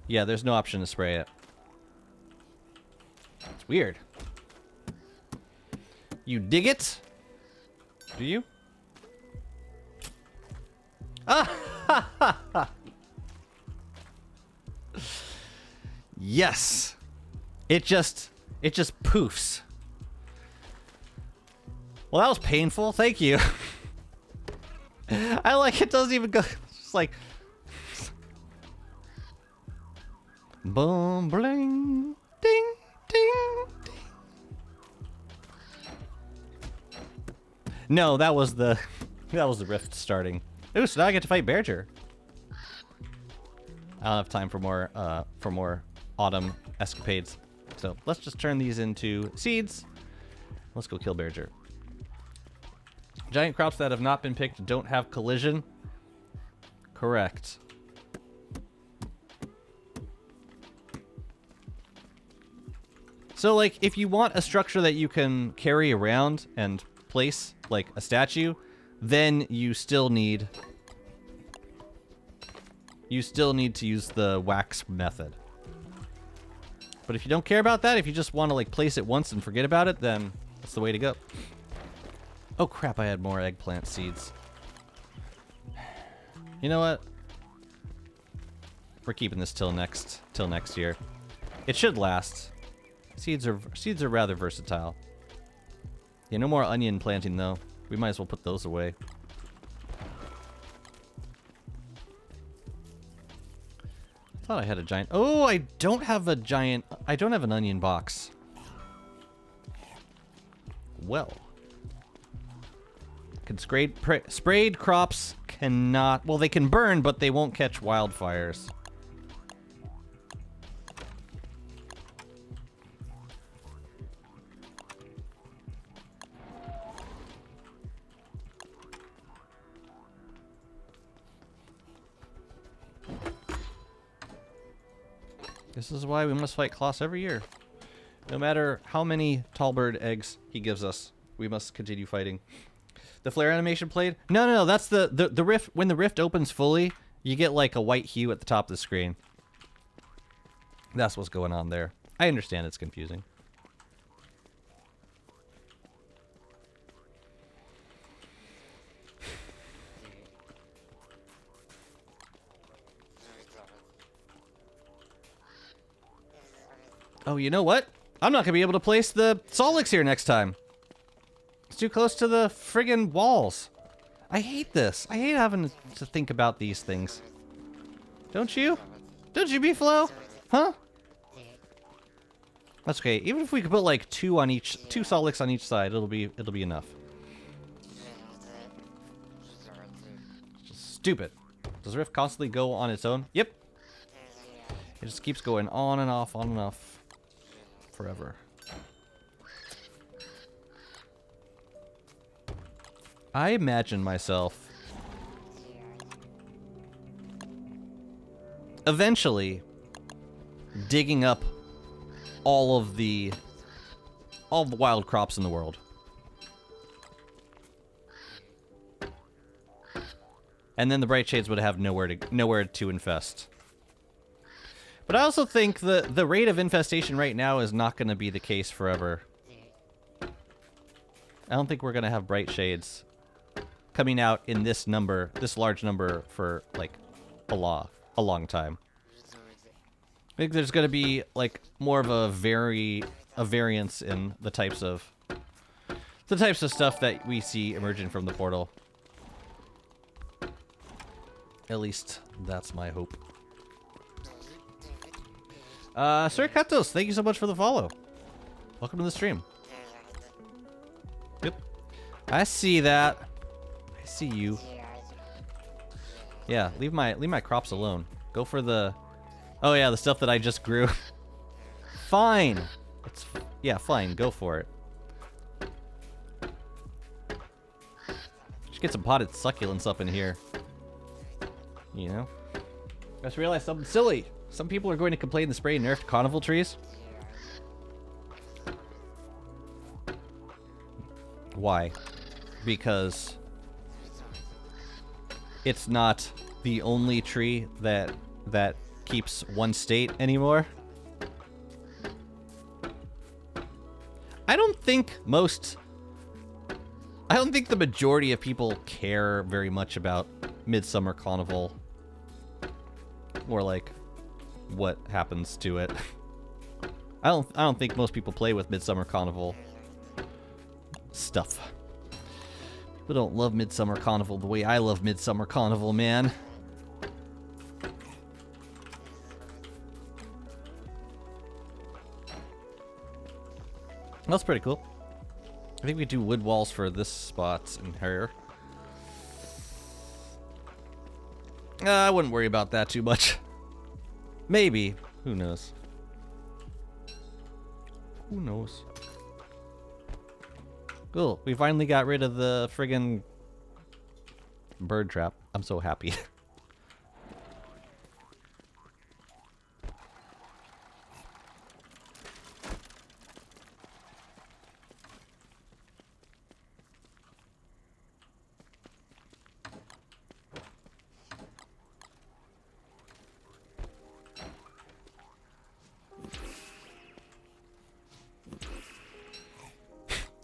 yeah, there's no option to spray it. It's weird. You dig it? Do you? Ah! Yes. It just poofs. Well, that was painful. Thank you. I like it doesn't even go. It's just like boom, bling, ding, ding, ding. No, that was the rift starting. Ooh, so now I get to fight Berger. I don't have time for more autumn escapades. So let's just turn these into seeds. Let's go kill Berger. Giant crops that have not been picked don't have collision. Correct. So like if you want a structure that you can carry around and place like a statue, then you still need to use the wax method. But if you don't care about that, if you just want to like place it once and forget about it, then that's the way to go. Oh crap, I had more eggplant seeds. You know what? We're keeping this till next year. It should last. Seeds are rather versatile. Yeah, no more onion planting though. We might as well put those away. I thought I had a giant. Oh, I don't have an onion box. Well. Sprayed crops cannot, well, they can burn, but they won't catch wildfires. This is why we must fight Klaus every year. No matter how many tallbird eggs he gives us, we must continue fighting. The flare animation played? No, that's the rift. When the rift opens fully, you get like a white hue at the top of the screen. That's what's going on there. I understand it's confusing. Oh, you know what? I'm not gonna be able to place the Solix here next time. It's too close to the friggin' walls. I hate this. I hate having to think about these things. Don't you? Don't you, B-Flow? Huh? That's okay. Even if we could put like two solics on each side, it'll be enough. Just stupid. Does Rift constantly go on its own? Yep. It just keeps going on and off, forever. I imagine myself eventually digging up all of the wild crops in the world. And then the Bright Shades would have nowhere to infest. But I also think the rate of infestation right now is not going to be the case forever. I don't think we're going to have Bright Shades coming out in this large number for like a long time. I think there's going to be like more of a variance in the types of stuff that we see emerging from the portal. At least that's my hope. Sir Katos, thank you so much for the follow. Welcome to the stream. Yep. I see that. I see you. Yeah, leave my crops alone. Go for the... Oh yeah, the stuff that I just grew. Fine. Yeah, fine. Go for it. Just get some potted succulents up in here. You know? I just realized something silly. Some people are going to complain the spray nerfed carnival trees. Why? Because it's not the only tree that keeps one state anymore. I don't think the majority of people care very much about Midsummer Carnival. Or like what happens to it. I don't think most people play with Midsummer Carnival stuff. People don't love Midsummer Carnival the way I love Midsummer Carnival, man. That's pretty cool. I think we do wood walls for this spot in here. I wouldn't worry about that too much. Maybe. Who knows? Who knows? Cool. We finally got rid of the friggin' bird trap. I'm so happy.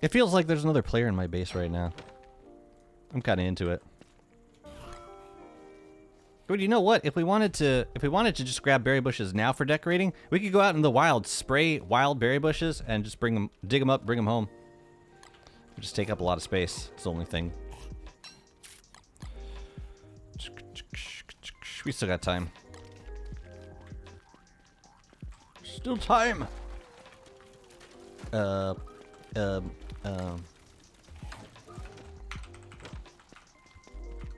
It feels like there's another player in my base right now. I'm kind of into it. But you know what? If we wanted to just grab berry bushes now for decorating, we could go out in the wild, spray wild berry bushes, and just dig them up, bring them home. It'd just take up a lot of space. It's the only thing. We still got time. Still time.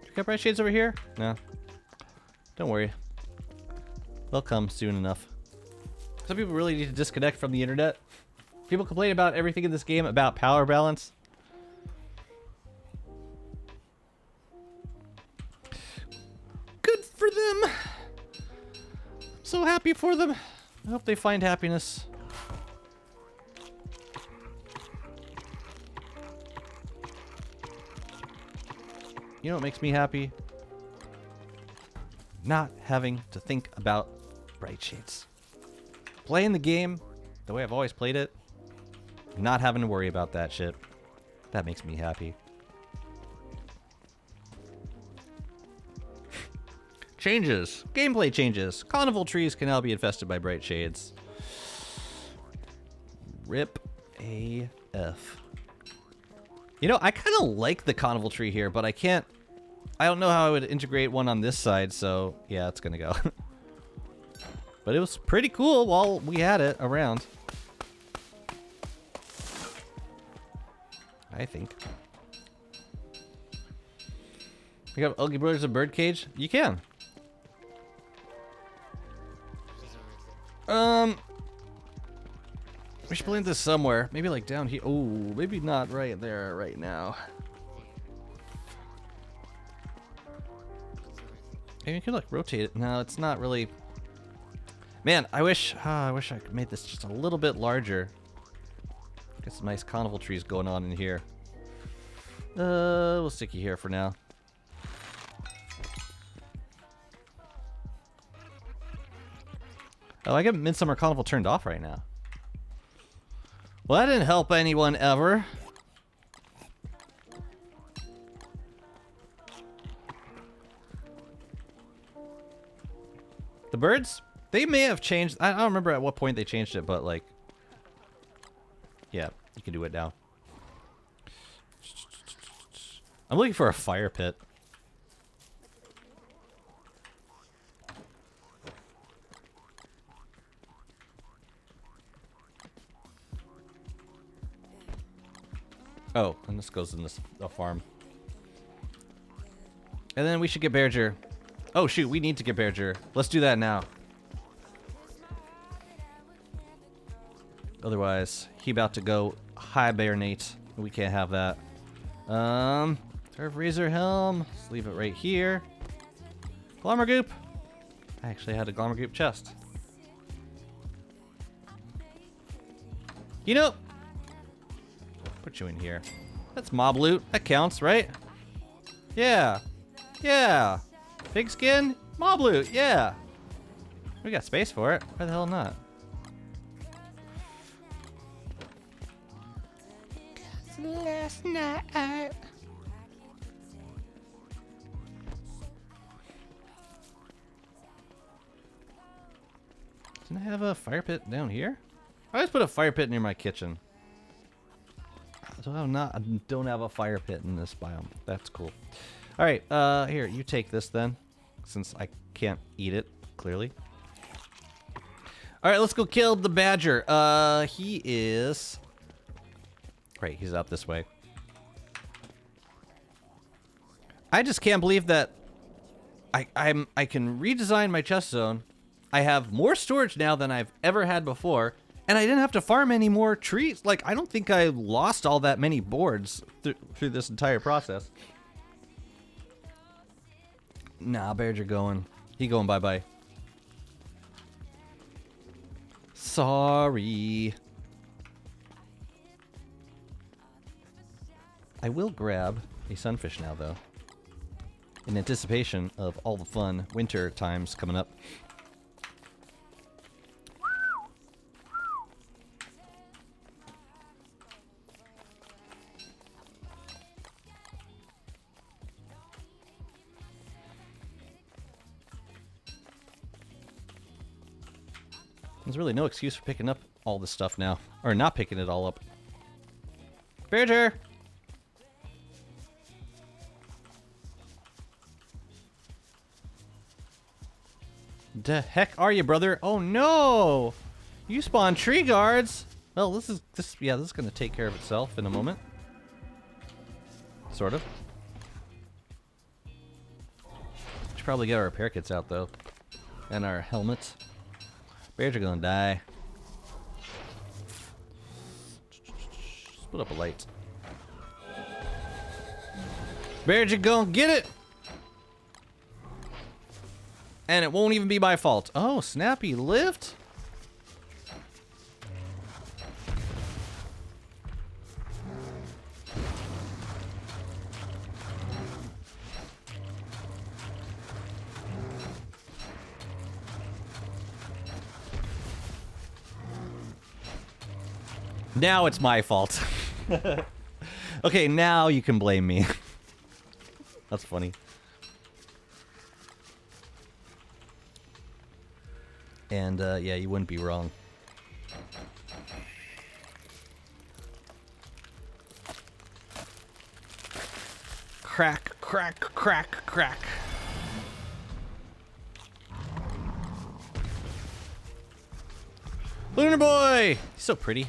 You got bright shades over here? No. Don't worry. They'll come soon enough. Some people really need to disconnect from the internet. People complain about everything in this game about power balance. Good for them. I'm so happy for them. I hope they find happiness. You know what makes me happy? Not having to think about bright shades. Playing the game the way I've always played it, not having to worry about that shit. That makes me happy. Changes. Gameplay changes. Carnival trees can now be infested by bright shades. RIP AF. You know, I kind of like the carnival tree here, but I can't... I don't know how I would integrate one on this side, so yeah, it's gonna go. But it was pretty cool while we had it around. I think. You got Ugly Brothers a birdcage? You can. We should plant this somewhere. Maybe like down here. Oh, maybe not right there right now. Maybe you could like rotate it. No, it's not really. Man, I wish I could make this just a little bit larger. Get some nice carnival trees going on in here. We'll stick you here for now. Oh, I got Midsummer Carnival turned off right now. Well, that didn't help anyone ever. The birds? They may have changed. I don't remember at what point they changed it, but like... Yeah, you can do it now. I'm looking for a fire pit. Oh, and this goes in this farm. And then we should get Bearger. Oh shoot, we need to get Bearger. Let's do that now. Otherwise, he about to go hibernate. We can't have that. Turf Razor Helm. Let's leave it right here. Glommer Goop. I actually had a Glommer Goop chest. You know, put you in here. That's mob loot. That counts, right? Yeah. Yeah. Pigskin? Mob loot. Yeah. We got space for it. Why the hell not? Last night. Didn't I have a fire pit down here? I always put a fire pit near my kitchen. So I don't have a fire pit in this biome. That's cool. All right, here, you take this then, since I can't eat it, clearly. All right, let's go kill the badger. He is... Right, he's up this way. I just can't believe that I can redesign my chest zone. I have more storage now than I've ever had before, and I didn't have to farm any more trees. Like, I don't think I lost all that many boards through this entire process. Nah, Bearger going. He going bye-bye. Sorry. I will grab a sunfish now, though, in anticipation of all the fun winter times coming up. There's really no excuse for picking up all this stuff now, or not picking it all up. Bearger! The heck are you, brother? Oh no! You spawned tree guards! Well, this is gonna take care of itself in a moment. Sort of. Should probably get our repair kits out though. And our helmets. Bears are gonna die. Let's put up a light. Bears are gonna get it! And it won't even be my fault. Oh, Snappy lived? Now it's my fault. Okay, now you can blame me. That's funny. And, yeah, you wouldn't be wrong. Crack, crack, crack, crack. Lunar boy! He's so pretty.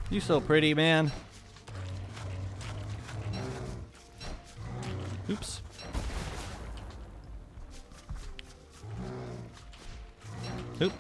You so pretty, man. Oops. Oop.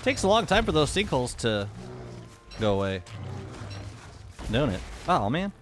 Takes a long time for those sinkholes to go away. Don't it? Oh, man.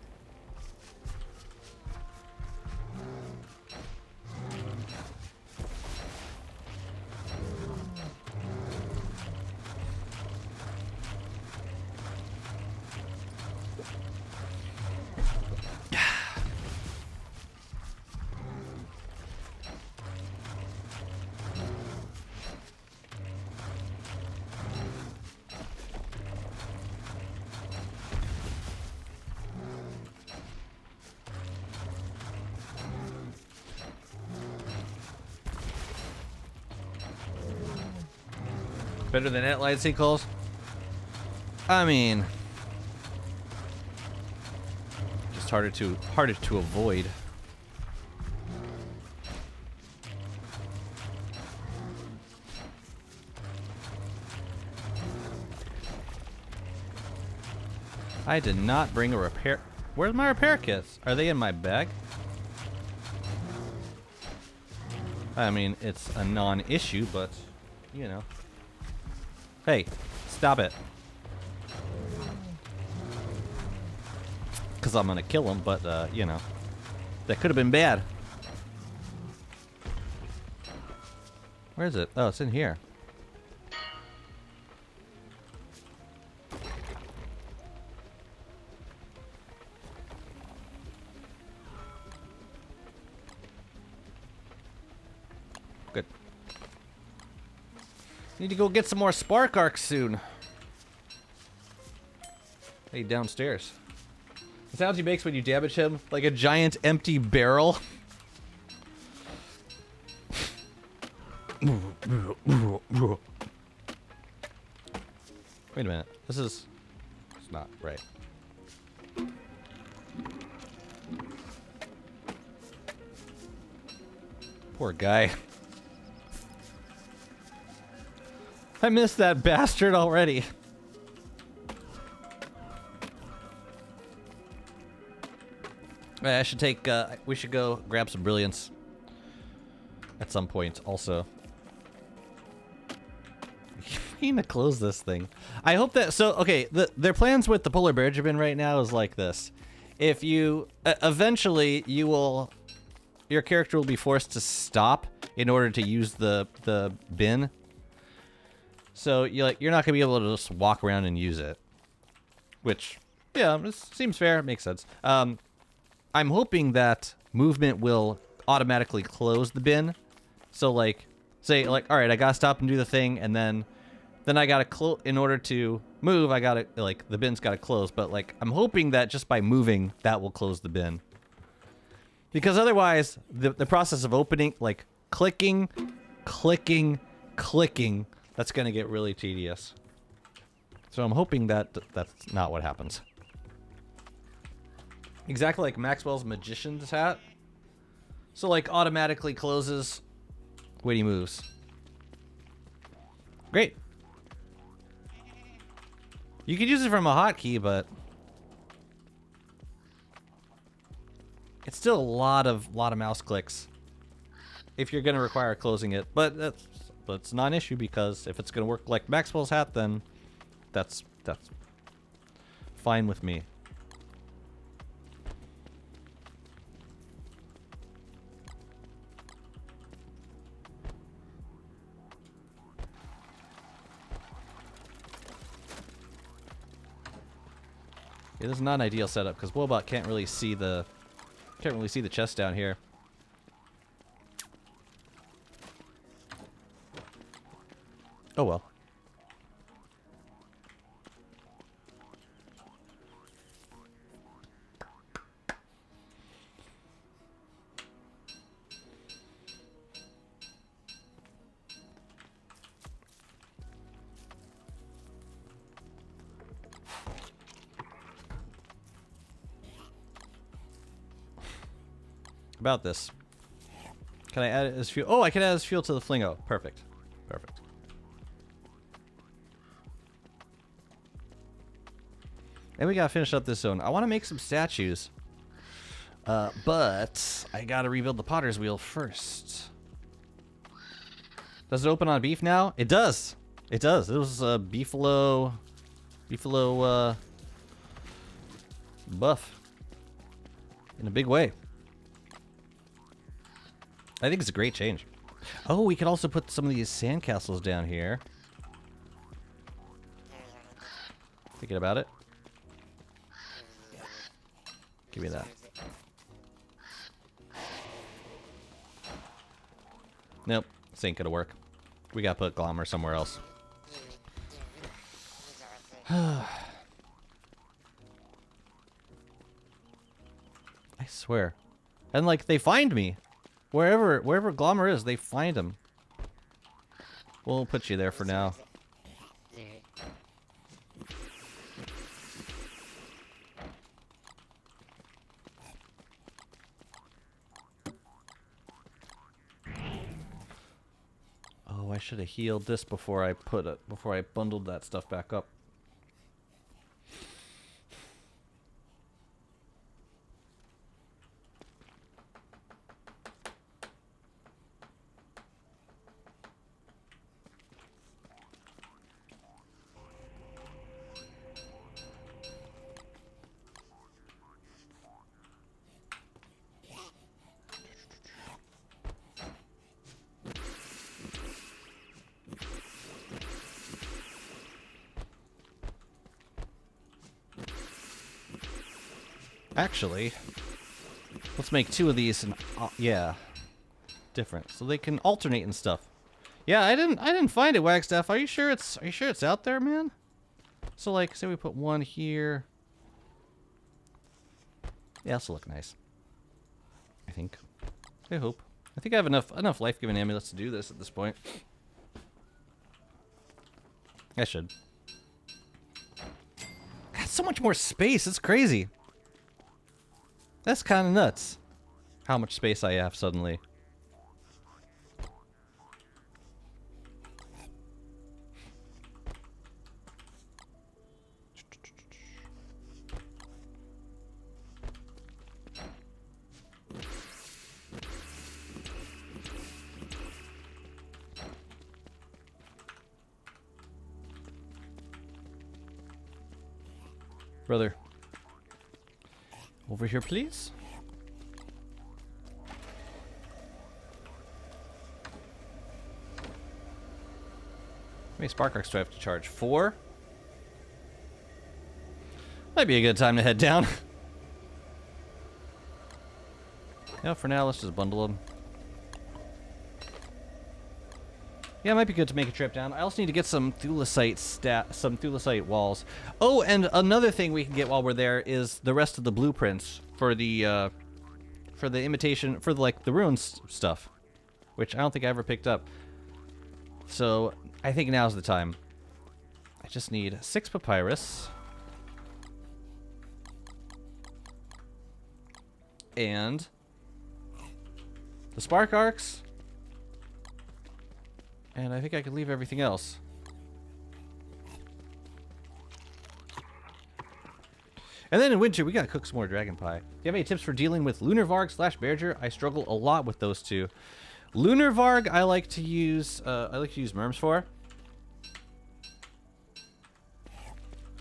Better than net light sinkholes? I mean, just harder to avoid. I did not bring a repair. Where's my repair kits? Are they in my bag? I mean, it's a non-issue, but you know. Hey, stop it. Because I'm going to kill him, but, you know. That could have been bad. Where is it? Oh, it's in here. Good. Need to go get some more spark arcs soon. Hey, downstairs. The sounds he makes when you damage him, like a giant empty barrel. Wait a minute. This is... It's not right. Poor guy. I missed that bastard already. I should take, we should go grab some brilliance at some point also. I need to close this thing. I hope that, so, okay, their plans with the polar bear gibbon right now is like this. If you, eventually you will, your character will be forced to stop in order to use the bin. So you're not gonna be able to just walk around and use it, which, yeah, this seems fair. It makes sense. I'm hoping that movement will automatically close the bin. So like, say like, all right, I gotta stop and do the thing, and then I gotta close. In order to move, I gotta like the bin's gotta close. But like, I'm hoping that just by moving, that will close the bin. Because otherwise, the process of opening, like clicking, that's gonna get really tedious. So I'm hoping that that's not what happens. Exactly like Maxwell's magician's hat. So like automatically closes when he moves. Great. You could use it from a hotkey, but it's still a lot of mouse clicks if you're gonna require closing it. But that's not an issue, because if it's gonna work like Maxwell's hat, then that's fine with me. Yeah, this is not an ideal setup because Wobot can't really see the Can't really see the chest down here. Oh well. About this. Can I add it as fuel? Oh, I can add it as fuel to the flingo. Perfect. Perfect. And we gotta finish up this zone. I want to make some statues. But I gotta rebuild the potter's wheel first. Does it open on beef now? It does. It does. It was beefalo buff. In a big way. I think it's a great change. Oh, we could also put some of these sandcastles down here. Thinking about it. Give me that. Nope, this ain't gonna work. We gotta put Glommer somewhere else. I swear. And like, they find me. Wherever Glommer is, they find him. We'll put you there for now. Oh, I should have healed this before I bundled that stuff back up. Actually, let's make 2 of these and yeah, different, so they can alternate and stuff. Yeah, I didn't find it, Wagstaff. Are you sure it's out there, man? So like, say we put 1 here. Yeah, this will look nice. I think. I hope. I think I have enough life-giving amulets to do this at this point. I should. God, so much more space. It's crazy. That's kind of nuts. How much space I have suddenly. Brother. Over here, please. How many spark arcs do I have to charge? 4? Might be a good time to head down. Yeah, for now, let's just bundle them. Yeah, it might be good to make a trip down. I also need to get some thulecite walls. Oh, and another thing we can get while we're there is the rest of the blueprints for the imitation, for like the ruins stuff, which I don't think I ever picked up. So I think now's the time. I just need 6 papyrus and the spark arcs. And I think I could leave everything else. And then in winter, we gotta cook some more dragon pie. Do you have any tips for dealing with Lunar Varg / Bearger? I struggle a lot with those two. Lunar Varg, I like to use Merms for.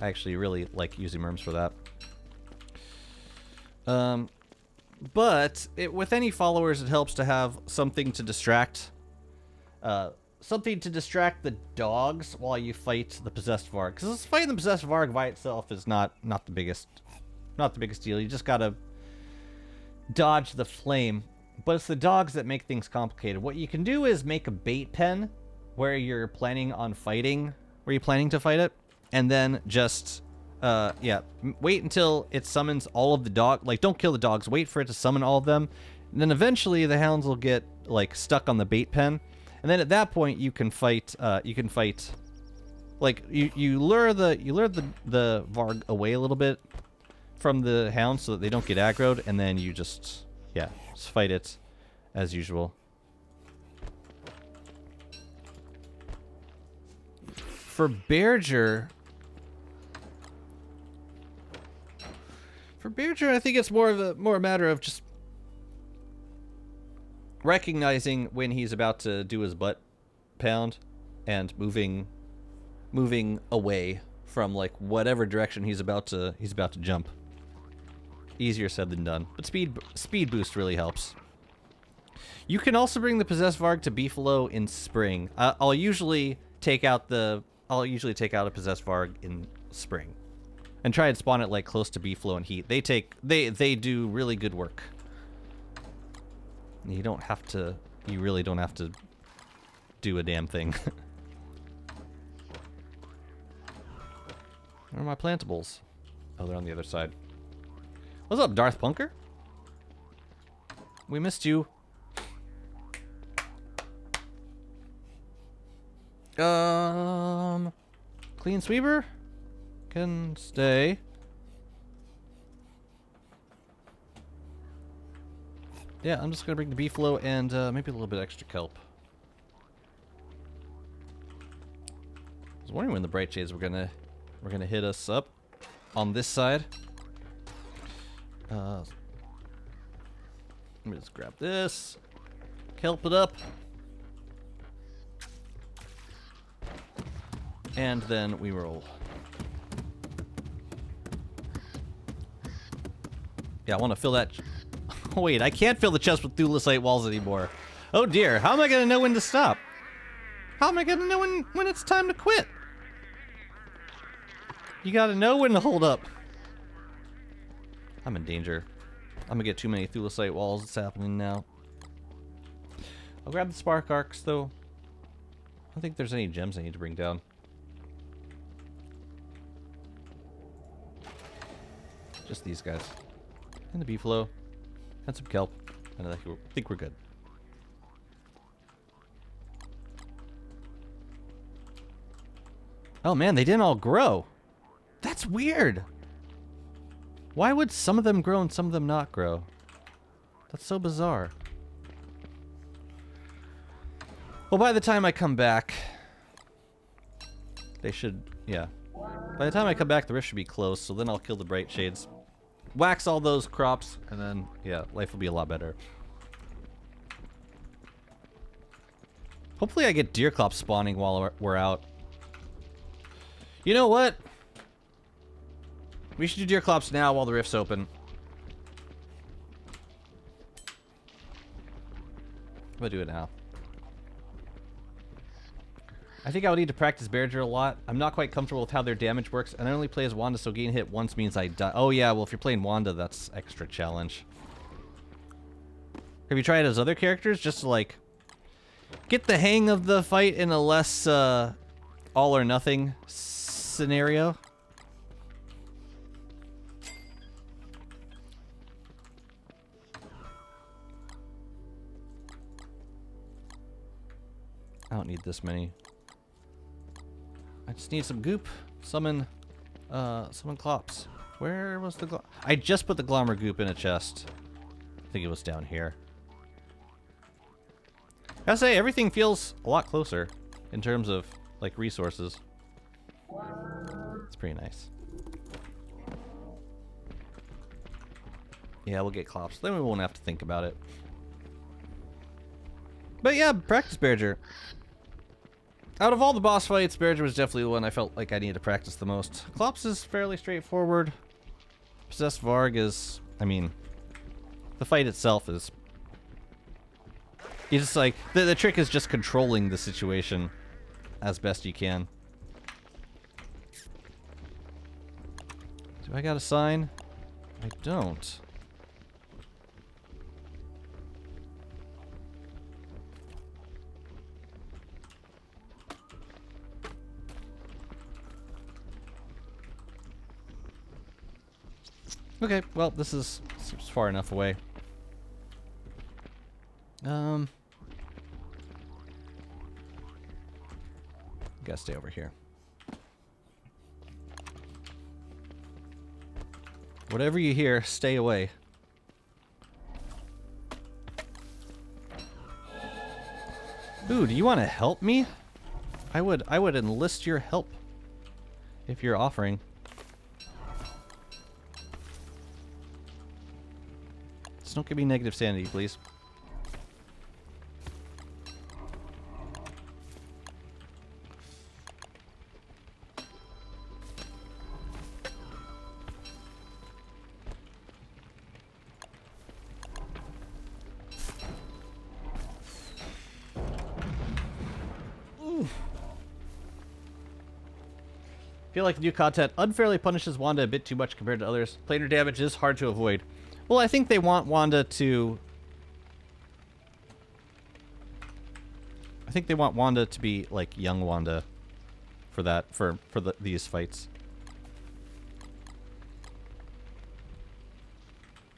I actually really like using Merms for that. But with any followers, it helps to have something to distract. Something to distract the dogs while you fight the possessed Varg. Because fighting the possessed Varg by itself is not the biggest deal. You just gotta dodge the flame, but it's the dogs that make things complicated. What you can do is make a bait pen where you're planning on fighting, where you're planning to fight it, and then just, yeah, wait until it summons all of the dog. Like, don't kill the dogs. Wait for it to summon all of them. And then eventually the hounds will get, like, stuck on the bait pen. And then at that point you can fight, like, you lure the Varg away a little bit from the hounds so that they don't get aggroed, and then you just, yeah, just fight it as usual. For Berger, I think it's more a matter of just recognizing when he's about to do his butt pound and moving away from, like, whatever direction he's about to jump. Easier said than done, but speed boost really helps. You can also bring the possessed Varg to Beefalo in spring. I'll usually take out a possessed Varg in spring, and try and spawn it, like, close to Beefalo and heat. They do really good work. You really don't have to do a damn thing. Where are my plantables? Oh, they're on the other side. What's up, Darth Punker? We missed you. Clean sweeper can stay. Yeah, I'm just gonna bring the beefalo and maybe a little bit extra kelp. I was wondering when the bright shades were gonna hit us up on this side. Let me just grab this, kelp it up, and then we roll. Yeah, I want to fill that. Oh, wait, I can't fill the chest with thulecite walls anymore. Oh dear, how am I gonna know when to stop? How am I gonna know when it's time to quit? You gotta know when to hold up. I'm in danger. I'm gonna get too many thulecite walls. It's happening now. I'll grab the spark arcs, though. I don't think there's any gems I need to bring down. Just these guys. And the beefalo. And some kelp. And I think we're good. Oh man, they didn't all grow. That's weird. Why would some of them grow and some of them not grow? That's so bizarre. Well, by the time I come back, they should, yeah. By the time I come back, the rift should be closed, so then I'll kill the bright shades. Wax all those crops, and then, yeah, life will be a lot better. Hopefully I get deer clops spawning while we're out. You know what? We should do deer clops now while the rift's open. I'm gonna do it now. I think I would need to practice Berger a lot. I'm not quite comfortable with how their damage works, and I only play as Wanda, so getting hit once means I die. Oh yeah, well if you're playing Wanda, that's extra challenge. Have you tried as other characters just to, like, get the hang of the fight in a less all or nothing scenario? I don't need this many. I just need some goop. Summon clops. Where was the I just put the glommer goop in a chest. I think it was down here. I gotta say, everything feels a lot closer in terms of, like, resources. It's pretty nice. Yeah, we'll get clops. Then we won't have to think about it. But yeah, practice Berger. Out of all the boss fights, Berger was definitely the one I felt like I needed to practice the most. Klops is fairly straightforward. Possessed Varg is, I mean, the fight itself is... You just, like, the trick is just controlling the situation as best you can. Do I got a sign? I don't. Okay, well, this is seems far enough away. Gotta stay over here. Whatever you hear, stay away. Ooh, do you want to help me? I would enlist your help if you're offering. Just don't give me negative sanity, please. I feel like new content unfairly punishes Wanda a bit too much compared to others. Planar damage is hard to avoid. Well, I think they want Wanda to... I think they want Wanda to be like young Wanda for that, these fights.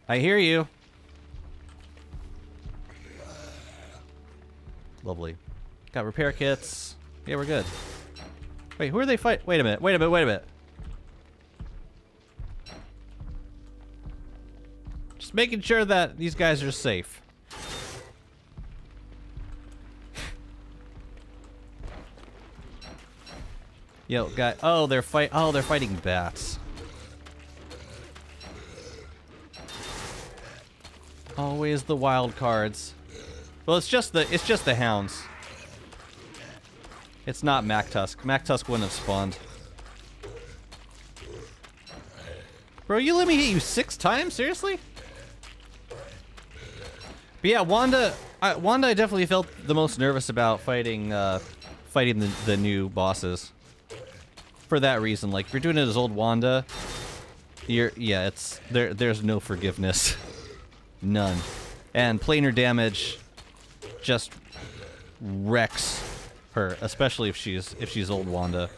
I hear you. Lovely. Got repair kits. Yeah, we're good. Wait, who are they fight? Wait a minute. Wait a minute. Wait a minute. Just making sure that these guys are safe. Yo, guy. Oh, they're fighting bats. Always the wild cards. Well, it's just the hounds. It's not MacTusk. MacTusk wouldn't have spawned. Bro, you let me hit you 6 times? Seriously? But yeah, Wanda, I definitely felt the most nervous about fighting the new bosses. For that reason, like if you're doing it as old Wanda, there's no forgiveness. None. And planar damage just wrecks her, especially if she's old Wanda.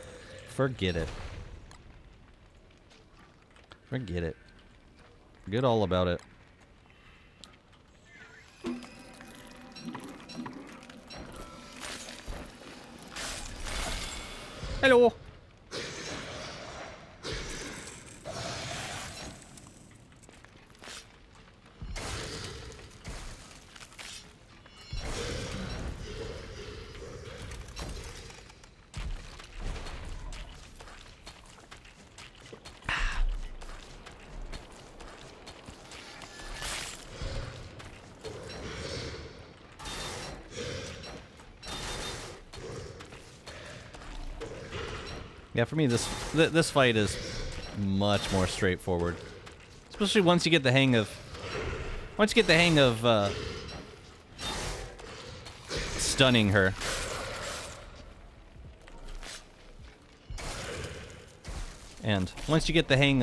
Forget it. Forget it. Forget all about it. Hello. Yeah, for me, this fight is much more straightforward, especially once you get the hang of stunning her. And once you get the hang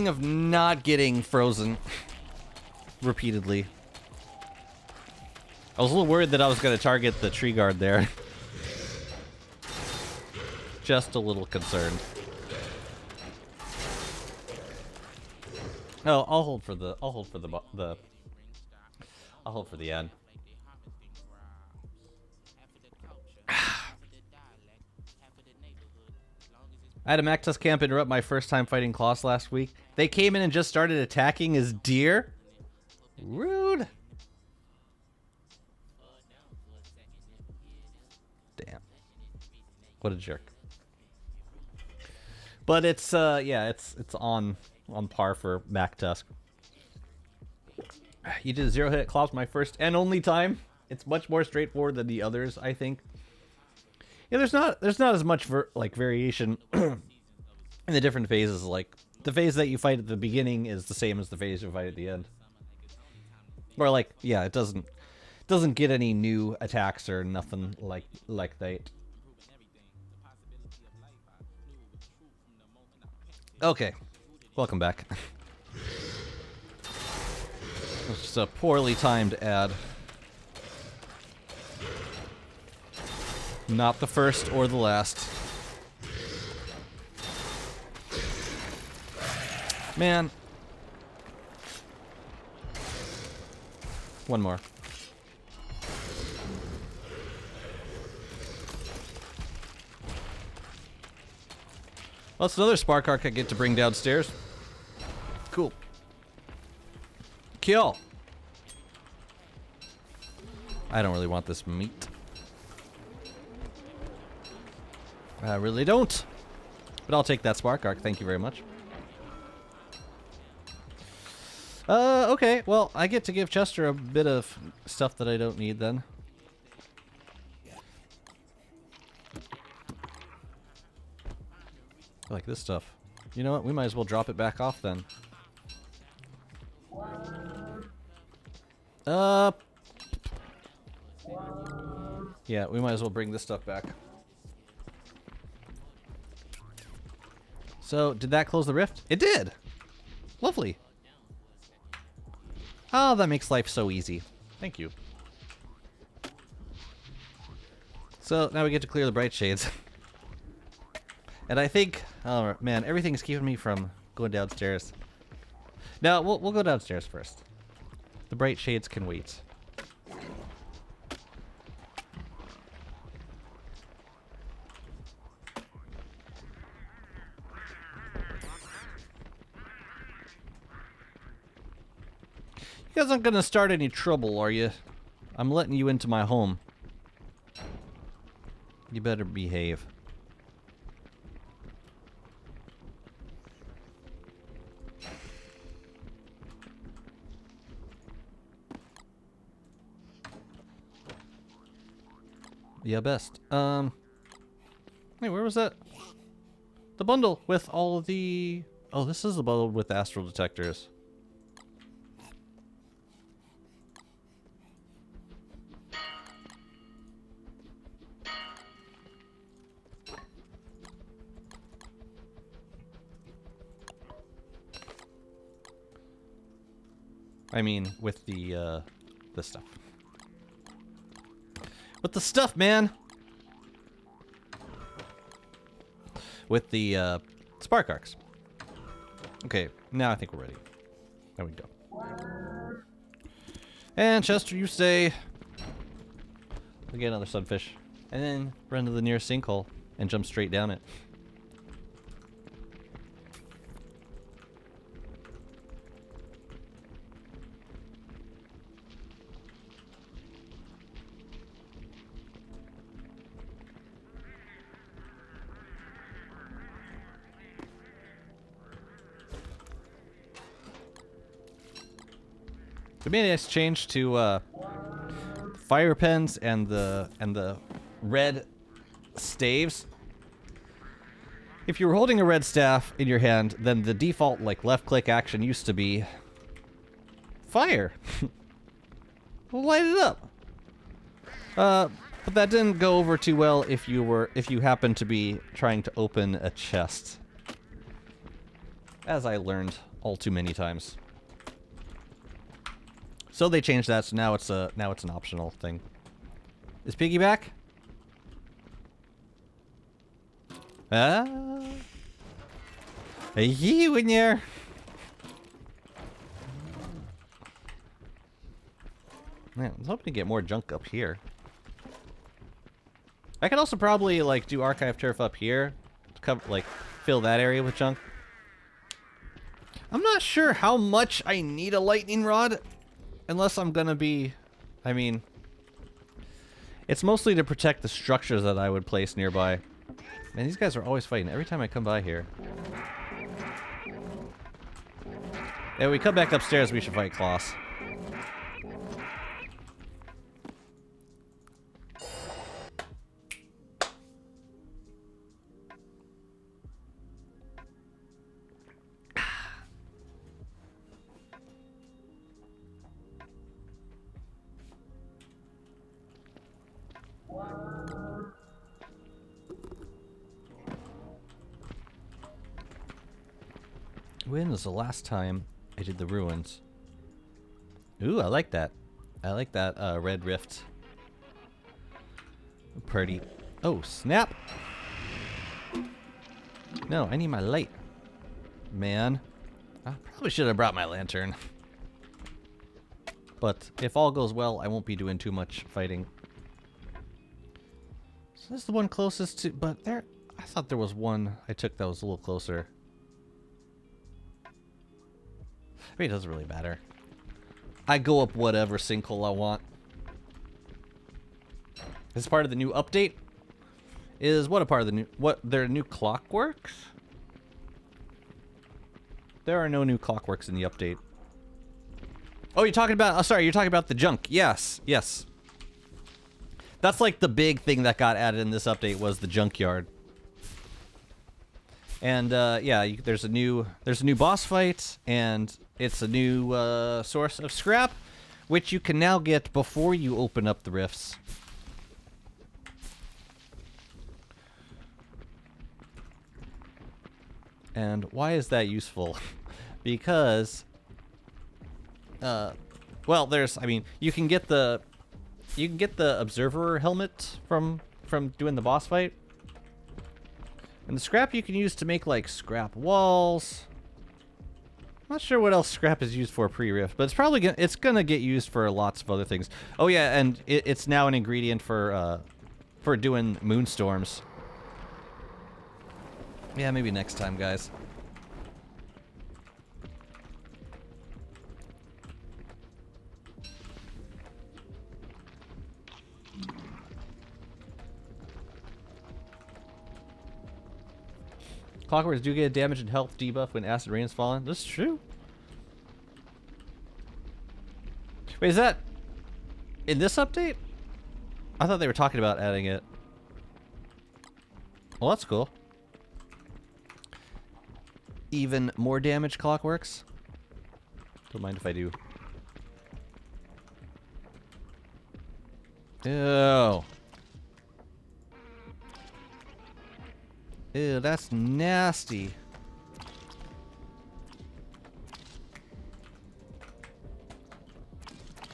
of not getting frozen repeatedly. I was a little worried that I was going to target the tree guard there. Just a little concerned. Oh, I'll hold for the ad. I had a MacTusk camp interrupt my first time fighting Kloss last week. They came in and just started attacking as deer. Rude. Damn. What a jerk. But it's yeah, it's on par for MacTusk. You did a 0-hit Kloss my first and only time. It's much more straightforward than the others, I think. Yeah, there's not as much variation in the different phases. Like the phase that you fight at the beginning is the same as the phase you fight at the end. Or like, yeah, it doesn't get any new attacks or nothing like that. Okay, welcome back. It's just a poorly timed ad. Not the first or the last. Man. One more. Well, it's another spark arc I get to bring downstairs. Cool. Kill. I don't really want this meat. I really don't. But I'll take that spark arc. Thank you very much. Okay. Well, I get to give Chester a bit of stuff that I don't need then. I like this stuff. You know what? We might as well drop it back off then. Yeah, we might as well bring this stuff back. So, did that close the rift? It did! Lovely. Oh, that makes life so easy. Thank you. So, now we get to clear the bright shades. And I think... Oh, man, everything's keeping me from going downstairs. No, we'll go downstairs first. The bright shades can wait. You guys aren't gonna start any trouble, are you? I'm letting you into my home. You better behave. Yeah, best. Hey, where was that? The bundle with all of the... Oh, this is the bundle with astral detectors. I mean, with the stuff. With the stuff, man! With the, spark arcs. Okay, now I think we're ready. There we go. And Chester, you stay. We'll get another sunfish. And then run to the nearest sinkhole and jump straight down it. They made a nice change to fire pens and the red staves. If you were holding a red staff in your hand, then the default like left click action used to be fire. Light it up. But that didn't go over too well if you happened to be trying to open a chest. As I learned all too many times. So they changed that, so now it's an optional thing. Is Piggy back? You in there? Man, I was hoping to get more junk up here. I could also probably like do archive turf up here to cover, like fill that area with junk. I'm not sure how much I need a lightning rod. Unless I'm gonna be... I mean... It's mostly to protect the structures that I would place nearby. Man, these guys are always fighting every time I come by here. Yeah, we come back upstairs, we should fight Klaus. When was the last time I did the ruins? Ooh, I like that. I like that red rift. Pretty. Oh, snap! No, I need my light. Man. I probably should have brought my lantern. But if all goes well, I won't be doing too much fighting. So this is the one closest to... But there... I thought there was one I took that was a little closer. I mean, it doesn't really matter. I go up whatever sinkhole I want. This is part of the new update. Is what a part of the new... What? There are new clockworks? There are no new clockworks in the update. Oh, you're talking about... Oh, sorry, you're talking about the junk. Yes, yes. That's like the big thing that got added in this update was the junkyard. And yeah, there's a new boss fight, and it's a new source of scrap, which you can now get before you open up the rifts. And why is that useful? Because, well, I mean, you can get the observer helmet from doing the boss fight. And the scrap you can use to make, like, scrap walls. I'm not sure what else scrap is used for pre-rift, but it's probably gonna get used for lots of other things. Oh yeah, and it's now an ingredient for doing moonstorms. Yeah, maybe next time, guys. Clockworks do get a damage and health debuff when acid rain is falling. This is true. Wait, is that in this update? I thought they were talking about adding it. Well, that's cool. Even more damage, Clockworks. Don't mind if I do. Ew. Ew, that's nasty.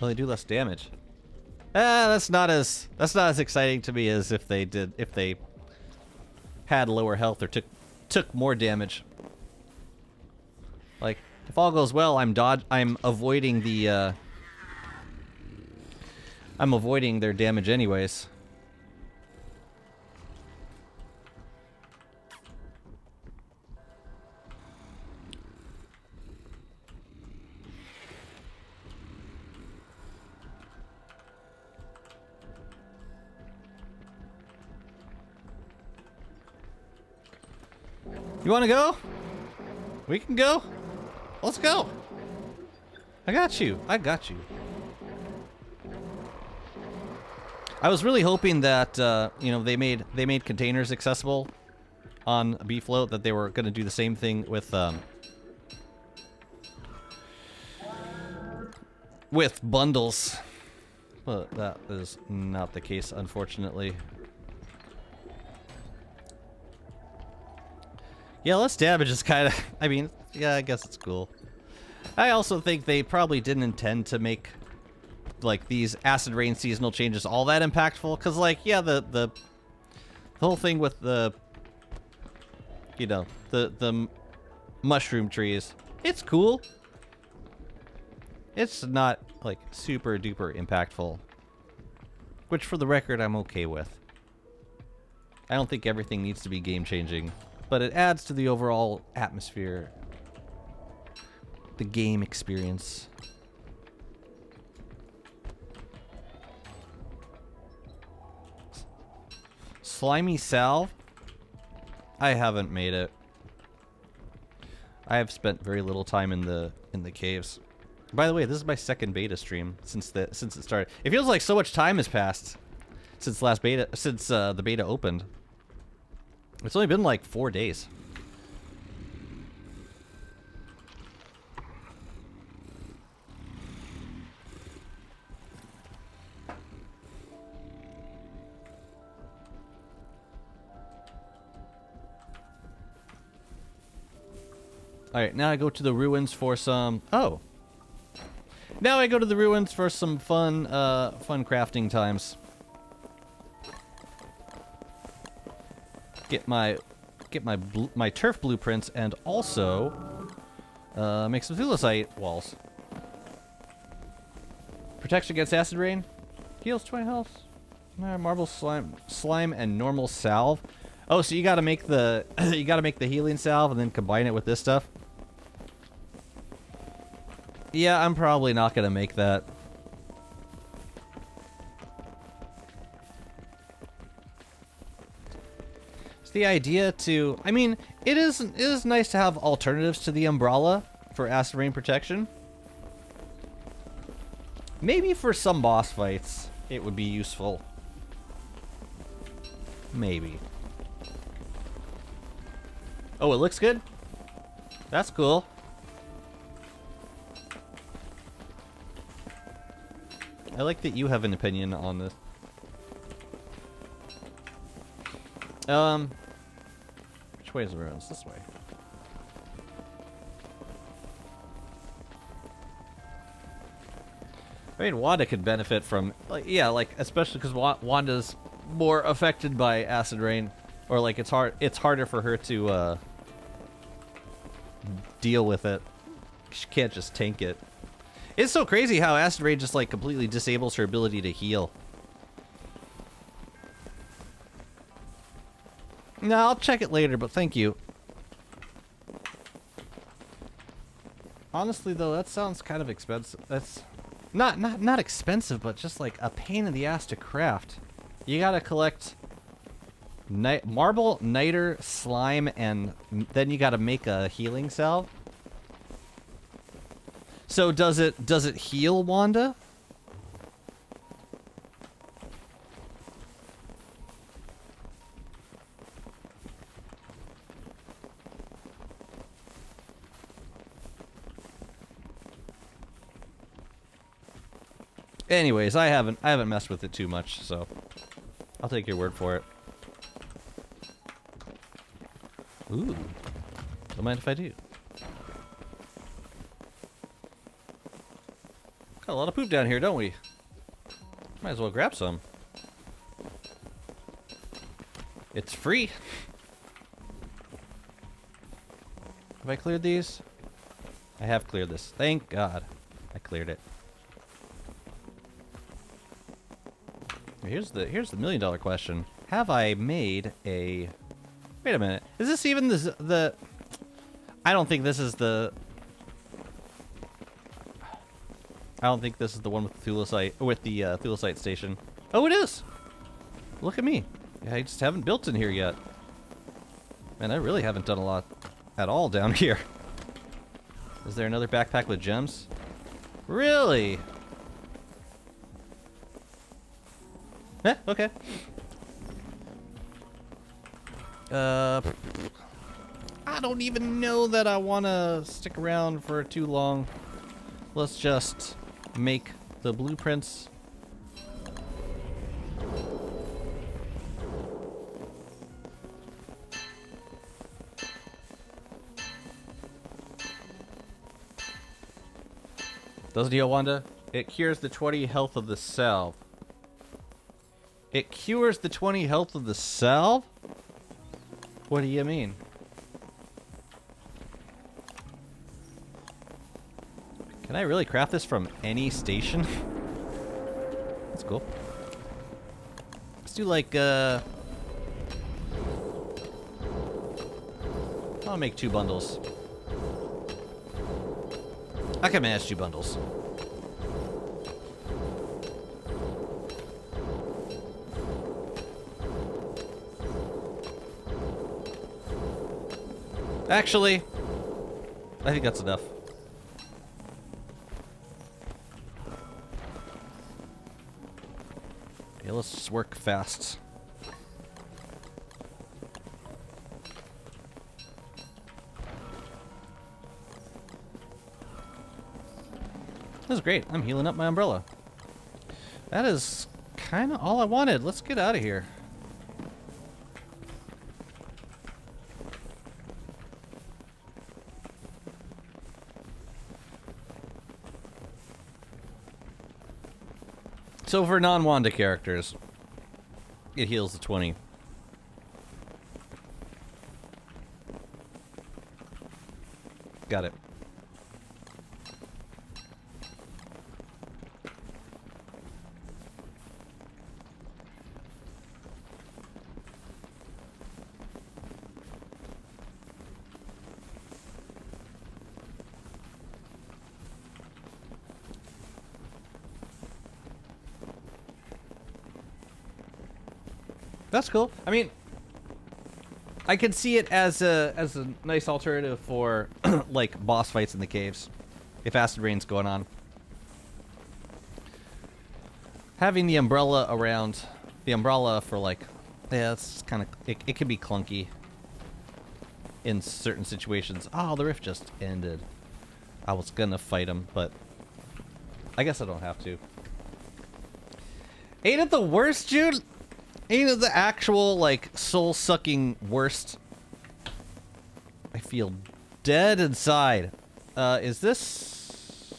Well, they do less damage. That's not as exciting to me as if they had lower health or took more damage. Like, if all goes well, I'm avoiding the I'm avoiding their damage anyways. You want to go? We can go. Let's go. I got you. I got you. I was really hoping that you know, they made containers accessible on B-Float, that they were going to do the same thing with bundles, but that is not the case, unfortunately. Yeah, less damage is kind of... I mean, yeah, I guess it's cool. I also think they probably didn't intend to make, like, these acid rain seasonal changes all that impactful. Because, like, yeah, the whole thing with the... You know, the mushroom trees. It's cool. It's not, like, super duper impactful. Which, for the record, I'm okay with. I don't think everything needs to be game-changing. But it adds to the overall atmosphere, the game experience. Slimy salve? I haven't made it. I have spent very little time in the caves. By the way, this is my second beta stream since it started. It feels like so much time has passed since the beta opened. It's only been like 4 days. Alright, now I go to the ruins for some... Oh! Now I go to the ruins for some fun crafting times. Get my turf blueprints, and also Make some thulecite walls. Protection against acid rain. Heals 20 health. Marble slime and normal salve. Oh, so you gotta make the you gotta make the healing salve and then combine it with this stuff. Yeah, I'm probably not gonna make that. It's the idea to, I mean, it is nice to have alternatives to the umbrella for acid rain protection. Maybe for some boss fights it would be useful. Maybe. Oh, it looks good? That's cool. I like that you have an opinion on this. Which way is the road? It's this way. I mean, Wanda could benefit from, like, yeah, like, especially because Wanda's more affected by acid rain, or like it's harder for her to deal with it. She can't just tank it. It's so crazy how acid rain just like completely disables her ability to heal. No, I'll check it later, but thank you. Honestly, though, that sounds kind of expensive. That's not expensive, but just like a pain in the ass to craft. You gotta collect marble, niter, slime, and then you gotta make a healing salve. So does it heal Wanda? Anyways, I haven't messed with it too much, so I'll take your word for it. Ooh. Don't mind if I do. Got a lot of poop down here, don't we? Might as well grab some. It's free. Have I cleared these? I have cleared this. Thank God. I cleared it. Here's the $1 million question. Have I made a... Wait a minute. Is this even the... I don't think this is the... I don't think this is the one with the thulecite station. Oh, it is! Look at me. Yeah, I just haven't built in here yet. Man, I really haven't done a lot at all down here. Is there another backpack with gems? Really? Eh, okay. I don't even know that I want to stick around for too long. Let's just make the blueprints. Doesn't heal Wanda? It cures the 20 health of the salve. It cures the 20 health of the salve? What do you mean? Can I really craft this from any station? That's cool. Let's do like, I'll make 2 bundles. I can manage 2 bundles. Actually, I think that's enough. Okay, let's just work fast. This is great. I'm healing up my umbrella. That is kind of all I wanted. Let's get out of here. So for non-Wanda characters, it heals the 20. Got it. That's cool. I mean, I could see it as a nice alternative for like boss fights in the caves, if acid rain's going on. Having the umbrella around, the umbrella for like, yeah, it's kind of, it can be clunky in certain situations. Oh, the rift just ended. I was gonna fight him, but I guess I don't have to. Ain't it the worst, Jude? Ain't it the actual, like, soul-sucking worst? I feel dead inside. Is this...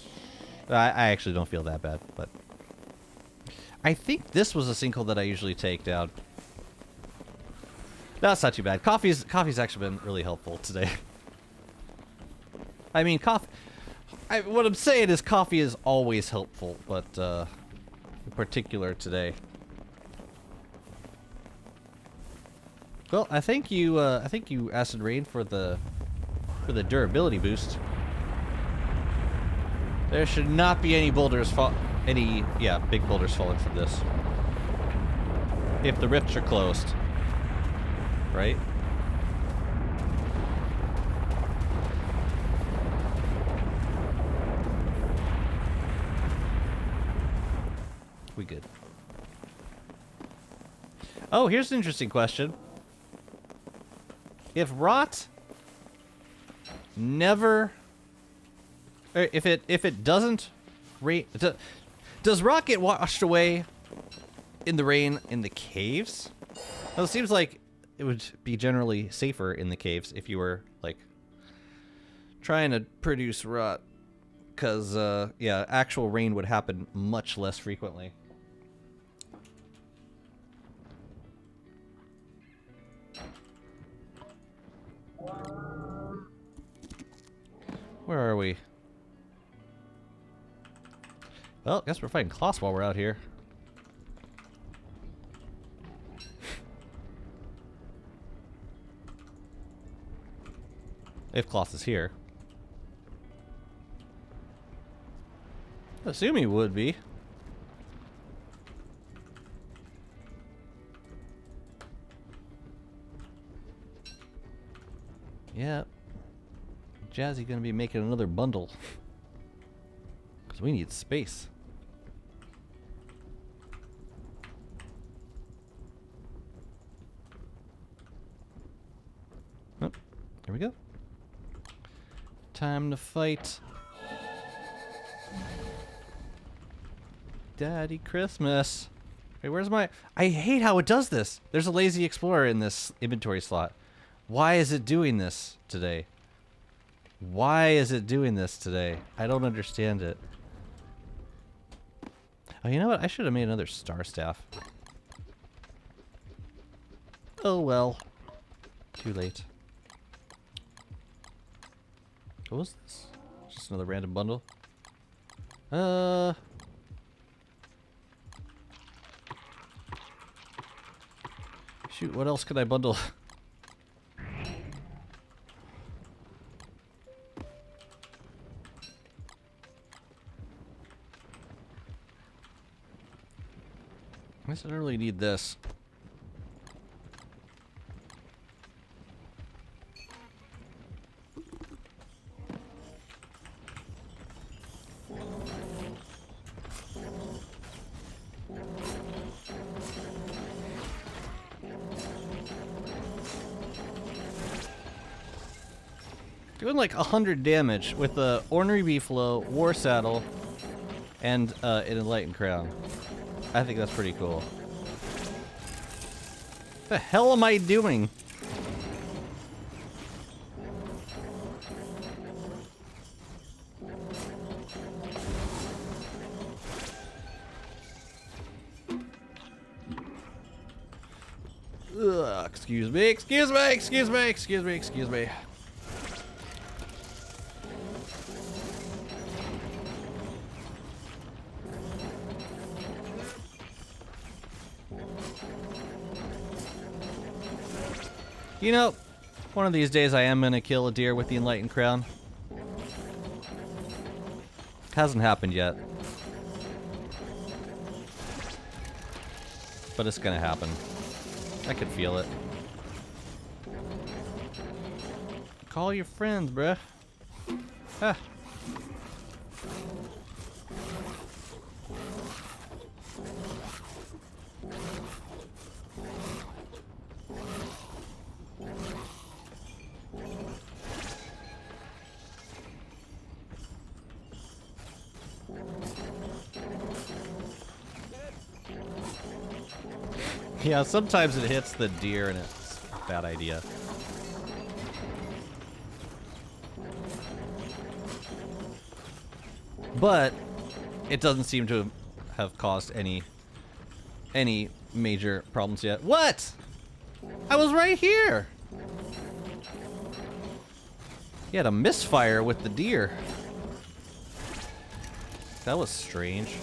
I actually don't feel that bad, but... I think this was a sinkhole that I usually take down. That's not too bad. Coffee's actually been really helpful today. I mean, coffee... what I'm saying is coffee is always helpful, but, in particular today. Well, I thank you Acid Rain for the durability boost. There should not be any boulders big boulders falling from this. If the rifts are closed. Right? We good. Oh, here's an interesting question. If rot never, or if it doesn't rain, does rot get washed away in the rain in the caves? Well, it seems like it would be generally safer in the caves if you were like trying to produce rot, because yeah, actual rain would happen much less frequently. Where are we? Well, I guess we're fighting Kloss while we're out here. If Kloss is here. I assume he would be. Yeah. Jazzy gonna be making another bundle. Because we need space. Oh, here we go. Time to fight Daddy Christmas. Wait, where's my... I hate how it does this. There's a lazy explorer in this inventory slot. Why is it doing this today? Why is it doing this today? I don't understand it. Oh, you know what? I should have made another star staff. Oh well. Too late. What was this? Just another random bundle? Shoot, what else could I bundle? I guess I don't really need this. Doing like 100 damage with the Ornery Beefalo, War Saddle, and an Enlightened Crown. I think that's pretty cool. What the hell am I doing? Ugh, excuse me, excuse me, excuse me, excuse me, excuse me. You know, one of these days I am gonna kill a deer with the Enlightened Crown. Hasn't happened yet. But it's gonna happen. I could feel it. Call your friends, bruh. Ah. Yeah, sometimes it hits the deer and it's a bad idea. But it doesn't seem to have caused any major problems yet. What? I was right here. He had a misfire with the deer. That was strange.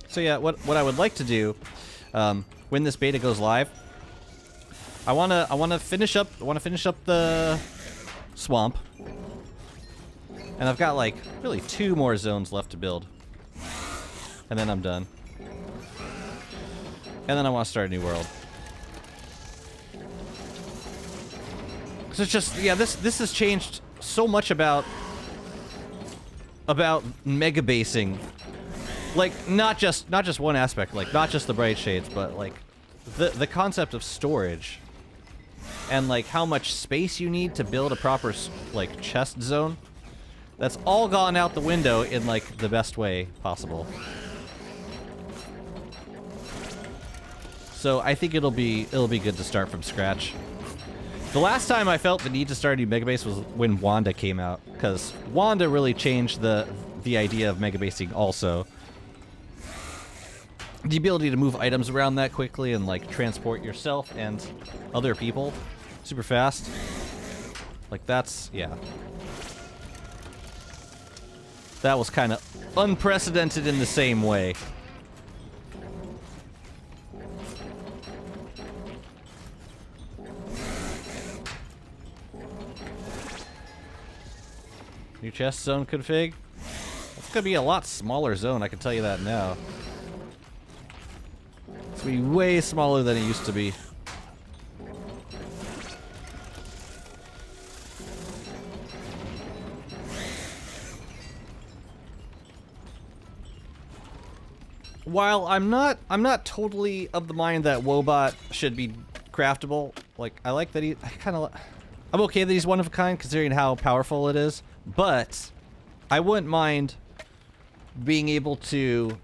So yeah, what I would like to do when this beta goes live, I wanna finish up the swamp, and I've got like really 2 more zones left to build, and then I'm done. And then I want to start a new world. Cause it's just, yeah, this has changed so much about mega basing. Like, not just one aspect, like, not just the bright shades, but, like, the concept of storage. And, like, how much space you need to build a proper, like, chest zone. That's all gone out the window in, like, the best way possible. So, I think it'll be good to start from scratch. The last time I felt the need to start a new megabase was when Wanda came out, because Wanda really changed the idea of megabasing also. The ability to move items around that quickly and, like, transport yourself and other people super fast. Like, that's, yeah. That was kind of unprecedented in the same way. New chest zone config? It's gonna be a lot smaller zone, I can tell you that now. It's gonna be way smaller than it used to be. While I'm not totally of the mind that Wobot should be craftable. Like, I like that I'm okay that he's one of a kind considering how powerful it is, but I wouldn't mind being able to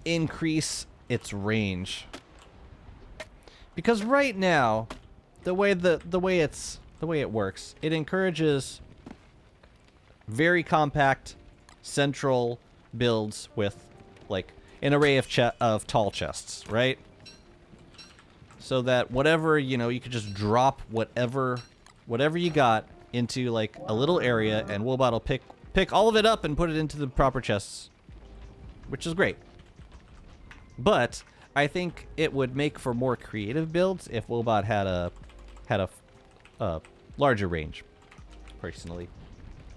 increase its range. Because right now, the way it works, it encourages very compact central builds with, like, an array of tall chests, right? So that whatever, you know, you could just drop whatever you got into, like, a little area, and Wobot will pick all of it up and put it into the proper chests, which is great. But I think it would make for more creative builds if Wobot had a larger range. Personally,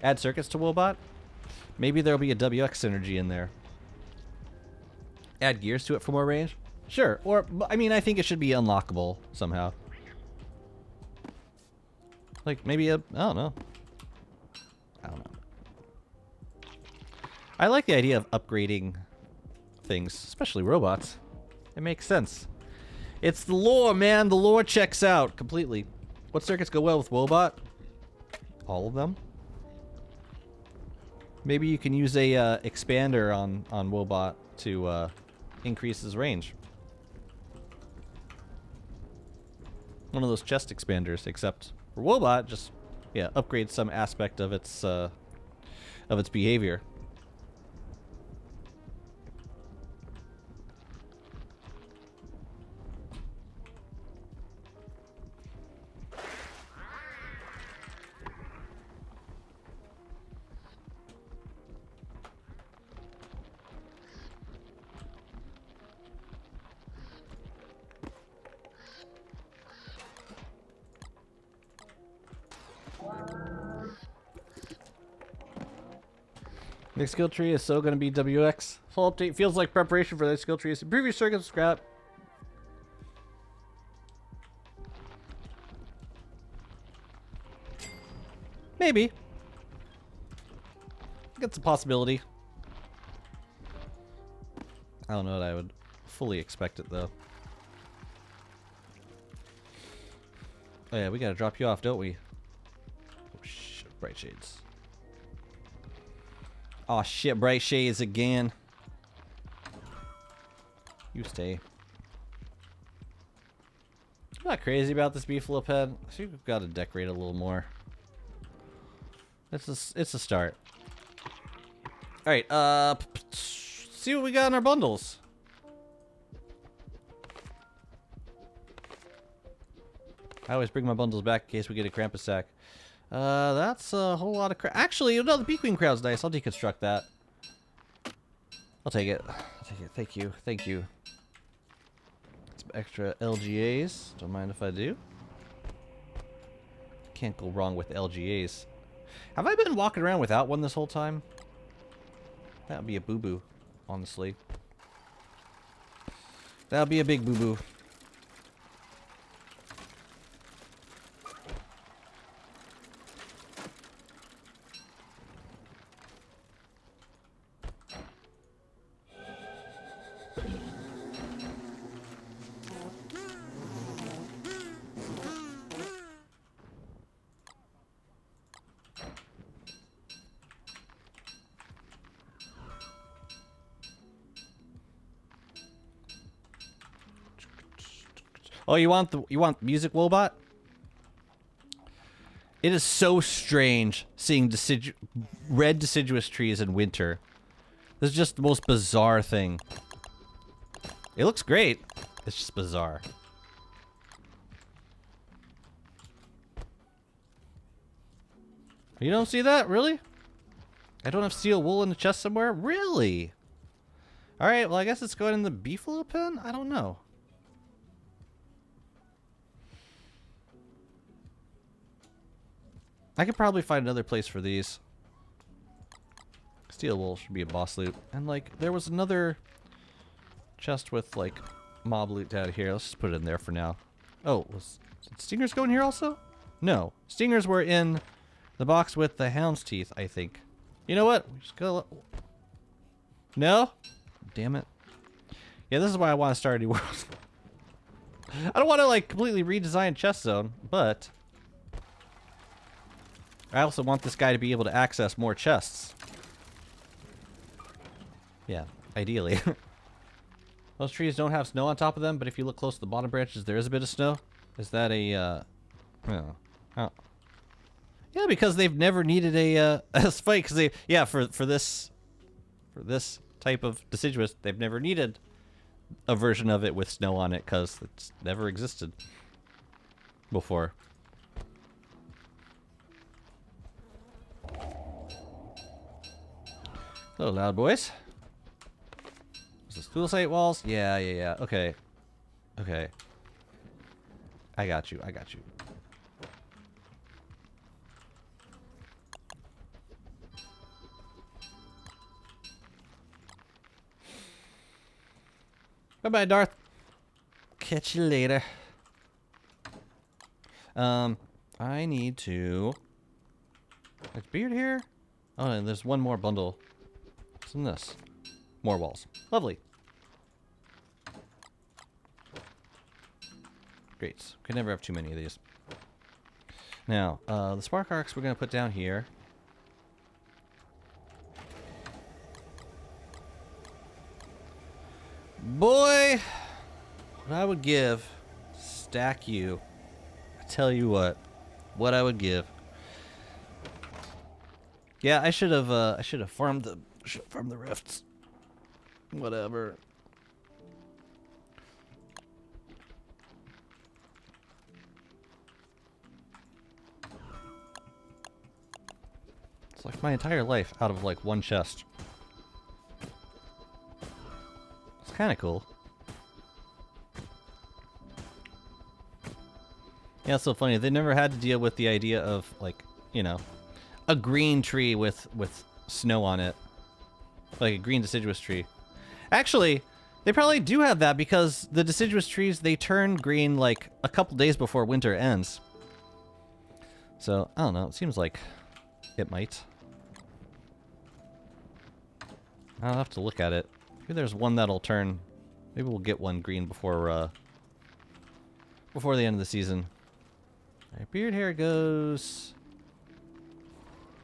add circuits to Wobot. Maybe there'll be a WX synergy in there. Add gears to it for more range? Sure. Or, I mean, I think it should be unlockable somehow. Like, maybe I don't know. I like the idea of upgrading things, especially robots. It makes sense. It's the lore, man. The lore checks out completely. What circuits go well with Wobot? All of them? Maybe you can use a expander on Wobot to increase his range. One of those chest expanders, except for Wobot, just, yeah, upgrade some aspect of its behavior. Next skill tree is so going to be WX. Full update feels like preparation for the skill trees. Previous circuit scrap. Maybe. It's a possibility. I don't know that I would fully expect it though. Oh yeah, we gotta drop you off, don't we? Oh shit, bright shades. Oh shit, bright shades again. You stay. I'm not crazy about this beefalo pen. I think we've got to decorate a little more. It's a start. All right, see what we got in our bundles. I always bring my bundles back in case we get a Krampus sack. That's a whole lot of crap. Actually, no, the Bee Queen crowd's nice. I'll deconstruct that. I'll take it. I'll take it. Thank you. Thank you. Some extra LGAs. Don't mind if I do. Can't go wrong with LGAs. Have I been walking around without one this whole time? That would be a boo-boo, honestly. That would be a big boo-boo. Oh, you want music, Wobot? It is so strange seeing red deciduous trees in winter. This is just the most bizarre thing. It looks great. It's just bizarre. You don't see that? Really? I don't have steel wool in the chest somewhere? Really? Alright, well I guess it's going in the beefalo pen? I don't know. I could probably find another place for these. Steel wool should be a boss loot. And like, there was another chest with like mob loot down here. Let's just put it in there for now. Oh, did stingers go in here also? No. Stingers were in the box with the hound's teeth, I think. You know what? We just go. No? Damn it. Yeah, this is why I want to start a new world. I don't want to like completely redesign chest zone, but I also want this guy to be able to access more chests. Yeah, ideally. Those trees don't have snow on top of them, but if you look close to the bottom branches, there is a bit of snow. Is that a, oh. Yeah, because they've never needed a spike. Because they, yeah, for this type of deciduous, they've never needed a version of it with snow on it because it's never existed before. Hello, loud boys. Is this tool site walls? Yeah. Okay. Okay. I got you. Bye-bye, Darth. Catch you later. I need to... Is Beard here? Oh, and there's one more bundle. What's in this? More walls. Lovely. Great. Could never have too many of these. Now, the spark arcs we're going to put down here. Boy, what I would give, stack you. I tell you what I would give. Yeah, I should have farmed the rifts. Whatever. It's like my entire life out of like one chest. It's kind of cool. Yeah, it's so funny. They never had to deal with the idea of like, you know, a green tree with snow on it. Like a green deciduous tree. Actually, they probably do have that because the deciduous trees, they turn green like a couple days before winter ends. So, I don't know. It seems like it might. I'll have to look at it. Maybe there's one that'll turn. Maybe we'll get one green before the end of the season. Alright, beard hair goes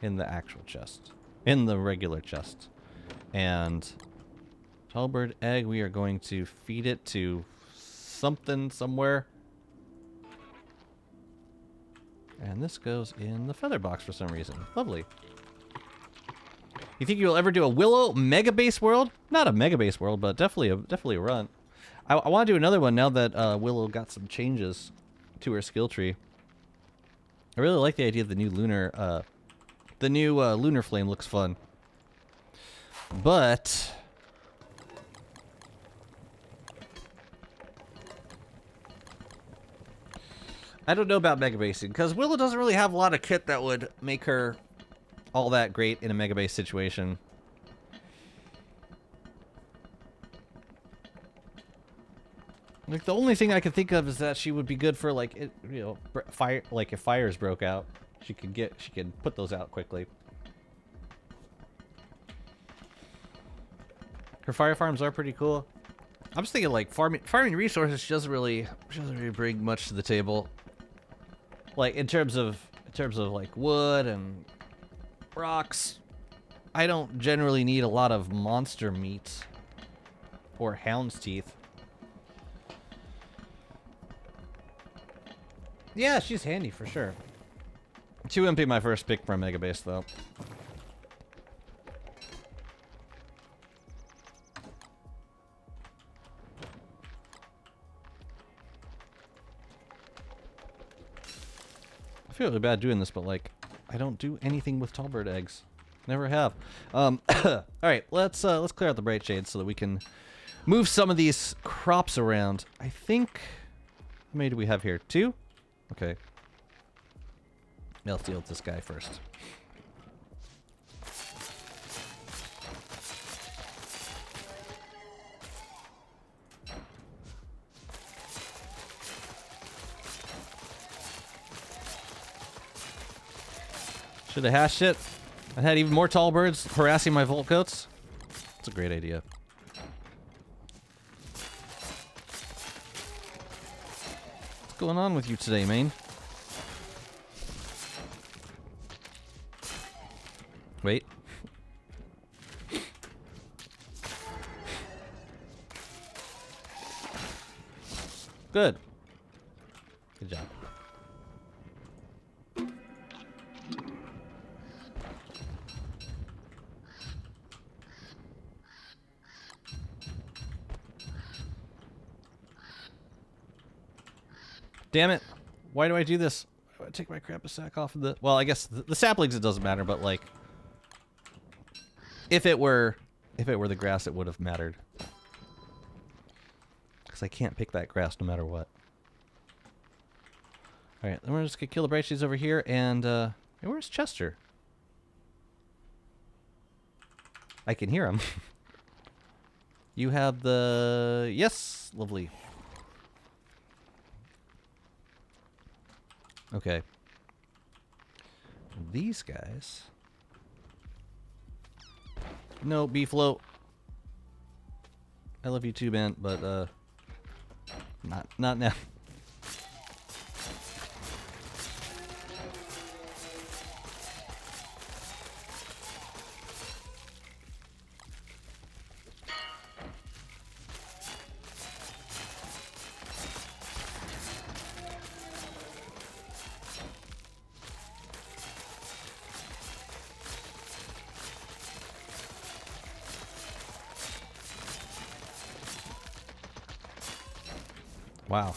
in the actual chest. In the regular chest. And tallbird egg, we are going to feed it to something somewhere. And this goes in the feather box for some reason. Lovely. You think you'll ever do a Willow mega base world? Not a mega base world, but definitely a run. I want to do another one now that Willow got some changes to her skill tree. I really like the idea of the new lunar lunar flame looks fun. But I don't know about mega basing because Willow doesn't really have a lot of kit that would make her all that great in a mega base situation. Like the only thing I could think of is that she would be good for like fire. Like if fires broke out, she could put those out quickly. Her fire farms are pretty cool. I'm just thinking like farming resources. She doesn't really bring much to the table. Like in terms of like wood and rocks, I don't generally need a lot of monster meat or hound's teeth. Yeah, she's handy for sure. She wouldn't be my first pick for a mega base though. I feel really bad doing this, but like I don't do anything with tallbird eggs. Never have. All right, let's clear out the bright shades so that we can move some of these crops around. I think how many do we have here? 2? Okay. Now let's deal with this guy first. Should have hashed it. I had even more tall birds harassing my volt goats. That's a great idea. What's going on with you today, Maine? Wait. Good. Good job. Damn it. Why do I do this? Why do I take my crap sack off of the... Well, I guess the saplings it doesn't matter, but like... If it were the grass, it would have mattered. Because I can't pick that grass no matter what. Alright, then we're just gonna kill the bright shades over here, and where's Chester? I can hear him. You have the... Yes! Lovely. Okay. These guys... No, B-float. I love you too, man, but, not now. Wow.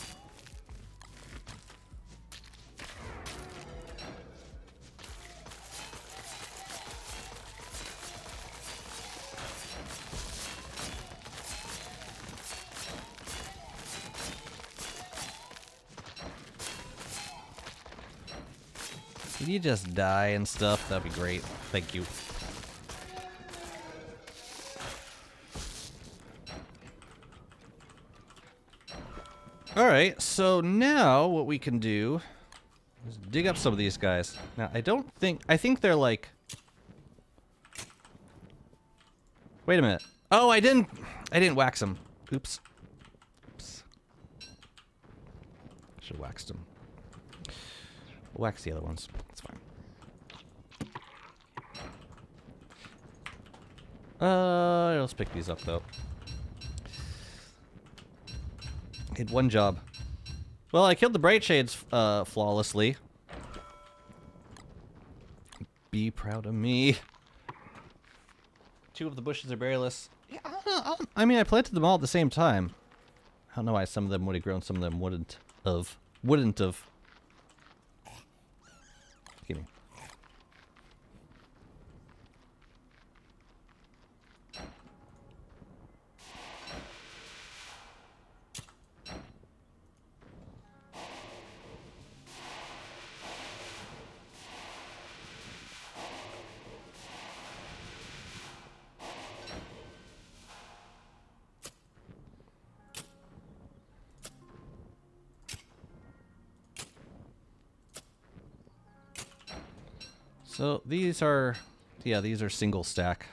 Can you just die and stuff? That'd be great. Thank you. Alright, so now what we can do is dig up some of these guys. Now, I think they're like... Wait a minute. Oh, I didn't wax them. Oops. Oops. Should've waxed them. We'll wax the other ones. That's fine. Let's pick these up, though. Did one job. Well, I killed the Bright Shades flawlessly. Be proud of me. 2 of the bushes are berryless. Yeah, I mean, I planted them all at the same time. I don't know why some of them would have grown, some of them wouldn't have. Wouldn't have. Give me. So these are, yeah, these are single stack,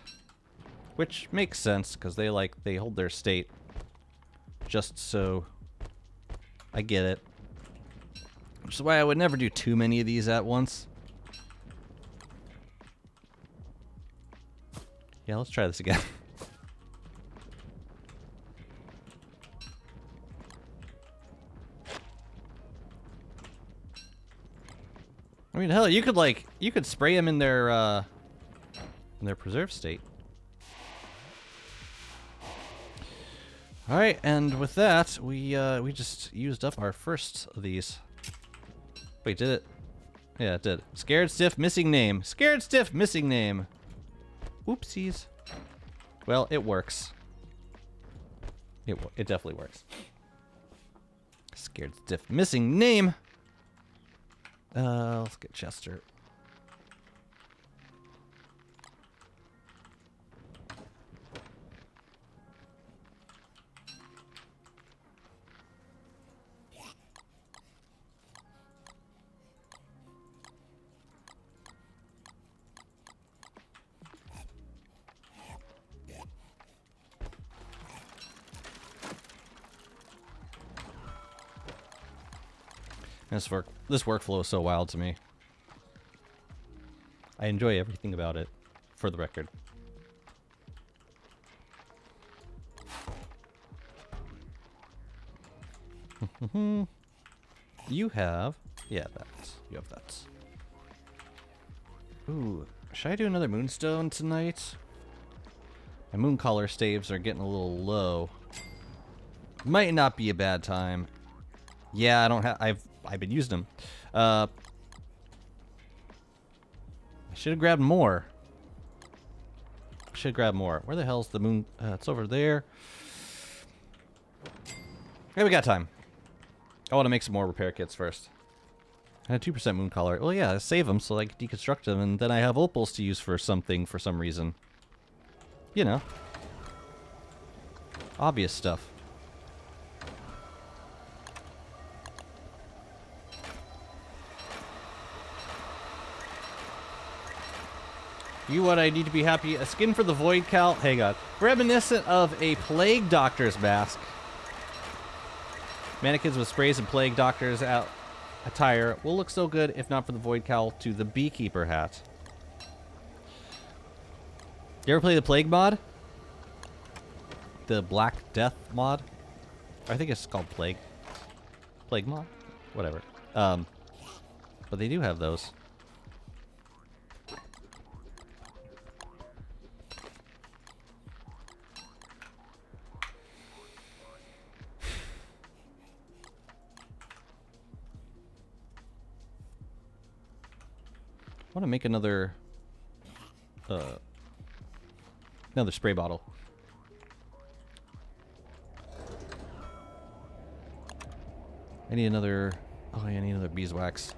which makes sense because they hold their state. Just so I get it, which is why I would never do too many of these at once. Yeah, let's try this again. I mean, hell, you could spray them in their preserved state. All right, and with that, we just used up our first of these. Wait, did it? Yeah, it did. Scared stiff, missing name. Scared stiff, missing name. Oopsies. Well, it works. It definitely works. Scared stiff, missing name. Let's get Chester. This workflow is so wild to me. I enjoy everything about it, for the record. You have... Yeah, you have that. Ooh, should I do another moonstone tonight? My moon collar staves are getting a little low. Might not be a bad time. Yeah, I don't have... I've been using them. I should have grabbed more. Where the hell's the moon? It's over there. Okay, we got time. I want to make some more repair kits first. I had 2% moon collar. Well, yeah, save them so I can deconstruct them, and then I have opals to use for something for some reason. You know. Obvious stuff. You what I need to be happy. A skin for the Void Cal. Hang on. Reminiscent of a Plague Doctor's mask. Mannequins with sprays and Plague Doctor's attire will look so good if not for the Void Cowl to the Beekeeper hat. You ever play the Plague mod? The Black Death mod? I think it's called Plague. Plague mod? Whatever. But they do have those. I want to make another spray bottle. I need another... Oh, I need another beeswax.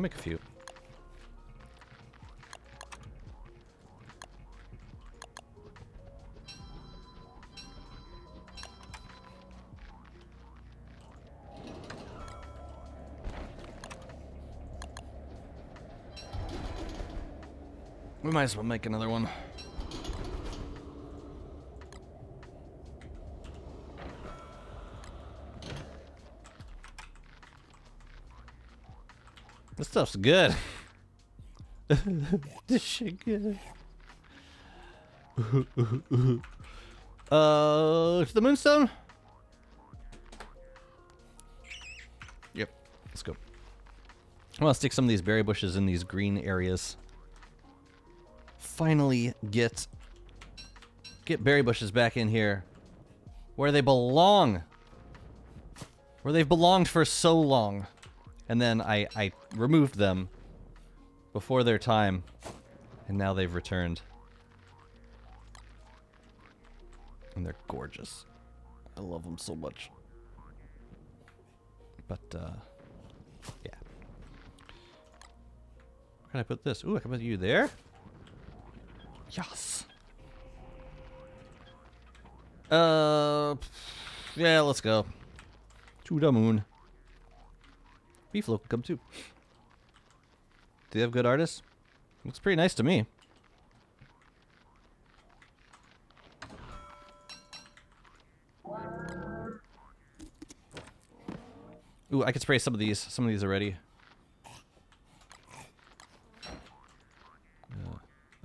I'll make a few. We might as well make another one. This stuff's good. This shit good. To the moonstone? Yep. Let's go. I want to stick some of these berry bushes in these green areas. Finally get berry bushes back in here where they belong. Where they've belonged for so long. And then I removed them before their time, and now they've returned. And they're gorgeous. I love them so much. But, yeah. Where can I put this? Ooh, I can put you there? Yes. Yeah, let's go. To the moon. Beefalo can come too. Do they have good artists? Looks pretty nice to me. Ooh, I could spray some of these already.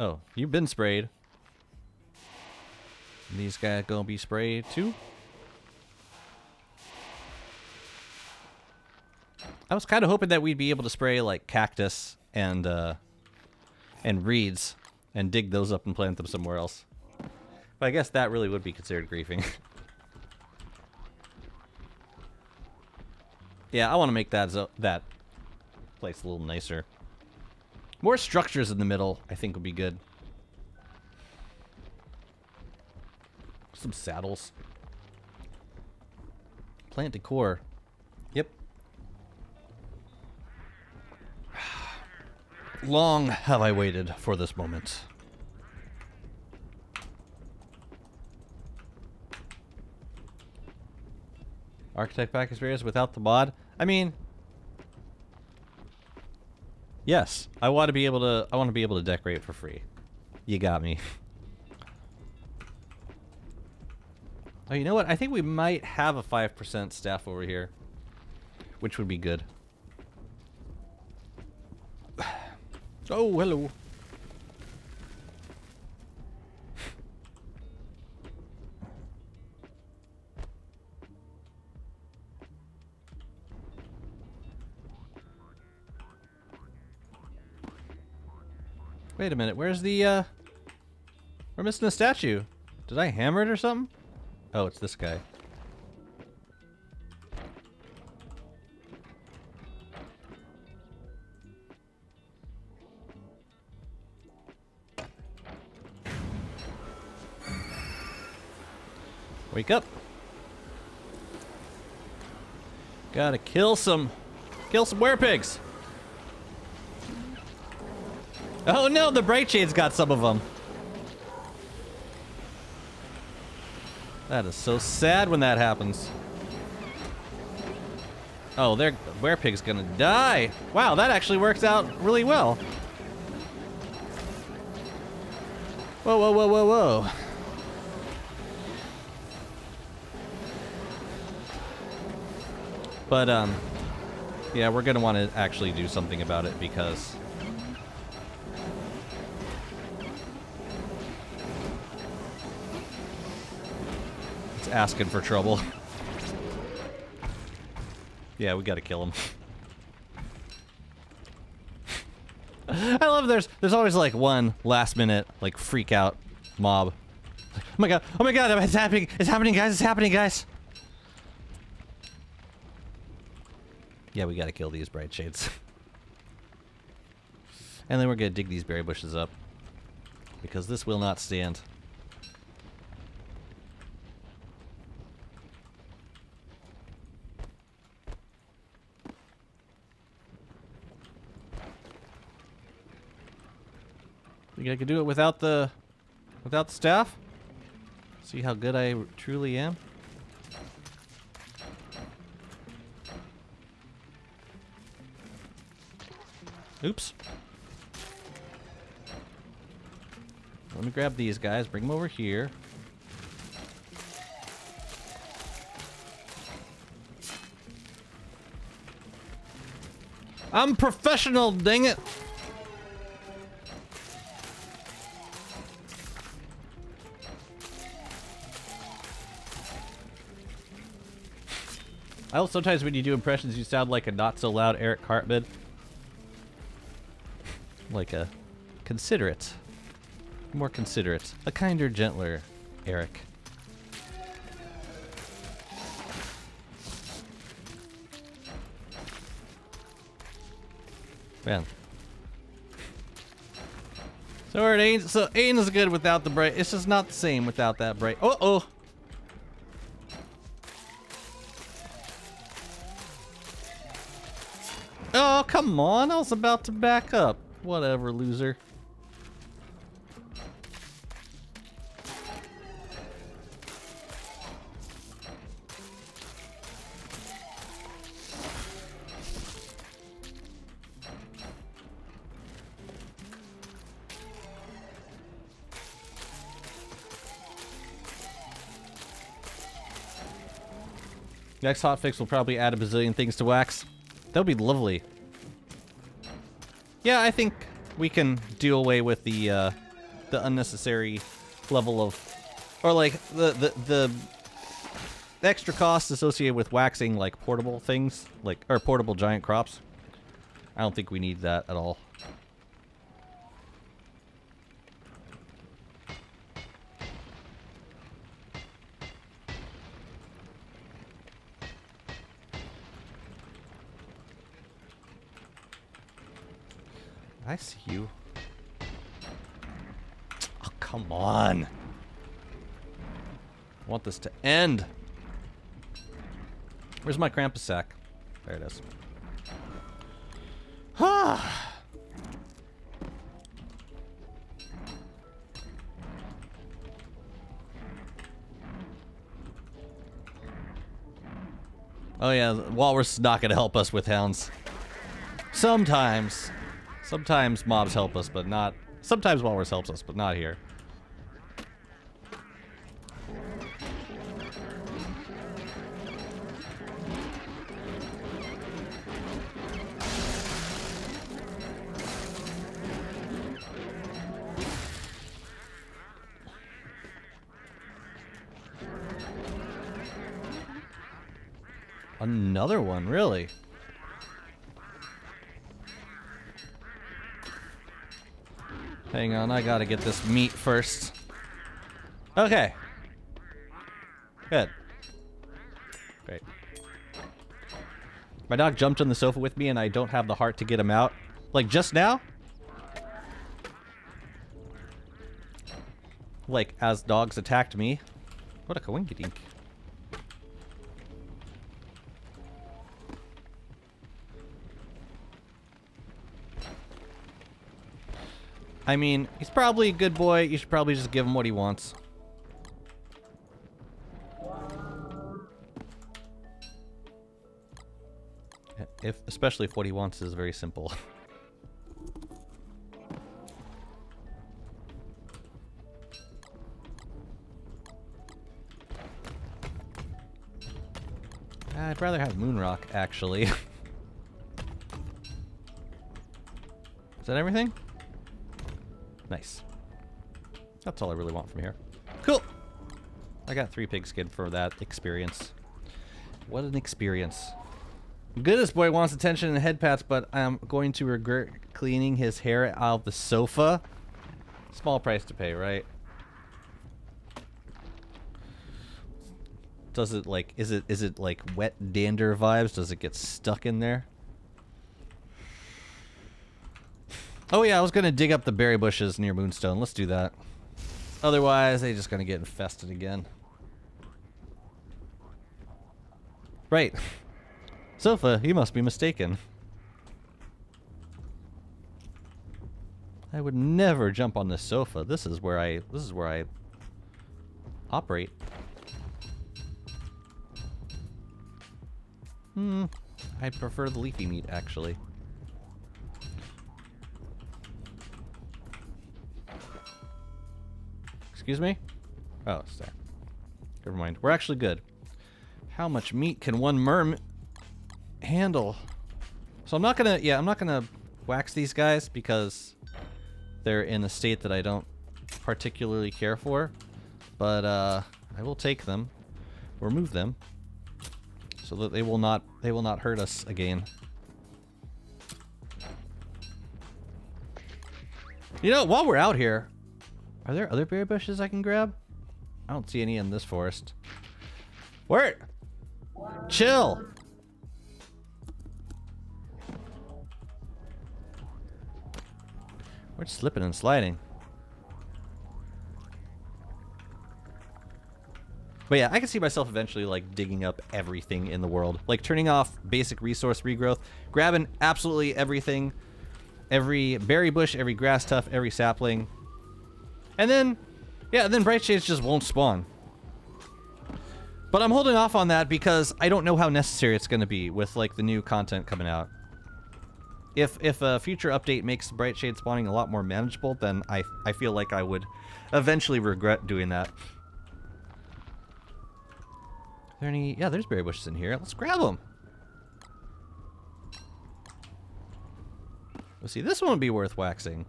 Oh, you've been sprayed. And these guys gonna be sprayed too? I was kind of hoping that we'd be able to spray like cactus and reeds and dig those up and plant them somewhere else. But I guess that really would be considered griefing. Yeah, I want to make that place a little nicer. More structures in the middle, I think, would be good. Some saddles. Plant decor. Yep. Long have I waited for this moment. Architect pack experience without the mod? I mean, yes, I want to be able to decorate for free. You got me. Oh, you know what? I think we might have a 5% staff over here, which would be good. Oh, hello. Wait a minute, where's the, we're missing a statue. Did I hammer it or something? Oh, it's this guy. Wake up. Gotta kill some werepigs. Oh no, the Bright Shade's got some of them. That is so sad when that happens. Oh, the werepig's gonna die. Wow, that actually works out really well. Whoa, whoa, whoa, whoa, whoa. But, yeah, we're gonna want to actually do something about it because it's asking for trouble. Yeah, we gotta kill him. I love there's always like one last minute like freak out mob. Oh my god, it's happening guys. Yeah, we gotta kill these Bright Shades. And then we're gonna dig these berry bushes up. Because this will not stand. Think I could do it without the staff? See how good I truly am? Oops. Let me grab these guys, bring them over here. I'm professional, dang it! I know sometimes when you do impressions, you sound like a not so loud Eric Cartman. Like a considerate. More considerate. A kinder, gentler Eric. Man. So it ain't is good without the bright. It's just not the same without that bright. Uh-oh. Oh, come on. I was about to back up. Whatever, loser. Next hotfix will probably add a bazillion things to wax. That would be lovely. Yeah, I think we can do away with the unnecessary level of, or like the extra costs associated with waxing like portable things, like or portable giant crops. I don't think we need that at all. I see you. Oh, come on. I want this to end. Where's my Krampus sack? There it is. Ah. Oh yeah, Walrus is not gonna help us with hounds. Sometimes. Sometimes mobs help us, but not... Sometimes Walrus helps us, but not here. Another one, really? Hang on, I gotta get this meat first. Okay. Good. Great. My dog jumped on the sofa with me and I don't have the heart to get him out. Like just now? Like as dogs attacked me. What a coinkydink. I mean, he's probably a good boy. You should probably just give him what he wants. Especially if what he wants is very simple. I'd rather have Moonrock, actually. Is that everything? Nice. That's all I really want from here. Cool! I got 3 pigskin for that experience. What an experience. Goodness boy wants attention and head pats, but I'm going to regret cleaning his hair out of the sofa. Small price to pay, right? Does it like, is it like wet dander vibes? Does it get stuck in there? Oh yeah, I was gonna dig up the berry bushes near Moonstone. Let's do that. Otherwise, they're just gonna get infested again. Right. Sofa, you must be mistaken. I would never jump on this sofa. This is where I operate. I prefer the leafy meat, actually. Excuse me? Oh, it's there. Never mind. We're actually good. How much meat can one merm handle? So I'm not gonna wax these guys because they're in a state that I don't particularly care for. But I will take them, remove them, so that they will not hurt us again. You know, while we're out here, are there other berry bushes I can grab? I don't see any in this forest. Where? Chill. We're just slipping and sliding. But yeah, I can see myself eventually like digging up everything in the world. Like turning off basic resource regrowth, grabbing absolutely everything. Every berry bush, every grass tuft, every sapling. And then, yeah, then bright shades just won't spawn. But I'm holding off on that because I don't know how necessary it's going to be with like the new content coming out. If a future update makes bright shade spawning a lot more manageable, then I feel like I would eventually regret doing that. Are there any? Yeah, there's berry bushes in here. Let's grab them. Let's see. This one would be worth waxing.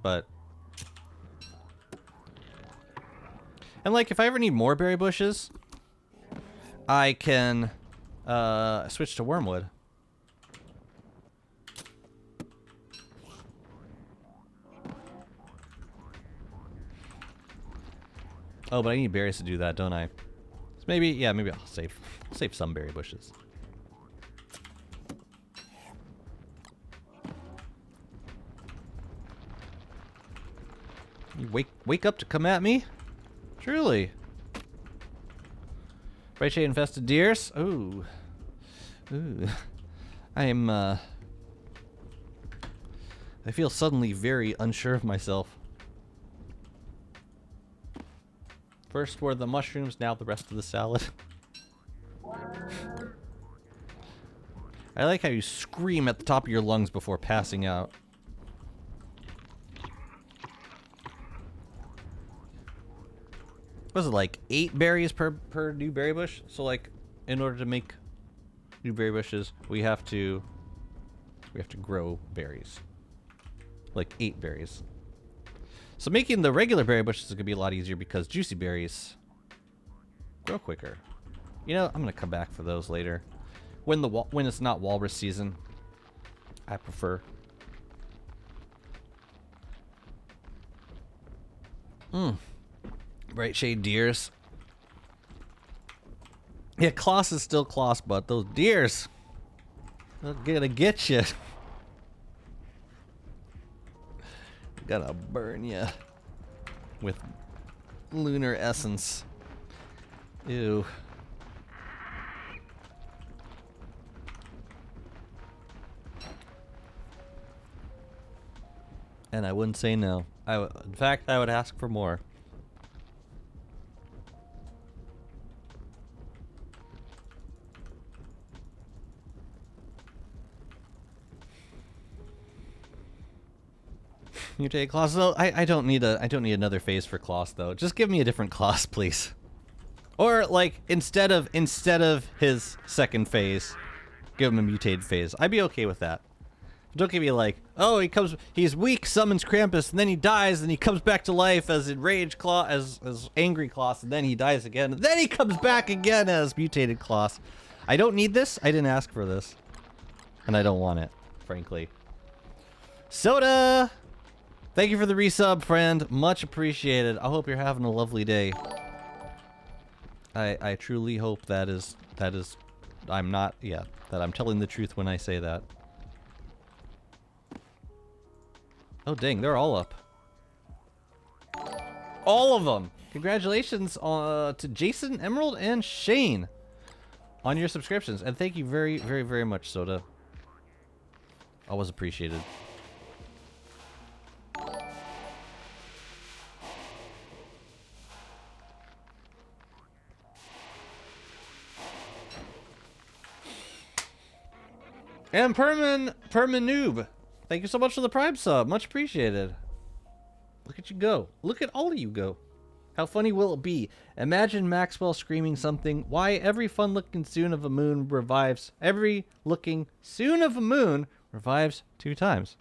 But. And like, if I ever need more berry bushes, I can switch to wormwood. Oh, but I need berries to do that, don't I? So maybe, yeah, maybe I'll save some berry bushes. You wake up to come at me? Truly. Bright shade infested deers? Ooh. Ooh. I feel suddenly very unsure of myself. First were the mushrooms, now the rest of the salad. I like how you scream at the top of your lungs before passing out. Was it like 8 berries per new berry bush? So like, in order to make new berry bushes, we have to grow berries. Like 8 berries. So making the regular berry bushes is gonna be a lot easier because juicy berries grow quicker. You know, I'm gonna come back for those later. When it's not walrus season, I prefer. Bright shade deers. Yeah, Kloss is still Kloss, but those deers, they're gonna get you. Gonna burn you with lunar essence. Ew. And I wouldn't say no. In fact, I would ask for more. You take Kloss though? I don't need another phase for Kloss though. Just give me a different Kloss, please. Or like instead of his second phase, give him a mutated phase. I'd be okay with that. Don't give me like, oh, he's weak, summons Krampus, and then he dies, and he comes back to life as enraged Kloss, as angry Kloss, and then he dies again, and then he comes back again as mutated Kloss. I don't need this. I didn't ask for this, and I don't want it, frankly. Soda. Thank you for the resub, friend. Much appreciated. I hope you're having a lovely day. I truly hope that I'm telling the truth when I say that. Oh dang, they're all up. All of them. Congratulations to Jason, Emerald, and Shane on your subscriptions. And thank you very, very, very much, Soda. Always appreciated. And Permanoob, thank you so much for the Prime sub. Much appreciated. Look at you go. Look at all of you go. How funny will it be? Imagine Maxwell screaming something. Why every fun-looking soon of a moon revives. Every looking soon of a moon revives 2 times.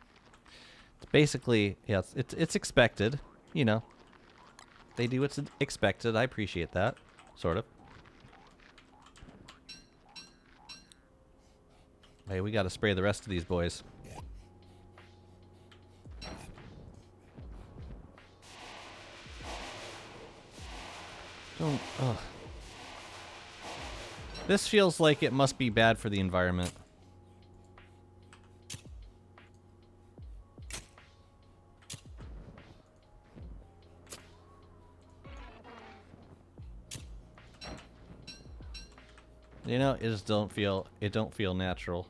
It's basically, yeah, it's expected. You know, they do what's expected. I appreciate that, sort of. Hey, we got to spray the rest of these boys. Don't. Ugh. This feels like it must be bad for the environment. You know, it just don't feel natural.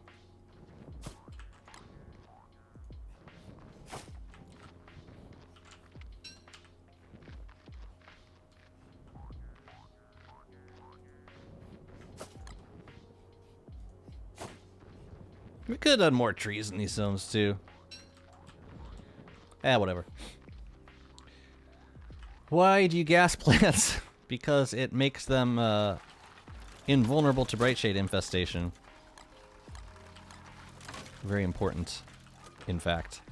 We could have done more trees in these zones too. Whatever. Why do you gas plants? Because it makes them invulnerable to bright shade infestation. Very important, in fact.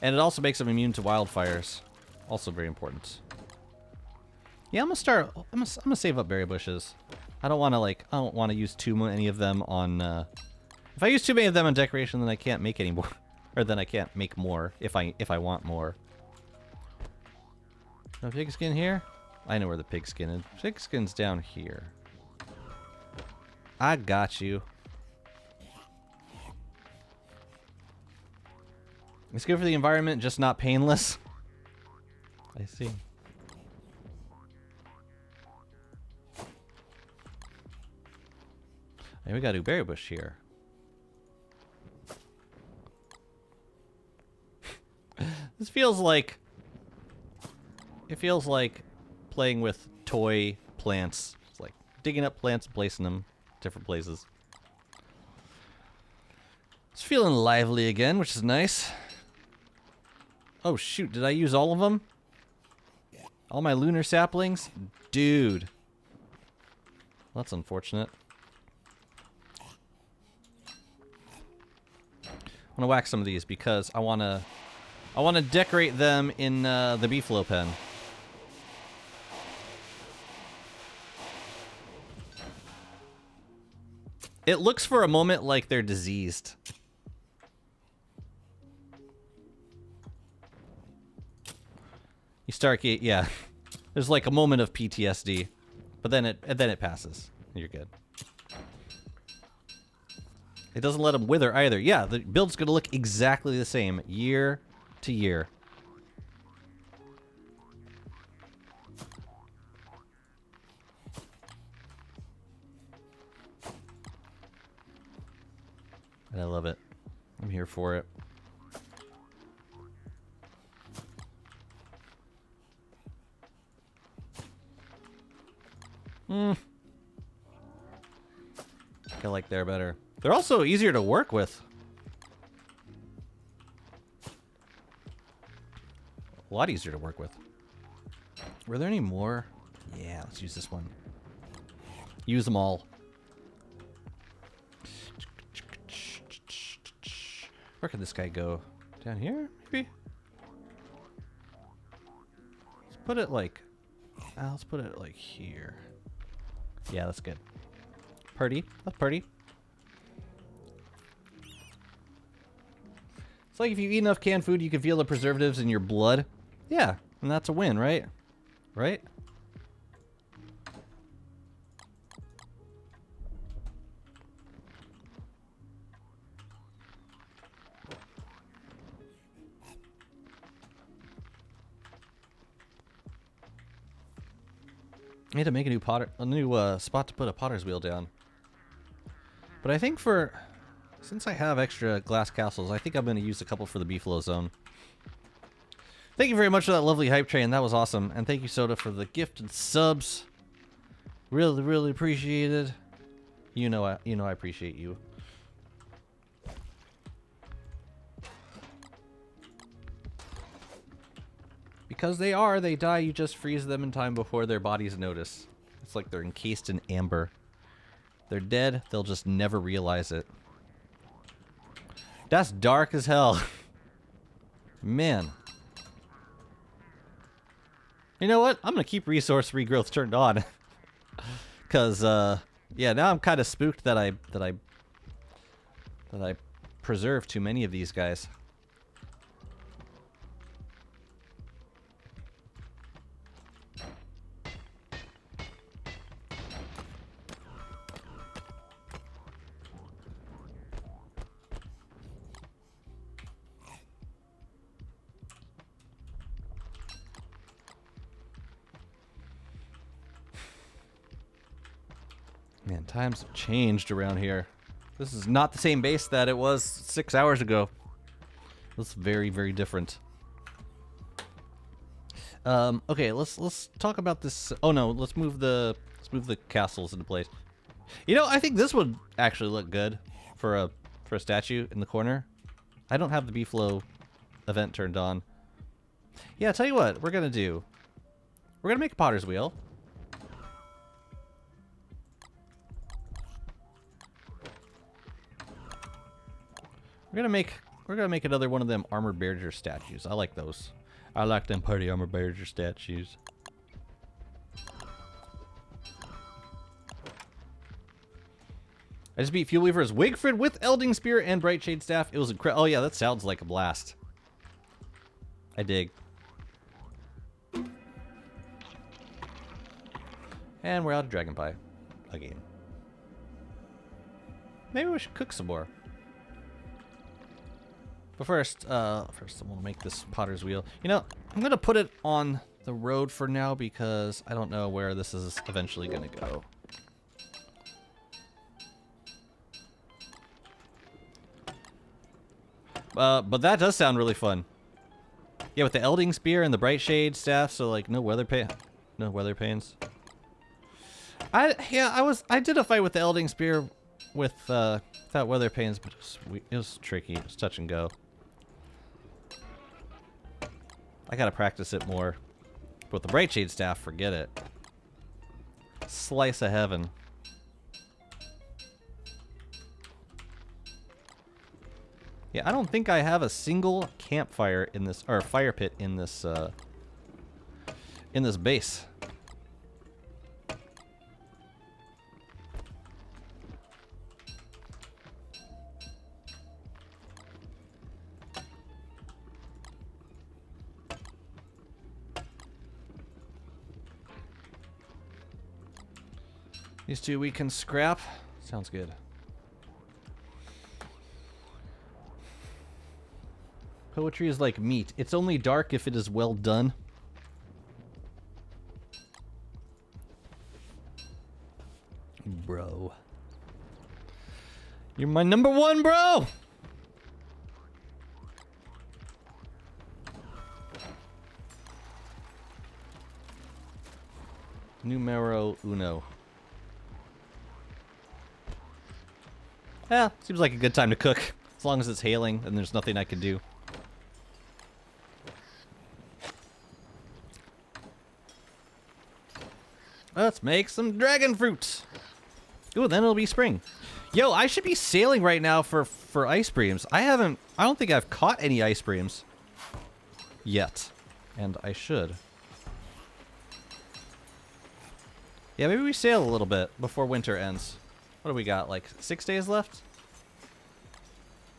And it also makes them immune to wildfires. Also very important. Yeah, I'm gonna save up berry bushes. I don't want to use too many of them on. If I use too many of them on decoration, then I can't make any more, or then I can't make more if I want more. No pigskin here? I know where the pigskin is. Pigskin's down here. I got you. It's good for the environment, just not painless. I see. And we gotta do berry bush here. This feels like... It feels like playing with toy plants. It's like digging up plants and placing them different places. It's feeling lively again, which is nice. Oh shoot, did I use all of them? All my lunar saplings? Dude. Well, that's unfortunate. I want to whack some of these because I want to decorate them in the beefalo pen. It looks for a moment like they're diseased. You start, yeah. There's like a moment of PTSD, but then it passes. You're good. It doesn't let them wither either. Yeah, the build's gonna look exactly the same year to year. And I love it. I'm here for it. I like they're better. They're also easier to work with. A lot easier to work with. Were there any more? Yeah, let's use this one. Use them all. Where could this guy go? Down here, maybe? Let's put it like... let's put it like here. Yeah, that's good. Pretty. That's pretty. It's like if you eat enough canned food, you can feel the preservatives in your blood. Yeah, and that's a win, right? Right? I need to make a new spot to put a potter's wheel down. But I think since I have extra glass castles, I think I'm going to use a couple for the beefalo zone. Thank you very much for that lovely hype train. That was awesome. And thank you, Soda, for the gifted subs. Really, really appreciated. You know I appreciate you. Because they die, you just freeze them in time before their bodies notice. It's like they're encased in amber. They're dead, they'll just never realize it. That's dark as hell. Man. You know what? I'm gonna keep resource regrowth turned on. Cause yeah, now I'm kind of spooked that I preserved too many of these guys. Man, times have changed around here. This is not the same base that it was 6 hours ago. It's very, very different. Okay, let's talk about this. Oh no, let's move the castles into place. You know, I think this would actually look good for a statue in the corner. I don't have the B-Flow event turned on. Yeah, tell you what, we're gonna do. We're gonna make a potter's wheel. We're gonna make another one of them armored bearer statues. I like those. I like them party armored bearer statues. I just beat Fuel Weaver's Wigfrid with Elding Spear and Bright Shade Staff. It was incredible. Oh yeah, that sounds like a blast. I dig. And we're out of Dragon Pie. Again. Maybe we should cook some more. But first I want to make this potter's wheel. You know, I'm going to put it on the road for now because I don't know where this is eventually going to go. But that does sound really fun. Yeah, with the Elding Spear and the Bright Shade Staff, so like no weather pains. I did a fight with the Elding Spear without weather pains, but it was tricky. It was touch and go. I gotta practice it more. But with the Bright Shade Staff, forget it. Slice of heaven. Yeah, I don't think I have a single campfire in this, or fire pit in this base. These two we can scrap. Sounds good. Poetry is like meat. It's only dark if it is well done. Bro. You're my number one, bro! Numero uno. Yeah, seems like a good time to cook. As long as it's hailing and there's nothing I can do. Let's make some dragon fruit. Ooh, then it'll be spring. Yo, I should be sailing right now for ice breams. I don't think I've caught any ice breams yet. And I should. Yeah, maybe we sail a little bit before winter ends. What do we got, like 6 days left?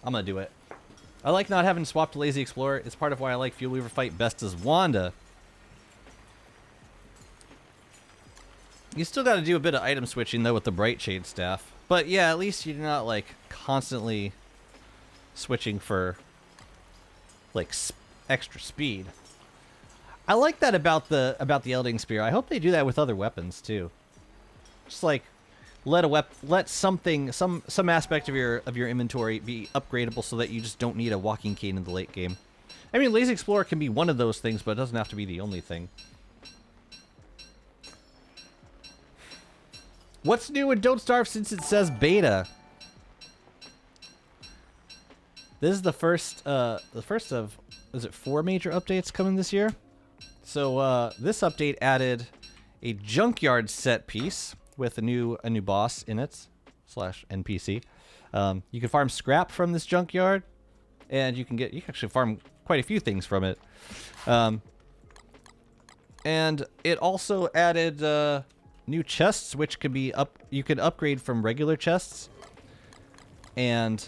I'm gonna do it. I like not having swapped to Lazy Explorer. It's part of why I like Fuel Weaver fight best as Wanda. You still gotta do a bit of item switching though with the Bright Shade Staff. But yeah, at least you're not like constantly switching for like extra speed. I like that about the Elding Spear. I hope they do that with other weapons too. Just like let some aspect of your inventory be upgradable so that you just don't need a walking cane in the late game. I mean, Lazy Explorer can be one of those things, but it doesn't have to be the only thing. What's new in Don't Starve since it says beta? This is the first of, is it 4 major updates coming this year? So this update added a junkyard set piece with a new boss in it / NPC. You can farm scrap from this junkyard, and you can actually farm quite a few things from it. And it also added new chests, which could be you can upgrade from regular chests, and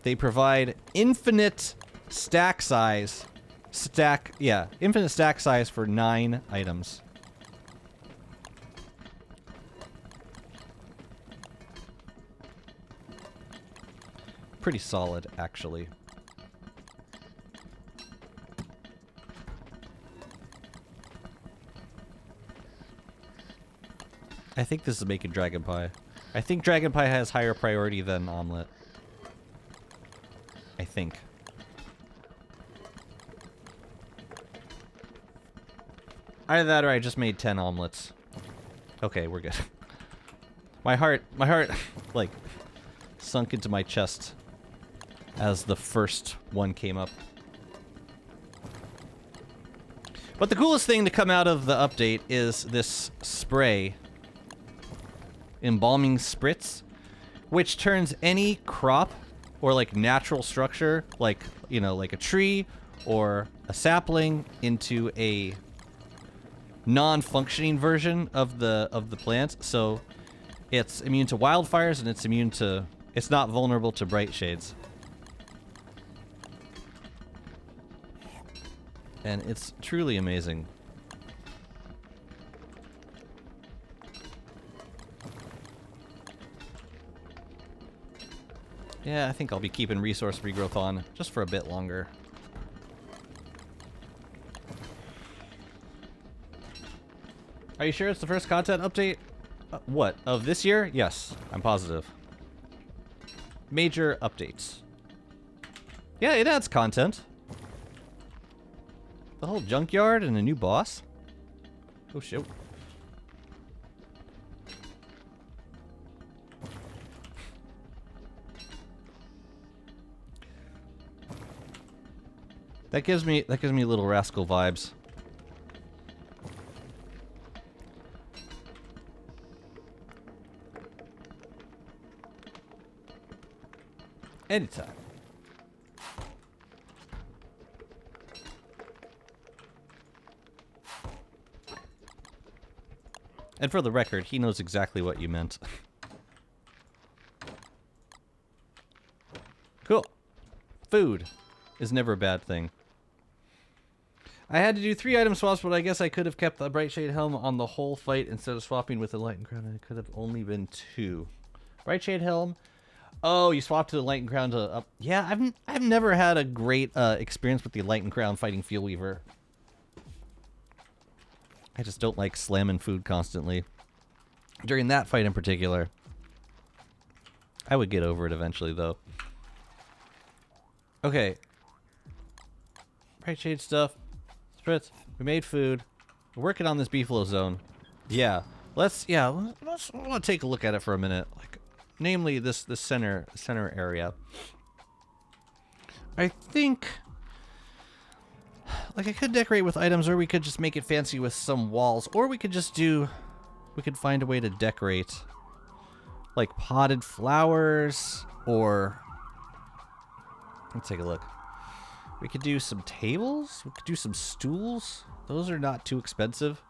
they provide infinite stack size. Infinite stack size for 9 items. Pretty solid, actually. I think this is making dragon pie. I think dragon pie has higher priority than omelet. I think. Either that or I just made 10 omelets. Okay, we're good. My heart, like, sunk into my chest as the first one came up. But the coolest thing to come out of the update is this spray. Embalming Spritz, which turns any crop or, like, natural structure, like, you know, like a tree or a sapling into a non-functioning version of the plant. So it's immune to wildfires, and it's not vulnerable to bright shades. And it's truly amazing. Yeah, I think I'll be keeping resource regrowth on just for a bit longer. Are you sure it's the first content update? What? Of this year? Yes, I'm positive. Major updates. Yeah, it adds content. The whole junkyard and a new boss? Oh, shit. That gives me little rascal vibes. Anytime. And for the record, he knows exactly what you meant. Cool. Food is never a bad thing. I had to do 3 item swaps, but I guess I could have kept the Bright Shade Helm on the whole fight instead of swapping with the Lightened Crown, and it could have only been 2. Bright Shade Helm. Oh, you swapped to the Lightened Crown to... yeah, I've never had a great experience with the Lightened Crown fighting Fuel Weaver. I just don't like slamming food constantly. During that fight in particular. I would get over it eventually, though. Okay. Bright Shade stuff. Spritz. We made food. We're working on this Beefalo zone. Yeah. Let's take a look at it for a minute. Like, namely this center area. I think, like, I could decorate with items, or we could just make it fancy with some walls, or we could find a way to decorate, like potted flowers, or let's take a look. We could do some tables. We could do some stools. Those are not too expensive.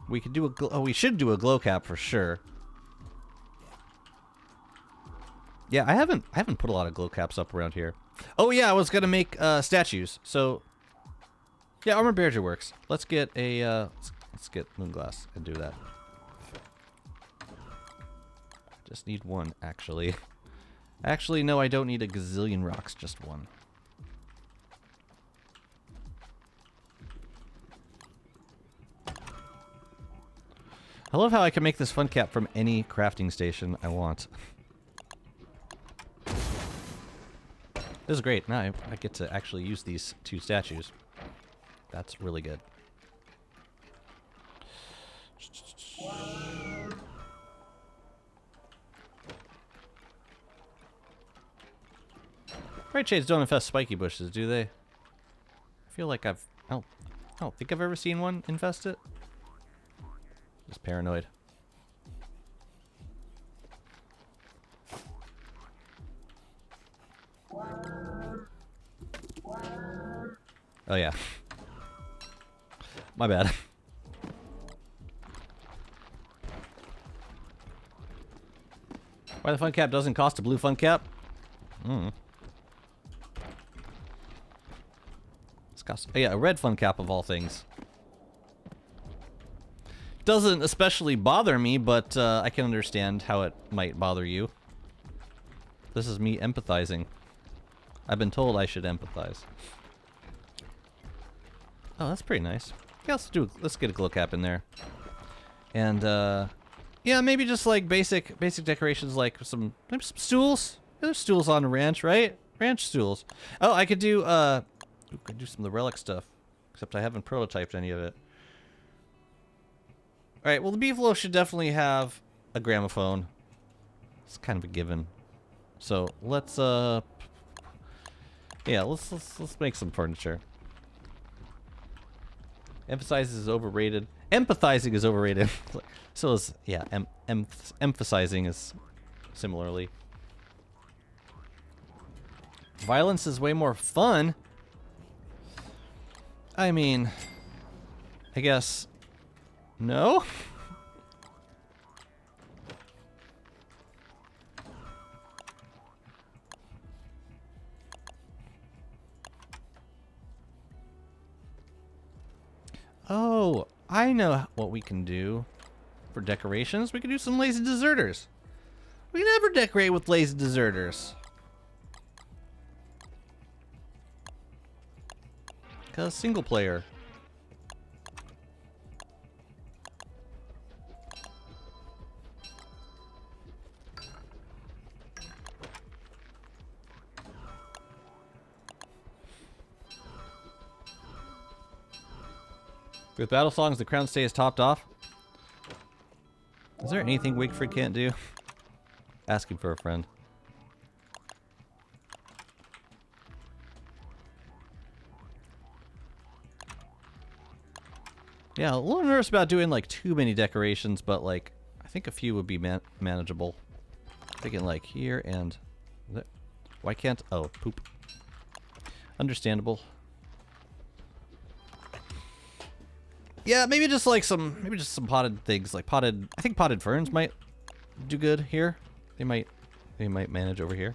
We could do we should do a glow cap for sure. Yeah, I haven't put a lot of glow caps up around here. Oh yeah, I was gonna make statues. So yeah, Armored Bearger works. Let's get a let's get Moonglass and do that. Just need one, actually. Actually, no, I don't need a gazillion rocks, just one. I love how I can make this fun cap from any crafting station I want. This is great. Now I get to actually use these 2 statues. That's really good. Bright Shades don't infest spiky bushes, do they? I feel like I don't think I've ever seen one infest it. Just paranoid. Oh yeah. My bad. Why the fun cap doesn't cost a blue fun cap? It's cost, oh yeah, a red fun cap of all things. Doesn't especially bother me, but I can understand how it might bother you. This is me empathizing. I've been told I should empathize. Oh, that's pretty nice. Yeah, let's get a glow cap in there. And yeah, maybe just like basic decorations, like maybe some stools. Yeah, there's stools on a ranch, right? Ranch stools. Oh, I could do could do some of the relic stuff, except I haven't prototyped any of it. All right, well the beefalo should definitely have a gramophone. It's kind of a given. So let's yeah, let's make some furniture. Emphasizes is overrated. Empathizing is overrated. So is, yeah, emphasizing is similarly. Violence is way more fun. I mean, I guess, no? Oh, I know what we can do for decorations. We can do some lazy deserters. We can never decorate with lazy deserters. Because single player. With battle songs, the crown stays topped off. Is there anything Wigfrid can't do? Asking for a friend. Yeah, a little nervous about doing like too many decorations, but like I think a few would be manageable. Thinking like here and there. Why can't? Oh, poop. Understandable. Yeah, maybe just some potted things, like potted. I think potted ferns might do good here. They might manage over here.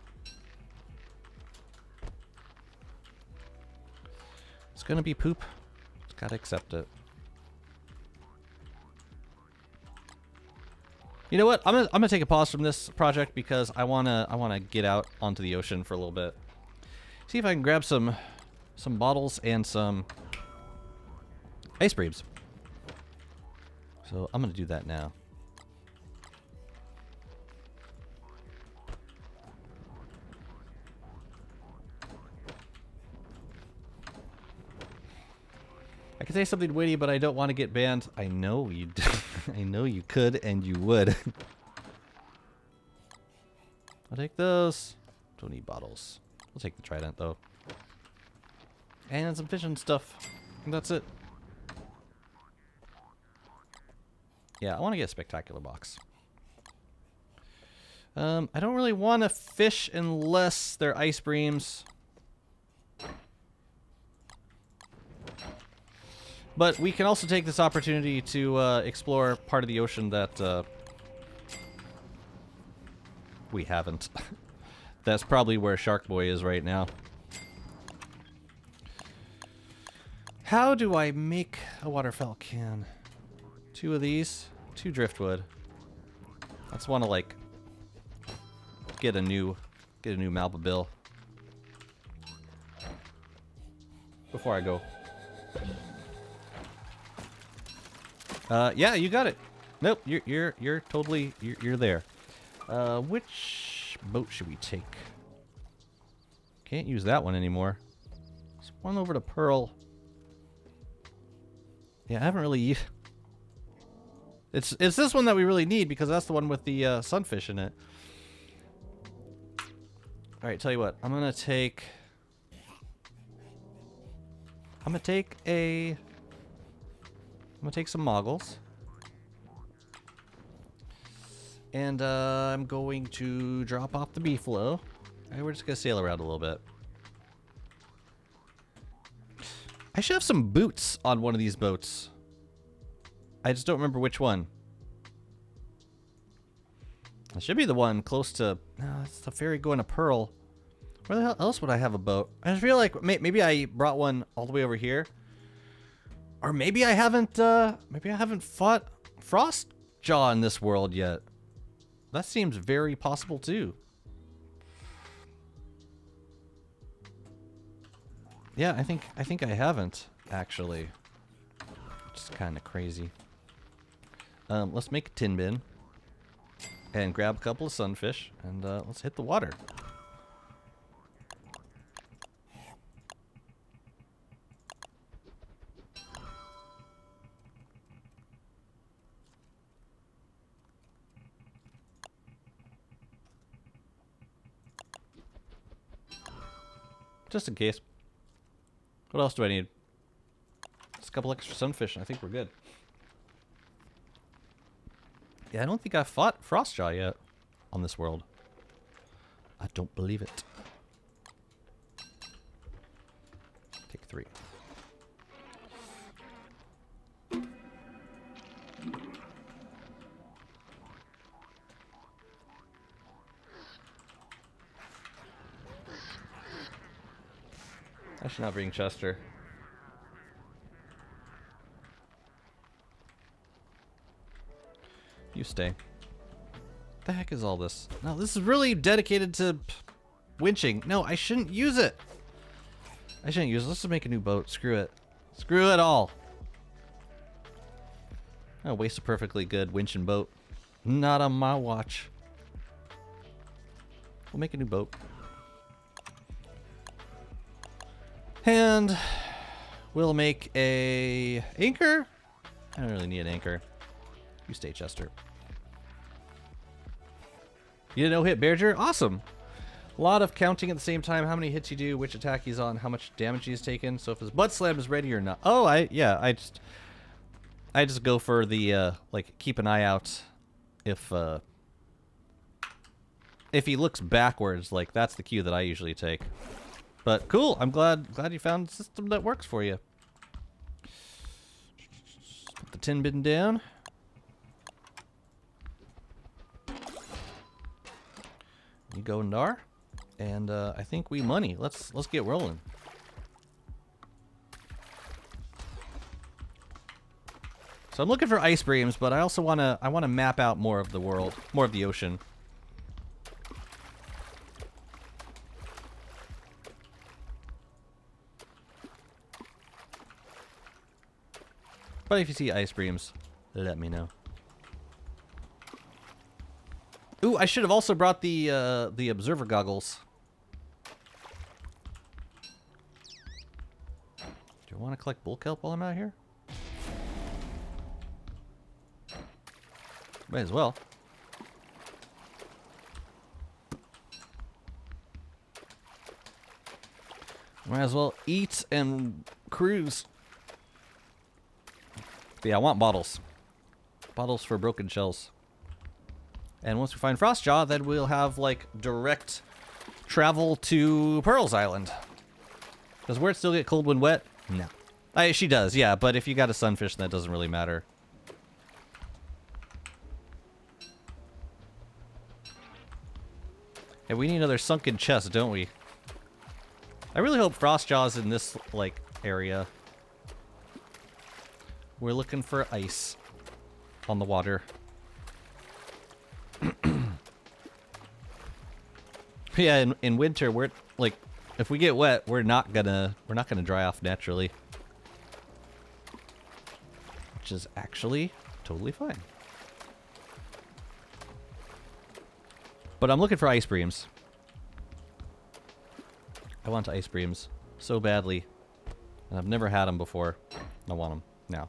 It's gonna be poop. Just gotta accept it. You know what? I'm gonna take a pause from this project because I wanna get out onto the ocean for a little bit. See if I can grab some bottles and some ice breams. So I'm gonna do that now. I could say something witty, but I don't want to get banned. I know you. I know you could, and you would. I'll take those. Don't need bottles. We'll take the trident though, and some fishing stuff. And that's it. Yeah, I want to get a spectacular box. I don't really want to fish unless they're ice breams. But we can also take this opportunity to explore part of the ocean that we haven't. That's probably where Shark Boy is right now. How do I make a waterfowl can? 2 of these, 2 driftwood. I just want to like get a new Malba bill before I go. Yeah, you got it. Nope, you're totally you're there. Which boat should we take? Can't use that one anymore. There's one over to Pearl. Yeah, I haven't really used. It's this one that we really need because that's the one with the sunfish in it. All right, tell you what, I'm gonna take. I'm gonna take some moggles. And I'm going to drop off the beefalo. And we're just gonna sail around a little bit. I should have some boots on one of these boats. I just don't remember which one. It should be the one close to... No, it's the ferry going to Pearl. Where the hell else would I have a boat? I just feel like maybe I brought one all the way over here. Or maybe I haven't fought Frostjaw in this world yet. That seems very possible too. Yeah, I think I haven't actually. Which is kind of crazy. Let's make a tin bin and grab a couple of sunfish and let's hit the water. Just in case. What else do I need? Just a couple extra sunfish and I think we're good. Yeah, I don't think I've fought Frostjaw yet on this world. I don't believe it. Take 3. I should not bring Chester. You stay. The heck is all this? No, this is really dedicated to winching. No, I shouldn't use it. I shouldn't use it. Let's just make a new boat. Screw it. Screw it all. I'll waste a perfectly good winching boat. Not on my watch. We'll make a new boat. And we'll make a anchor. I don't really need an anchor. You stay, Chester. You did no-hit Bearger? Awesome. A lot of counting at the same time. How many hits you do, which attack he's on, how much damage he's taken. So if his butt slam is ready or not. Oh, I just go for the like keep an eye out if he looks backwards. Like that's the cue that I usually take. But cool. I'm glad you found a system that works for you. Put the tin bin down. You go Ndar, and I think we money. Let's get rolling. So I'm looking for ice breams, but I also wanna map out more of the world, more of the ocean. But if you see ice breams, let me know. Ooh, I should have also brought the observer goggles. Do I want to collect bull kelp while I'm out here? Might as well. Might as well eat and cruise. But yeah, I want bottles. Bottles for broken shells. And once we find Frostjaw, then we'll have, like, direct travel to Pearl's Island. Does Wirt still get cold when wet? No. She does, yeah, but if you got a sunfish, that doesn't really matter. And we need another sunken chest, don't we? I really hope Frostjaw's in this, like, area. We're looking for ice on the water. Yeah, in winter, we're like, if we get wet, we're not gonna dry off naturally, which is actually totally fine. But I'm looking for ice breams. I want ice breams so badly, and I've never had them before. I want them now.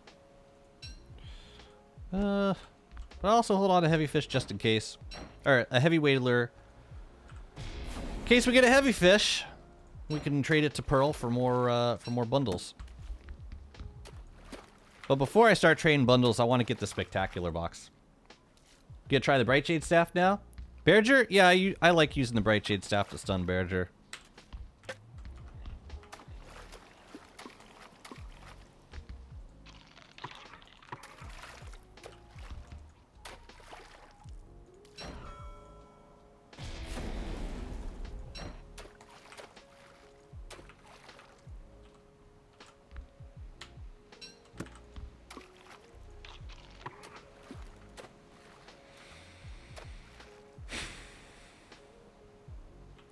But also hold on to heavy fish just in case, or a heavy weighted lure. In case we get a heavy fish, we can trade it to Pearl for more bundles. But before I start trading bundles, I want to get the spectacular box. You gonna try the Brightshade staff now? Bearger? Yeah, I like using the Brightshade staff to stun Bearger.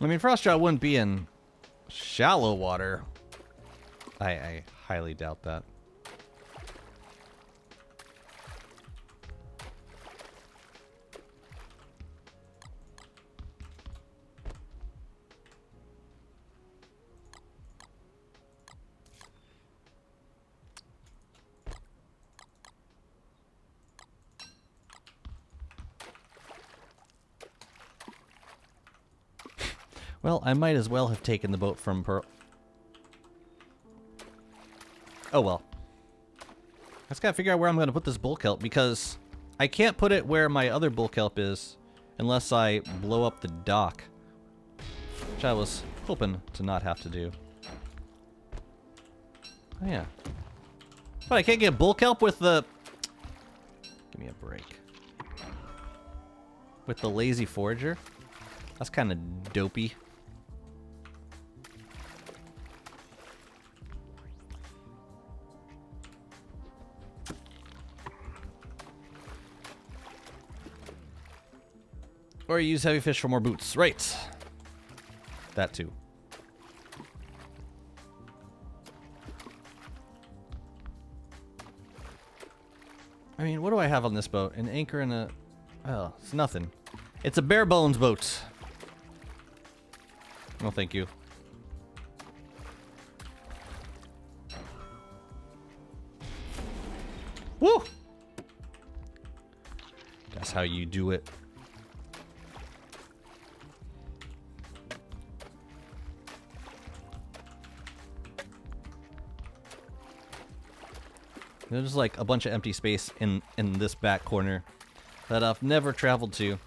I mean, Frostjaw wouldn't be in shallow water. I highly doubt that. Well, I might as well have taken the boat from Pearl. Oh well. I just gotta figure out where I'm gonna put this bull kelp, because I can't put it where my other bull kelp is unless I blow up the dock, which I was hoping to not have to do. Oh yeah. But I can't get bull kelp with the... Give me a break. With the lazy forager? That's kind of dopey. Or use heavy fish for more boots. Right. That too. I mean, what do I have on this boat? An anchor and a... Oh, it's nothing. It's a bare bones boat. No, thank you. Woo! That's how you do it. There's like a bunch of empty space in this back corner that I've never traveled to.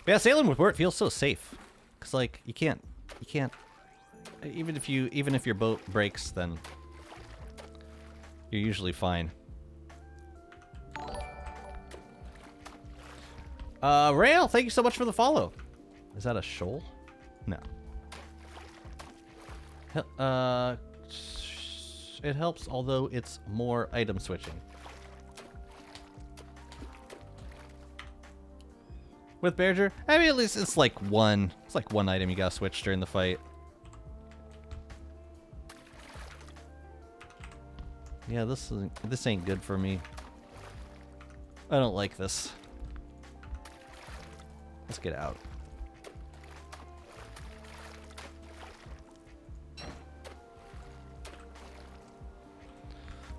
But yeah, sailing with Bert feels so safe, cause like you can't, even if your boat breaks, then you're usually fine. Rail, thank you so much for the follow. Is that a shoal? No. It helps, although it's more item switching. With Bearger, I mean, at least it's like one item you gotta switch during the fight. Yeah, this ain't good for me. I don't like this. Let's get out.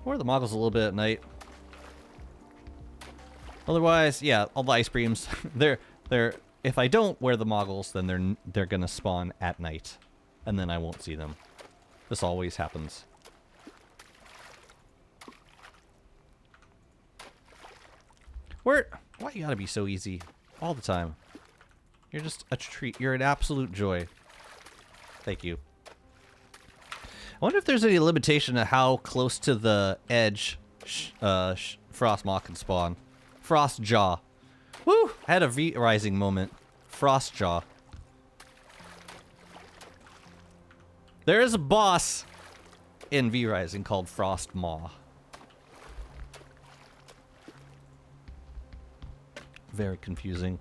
Or the moggles a little bit at night. Otherwise, yeah, all the ice beams, they're if I don't wear the moggles, then they're gonna spawn at night, and then I won't see them. This always happens. Why you gotta be so easy all the time? You're just a treat. You're an absolute joy. Thank you. I wonder if there's any limitation to how close to the edge Frostmaw can spawn. Frostjaw. Woo! I had a V-Rising moment. Frostjaw. There is a boss in V-Rising called Frostmaw. Very confusing.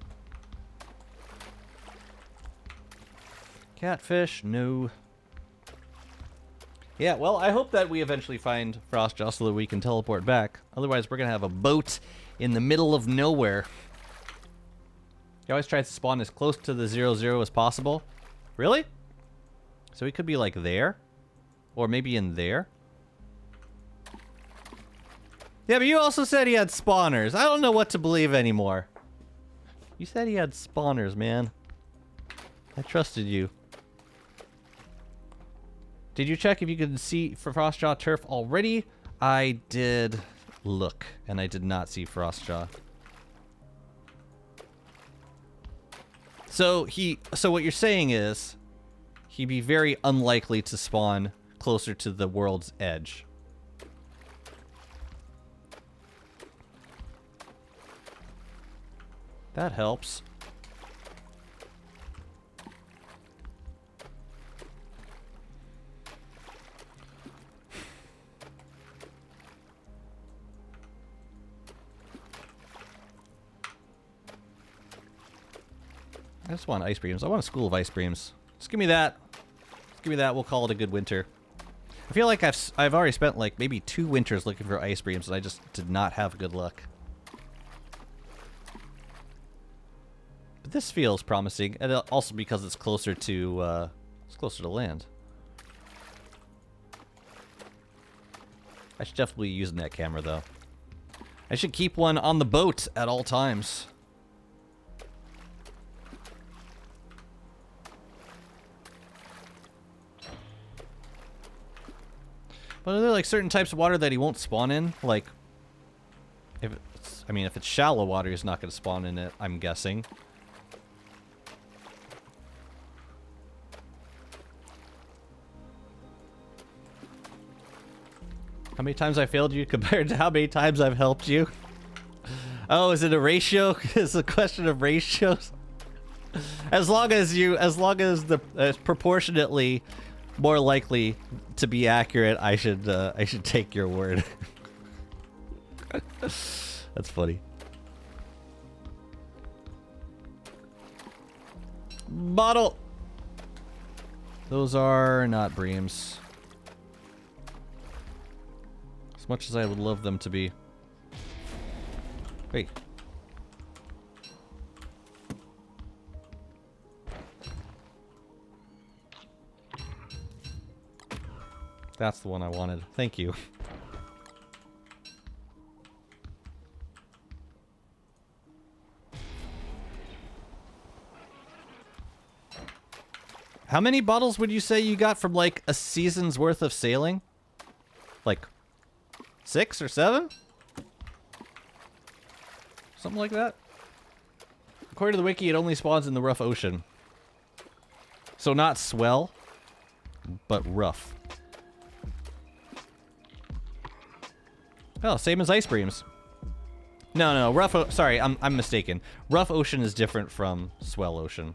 Catfish? No. Yeah, well, I hope that we eventually find Frostjaw so that we can teleport back. Otherwise, we're going to have a boat in the middle of nowhere. He always tries to spawn as close to the 0-0 as possible. Really? So he could be like there? Or maybe in there? Yeah, but you also said he had spawners. I don't know what to believe anymore. You said he had spawners, man. I trusted you. Did you check if you could see for Frostjaw turf already? I did look, and I did not see Frostjaw. So what you're saying is, he'd be very unlikely to spawn closer to the world's edge. That helps. I just want ice creams. I want a school of ice creams. Just give me that. Just give me that. We'll call it a good winter. I feel like I've already spent like maybe 2 winters looking for ice creams, and I just did not have good luck. But this feels promising, and also because it's closer to land. I should definitely be using that camera though. I should keep one on the boat at all times. But are there like certain types of water that he won't spawn in? Like, if it's shallow water, he's not going to spawn in it, I'm guessing. How many times I failed you compared to how many times I've helped you? Oh, is it a ratio? It's a question of ratios. As long as it's proportionately more likely to be accurate, I should take your word. That's funny. Bottle. Those are not breams. As much as I would love them to be. Hey. That's the one I wanted. Thank you. How many bottles would you say you got from like a season's worth of sailing? Like 6 or 7? Something like that? According to the wiki, it only spawns in the rough ocean. So not swell, but rough. Oh, same as ice creams. No, rough. Sorry, I'm mistaken. Rough ocean is different from swell ocean.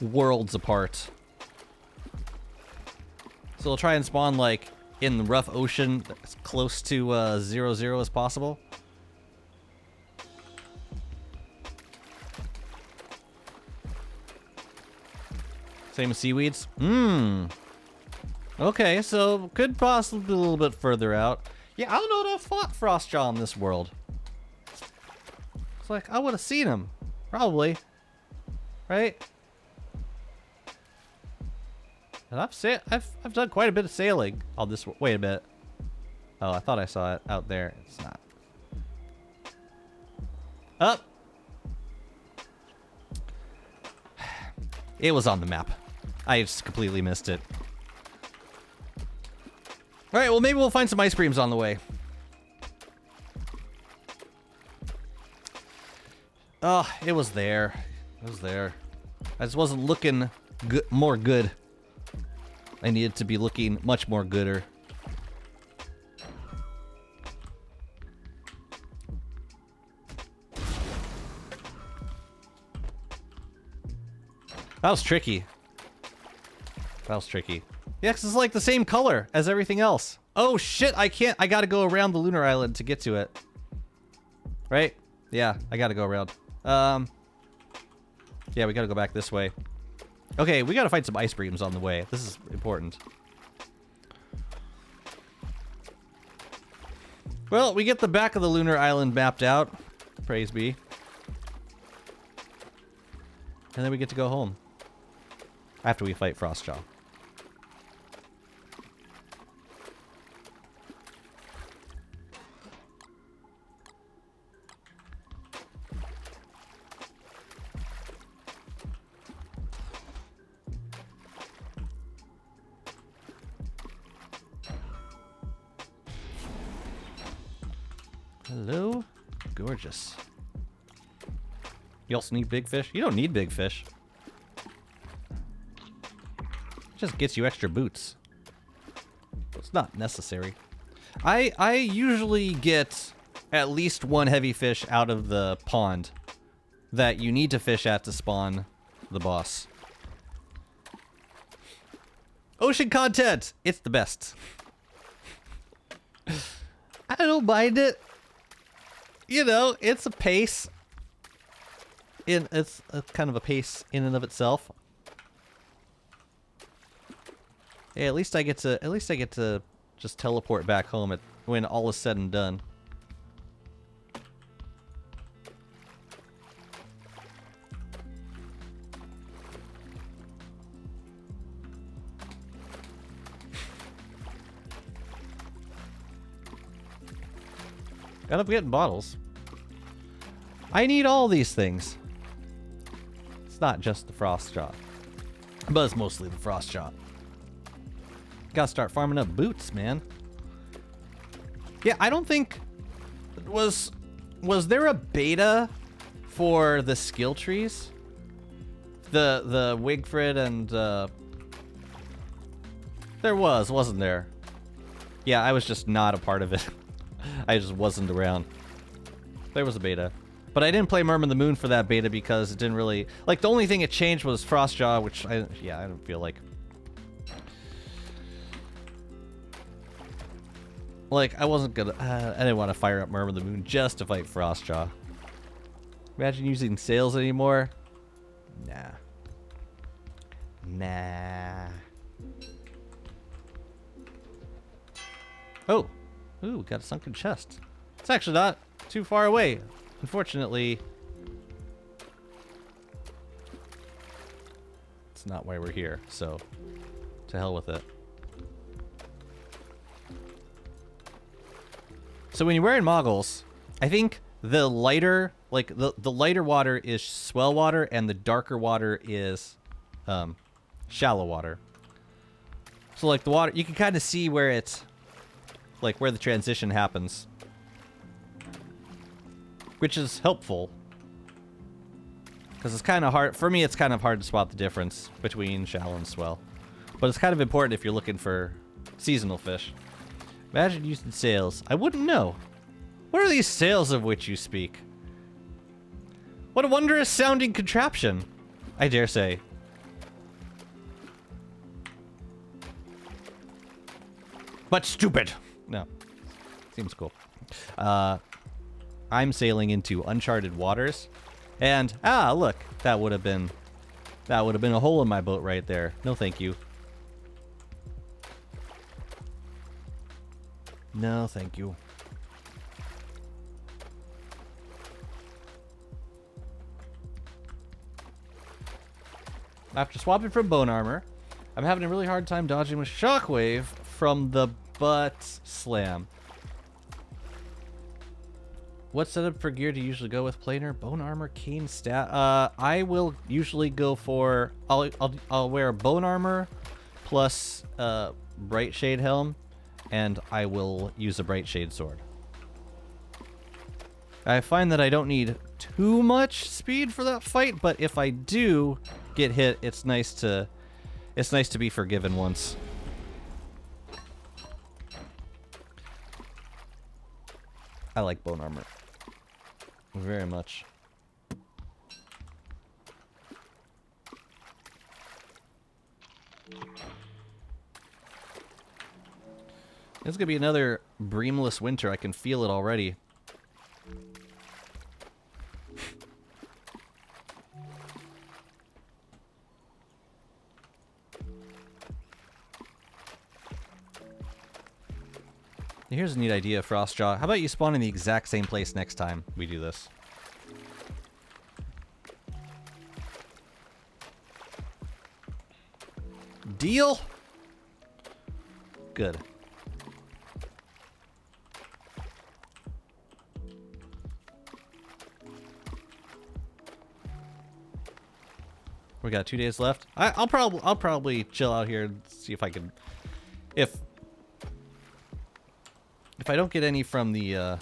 Worlds apart. So we'll try and spawn like in the rough ocean, as close to 0-0 as possible. Same as seaweeds. Okay, so could possibly be a little bit further out. Yeah, I don't know if I fought Frostjaw in this world. It's like, I would have seen him. Probably. Right? And I've done quite a bit of sailing on this. Wait a minute. Oh, I thought I saw it out there. It's not. Up. It was on the map. I just completely missed it. All right, well, maybe we'll find some ice creams on the way. Oh, it was there. It was there. I just wasn't looking more good. I needed to be looking much more gooder. That was tricky. That was tricky. Yeah, 'cause it's like the same color as everything else. Oh shit, I can't. I gotta go around the lunar island to get to it. Right? Yeah, I gotta go around. Yeah, we gotta go back this way. Okay, we gotta find some ice creams on the way. This is important. Well, we get the back of the lunar island mapped out. Praise be. And then we get to go home. After we fight Frostjaw. Hello? Gorgeous. You also need big fish? You don't need big fish. It just gets you extra boots. It's not necessary. I usually get at least one heavy fish out of the pond that you need to fish at to spawn the boss. Ocean content! It's the best. I don't mind it. You know, it's a pace. It's kind of a pace in and of itself. Yeah, at least I get to just teleport back home when all is said and done. Gotta be getting bottles. I need all these things. It's not just the frost jaw, but it's mostly the frost jaw. Gotta start farming up boots, man. Yeah, I don't think was there a beta for the skill trees? The Wigfrid and there wasn't there? Yeah, I was just not a part of it. I just wasn't around. There was a beta. But I didn't play Merm in the Moon for that beta because it didn't really... Like, the only thing it changed was Frostjaw, which I don't feel like... Like, I wasn't gonna... I didn't want to fire up Merm in the Moon just to fight Frostjaw. Imagine using sails anymore? Nah. Nah. Oh! Ooh, got a sunken chest. It's actually not too far away. Unfortunately, it's not why we're here, so to hell with it. So when you're wearing moggles, I think the lighter, like the lighter water is swell water and the darker water is shallow water. So like the water, you can kind of see where it's, like where the transition happens, which is helpful because it's kind of hard for me. It's kind of hard to spot the difference between shallow and swell, but it's kind of important if you're looking for seasonal fish. Imagine using sails. I wouldn't know. What are these sails of which you speak? What a wondrous sounding contraption, I dare say. But stupid. No. Seems cool. I'm sailing into uncharted waters. And, look. That would have been a hole in my boat right there. No thank you. No thank you. After swapping from bone armor, I'm having a really hard time dodging with shockwave from the butt slam. What setup for gear do you usually go with? Planar, bone armor, cane, stat? I will usually go for... I'll wear bone armor plus bright shade helm, and I will use a bright shade sword. I find that I don't need too much speed for that fight, but if I do get hit, it's nice to be forgiven once. I like bone armor very much. It's gonna be another breamless winter. I can feel it already. Here's a neat idea, Frostjaw. How about you spawn in the exact same place next time we do this? Deal? Good. We got 2 days left. I'll probably chill out here and see if I can, if I don't get any from the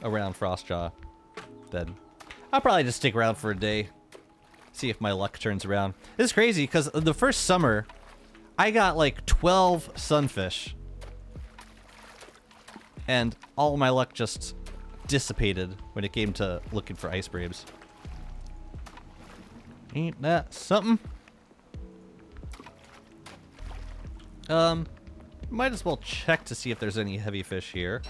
around Frostjaw, then I'll probably just stick around for a day. See if my luck turns around. It's crazy because the first summer, I got like 12 sunfish. And all my luck just dissipated when it came to looking for ice braves. Ain't that something? Might as well check to see if there's any heavy fish here.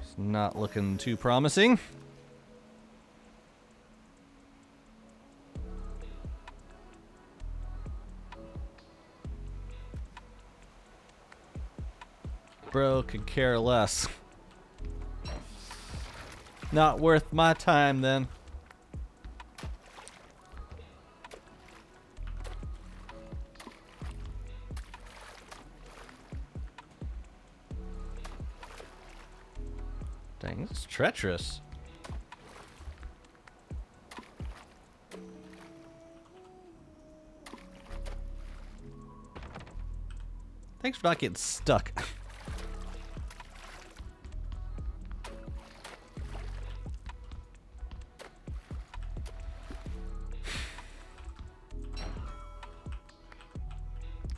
It's not looking too promising. Bro could care less. Not worth my time then. Dang, this is treacherous. Thanks for not getting stuck.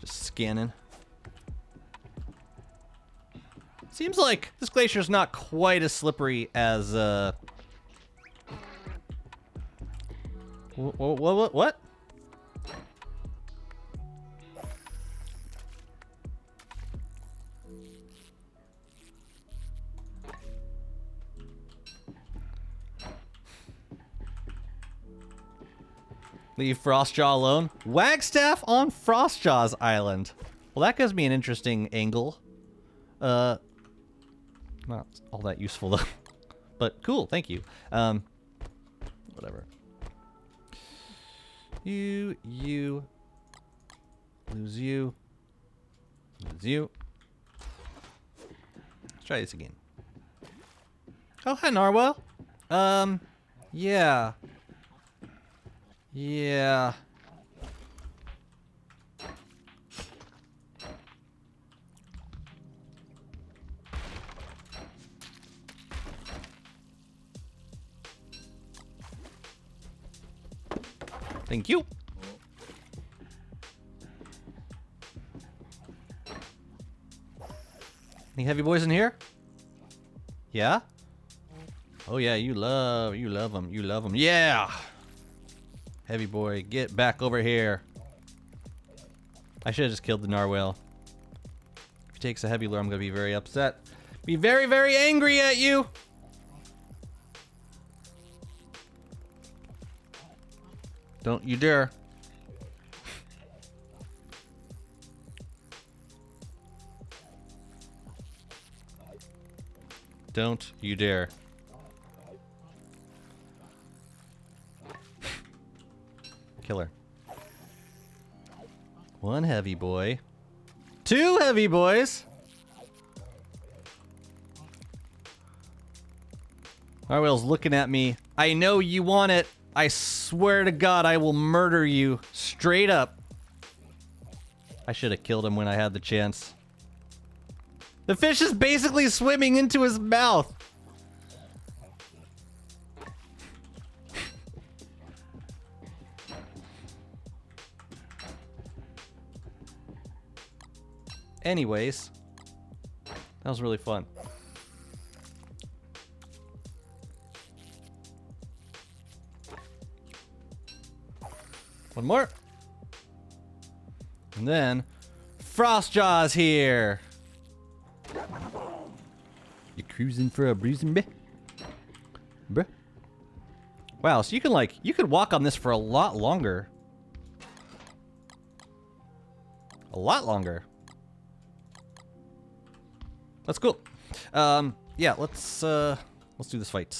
Scanning. Seems like this glacier's not quite as slippery as what? Leave Frostjaw alone? Wagstaff on Frostjaw's island. Well, that gives me an interesting angle. Not all that useful though. But cool, thank you. Whatever. You, lose you, lose you. Let's try this again. Oh, hi, Narwhal. Yeah. Yeah. Thank you. Any heavy boys in here? Yeah? Oh yeah, you love them. You love them. Yeah! Heavy boy, get back over here. I should have just killed the narwhal. If he takes a heavy lure, I'm gonna be very upset. Be very, very angry at you! Don't you dare. Don't you dare. Killer. One heavy boy. Two heavy boys! Narwhal's looking at me. I know you want it. I swear to God, I will murder you. Straight up. I should have killed him when I had the chance. The fish is basically swimming into his mouth. Anyways, that was really fun. One more. And then Frostjaw's here. You cruising for a bruising, bruh? Wow, so you could walk on this for a lot longer. A lot longer. That's cool. Yeah, let's do this fight.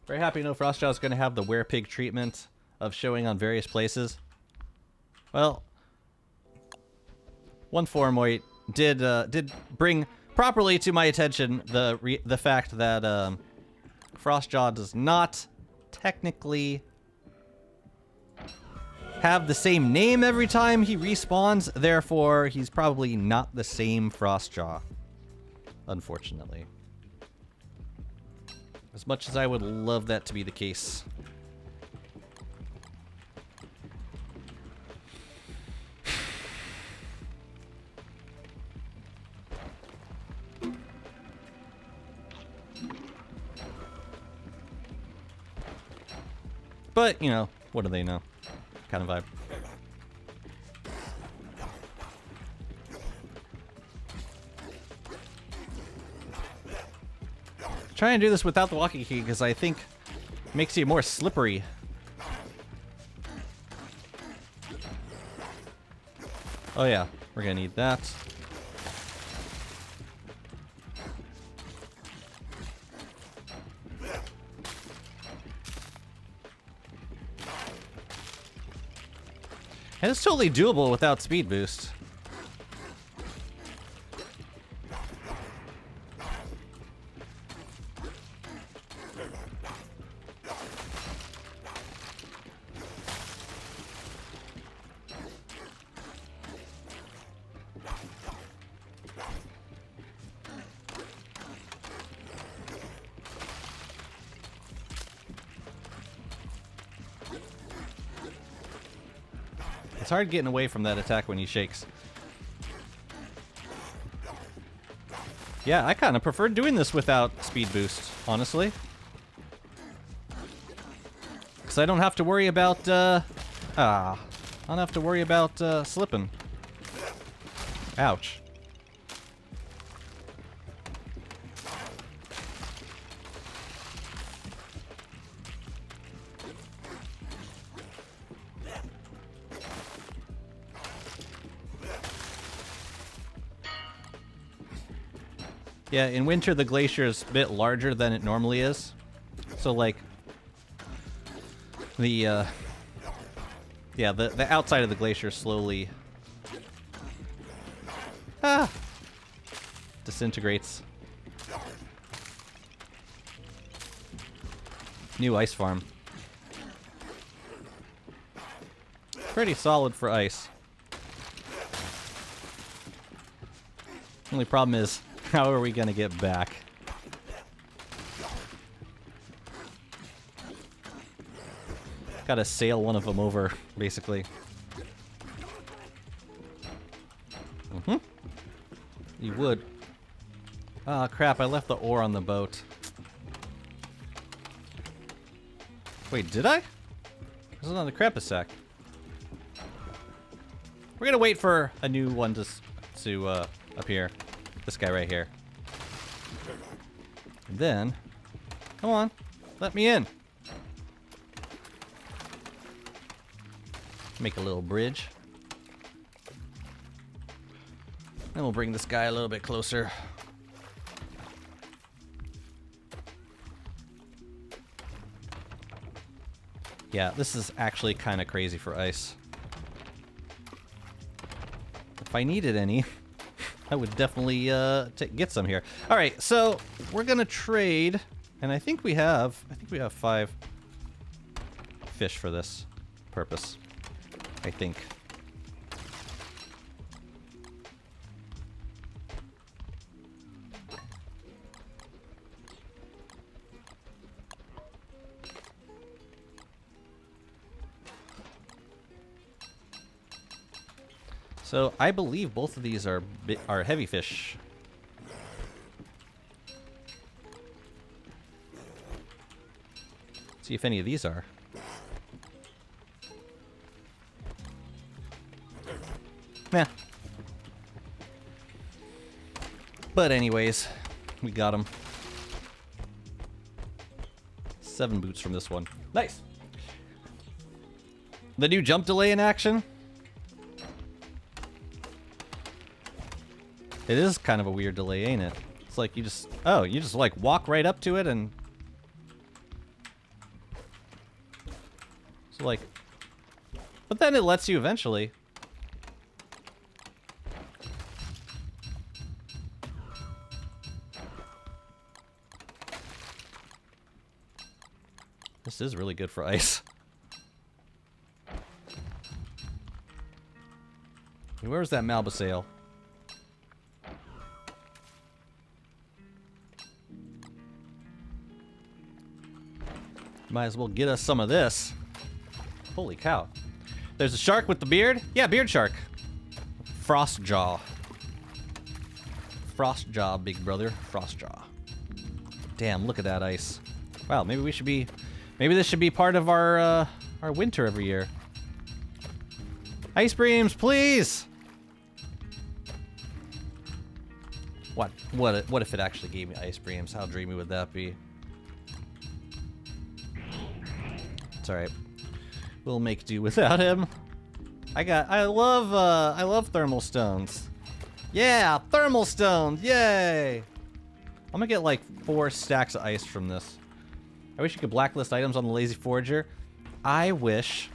Very happy to know Frostjaw is going to have the werepig treatment of showing on various places. Well, one Foramoid did bring properly to my attention the fact that Frostjaw does not technically have the same name every time he respawns, therefore he's probably not the same Frostjaw, unfortunately. As much as I would love that to be the case. But, you know, what do they know? Kind of vibe. Try and do this without the walkie key because I think it makes you more slippery. Oh yeah, we're gonna need that. And it's totally doable without speed boost. It's hard getting away from that attack when he shakes. Yeah, I kind of prefer doing this without speed boost, honestly. Because I don't have to worry about, I don't have to worry about, slipping. Ouch. Yeah, in winter the glacier is a bit larger than it normally is. So like the the outside of the glacier slowly disintegrates. New ice farm. Pretty solid for ice. Only problem is, how are we gonna get back? Gotta sail one of them over, basically. Mm-hmm. You would. Ah, crap, I left the ore on the boat. Wait, did I? There's another Crepisac. We're gonna wait for a new one to appear. This guy right here. And then, come on, let me in. Make a little bridge. Then we'll bring this guy a little bit closer. Yeah, this is actually kind of crazy for ice. If I needed any, I would definitely get some here. All right, so we're gonna trade, and I think we have 5 fish for this purpose. I think. So I believe both of these are heavy fish. See if any of these are. Nah. But anyways, we got them. 7 boots from this one. Nice. The new jump delay in action. It is kind of a weird delay, ain't it? It's like you just like walk right up to it and so like, but then it lets you eventually. This is really good for ice. Where's that Malbasale? Might as well get us some of this. Holy cow. There's a shark with the beard? Yeah, beard shark. Frostjaw. Frostjaw, big brother. Frostjaw. Damn, look at that ice. Wow, maybe we should be... Maybe this should be part of our winter every year. Ice breams, please! What if it actually gave me ice breams? How dreamy would that be? It's alright. We'll make do without him. I love thermal stones. Yeah, thermal stones, yay! I'm gonna get like 4 stacks of ice from this. I wish you could blacklist items on the Lazy Forager. I wish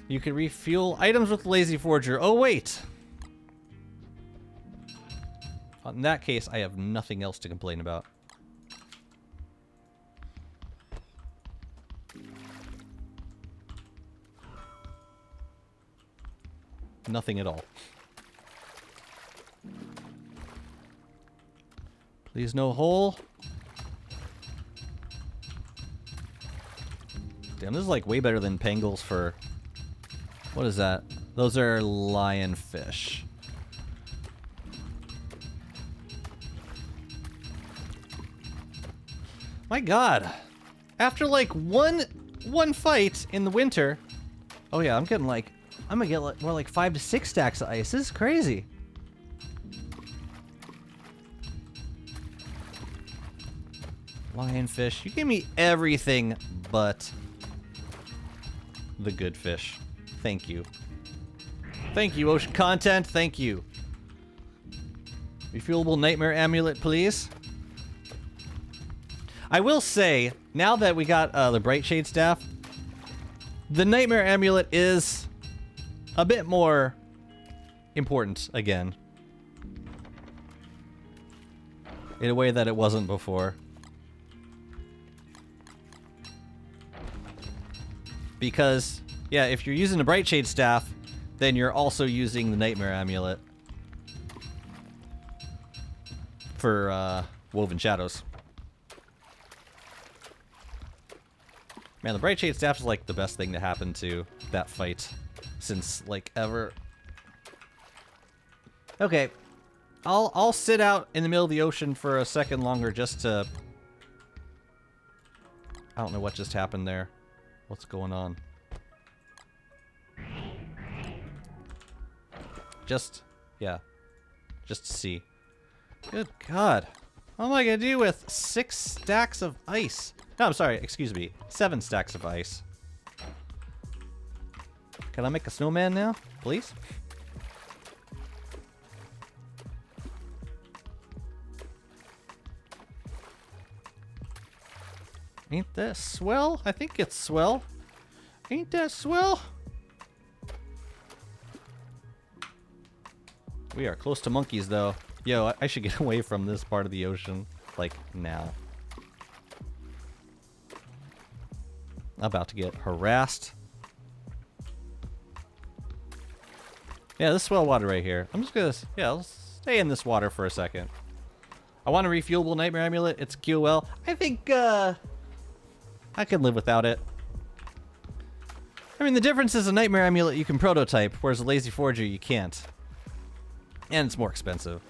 you could refuel items with the Lazy Forager. Oh wait! In that case, I have nothing else to complain about. Nothing at all. Please no hole. Damn, this is like way better than Pangol's for... What is that? Those are lionfish. My god. After like one fight in the winter... Oh yeah, I'm gonna get like more like 5 to 6 stacks of ice. This is crazy. Lionfish. You give me everything but the good fish. Thank you. Thank you, ocean content. Thank you. Refuelable nightmare amulet, please. I will say, now that we got the Bright Shade staff, the nightmare amulet is a bit more important again. In a way that it wasn't before. Because, yeah, if you're using the Bright Shade staff, then you're also using the Nightmare Amulet for Woven Shadows. Man, the Bright Shade staff is like the best thing to happen to that fight since like ever. Okay, I'll sit out in the middle of the ocean for a second longer just to... I don't know what just happened there. What's going on? Yeah. Just to see. Good God. What am I gonna do with 6 stacks of ice? No, I'm sorry, excuse me. 7 stacks of ice. Can I make a snowman now, please? Ain't that swell? I think it's swell. Ain't that swell? We are close to monkeys, though. Yo, I should get away from this part of the ocean, like, now. I'm about to get harassed. Yeah, this swell water right here. I'm just gonna, yeah, let's stay in this water for a second. I want a refuelable Nightmare Amulet. It's QOL. I think, I can live without it. I mean, the difference is a Nightmare Amulet you can prototype, whereas a Lazy Forager you can't. And it's more expensive.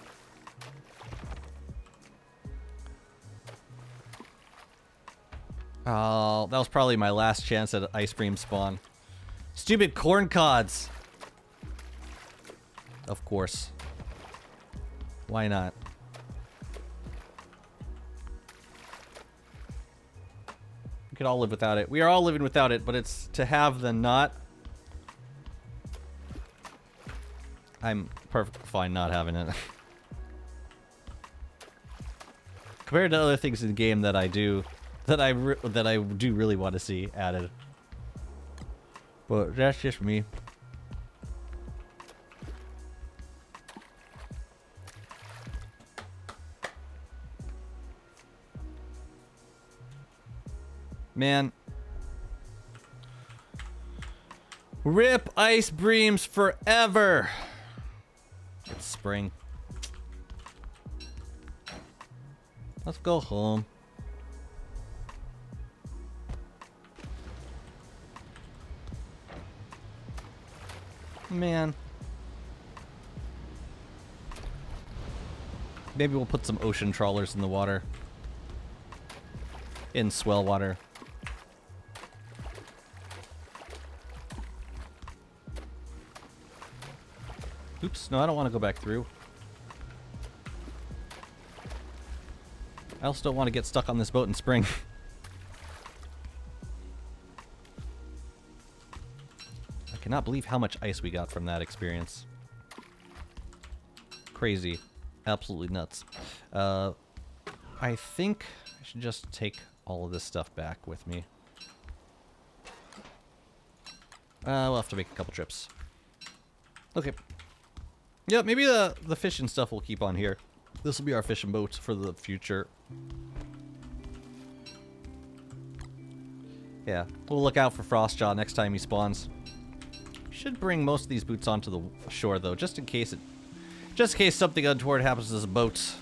Oh, that was probably my last chance at an ice cream spawn. Stupid corn cods! Of course. Why not? We could all live without it. We are all living without it, but it's to have the not. I'm perfectly fine not having it. Compared to other things in the game that I do, that I do really want to see added. But that's just me. Man. Rip ice breams forever. It's spring. Let's go home. Man. Maybe we'll put some ocean trawlers in the water. In swell water. Oops, no, I don't want to go back through. I also don't want to get stuck on this boat in spring. I cannot believe how much ice we got from that experience. Crazy. Absolutely nuts. I think I should just take all of this stuff back with me. We'll have to make a couple trips. Okay. Yeah, maybe the fishing stuff we'll keep on here. This will be our fishing boat for the future. Yeah, we'll look out for Frostjaw next time he spawns. Should bring most of these boots onto the shore though, just in case something untoward happens to this boat.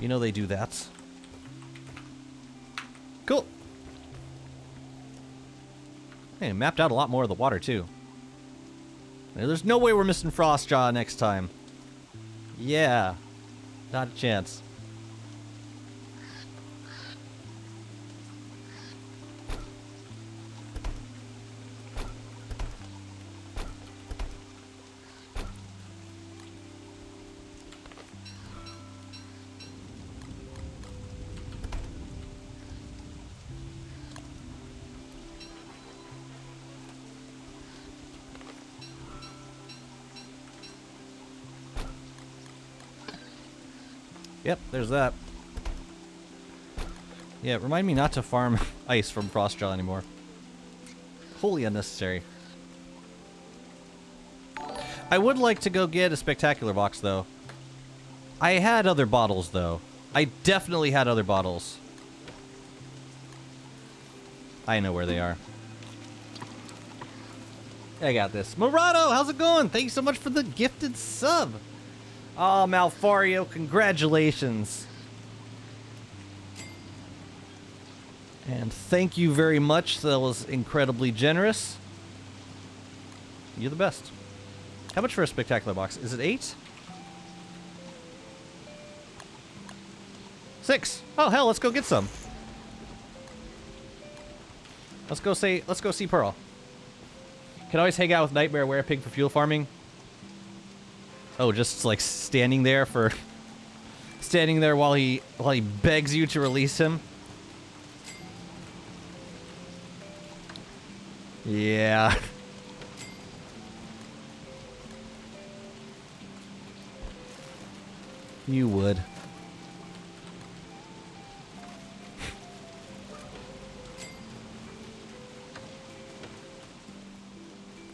You know they do that. Cool. Hey, mapped out a lot more of the water too. There's no way we're missing Frostjaw next time. Yeah. Not a chance. Yep, there's that. Yeah, remind me not to farm ice from Frostjaw anymore. Wholly unnecessary. I would like to go get a spectacular box, though. I had other bottles, though. I definitely had other bottles. I know where they are. I got this. Murado, how's it going? Thank you so much for the gifted sub. Oh, Malfario, congratulations. And thank you very much. That was incredibly generous. You're the best. How much for a spectacular box? Is it 8? 6. Oh, hell, let's go get some. Let's go see Pearl. Can always hang out with Nightmare Werepig for fuel farming. Oh, just like standing there while he begs you to release him. Yeah. You would.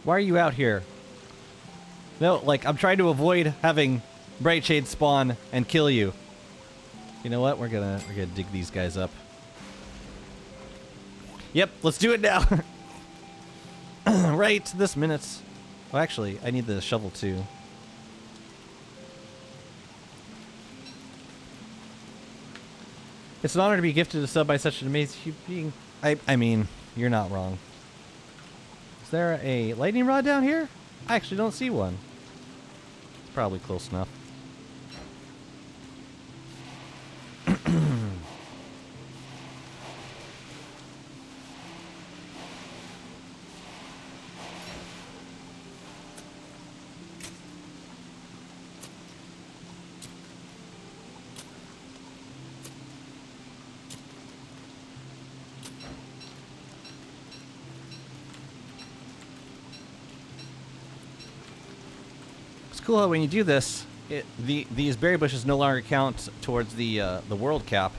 Why are you out here? No, like, I'm trying to avoid having Brightshade spawn and kill you. You know what? We're gonna dig these guys up. Yep, let's do it now. Right this minute. Oh, actually, I need the shovel too. It's an honor to be gifted a sub by such an amazing being. I mean, you're not wrong. Is there a lightning rod down here? I actually don't see one. It's probably close enough. Cool how when you do this, these berry bushes no longer count towards the world cap,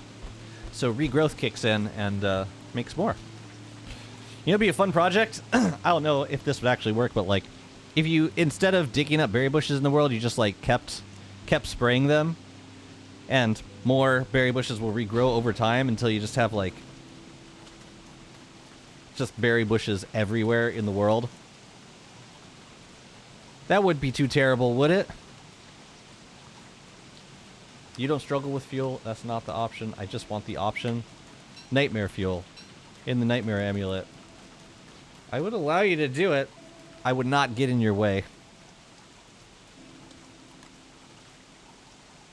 so regrowth kicks in and makes more. You know, it'd be a fun project. I don't know if this would actually work, but like, if you instead of digging up berry bushes in the world, you just like kept spraying them, And more berry bushes will regrow over time until you just have, like, just berry bushes everywhere in the world. That would be too terrible, would it? You don't struggle with fuel. That's not the option. I just want the option. Nightmare fuel. In the nightmare amulet. I would allow you to do it. I would not get in your way.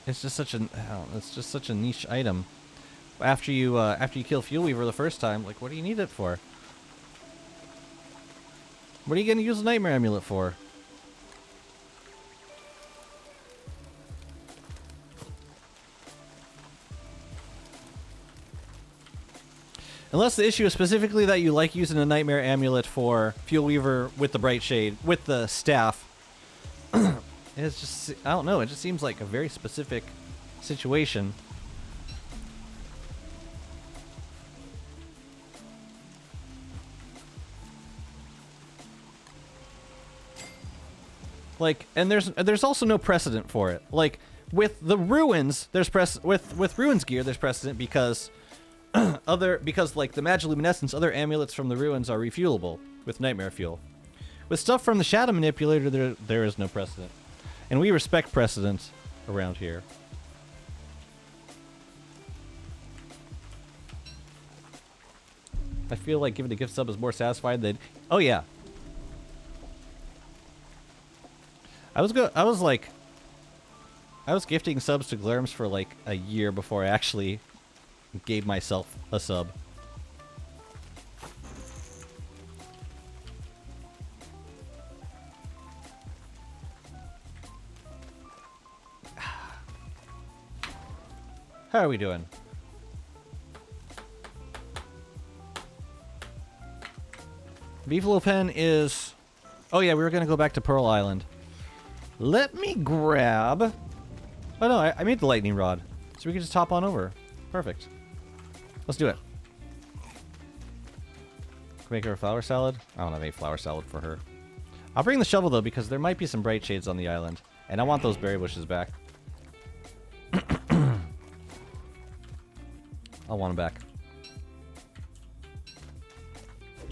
It's just such a niche item. After you kill Fuel Weaver the first time, like, what do you need it for? What are you gonna use the Nightmare Amulet for? Unless the issue is specifically that you like using a Nightmare Amulet for Fuel Weaver with the Bright Shade, with the staff. It's just, I don't know, it just seems like a very specific situation. Like, and there's also no precedent for it. Like, with the ruins, there's with ruins gear, there's precedent because because like the Magiluminescence, other amulets from the ruins are refuelable with Nightmare Fuel. With stuff from the Shadow Manipulator, there is no precedent. And we respect precedent around here. I feel like giving a gift sub is more satisfying than... Oh, yeah. I was gifting subs to Glerms for like a year before I actually gave myself a sub. How are we doing? Beefalopen is... Oh yeah, we were going to go back to Pearl Island. Let me grab... Oh no, I made the lightning rod. So we can just hop on over. Perfect. Let's do it. Can we make her a flower salad? I don't have any flower salad for her. I'll bring the shovel though, because there might be some bright shades on the island. And I want those berry bushes back. I want them back.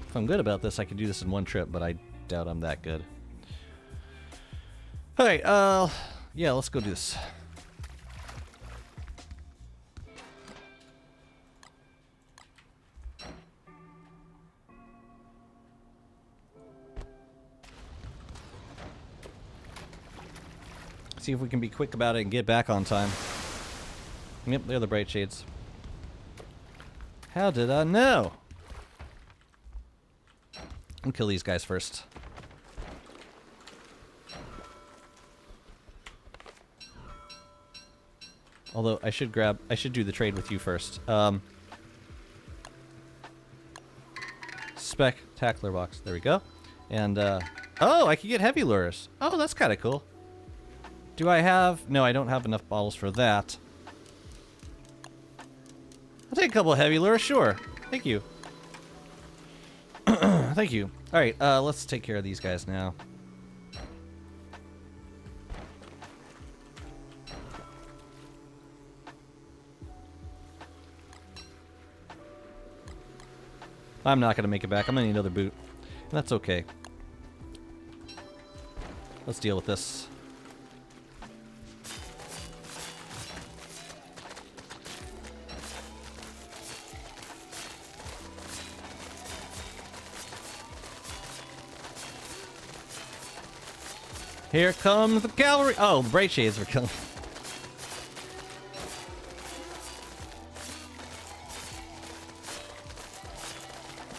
If I'm good about this, I could do this in one trip, but I doubt I'm that good. Alright, yeah, let's go do this. See if we can be quick about it and get back on time. Yep, they're the bright shades. How did I know? I'll kill these guys first. Although I should do the trade with you first. Spectacular box. There we go. And oh, I can get heavy lures. Oh, that's kind of cool. Do I have? No, I don't have enough bottles for that. I'll take a couple of heavy lures, sure. Thank you. Thank you. All right, let's take care of these guys now. I'm not going to make it back. I'm going to need another boot. And that's okay. Let's deal with this. Here comes the cavalry. Oh, the bright shades are killing.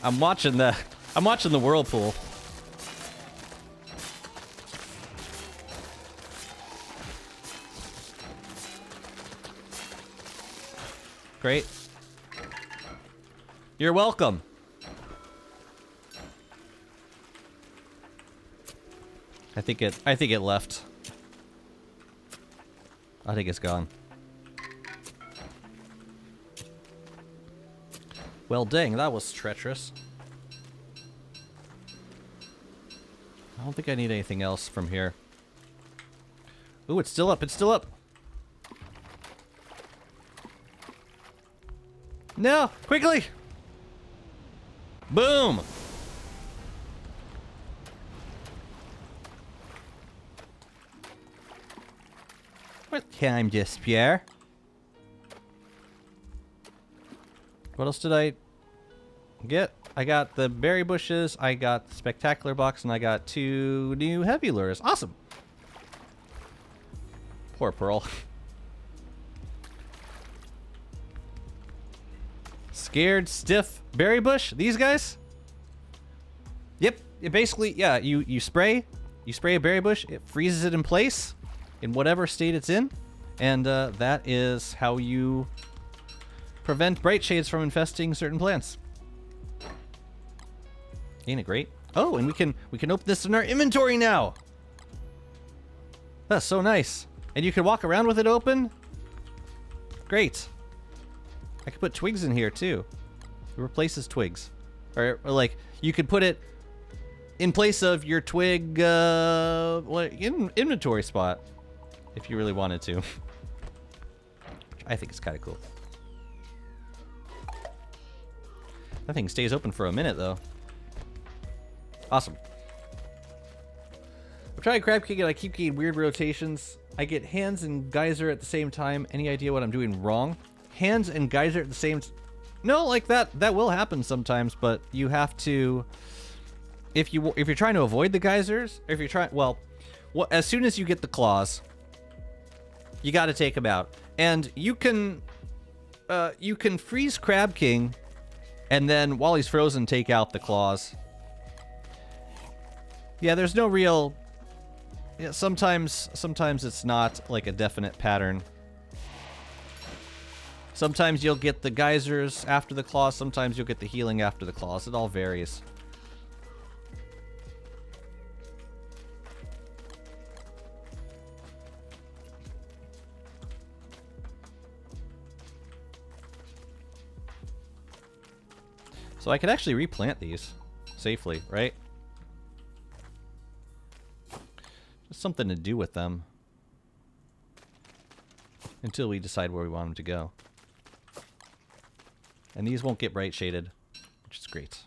I'm watching the whirlpool. Great. You're welcome. I think it left. I think it's gone. Well, dang, that was treacherous. I don't think I need anything else from here. Ooh, it's still up. It's still up. No, quickly. Boom. What time just, Pierre? What else did I get? I got the berry bushes, I got the spectacular box, and I got 2 new heavy lures. Awesome. Poor Pearl. Scared, stiff, berry bush? These guys? Yep. It basically, yeah, you spray a berry bush, it freezes it in place in whatever state it's in, and that is how you prevent bright shades from infesting certain plants. Ain't it great? Oh, and we can open this in our inventory now. That's so nice. And you can walk around with it open. Great. I could put twigs in here too. It replaces twigs, or like you could put it in place of your twig inventory spot if you really wanted to. I think it's kind of cool. That thing stays open for a minute though. Awesome. I'm trying crab cake and I keep getting weird rotations. I get hands and geyser at the same time. Any idea what I'm doing wrong? Hands and geyser at the same No, like that will happen sometimes, but you have to, if you're trying to avoid the geysers, or if you're trying, well, as soon as you get the claws, you got to take them out. And you can freeze Crab King, and then while he's frozen, take out the claws. Yeah, there's no real. Yeah, sometimes it's not like a definite pattern. Sometimes you'll get the geysers after the claws. Sometimes you'll get the healing after the claws. It all varies. So I could actually replant these safely, right? Just something to do with them until we decide where we want them to go. And these won't get bright shaded, which is great.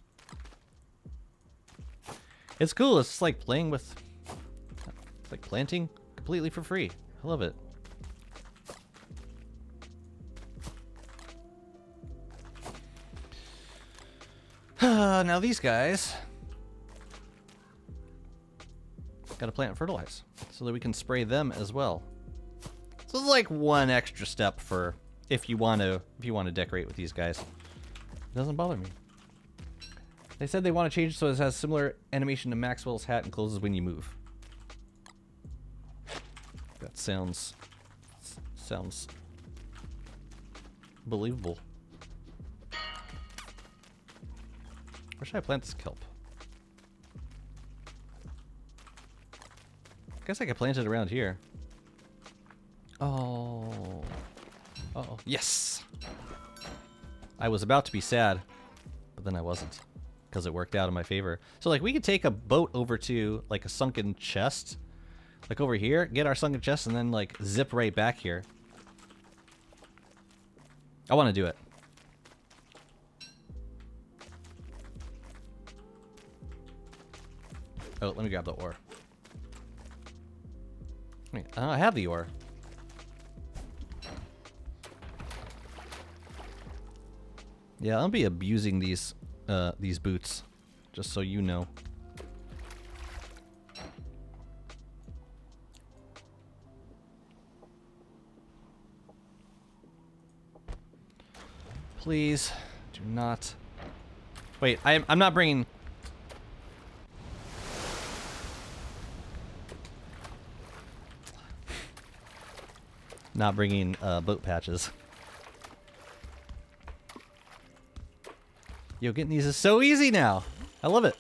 It's cool. It's like playing with, it's like planting completely for free. I love it. Now these guys gotta plant and fertilize so that we can spray them as well. So it's like one extra step for if you want to decorate with these guys. It doesn't bother me. They said they want to change it so it has similar animation to Maxwell's hat and closes when you move. That sounds believable. Where should I plant this kelp? I guess I could plant it around here. Oh. Uh-oh. Yes! I was about to be sad, but then I wasn't, because it worked out in my favor. So, like, we could take a boat over to, like, a sunken chest. Like, over here, get our sunken chest, and then, like, zip right back here. I want to do it. Oh, let me grab the ore. Wait, I have the ore. Yeah, I'll be abusing these boots, just so you know. Please do not. Wait, I'm not bringing. Not bringing boat patches. Yo, getting these is so easy now. I love it.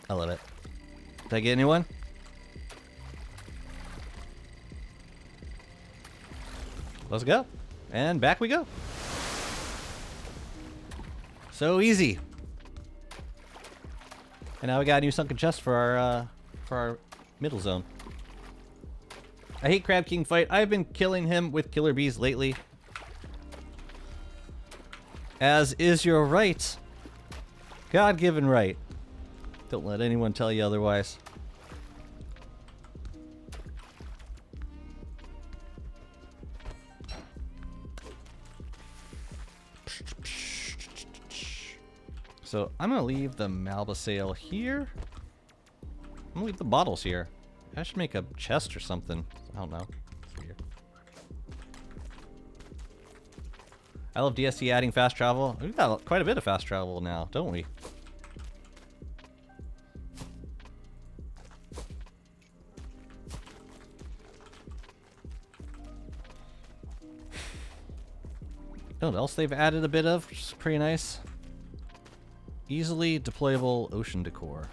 I love it. Did I get anyone? Let's go. And back we go. So easy. And now we got a new sunken chest for our middle zone. I hate Crab King fight. I've been killing him with killer bees lately. As is your right. God-given right. Don't let anyone tell you otherwise. So I'm gonna leave the Malbasail here. I'm gonna leave the bottles here. I should make a chest or something. I don't know. Weird. I love DST adding fast travel. We've got quite a bit of fast travel now, don't we? You know what else they've added a bit of, which is pretty nice? Easily deployable ocean decor.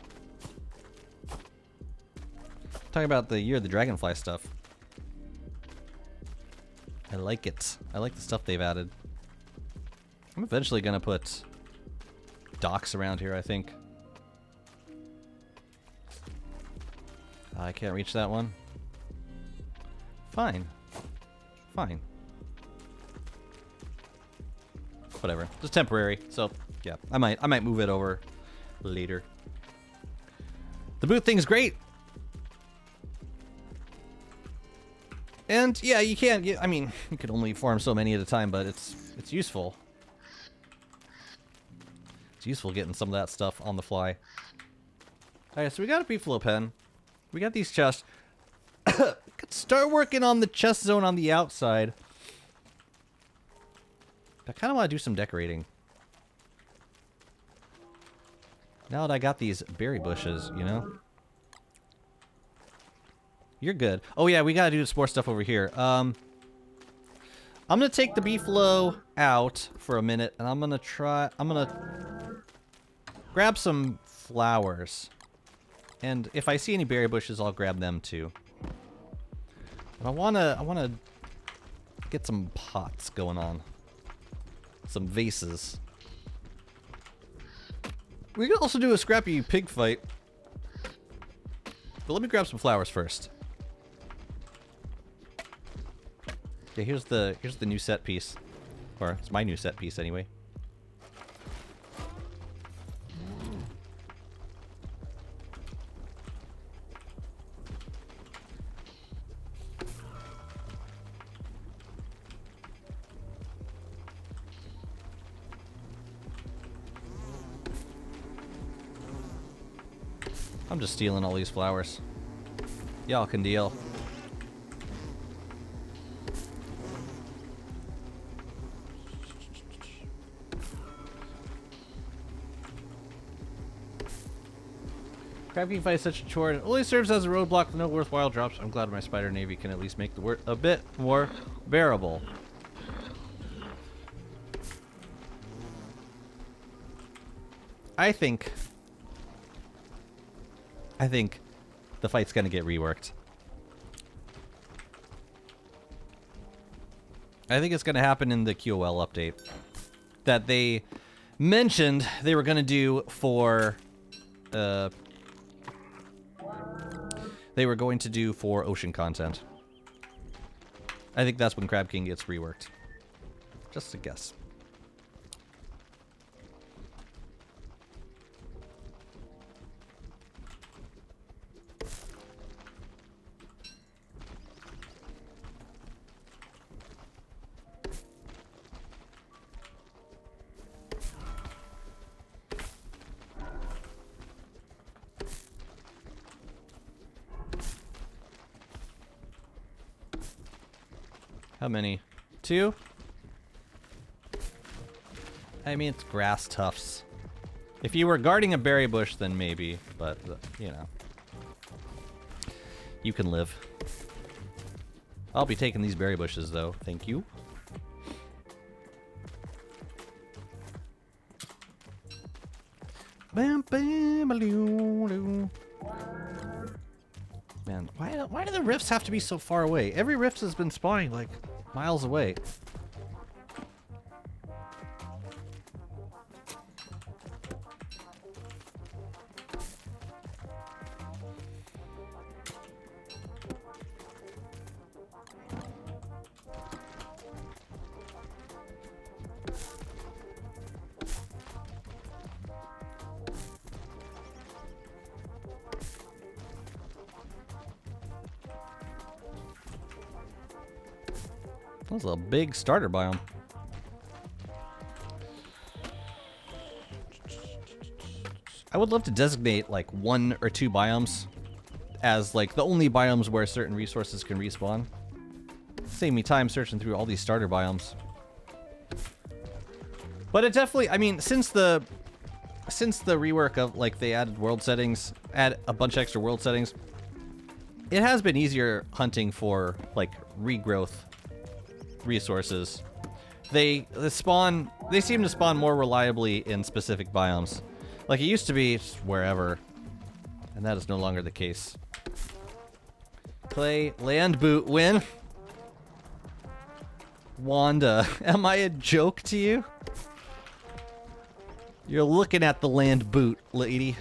Talking about the Year of the Dragonfly stuff. I like it. I like the stuff they've added. I'm eventually gonna put docks around here, I think. I can't reach that one. Fine. Fine. Whatever. Just temporary. So yeah, I might move it over later. The boot thing's great. And yeah, you can't get, I mean, you can only farm so many at a time, but it's useful. It's useful getting some of that stuff on the fly. Alright, so we got a beefalo pen. We got these chests. Could start working on the chest zone on the outside. I kind of want to do some decorating. Now that I got these berry bushes, you know? You're good. Oh yeah, we gotta do some more stuff over here. I'm gonna take the beefalo out for a minute, and I'm gonna grab some flowers. And if I see any berry bushes, I'll grab them too. But I wanna get some pots going on. Some vases. We can also do a scrappy pig fight. But let me grab some flowers first. Okay, here's the new set piece. Or it's my new set piece anyway. I'm just stealing all these flowers. Y'all can deal. Crafting fight is such a chore, and it only serves as a roadblock with no worthwhile drops. I'm glad my spider navy can at least make the work a bit more bearable. I think the fight's gonna get reworked. I think it's gonna happen in the QOL update that they mentioned they were gonna do for ocean content. I think that's when Crab King gets reworked. Just a guess. How many? 2? I mean, it's grass tufts. If you were guarding a berry bush, then maybe, but, you know. You can live. I'll be taking these berry bushes, though. Thank you. Bam, bam, baloo. Man, why do the rifts have to be so far away? Every rift has been spawning, like, miles away. That's a big starter biome. I would love to designate like 1 or 2 biomes as like the only biomes where certain resources can respawn. Save me time searching through all these starter biomes. But it definitely, I mean, since the rework of like they added world settings, add a bunch of extra world settings, it has been easier hunting for like regrowth resources. They seem to spawn more reliably in specific biomes. Like it used to be just wherever, and that is no longer the case. Play land boot win. Wanda, am I a joke to you? You're looking at the land boot, lady.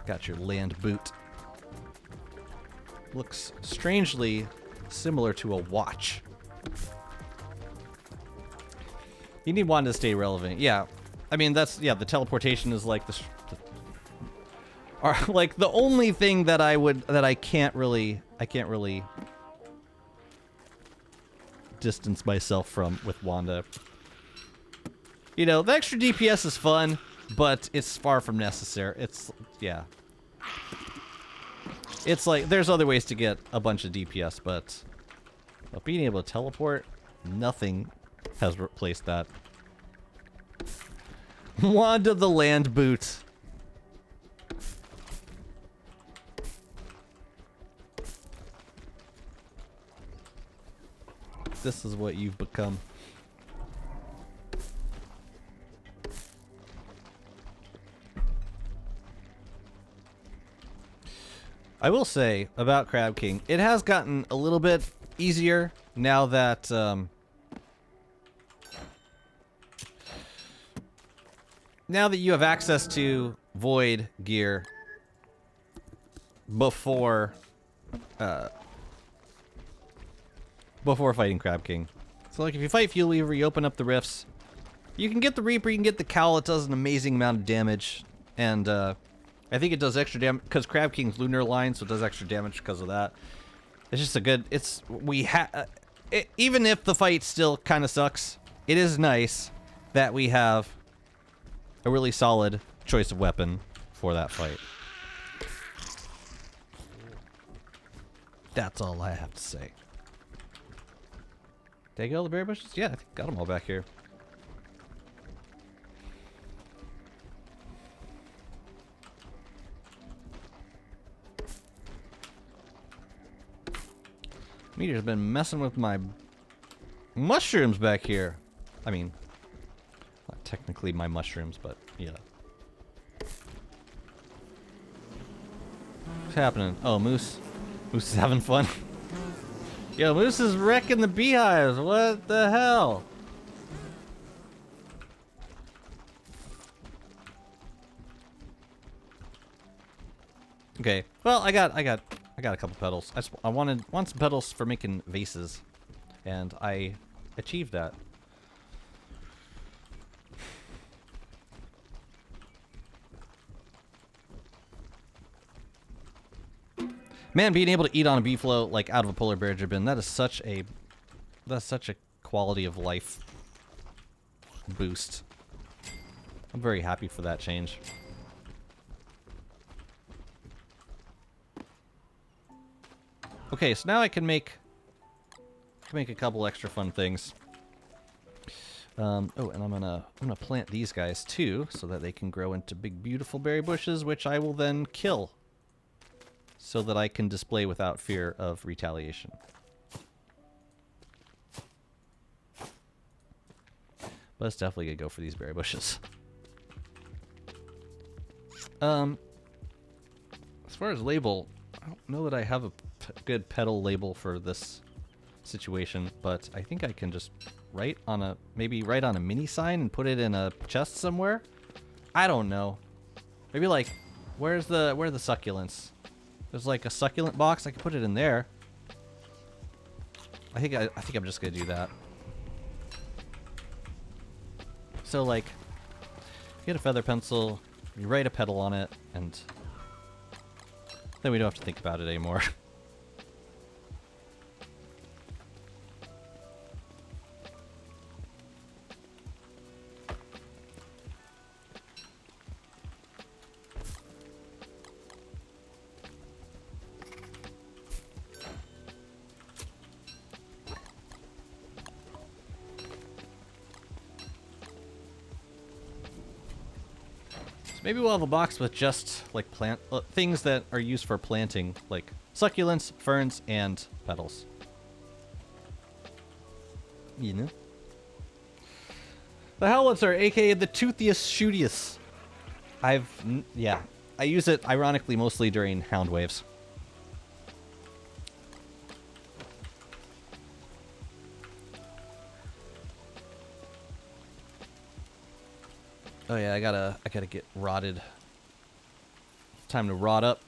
Got your land boot. Looks strangely similar to a watch. You need Wanda to stay relevant. Yeah. I mean, that's, yeah, the teleportation is like like the only thing that I can't really distance myself from with Wanda. You know, the extra DPS is fun, but it's far from necessary. It's, yeah. It's like, there's other ways to get a bunch of DPS, but being able to teleport, nothing has replaced that. Wanda the land boot. This is what you've become. I will say about Crab King, it has gotten a little bit easier now that you have access to Void gear before fighting Crab King. So like if you fight Fuel Weaver, you open up the rifts. You can get the Reaper, you can get the Cowl, it does an amazing amount of damage. And I think it does extra damage because Crab King's lunar line, so it does extra damage because of that. It's just a good, even if the fight still kind of sucks, it is nice that we have a really solid choice of weapon for that fight. That's all I have to say. Did I get all the berry bushes? Yeah, I think got them all back here. Meteor's been messing with my mushrooms back here. I mean, not technically my mushrooms, but yeah. What's happening? Oh, Moose. Moose is having fun. Yo, Moose is wrecking the beehives. What the hell? Okay. Well, I got a couple petals. I want some petals for making vases, and I achieved that. Man, being able to eat on a bee float like out of a polar bear bin, that's such a quality of life boost. I'm very happy for that change. Okay, so now I can make a couple extra fun things. Oh, and I'm gonna plant these guys too, so that they can grow into big, beautiful berry bushes, which I will then kill, so that I can display without fear of retaliation. But it's definitely gonna go for these berry bushes. As far as label, I don't know that I have a good petal label for this situation, but I think I can just maybe write on a mini sign and put it in a chest somewhere. I don't know. Maybe like, where are the succulents? There's like a succulent box. I can put it in there. I think I'm just gonna do that. So like, get a feather pencil, you write a petal on it, and then we don't have to think about it anymore. Maybe we'll have a box with just like plant things that are used for planting, like succulents, ferns, and petals. You know? The Howlitzer, aka the Toothiest Shootiest. Yeah. I use it, ironically, mostly during hound waves. Oh yeah, I gotta get rotted. Time to rot up.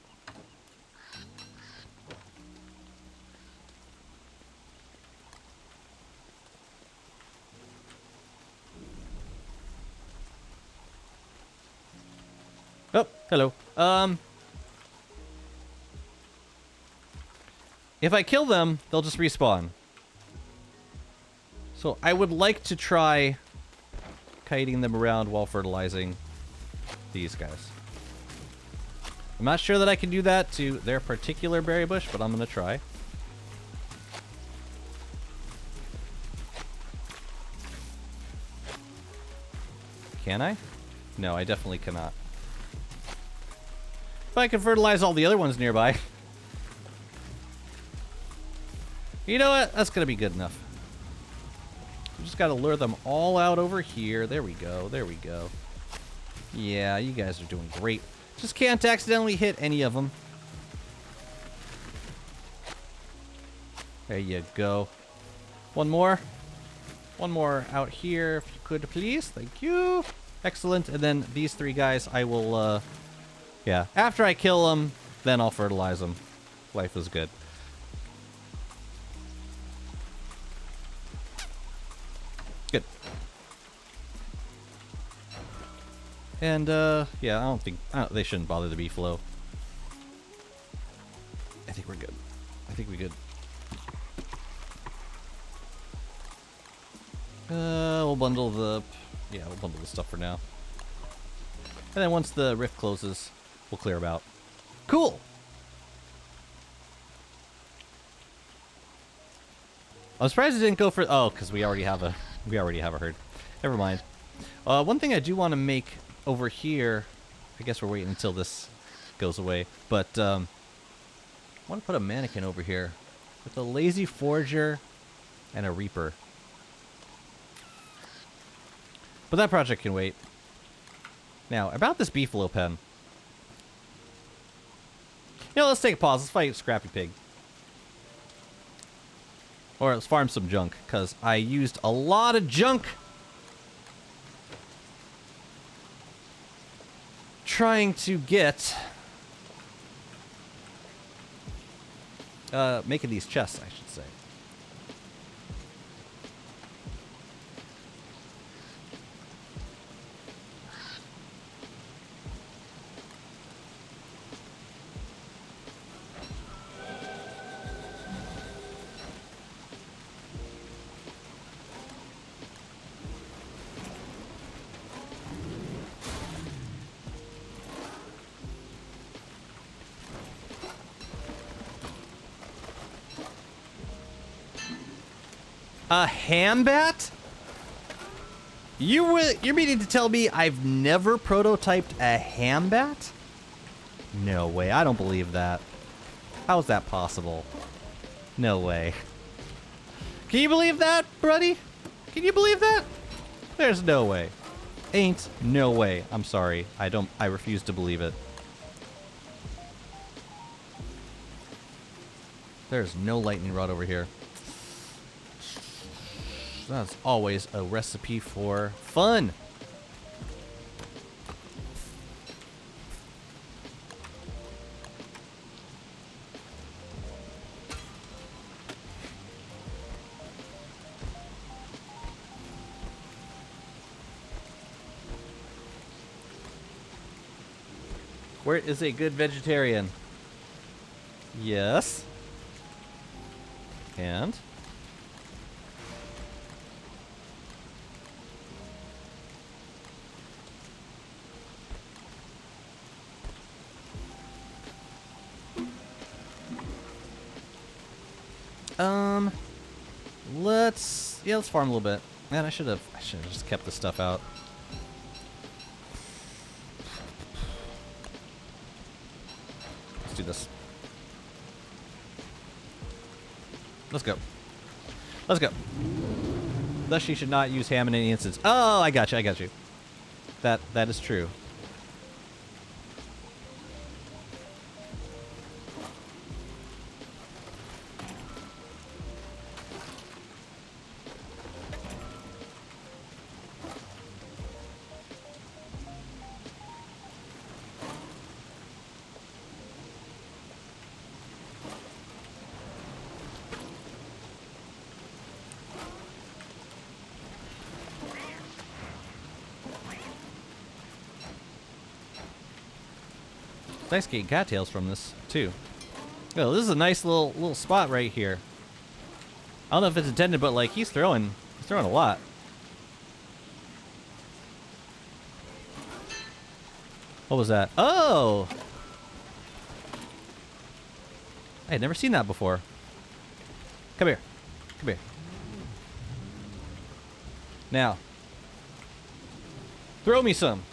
Oh, hello. If I kill them, they'll just respawn. So I would like to try kiting them around while fertilizing these guys. I'm not sure that I can do that to their particular berry bush, but I'm gonna try. Can I? No, I definitely cannot. But I can fertilize all the other ones nearby. You know what? That's gonna be good enough. We just gotta lure them all out over here. There we go. There we go. Yeah, you guys are doing great. Just can't accidentally hit any of them. There you go. One more. One more out here, if you could, please. Thank you. Excellent. And then these three guys, I will, yeah. After I kill them, then I'll fertilize them. Life is good. Good. And, yeah, I don't think... they shouldn't bother the bee flow. I think we're good. I think we're good. We'll bundle the... Yeah, we'll bundle the stuff for now. And then once the rift closes, we'll clear about. Cool! I'm surprised it didn't go for... Oh, because we already have a herd. Never mind. One thing I do want to make over here... I guess we're waiting until this goes away. But, I want to put a mannequin over here with a lazy forager and a reaper. But that project can wait. Now, about this beefalo pen. You know, let's take a pause. Let's fight Scrappy Pig. Or let's farm some junk, because I used a lot of junk trying to get... making these chests, I should say. A hambat? You're meaning to tell me I've never prototyped a hambat? No way, I don't believe that. How's that possible? No way. Can you believe that, buddy? Can you believe that? There's no way. Ain't no way. I'm sorry. I refuse to believe it. There's no lightning rod over here. That's always a recipe for fun. Where is a good vegetarian? Yes. And? Let's farm a little bit. Man, I should have just kept the stuff out. Let's do this. Let's go. Let's go. Thus, she should not use ham in any instance. Oh, I got you. I got you. That is true. Nice getting cattails from this too. Oh, this is a nice little spot right here. I don't know if it's intended, but like he's throwing a lot. What was that? Oh, I had never seen that before. Come here, come here. Now, throw me some.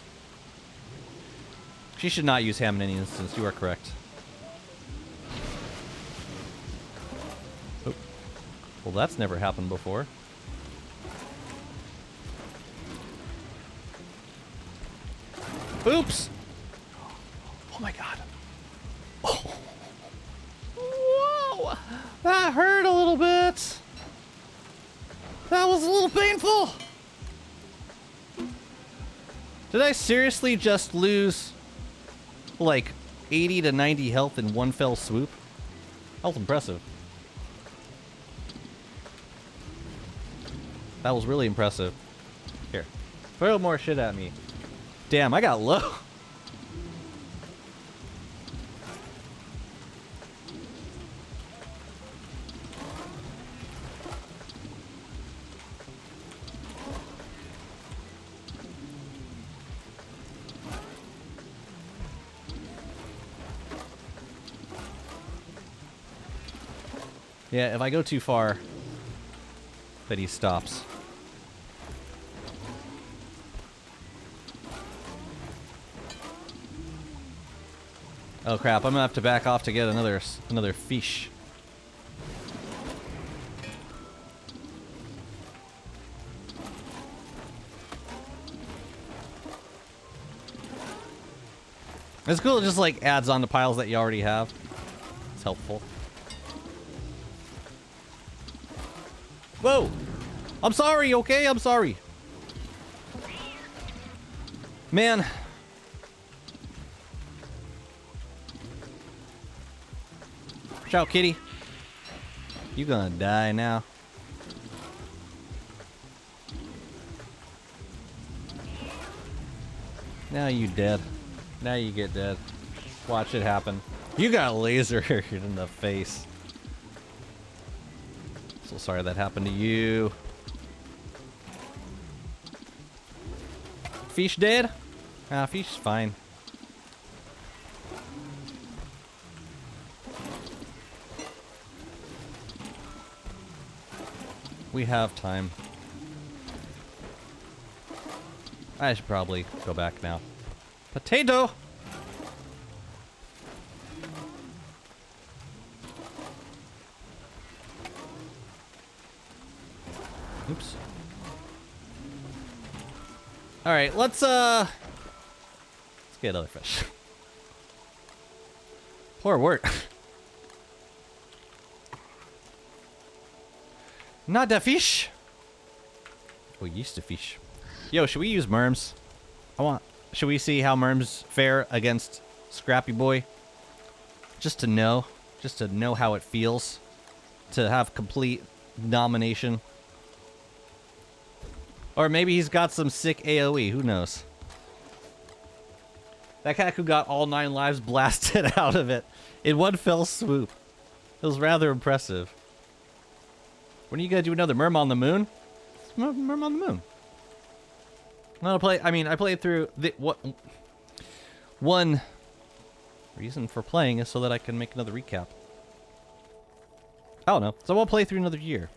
She should not use ham in any instance. You are correct. Oh. Well, that's never happened before. Oops! Oh my god. Oh. Whoa! That hurt a little bit. That was a little painful. Did I seriously just lose like 80 to 90 health in one fell swoop? That was impressive. That was really impressive. Here, throw more shit at me. Damn, I got low. Yeah, if I go too far, then he stops. Oh crap, I'm gonna have to back off to get another fish. It's cool, it just like adds on to piles that you already have. It's helpful. Whoa! I'm sorry, okay? I'm sorry. Man. Watch out, kitty. You gonna die now. Now you dead. Now you get dead. Watch it happen. You got lasered in the face. So sorry that happened to you. Fish dead? Ah, fish is fine. We have time. I should probably go back now. Potato! Oops. Alright, let's get another fish. Poor wort. Not a fish. We used to fish. Yo, should we use Merms? Should we see how Merms fare against Scrappy Boy? Just to know how it feels to have complete domination. Or maybe he's got some sick AoE, who knows? That Kaku got all 9 lives blasted out of it in one fell swoop. It was rather impressive. When are you gonna do another Merm on the Moon? Merm on the Moon. I played through one reason for playing is so that I can make another recap. I don't know. So I won't play through another year.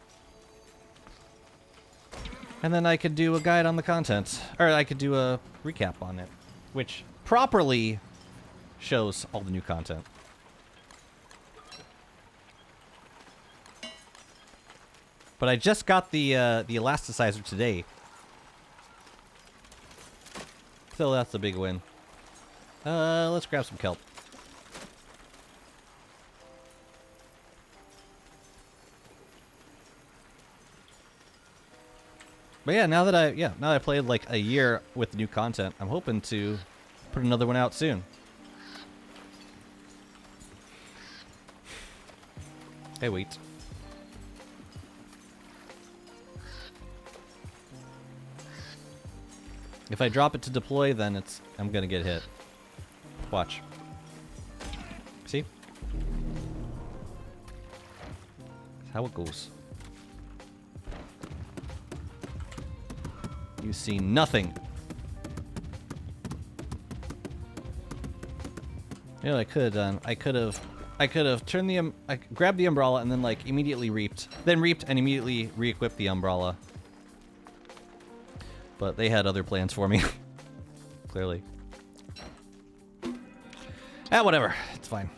And then I could do a guide on the content. Or I could do a recap on it. Which properly shows all the new content. But I just got the elasticizer today. So that's a big win. Let's grab some kelp. But yeah, now that I played like a year with the new content, I'm hoping to put another one out soon. Hey, wait. If I drop it to deploy, then I'm gonna get hit. Watch. See? That's how it goes. You see nothing. You know what I could have done? I could have turned I grabbed the umbrella and then like immediately reaped. Then reaped and immediately re-equipped the umbrella. But they had other plans for me. Clearly. Ah, whatever. It's fine.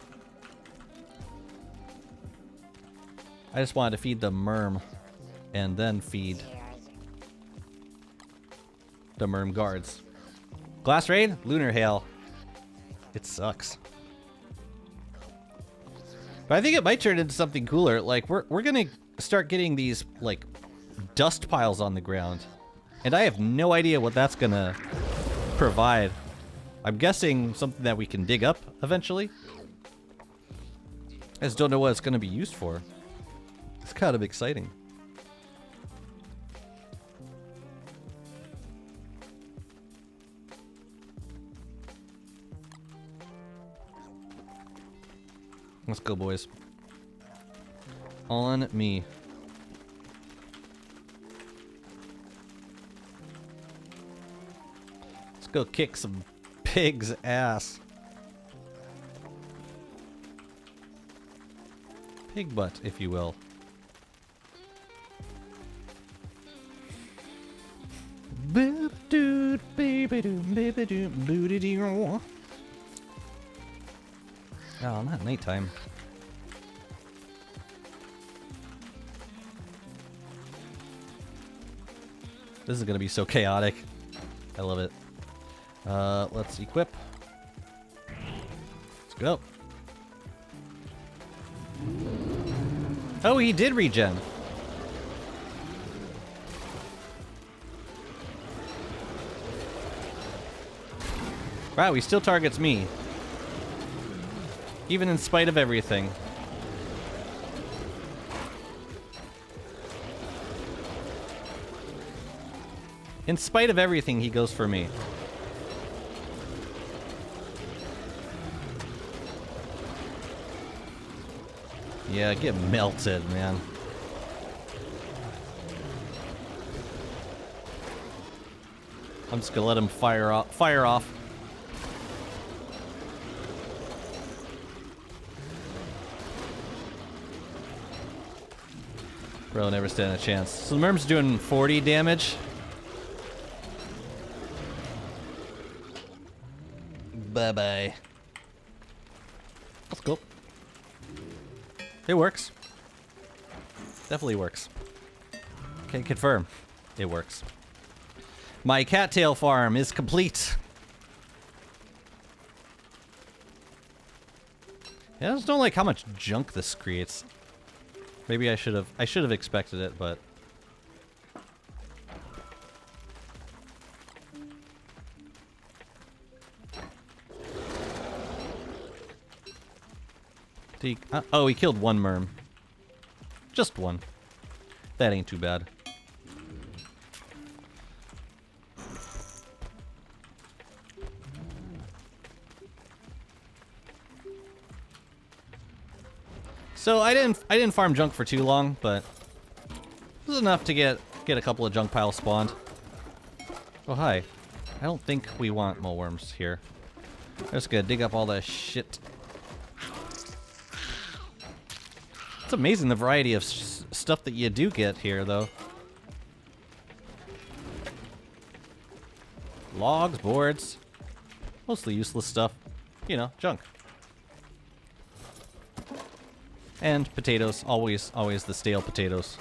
I just wanted to feed the Merm and then feed the Merm guards. Glass raid? Lunar hail. It sucks. But I think it might turn into something cooler. Like, we're gonna start getting these, like, dust piles on the ground. And I have no idea what that's gonna provide. I'm guessing something that we can dig up eventually. I just don't know what it's gonna be used for. It's kind of exciting. Let's go, boys. On me. Let's go kick some pig's ass. Pig butt, if you will. Oh, not nighttime. This is gonna be so chaotic. I love it. Let's equip. Let's go. Oh, he did regen. Wow, he still targets me. Even in spite of everything. In spite of everything, he goes for me. Yeah, get melted, man. I'm just gonna let him fire off. Bro, never stand a chance. So the Merm's doing 40 damage. Bye-bye. Let's go. It works. Definitely works. Can confirm. It works. My cattail farm is complete. Yeah, I just don't like how much junk this creates. Maybe I should have expected it, but oh, he killed one Merm. Just one. That ain't too bad. So I didn't farm junk for too long, but it was enough to get a couple of junk piles spawned. Oh hi. I don't think we want mole worms here. I'm just gonna dig up all that shit. It's amazing the variety of stuff that you do get here, though. Logs, boards, mostly useless stuff. You know, junk. And potatoes, always the stale potatoes.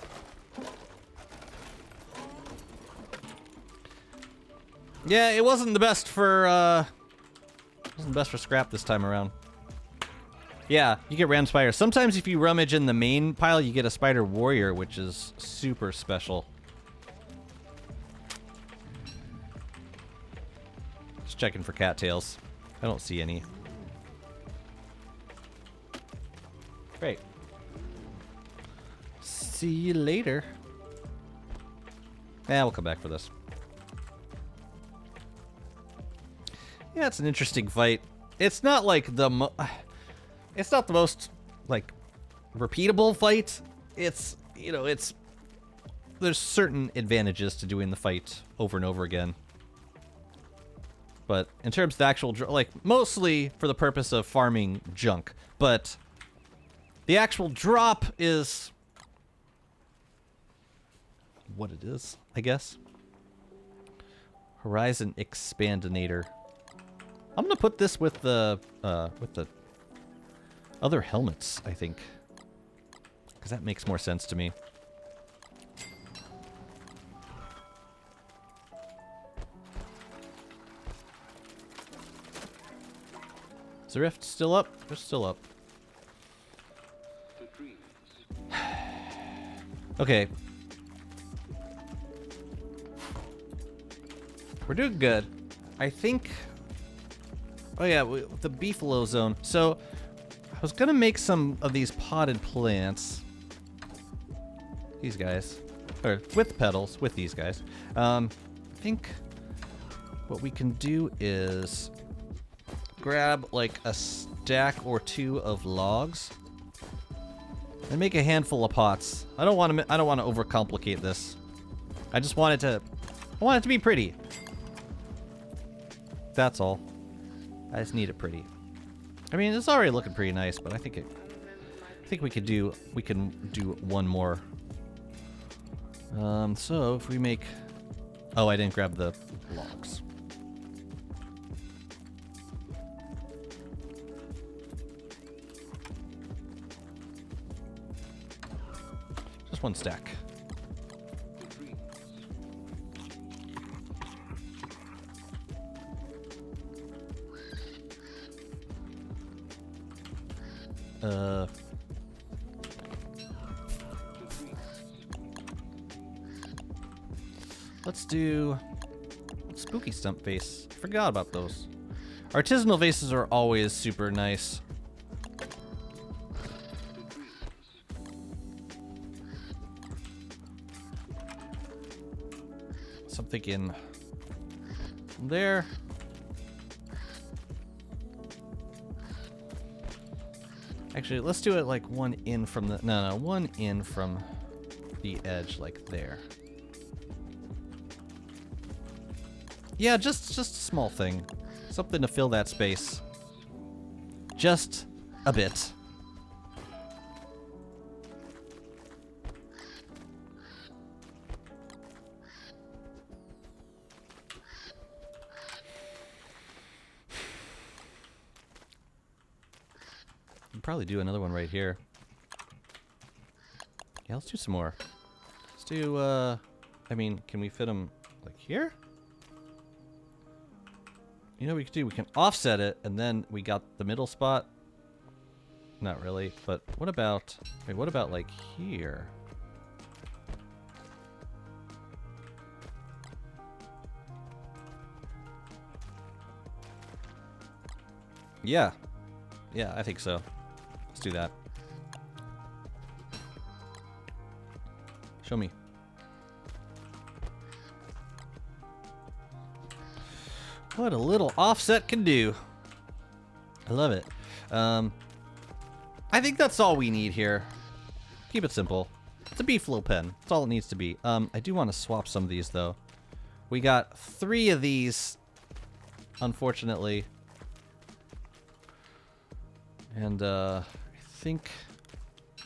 Yeah, it wasn't the best for scrap this time around. Yeah, you get ram spiders. Sometimes if you rummage in the main pile, you get a spider warrior, which is super special. Just checking for cattails. I don't see any. Great. See you later. Yeah, we'll come back for this. Yeah, it's an interesting fight. It's not like it's not the most like repeatable fight. It's, you know, there's certain advantages to doing the fight over and over again. But in terms of the actual, like, mostly for the purpose of farming junk. But the actual drop is what it is, I guess. Horizon Expandinator. I'm gonna put this with the other helmets, I think, because that makes more sense to me. Is the rift still up? They're still up. Okay. We're doing good. I think... Oh yeah, the beefalo zone. So, I was gonna make some of these potted plants. These guys. Or, with petals, with these guys. I think what we can do is grab like a stack or two of logs and make a handful of pots. I don't want to overcomplicate this. I just want it to be pretty. That's all. I just need it pretty. I mean, it's already looking pretty nice, but I think we can do one more. So if we make, oh, I didn't grab the logs. Just one stack. Let's do spooky stump vase. Forgot about those. Artisanal vases are always super nice. So I'm thinking there. Actually, let's do it like one in from the... No, one in from the edge, like there. Yeah, just a small thing. Something to fill that space. Just a bit. Probably do another one right here. Yeah, let's do some more. Let's do, I mean, can we fit them like here? You know what we could do? We can offset it, and then we got the middle spot. Not really, but what about, wait, what about like here? Yeah. Yeah, I think so. Let's do that. Show me. What a little offset can do. I love it. I think that's all we need here. Keep it simple. It's a beefalo pen. That's all it needs to be. I do want to swap some of these, though. We got 3 of these, unfortunately. And, I think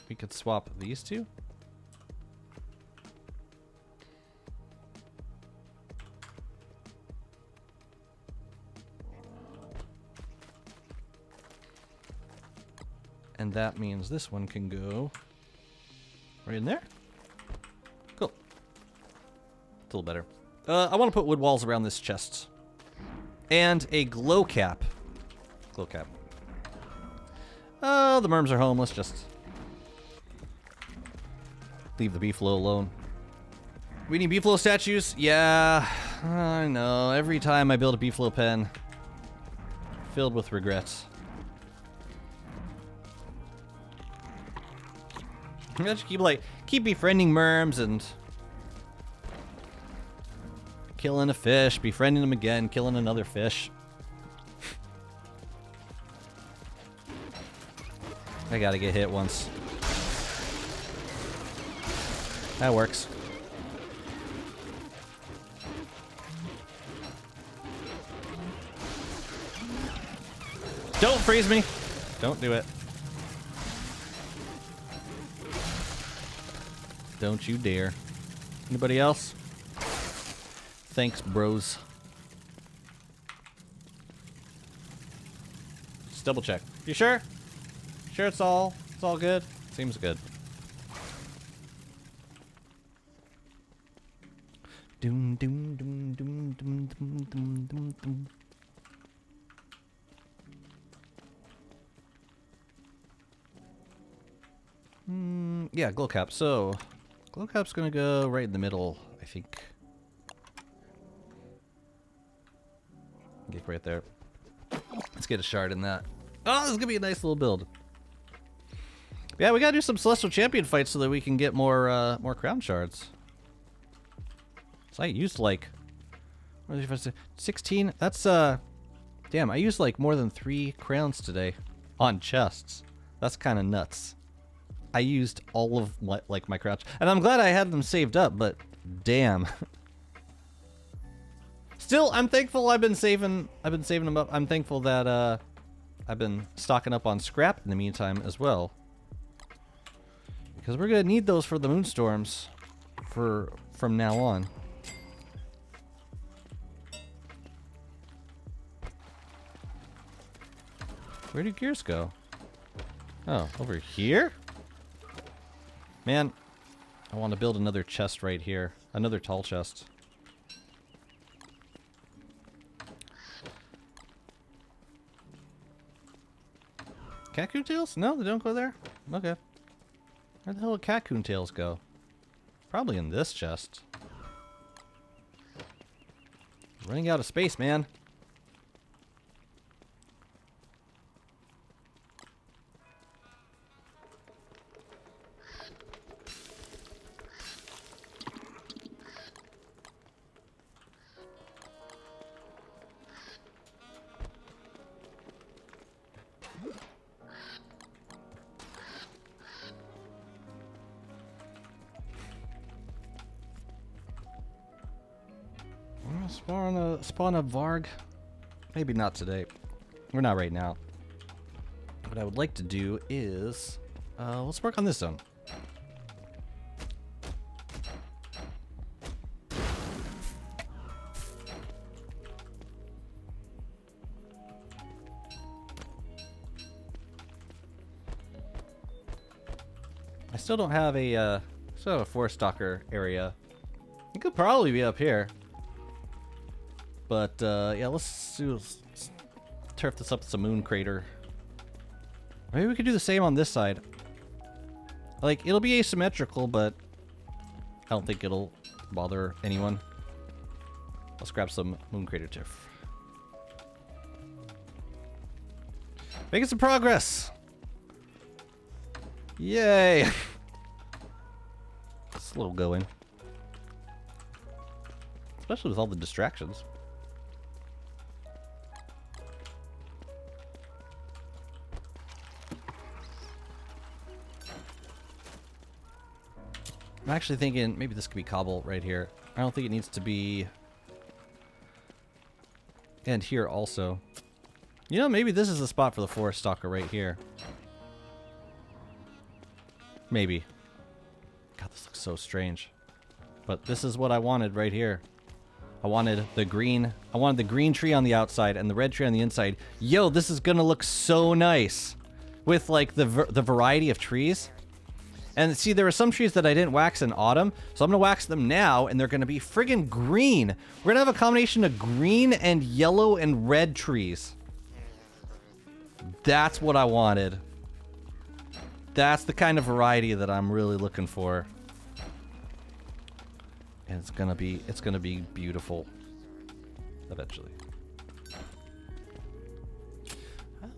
we could swap these 2. And that means this one can go right in there. Cool. It's a little better. I want to put wood walls around this chest. And a glow cap. Glow cap. Oh, the merms are home. Let's just leave the beefalo alone. We need beefalo statues? Yeah, I know. Every time I build a beefalo pen, filled with regrets. I just keep befriending merms and killing a fish, befriending them again, killing another fish. I gotta get hit once. That works. Don't freeze me. Don't do it. Don't you dare. Anybody else? Thanks, bros. Just double check. You sure? Sure it's all good? Seems good. Doom doom doom doom doom doom doom doom doom. Yeah, glow cap. So, glow cap's gonna go right in the middle, I think. Get right there. Let's get a shard in that. Oh, this is gonna be a nice little build. Yeah, we gotta do some Celestial Champion fights so that we can get more crown shards. So I used like, what did I say? 16. That's damn. I used like more than 3 crowns today on chests. That's kind of nuts. I used all of my crowns, and I'm glad I had them saved up. But damn. Still, I'm thankful I've been saving them up. I'm thankful that I've been stocking up on scrap in the meantime as well. Because we're gonna need those for the moonstorms from now on. Where do gears go? Oh, over here? Man, I want to build another chest right here. Another tall chest. Cat-coon tails? No, they don't go there? Okay. Where the hell did cat-coon tails go? Probably in this chest. Running out of space, man. Spawn a Varg? Maybe not today. We're not right now. What I would like to do is let's work on this zone. I still don't have a forest stalker area. It could probably be up here. But, yeah, let's turf this up to some moon crater. Maybe we could do the same on this side. Like, it'll be asymmetrical, but I don't think it'll bother anyone. Let's grab some moon crater turf. Making some progress! Yay! Slow going. Especially with all the distractions. I'm actually thinking maybe this could be cobble right here. I don't think it needs to be... And here also. You know, maybe this is the spot for the forest stalker right here. Maybe. God, this looks so strange. But this is what I wanted right here. I wanted the green tree on the outside and the red tree on the inside. Yo, this is gonna look so nice. With like the variety of trees. And see, there are some trees that I didn't wax in autumn, so I'm gonna wax them now, and they're gonna be friggin' green. We're gonna have a combination of green and yellow and red trees. That's what I wanted. That's the kind of variety that I'm really looking for. And it's gonna be beautiful. Eventually.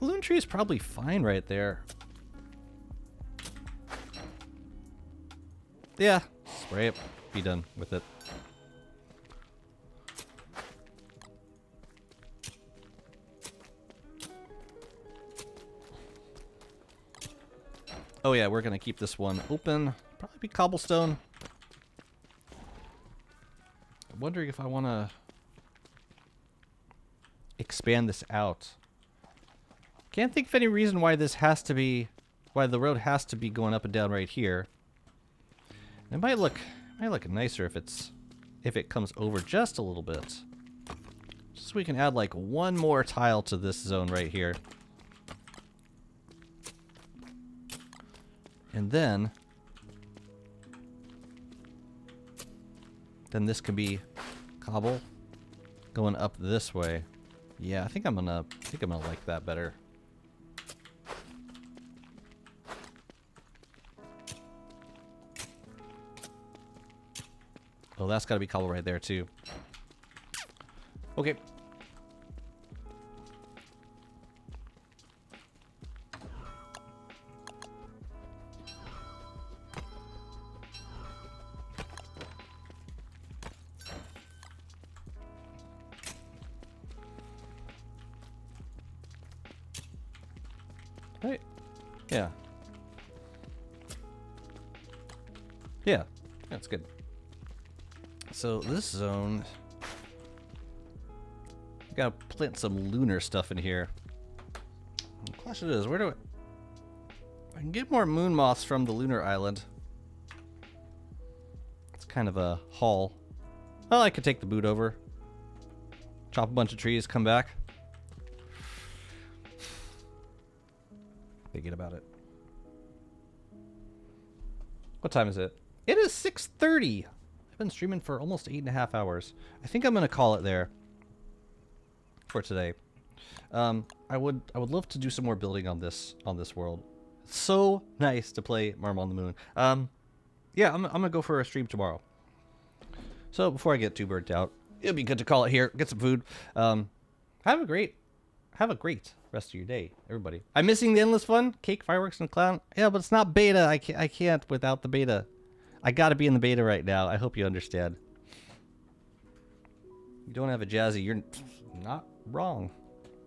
Loon tree is probably fine right there. Yeah, spray it. Be done with it. Oh yeah, we're gonna keep this one open. Probably be cobblestone. I'm wondering if I want to expand this out. Can't think of any reason why this has to be, why the road has to be going up and down right here. It might look nicer if it comes over just a little bit. Just so we can add like one more tile to this zone right here. And then this can be cobble going up this way. Yeah, I think I'm gonna like that better. Oh, that's got to be cobble right there, too. Okay. Right. Yeah. Yeah. That's good. So this zone, gotta plant some lunar stuff in here. The question is, where do I can get more moon moths from the lunar island? It's kind of a haul. Well, I could take the boot over, chop a bunch of trees, come back. Thinking about it. What time is it? It is 6:30. Been streaming for almost 8.5 hours. I think I'm gonna call it there for today. I would love to do some more building on this world. It's so nice to play Merm on the Moon. Yeah, I'm gonna go for a stream tomorrow. So before I get too burnt out, it'll be good to call it here. Get some food. Have a great rest of your day, everybody. I'm missing the endless fun, cake, fireworks, and clown. Yeah, but it's not beta. I can't without the beta. I gotta be in the beta right now. I hope you understand. You don't have a Jazzy, you're not wrong.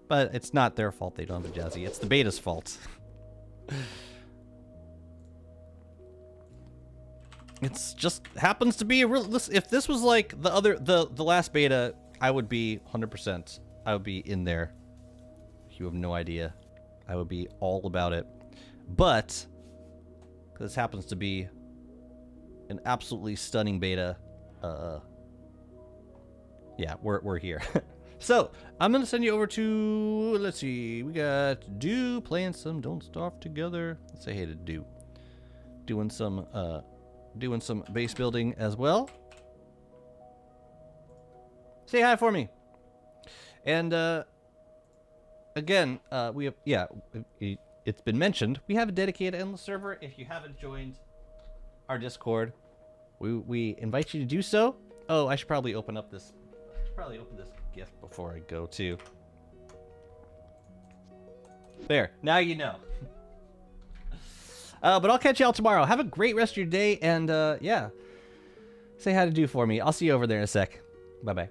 But it's not their fault they don't have a Jazzy. It's the beta's fault. It's just happens to be a real... If this was like the last beta, I would be 100%. I would be in there. You have no idea. I would be all about it. But this happens to be an absolutely stunning beta. Yeah, we're here. So I'm gonna send you over to, let's see, we got Do playing some Don't Starve Together. Let's say hey to Do. Doing some base building as well. Say hi for me. And again, we have, yeah, it's been mentioned, we have a dedicated endless server. If you haven't joined our Discord, we invite you to do so. Oh, I should probably open up this. I should probably open this gift before I go too. There, now you know. But I'll catch y'all tomorrow. Have a great rest of your day, and yeah, say hi to Do for me. I'll see you over there in a sec. Bye bye.